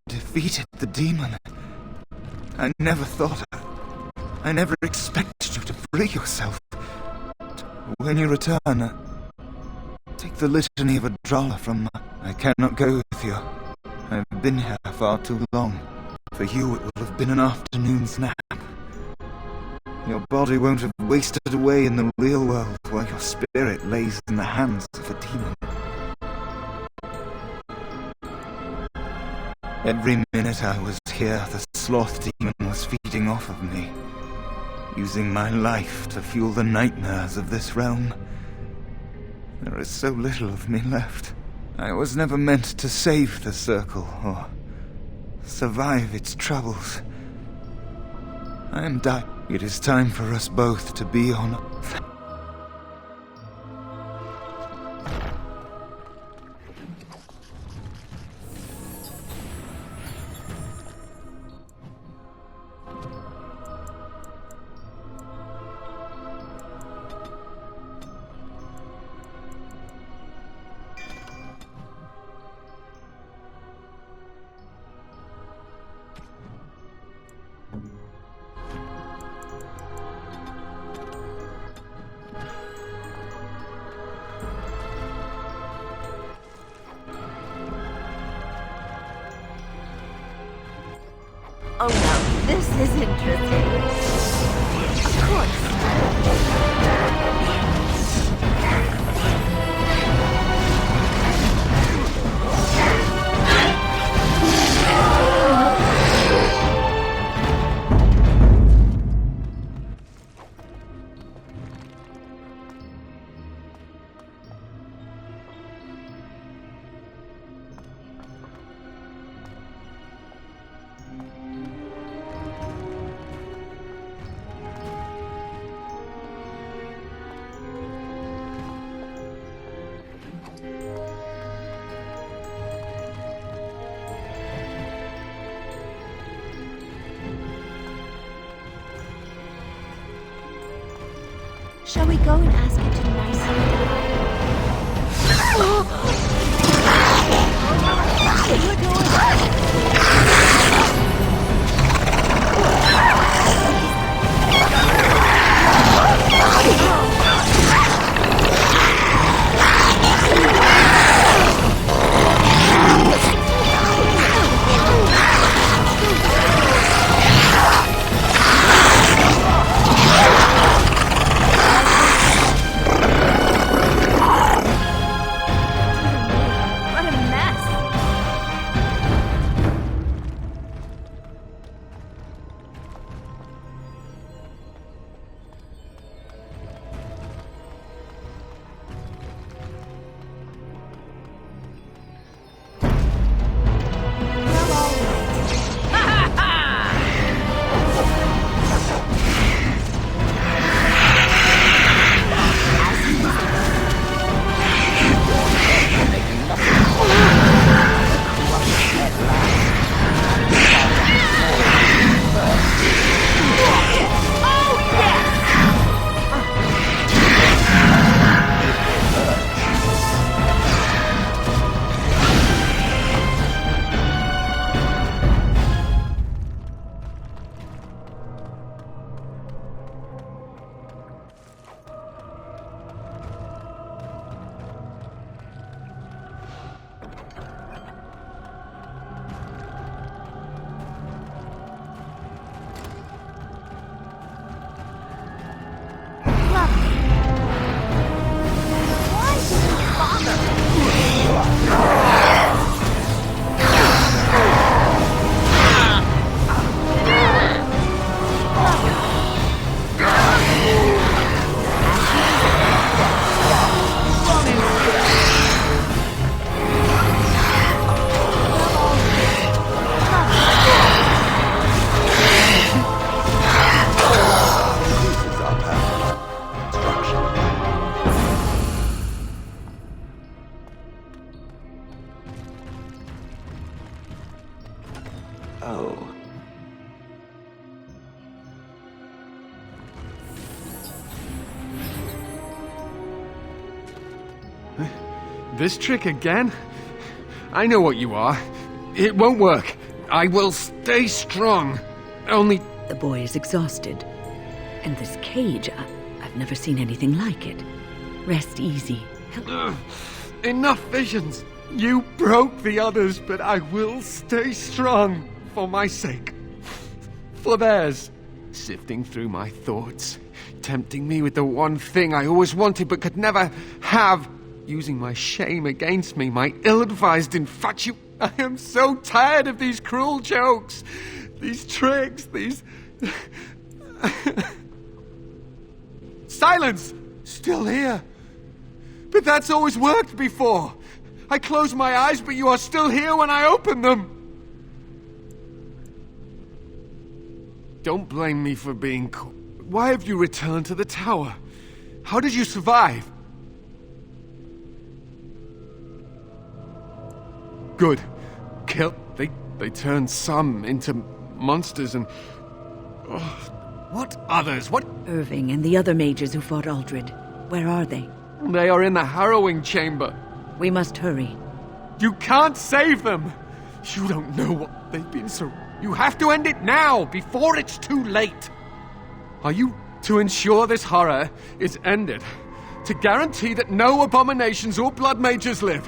Defeated the demon. I never thought... I never expected you to free yourself. When you return, take the litany of Adralla from... I cannot go with you. I've been here far too long. For you, it will have been an afternoon's nap. Your body won't have wasted away in the real world while your spirit lays in the hands of a demon. Every minute I was here, the sloth demon was feeding off of me, using my life to fuel the nightmares of this realm. There is so little of me left. I was never meant to save the circle, or survive its troubles. I am dying. It is time for us both to be on... Oh no, this is interesting. Of course. Shall we go and ask her to nicely This trick again? I know what you are. It won't work. I will stay strong. Only... The boy is exhausted. And this cage, I've never seen anything like it. Rest easy. Enough visions. You broke the others, but I will stay strong. For my sake. For theirs. Sifting through my thoughts. Tempting me with the one thing I always wanted but could never have. Using my shame against me, my ill-advised infatuation. I am so tired of these cruel jokes. These tricks, these... Silence! Still here. But that's always worked before. I close my eyes, but you are still here when I open them. Don't blame me for being cool. Why have you returned to the tower? How did you survive? Good. Kill. They turned some into monsters and... What others? What? Irving and the other mages who fought Aldred. Where are they? They are in the harrowing chamber. We must hurry. You can't save them! You don't know what they've been so... You have to end it now, before it's too late! Are you to ensure this horror is ended? To guarantee that no abominations or blood mages live?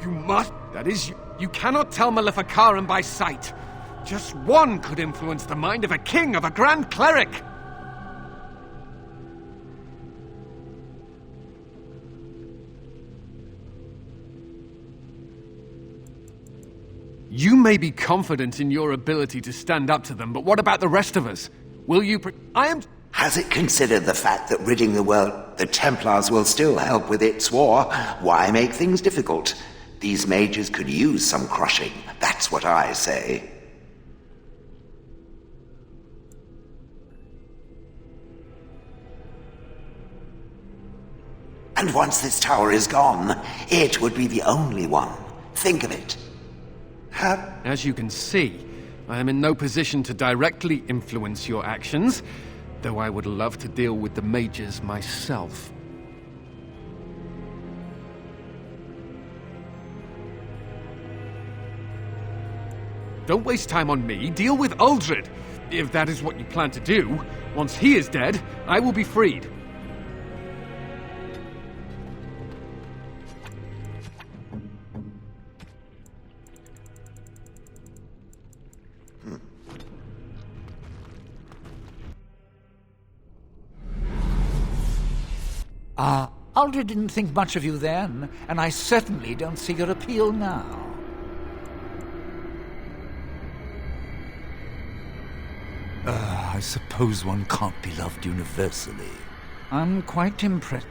You must... That is... You cannot tell Maleficarum by sight. Just one could influence the mind of a king, of a grand cleric! You may be confident in your ability to stand up to them, but what about the rest of us? Will you Has it considered the fact that ridding the world, the Templars will still help with its war? Why make things difficult? These mages could use some crushing. That's what I say. And once this tower is gone, it would be the only one. Think of it. As you can see, I am in no position to directly influence your actions, though I would love to deal with the mages myself. Don't waste time on me. Deal with Uldred. If that is what you plan to do, once he is dead, I will be freed. Uldred didn't think much of you then, and I certainly don't see your appeal now. I suppose one can't be loved universally. I'm quite impressed.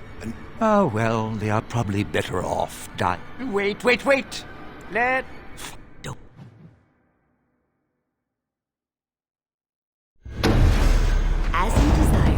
Oh, well, they are probably better off dying. Wait! Let... As you desire.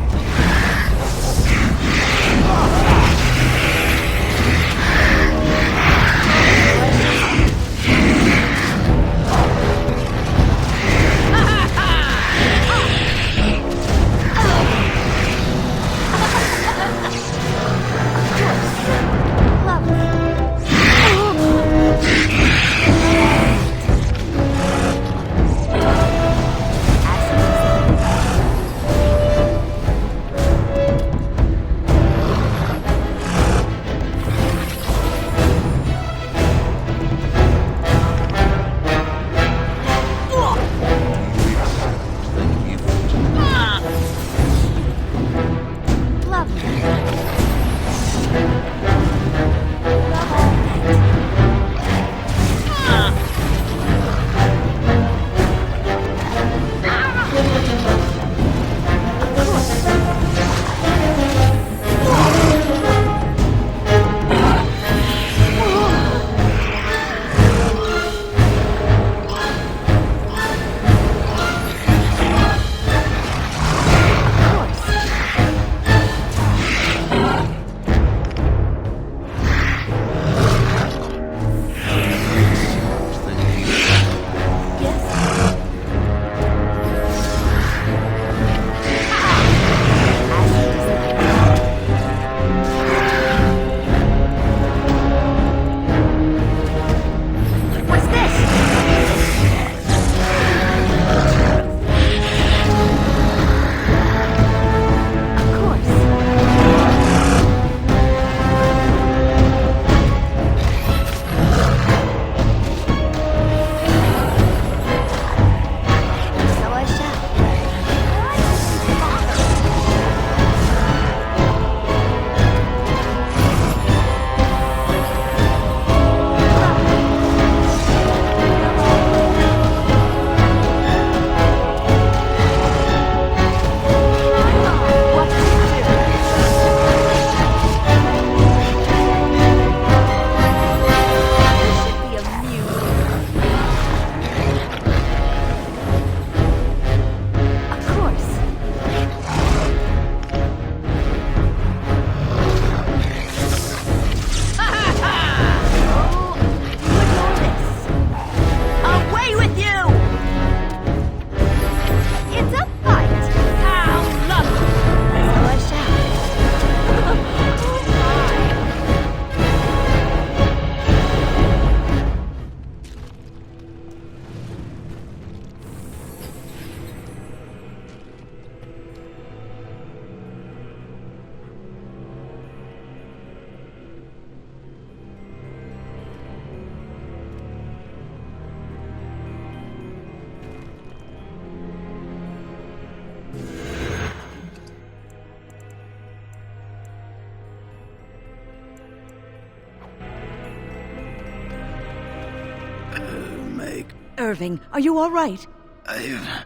Irving, are you all right? I've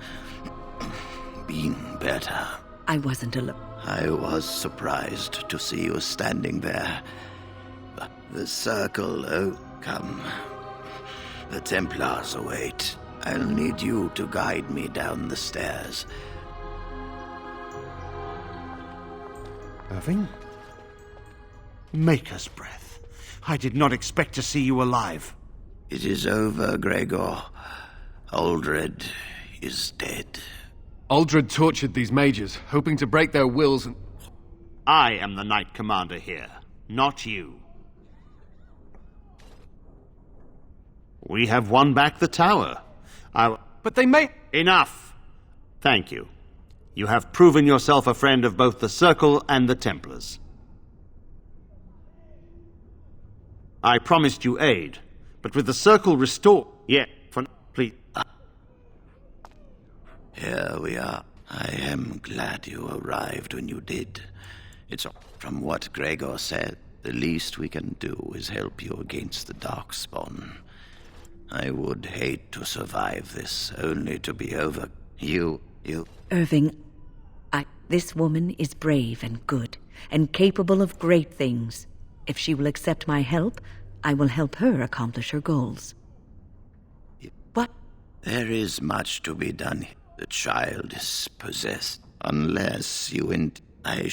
been better. I wasn't alone. I was surprised to see you standing there. The circle, oh, come. The Templars await. I'll need you to guide me down the stairs. Irving? Maker's breath. I did not expect to see you alive. It is over, Gregor. Aldred is dead. Aldred tortured these mages, hoping to break their wills and... I am the Knight Commander here, not you. We have won back the tower. But they may... Enough! Thank you. You have proven yourself a friend of both the Circle and the Templars. I promised you aid, but with the Circle restored... please... Here we are. I am glad you arrived when you did. It's from what Gregor said, the least we can do is help you against the Darkspawn. I would hate to survive this, only to be over. You... Irving, this woman is brave and good, and capable of great things. If she will accept my help, I will help her accomplish her goals. What? There is much to be done. The child is possessed, unless you and I...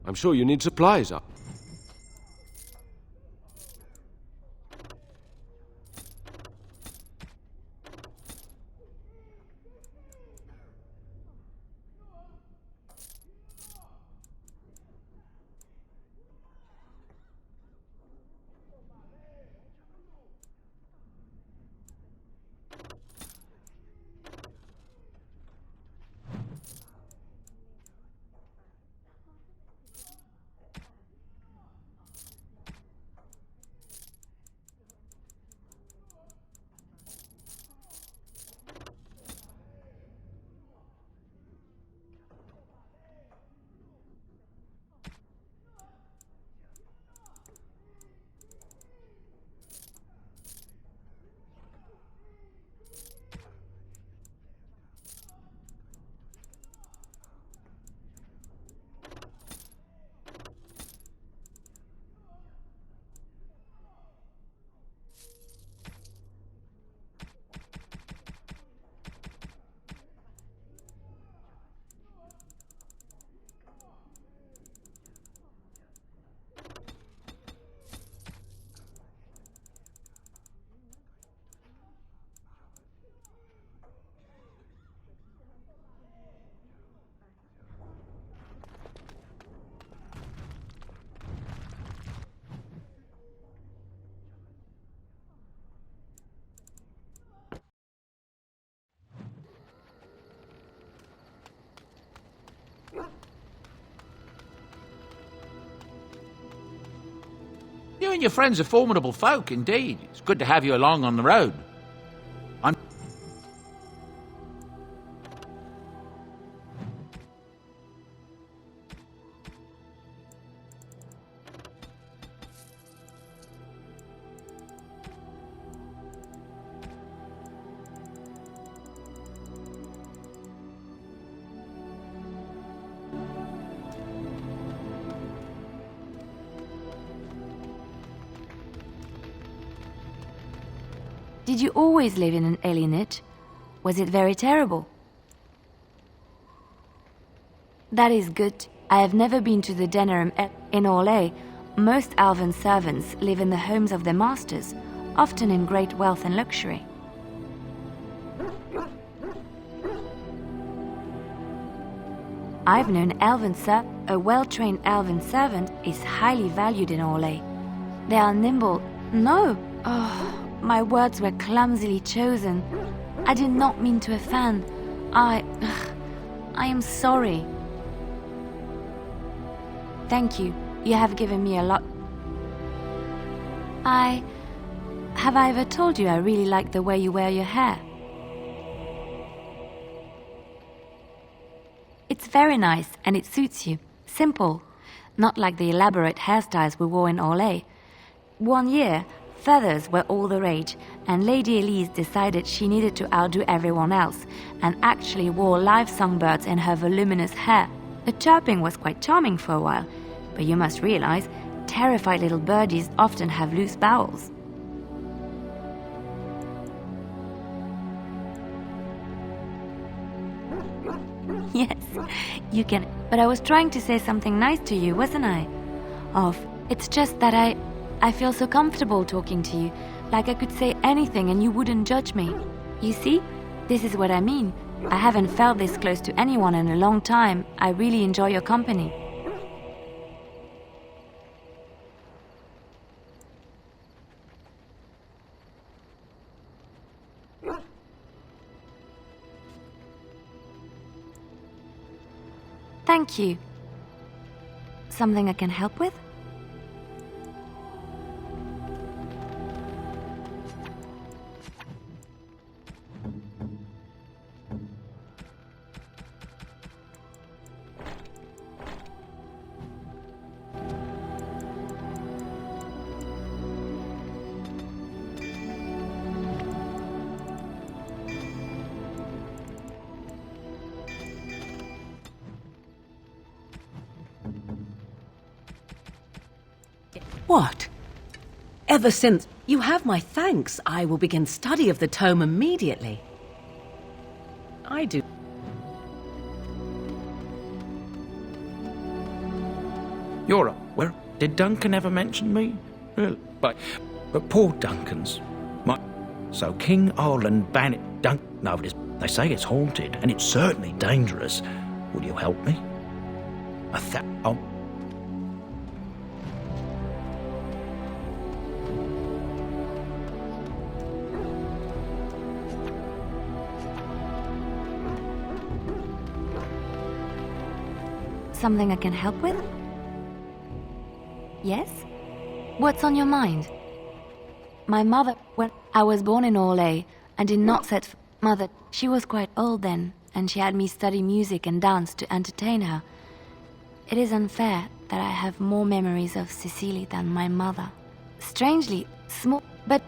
I'm sure you need supplies. You and your friends are formidable folk, indeed. It's good to have you along on the road. Did you always live in an alienage? Was it very terrible? That is good. I have never been to the Denerim in Orlais. Most Alvan servants live in the homes of their masters, often in great wealth and luxury. I've known Elven a well-trained Elven servant is highly valued in Orlais. They are nimble. No! Oh, my words were clumsily chosen. I did not mean to offend. I am sorry. Thank you. You have given me a lot. Have I ever told you I really like the way you wear your hair? It's very nice and it suits you. Simple. Not like the elaborate hairstyles we wore in Orlais. One year, feathers were all the rage, and Lady Elise decided she needed to outdo everyone else, and actually wore live songbirds in her voluminous hair. The chirping was quite charming for a while, but you must realize, terrified little birdies often have loose bowels. Yes, you can. But I was trying to say something nice to you, wasn't I? It's just that I feel so comfortable talking to you, like I could say anything and you wouldn't judge me. You see? This is what I mean. I haven't felt this close to anyone in a long time. I really enjoy your company. Thank you. Something I can help with? What? Ever since you have my thanks, I will begin study of the tome immediately. I do. You're up. Where did Duncan ever mention me? Really? But poor Duncan's. So King Arlen banned Duncan. No, they say it's haunted, and it's certainly dangerous. Will you help me? Something I can help with? Yes? What's on your mind? My mother, when I was born in Orlais and did not set mother, she was quite old then, and she had me study music and dance to entertain her. It is unfair that I have more memories of Cecily than my mother. Strangely small, but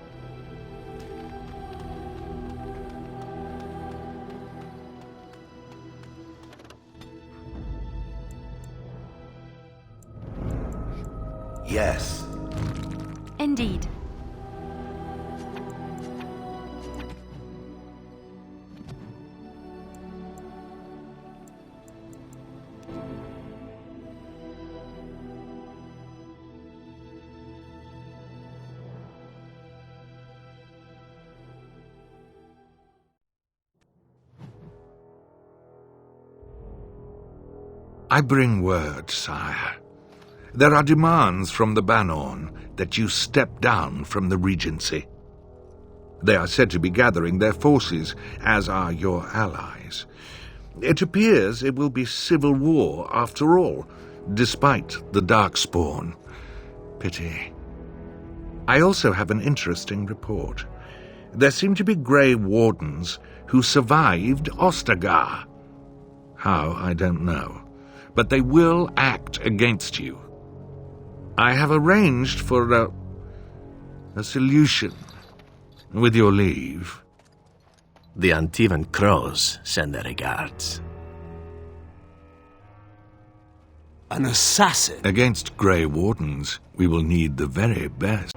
yes. Indeed. I bring word, sire. There are demands from the Bannorn that you step down from the Regency. They are said to be gathering their forces, as are your allies. It appears it will be civil war after all, despite the Darkspawn. Pity. I also have an interesting report. There seem to be Grey Wardens who survived Ostagar. How, I don't know. But they will act against you. I have arranged for a solution, with your leave. The Antivan Crows send their regards. An assassin? Against Grey Wardens, we will need the very best.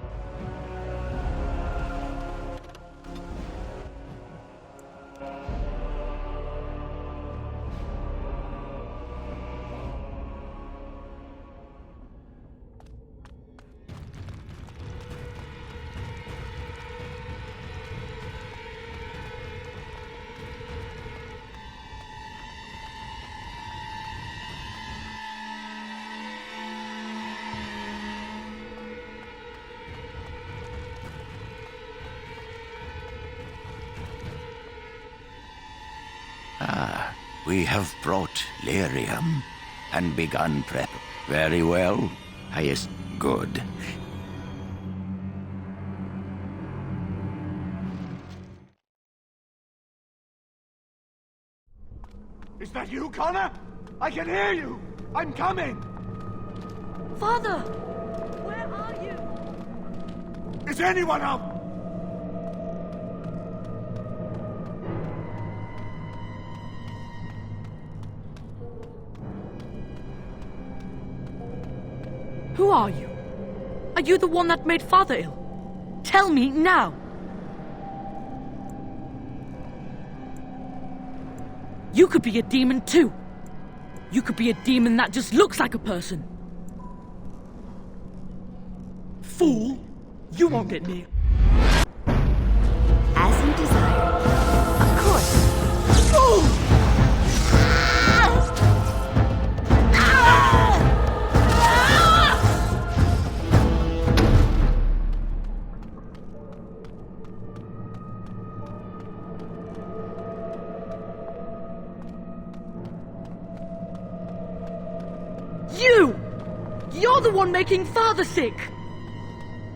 We have brought lyrium and begun prep. Very well. Highest good. Is that you, Connor? I can hear you! I'm coming! Father! Where are you? Is anyone up? Who are you? Are you the one that made Father ill? Tell me now! You could be a demon too. You could be a demon that just looks like a person. Fool! You won't get near. As you desire. Of course. Fool! You're the one making Father sick!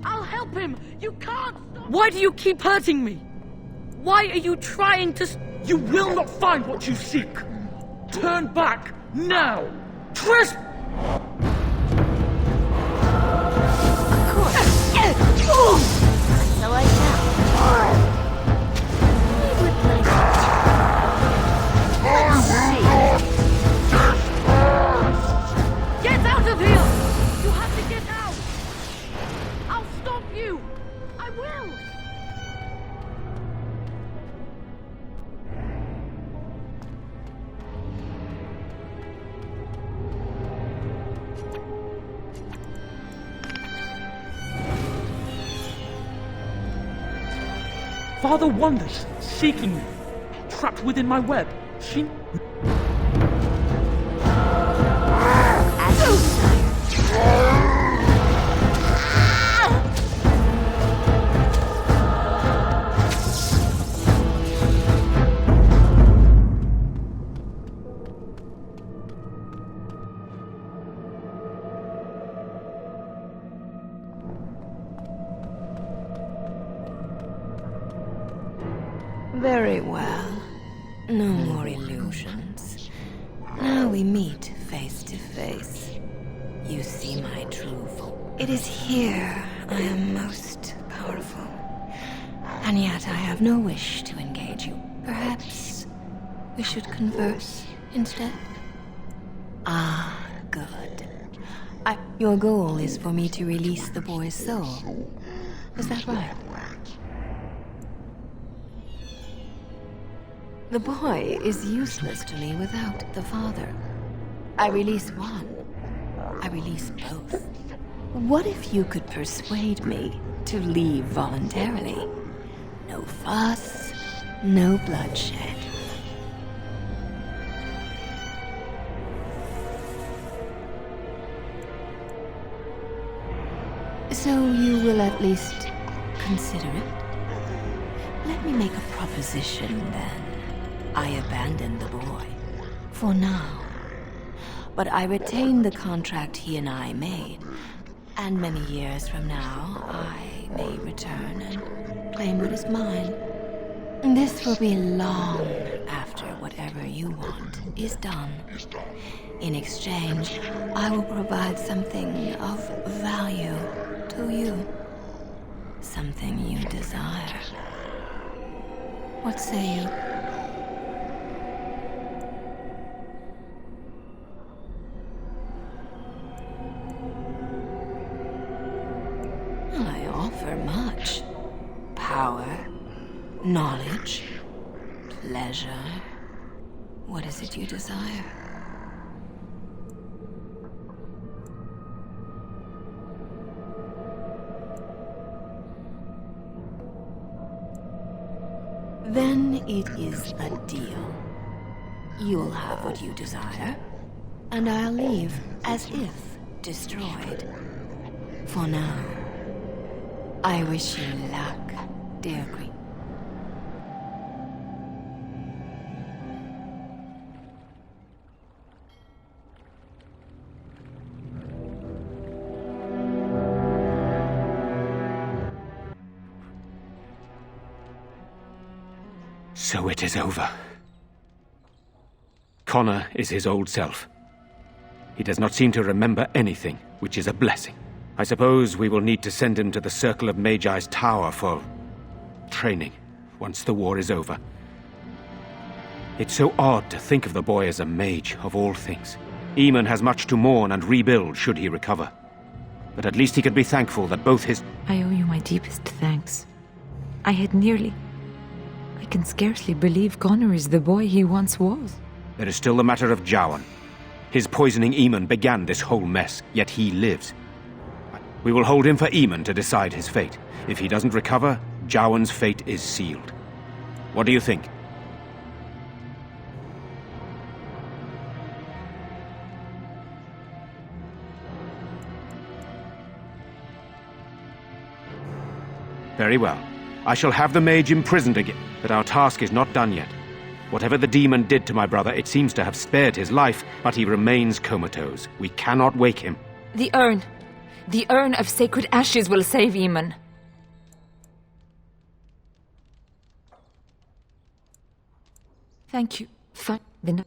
I'll help him! You can't stop! Why do you keep hurting me? Why are you trying to... You will not find what you seek! Turn back, now! Tresp... So I can. I would like Get out of here! You have to get out! I'll stop you! I will! Father wanders, seeking me. Trapped within my web. She... Very well. No more illusions. Now we meet face to face. You see my true form. It is here I am most powerful. And yet I have no wish to engage you. Perhaps we should converse instead? Ah, good. Your goal is for me to release the boy's soul. Is that right? The boy is useless to me without the father. I release one. I release both. What if you could persuade me to leave voluntarily? No fuss, no bloodshed. So you will at least consider it? Let me make a proposition then. I abandon the boy. For now. But I retain the contract he and I made. And many years from now, I may return and claim what is mine. This will be long after whatever you want is done. In exchange, I will provide something of value to you. Something you desire. What say you? I offer much. Power, knowledge, pleasure. What is it you desire? Then it is a deal. You'll have what you desire, and I'll leave as if destroyed. For now, I wish you luck, dear Queen. So it is over. Connor is his old self. He does not seem to remember anything, which is a blessing. I suppose we will need to send him to the Circle of Magi's tower for training, once the war is over. It's so odd to think of the boy as a mage, of all things. Eamon has much to mourn and rebuild should he recover. But at least he could be thankful that both his... I owe you my deepest thanks. I had nearly... I can scarcely believe Connor is the boy he once was. There is still the matter of Jowan. His poisoning Eamon began this whole mess, yet he lives. We will hold him for Eamon to decide his fate. If he doesn't recover, Jowan's fate is sealed. What do you think? Very well. I shall have the mage imprisoned again, but our task is not done yet. Whatever the demon did to my brother, it seems to have spared his life, but he remains comatose. We cannot wake him. The urn. The urn of sacred ashes will save Eamon. Thank you. Fine. Then...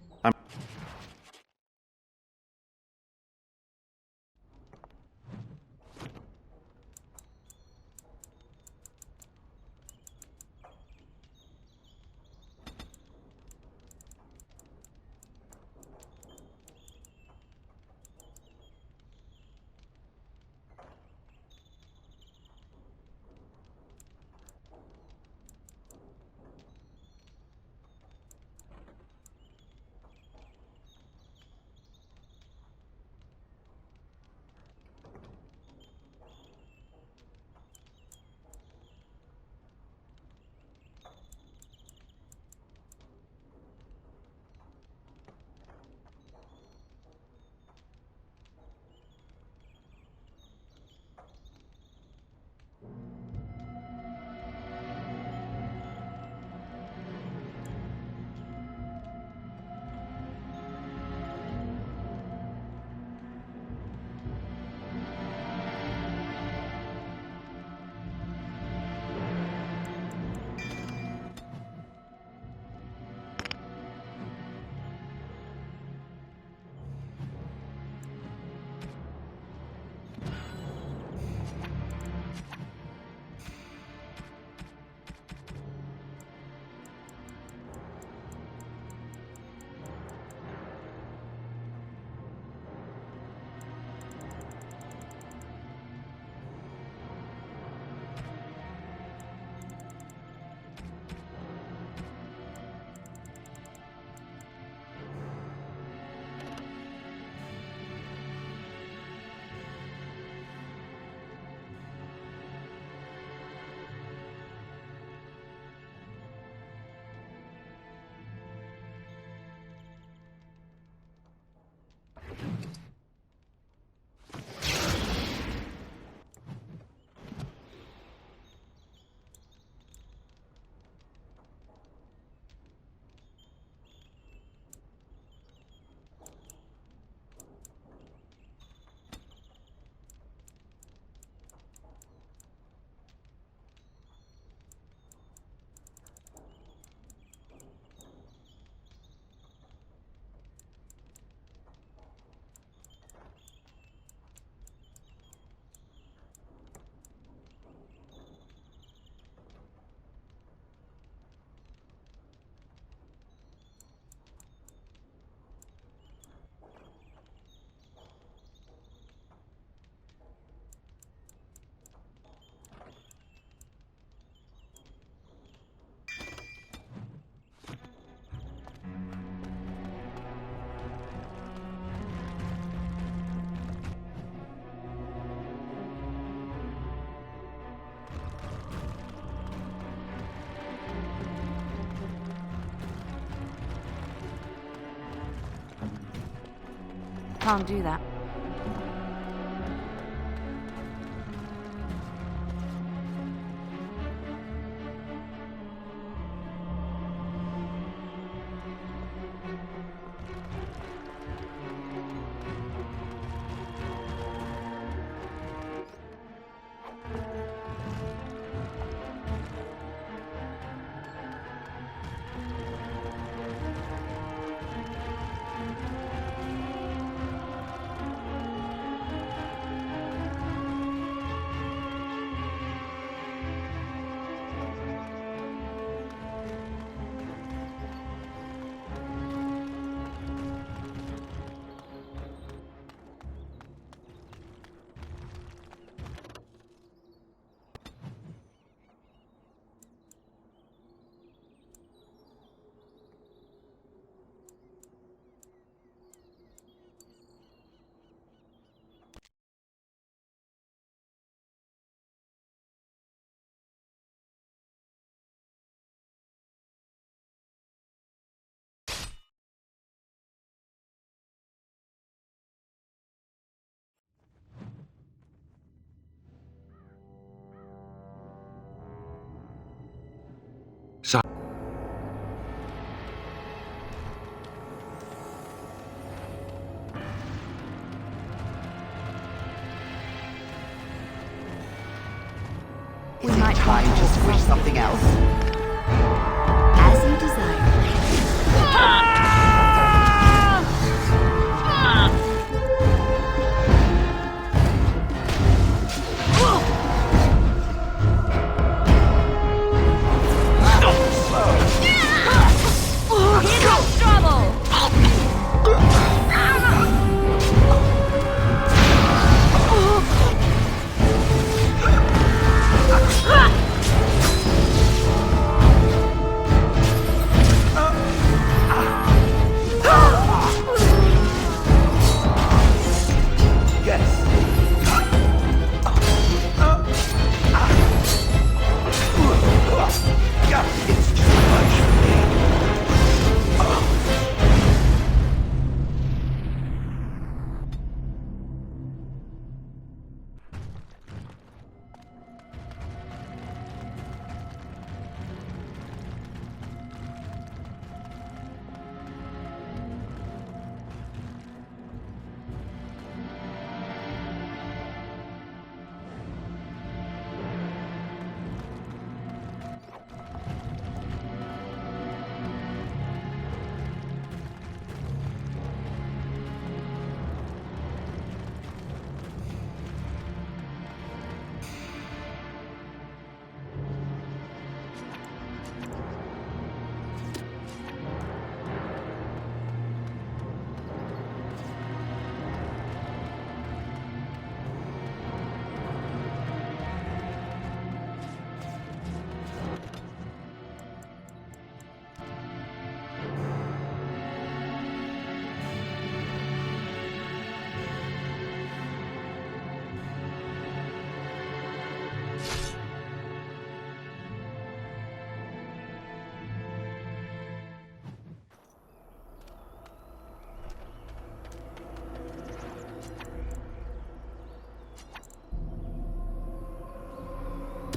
Can't do that. any time just to wish something else? As you desire.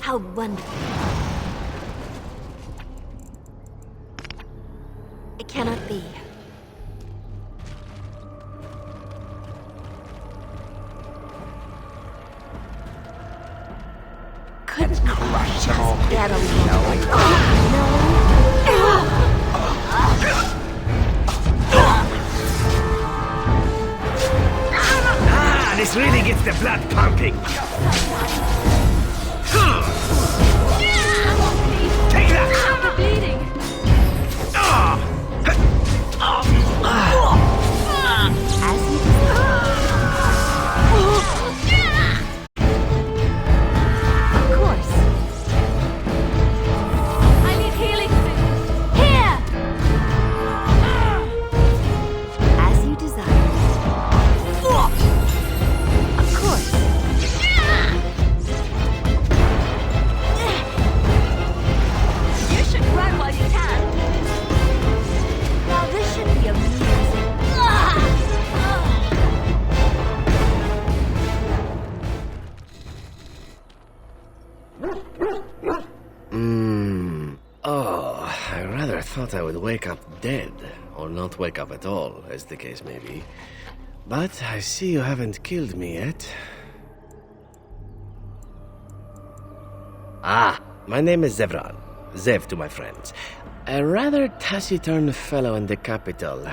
How wonderful. It cannot be. Couldn't crush them all. Get along. Ah, this really gets the blood pumping. Take that! I'm bleeding. As you Of course. I need healing food. Here! As you desire. Of course. You should run while you can. Now this should be amusing. Oh, I rather thought I would wake up dead, or not wake up at all, as the case may be. But I see you haven't killed me yet. Ah, my name is Zevran. Zev to my friends. A rather taciturn fellow in the capital.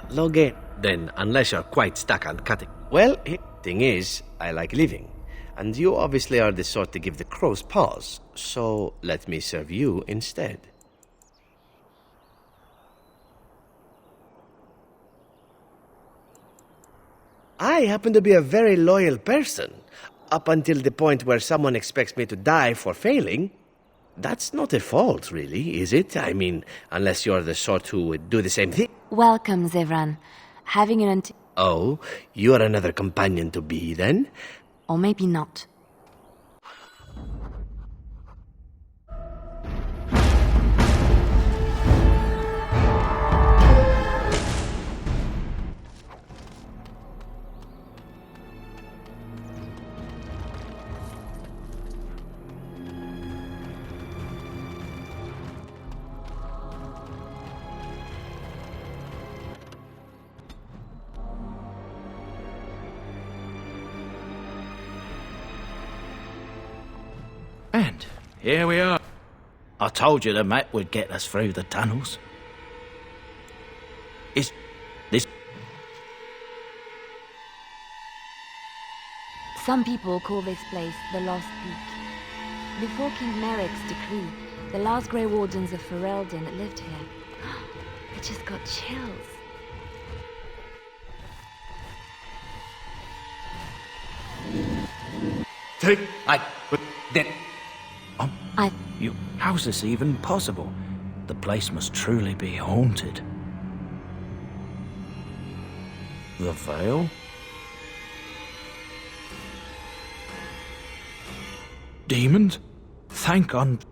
Loge, then, unless you're quite stuck on cutting. Well, thing is, I like living. And you obviously are the sort to give the crows paws. So let me serve you instead. I happen to be a very loyal person. Up until the point where someone expects me to die for failing. That's not a fault, really, is it? I mean, unless you're the sort who would do the same thing. Welcome, Zevran. Having an Oh, you're another companion to be, then? Or maybe not. here we are. I told you the map would get us through the tunnels. Is this... Some people call this place the Lost Peak. Before King Merrick's decree, the last Grey Wardens of Ferelden lived here. I just got chills. How's this even possible? The place must truly be haunted. The Veil? Demons? Thank God.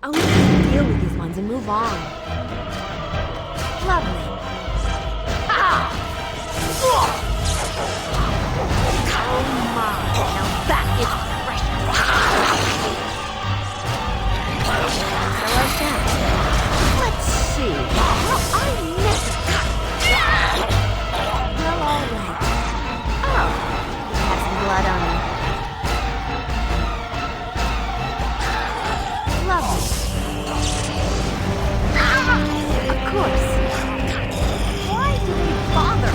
Oh, we can deal with these ones and move on. Lovely. Ah! Oh my, now that is precious. Let's see. Well, I missed it. Well, all right. Oh, you have some blood on you. Lovely. Of course. Why do they bother?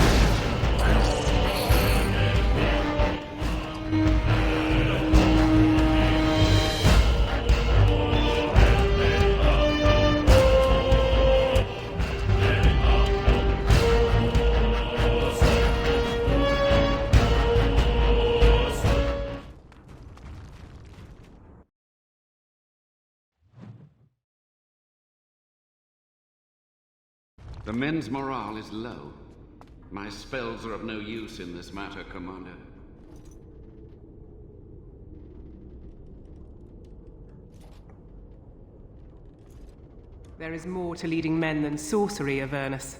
The men's morale is low. My spells are of no use in this matter, Commander. There is more to leading men than sorcery, Avernus.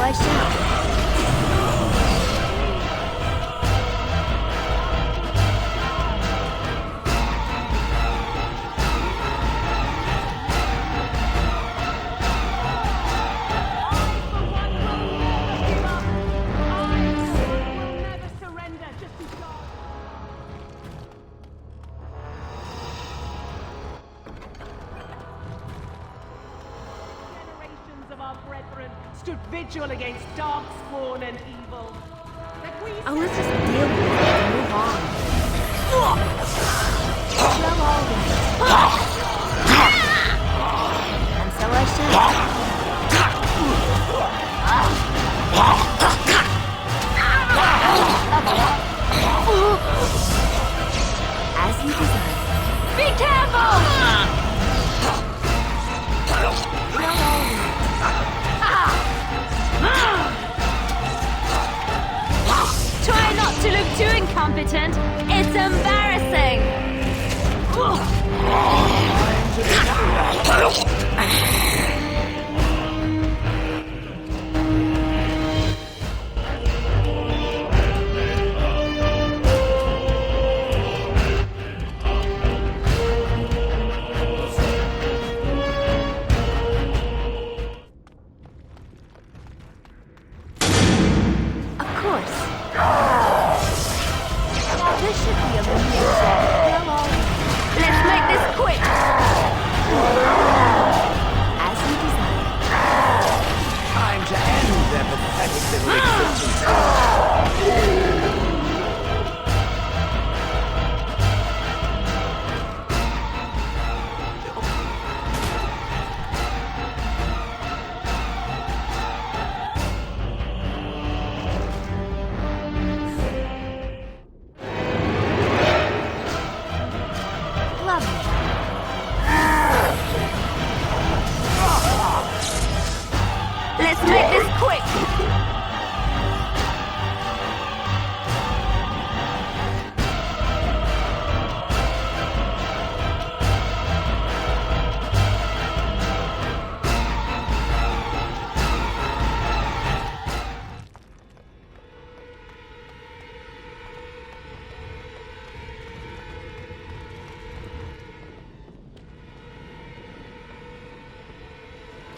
I shall. Stood vigil against dark spawn and evil. Oh, let's just deal with it and move on. Well, all right. And so I shall. As you desire. Be careful! Well, all right. Try not to look too incompetent. It's embarrassing. Let's make this quick! As you desire. Time to end their pathetic little existence.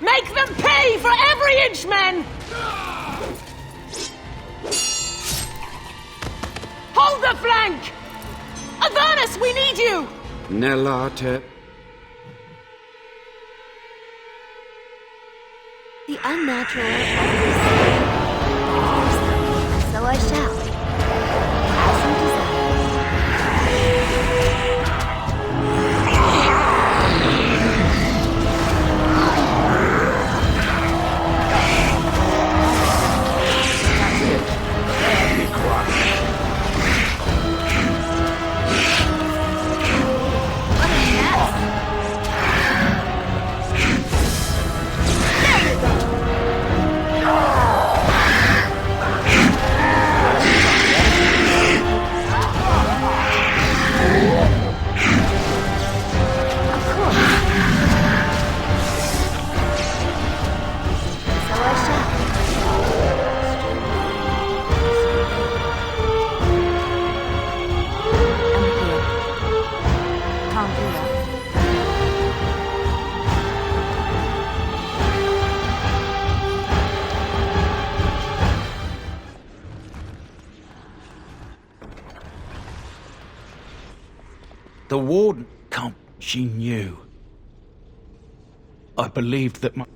Make them pay for every inch, men! Hold the flank! Avernus, we need you! Nelate. The unnatural so I shall. As you desire. The warden can't. She knew. I believed that my.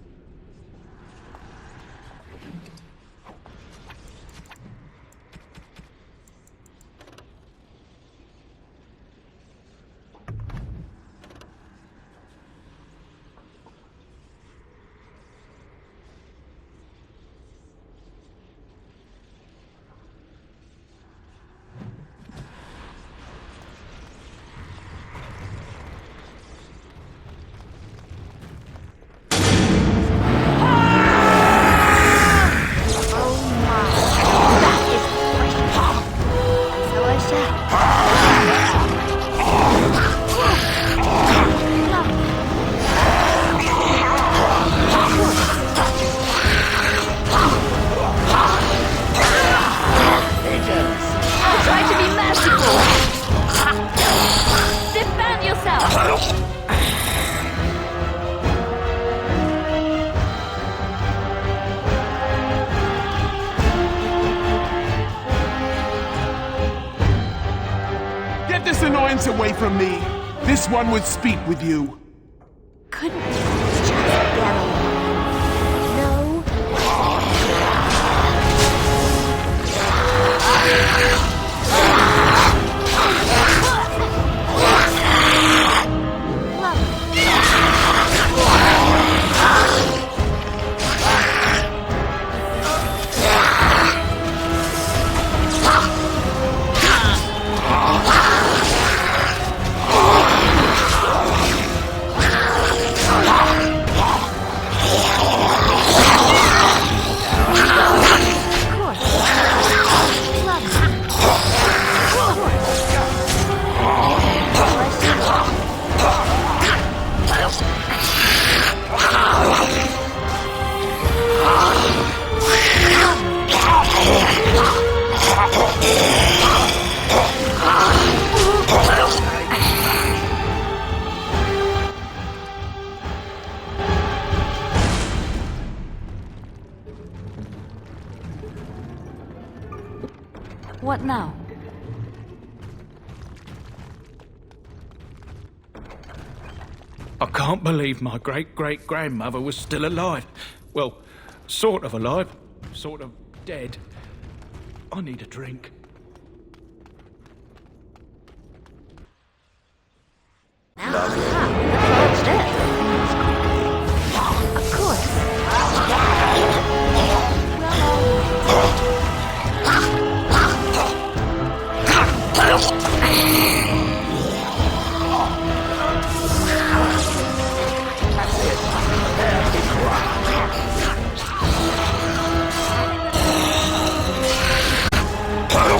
Away from me. This one would speak with you. Couldn't you just get along? No. What now? I can't believe my great-great-grandmother was still alive. Well, sort of alive, sort of dead. I need a drink. Of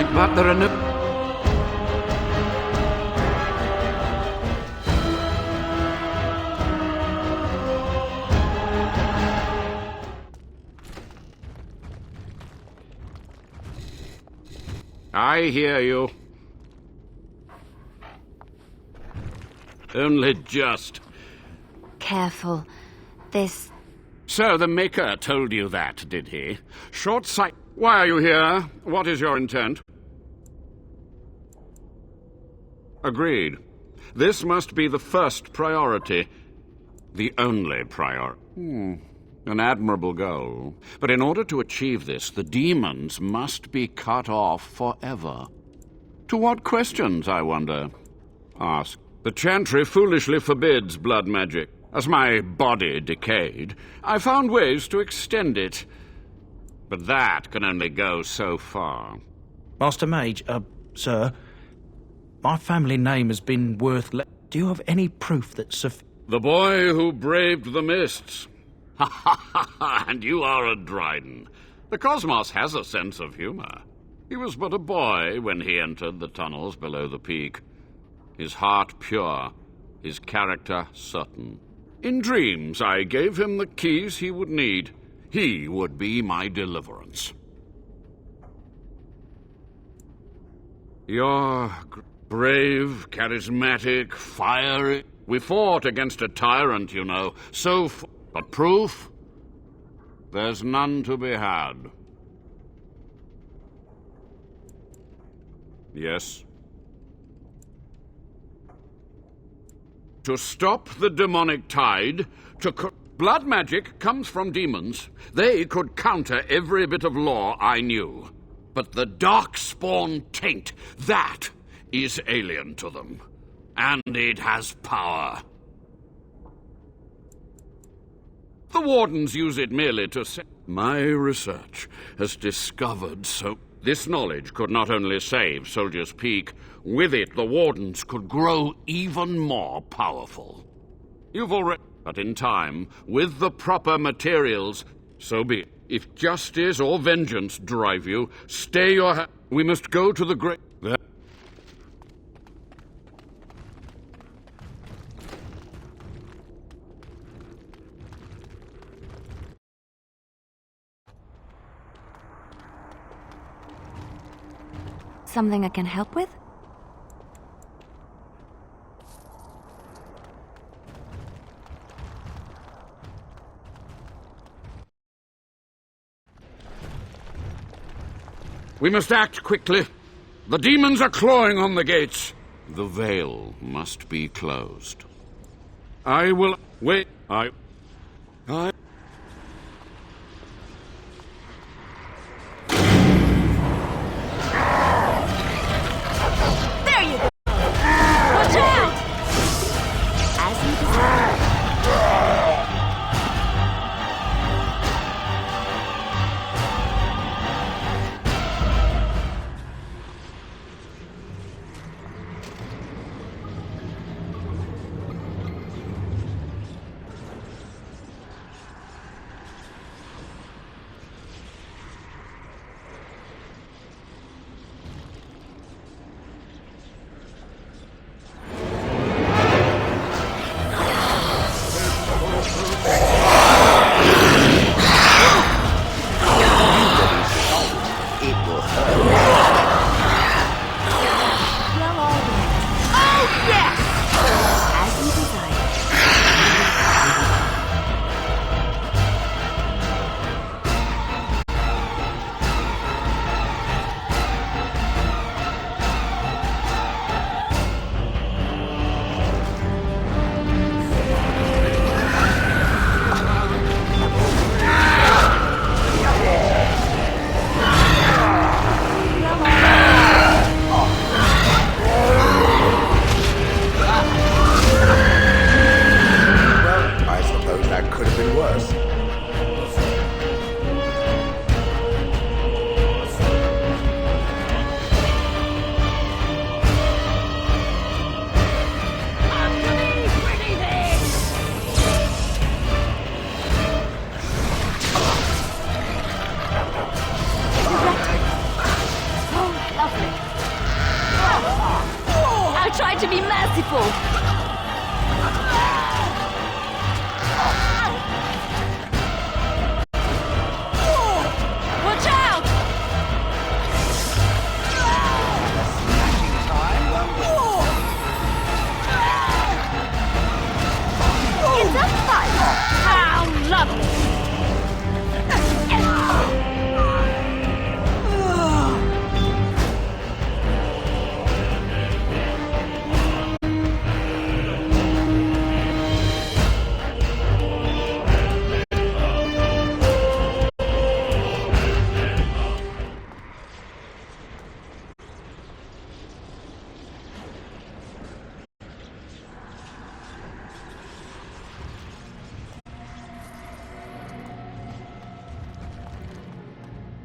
night, but there are no... I hear you. Only just. Careful. This... So the Maker told you that, did he? Short sight... Why are you here? What is your intent? Agreed. This must be the first priority. The only priority. An admirable goal. But in order to achieve this, the demons must be cut off forever. To what questions, I wonder? Ask. The Chantry foolishly forbids blood magic. As my body decayed, I found ways to extend it. But that can only go so far. Master Mage, sir, my family name has been worth... Do you have any proof that The boy who braved the mists. Ha ha ha ha! And you are a Dryden. The cosmos has a sense of humor. He was but a boy when he entered the tunnels below the peak. His heart pure, his character certain. In dreams, I gave him the keys he would need. He would be my deliverance. You're brave, charismatic, fiery. We fought against a tyrant, you know. But proof? There's none to be had. Yes? To stop the demonic tide, blood magic comes from demons. They could counter every bit of law I knew. But the darkspawn taint, that is alien to them. And it has power. The Wardens use it merely to say... My research has discovered so... This knowledge could not only save Soldier's Peak, with it the Wardens could grow even more powerful. You've already... But in time, with the proper materials, so be it. If justice or vengeance drive you, stay your we must go to the great... Something I can help with? We must act quickly. The demons are clawing on the gates. The veil must be closed. I will... Wait, I... There you go! Watch out! As you desire.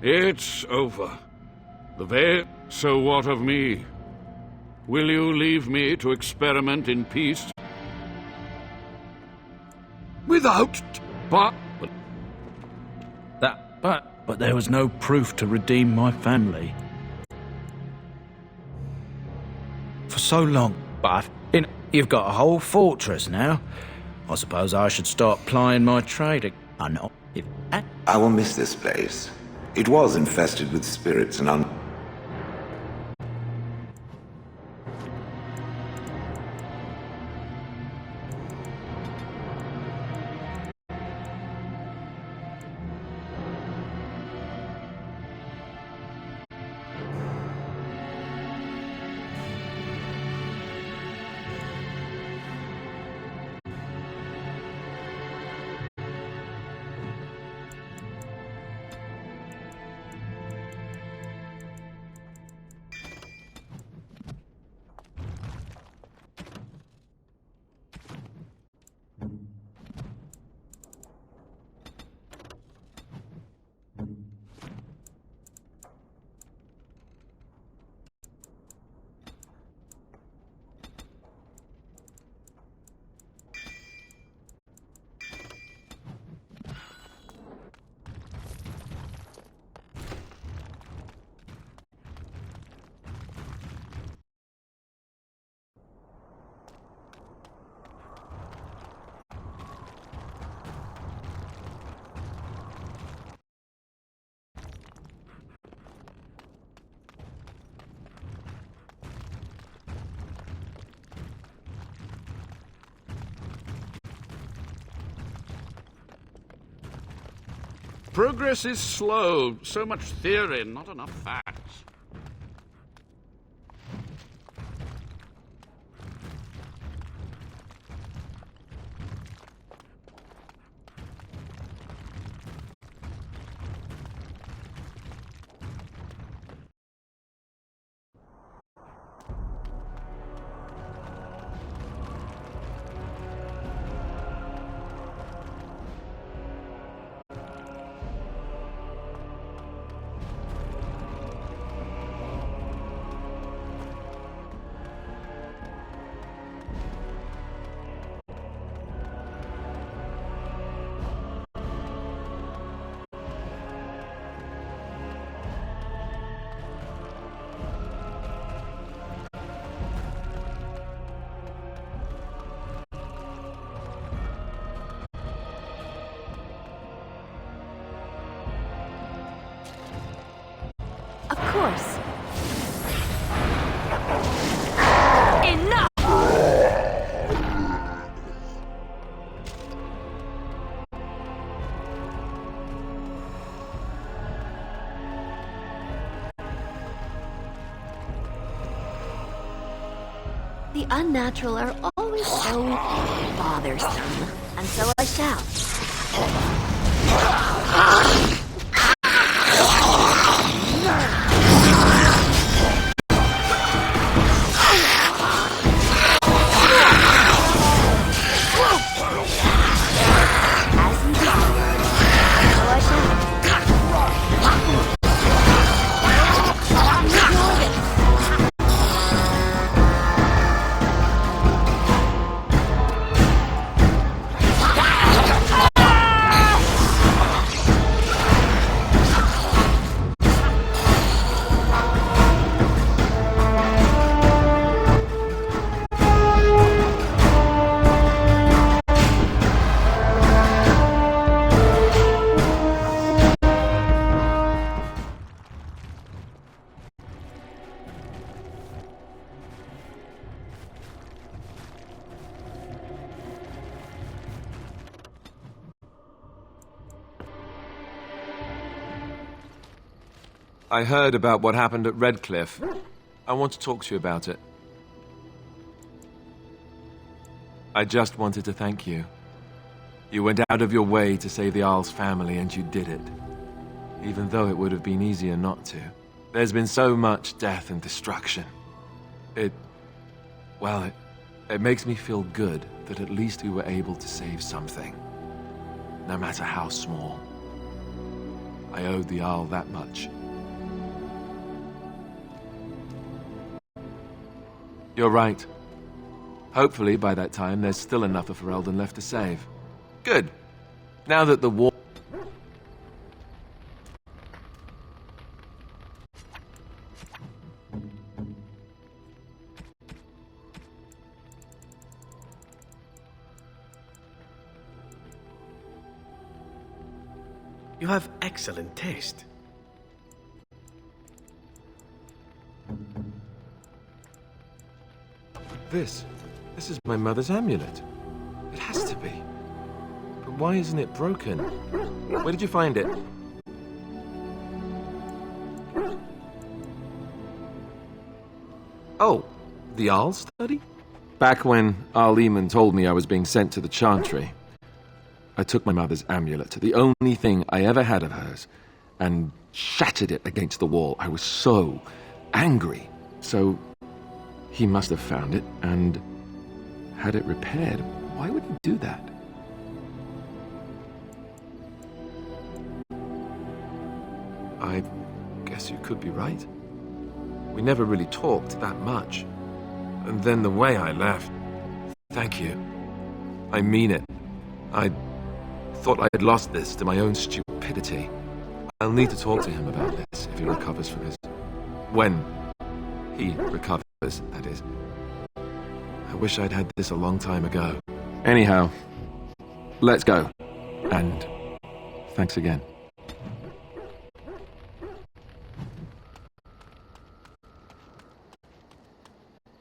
It's over. The veil. So what of me? Will you leave me to experiment in peace? Without... But But there was no proof to redeem my family. For so long, but you've got a whole fortress now. I suppose I should start plying my trade. I know. I will miss this place. It was infested with spirits and progress is slow. So much theory, not enough facts. Of course. Enough! The unnatural are always so bothersome, and so I shall. I heard about what happened at Redcliffe. I want to talk to you about it. I just wanted to thank you. You went out of your way to save the Isle's family, and you did it. Even though it would have been easier not to. There's been so much death and destruction. It makes me feel good that at least we were able to save something. No matter how small. I owed the Arl that much. You're right. Hopefully, by that time, there's still enough of Ferelden left to save. Good. Now that the war... You have excellent taste. This is my mother's amulet. It has to be. But why isn't it broken? Where did you find it? Oh, the Arl study? Back when Arl Eamon told me I was being sent to the Chantry, I took my mother's amulet, the only thing I ever had of hers, and shattered it against the wall. I was so angry. So he must have found it and had it repaired. Why would he do that? I guess you could be right. We never really talked that much. And then the way I left... Thank you. I mean it. I thought I had lost this to my own stupidity. I'll need to talk to him about this if he recovers from his... When he recovers, that is. I wish I'd had this a long time ago. Anyhow, let's go. And thanks again.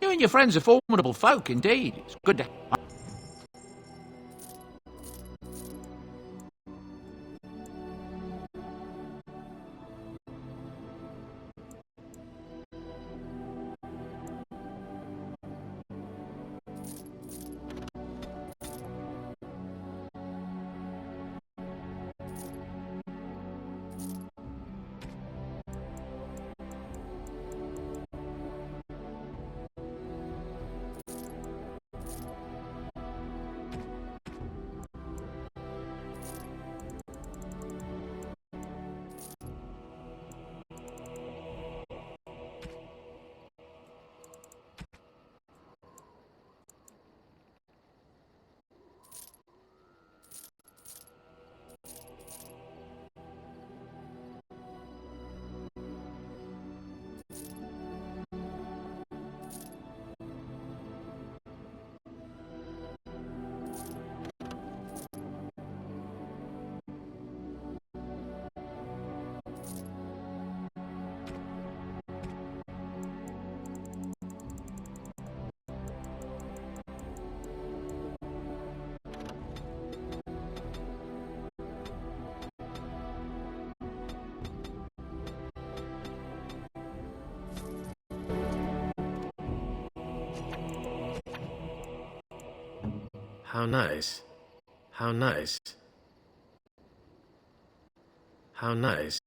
You and your friends are formidable folk, indeed. It's good to... How nice. How nice. How nice.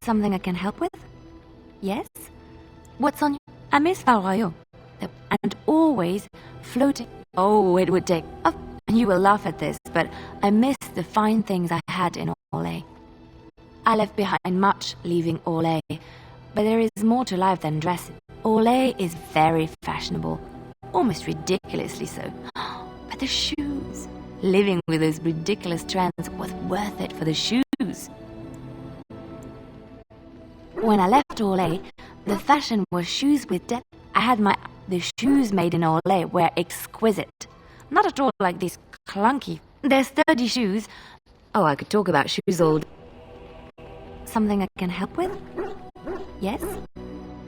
Something I can help with? Yes? What's on you? I miss Val Royeaux. And always floating. Oh, it would take... Oh, and you will laugh at this, but I miss the fine things I had in Orlais. I left behind much leaving Orlais, but there is more to life than dress. Orlais is very fashionable, almost ridiculously so. But the shoes... Living with those ridiculous trends was worth it for the shoes. When I left Orlais, the fashion was shoes with depth. I had the shoes made in Orlais were exquisite. Not at all like these clunky. They're sturdy shoes, Oh, I could talk about shoes all day. Something I can help with? Yes?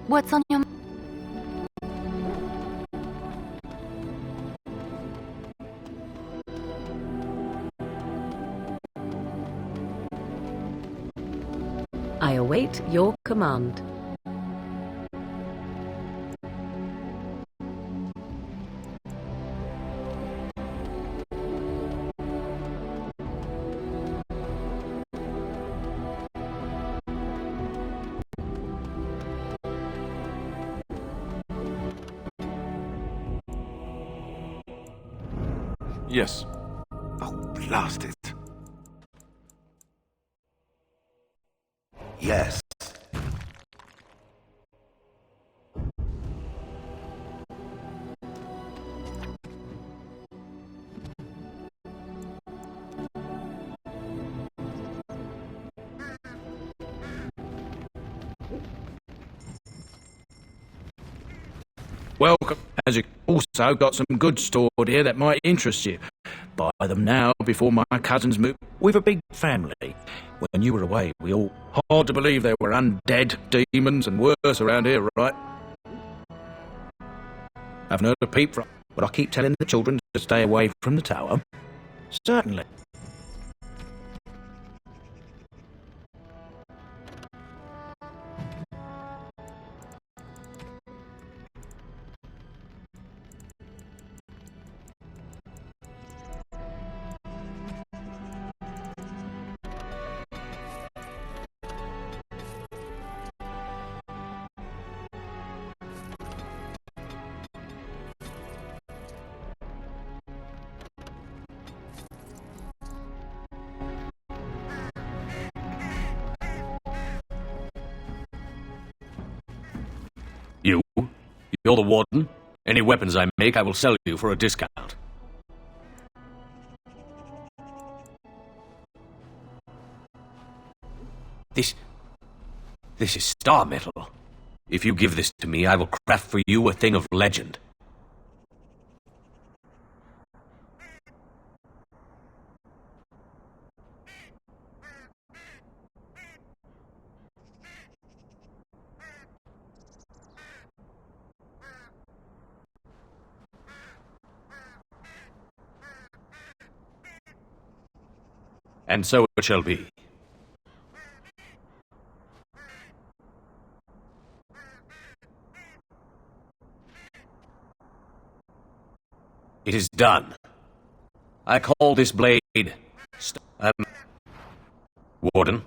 What's on your mind? I await your command. Yes. Oh, blast it. Yes. Welcome. As you also got some goods stored here that might interest you. Buy them now before my cousins move. We've a big family. When you were away, we all... Hard to believe there were undead, demons and worse around here, right? Haven't heard a peep from... But I keep telling the children to stay away from the tower. Certainly. You're the warden. Any weapons I make, I will sell you for a discount. This is star metal. If you give this to me, I will craft for you a thing of legend. And so it shall be. It is done. I call this blade... Warden.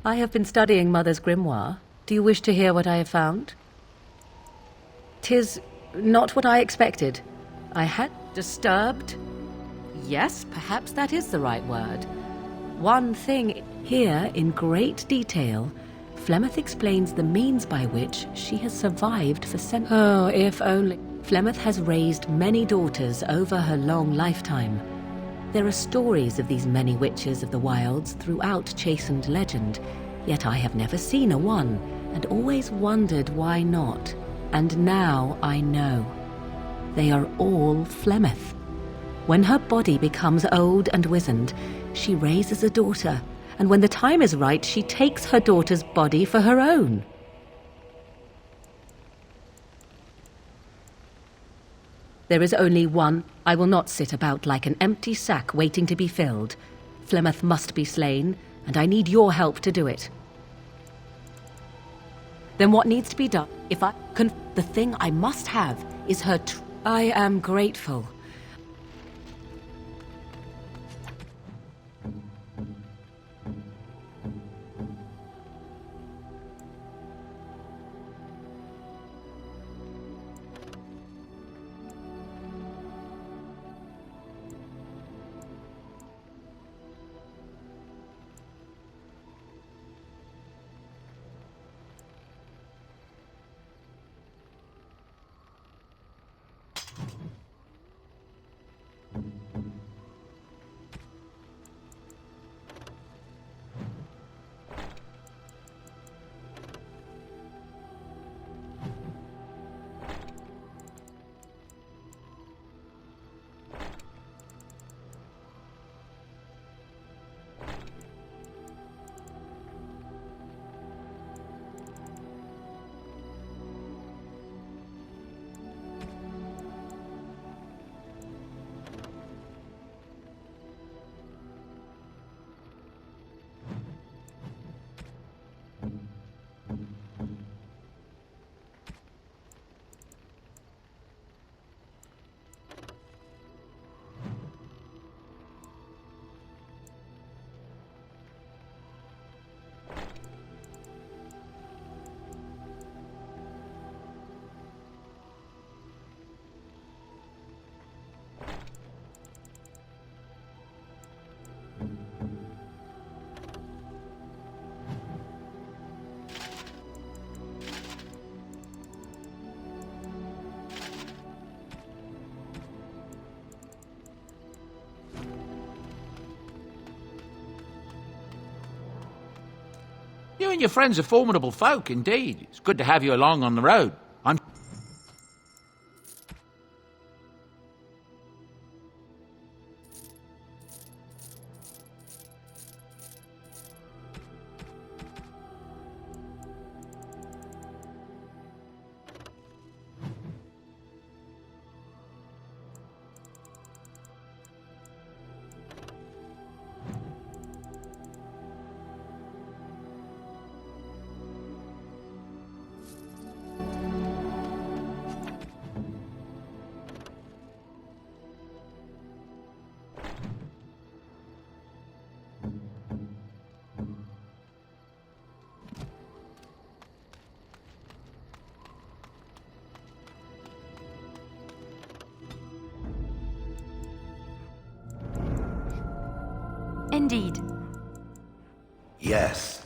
I have been studying Mother's grimoire. Do you wish to hear what I have found? 'Tis not what I expected. I had disturbed. Yes, perhaps that is the right word. One thing here, in great detail, Flemeth explains the means by which she has survived for centuries. Oh, if only. Flemeth has raised many daughters over her long lifetime. There are stories of these many witches of the wilds throughout Chastened legend, yet I have never seen a one, and always wondered why not. And now I know. They are all Flemeth. When her body becomes old and wizened, she raises a daughter, and when the time is right, she takes her daughter's body for her own. There is only one. I will not sit about like an empty sack waiting to be filled. Flemeth must be slain, and I need your help to do it. Then what needs to be done? If I can, the thing I must have is her I am grateful. You and your friends are formidable folk, indeed. It's good to have you along on the road. I'm... Indeed. Yes.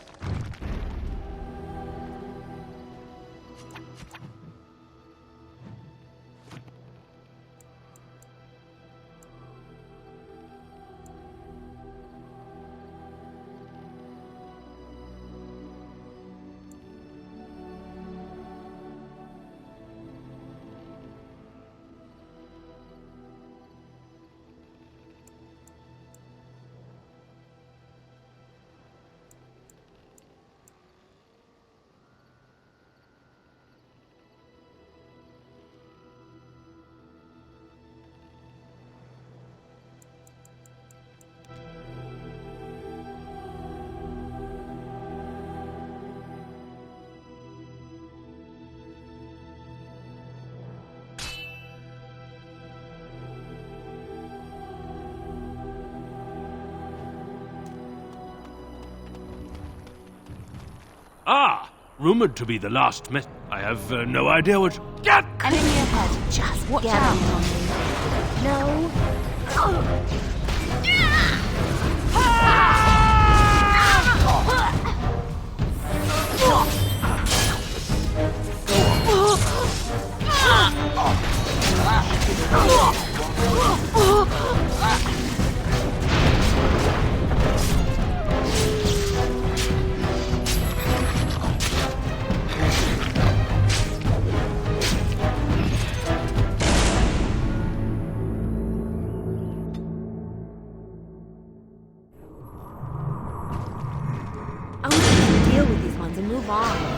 Ah, rumored to be the last mess. I have no idea what. Get! Enemy ahead. Just Watch get out. on me. No. I want you to deal with these ones and move on.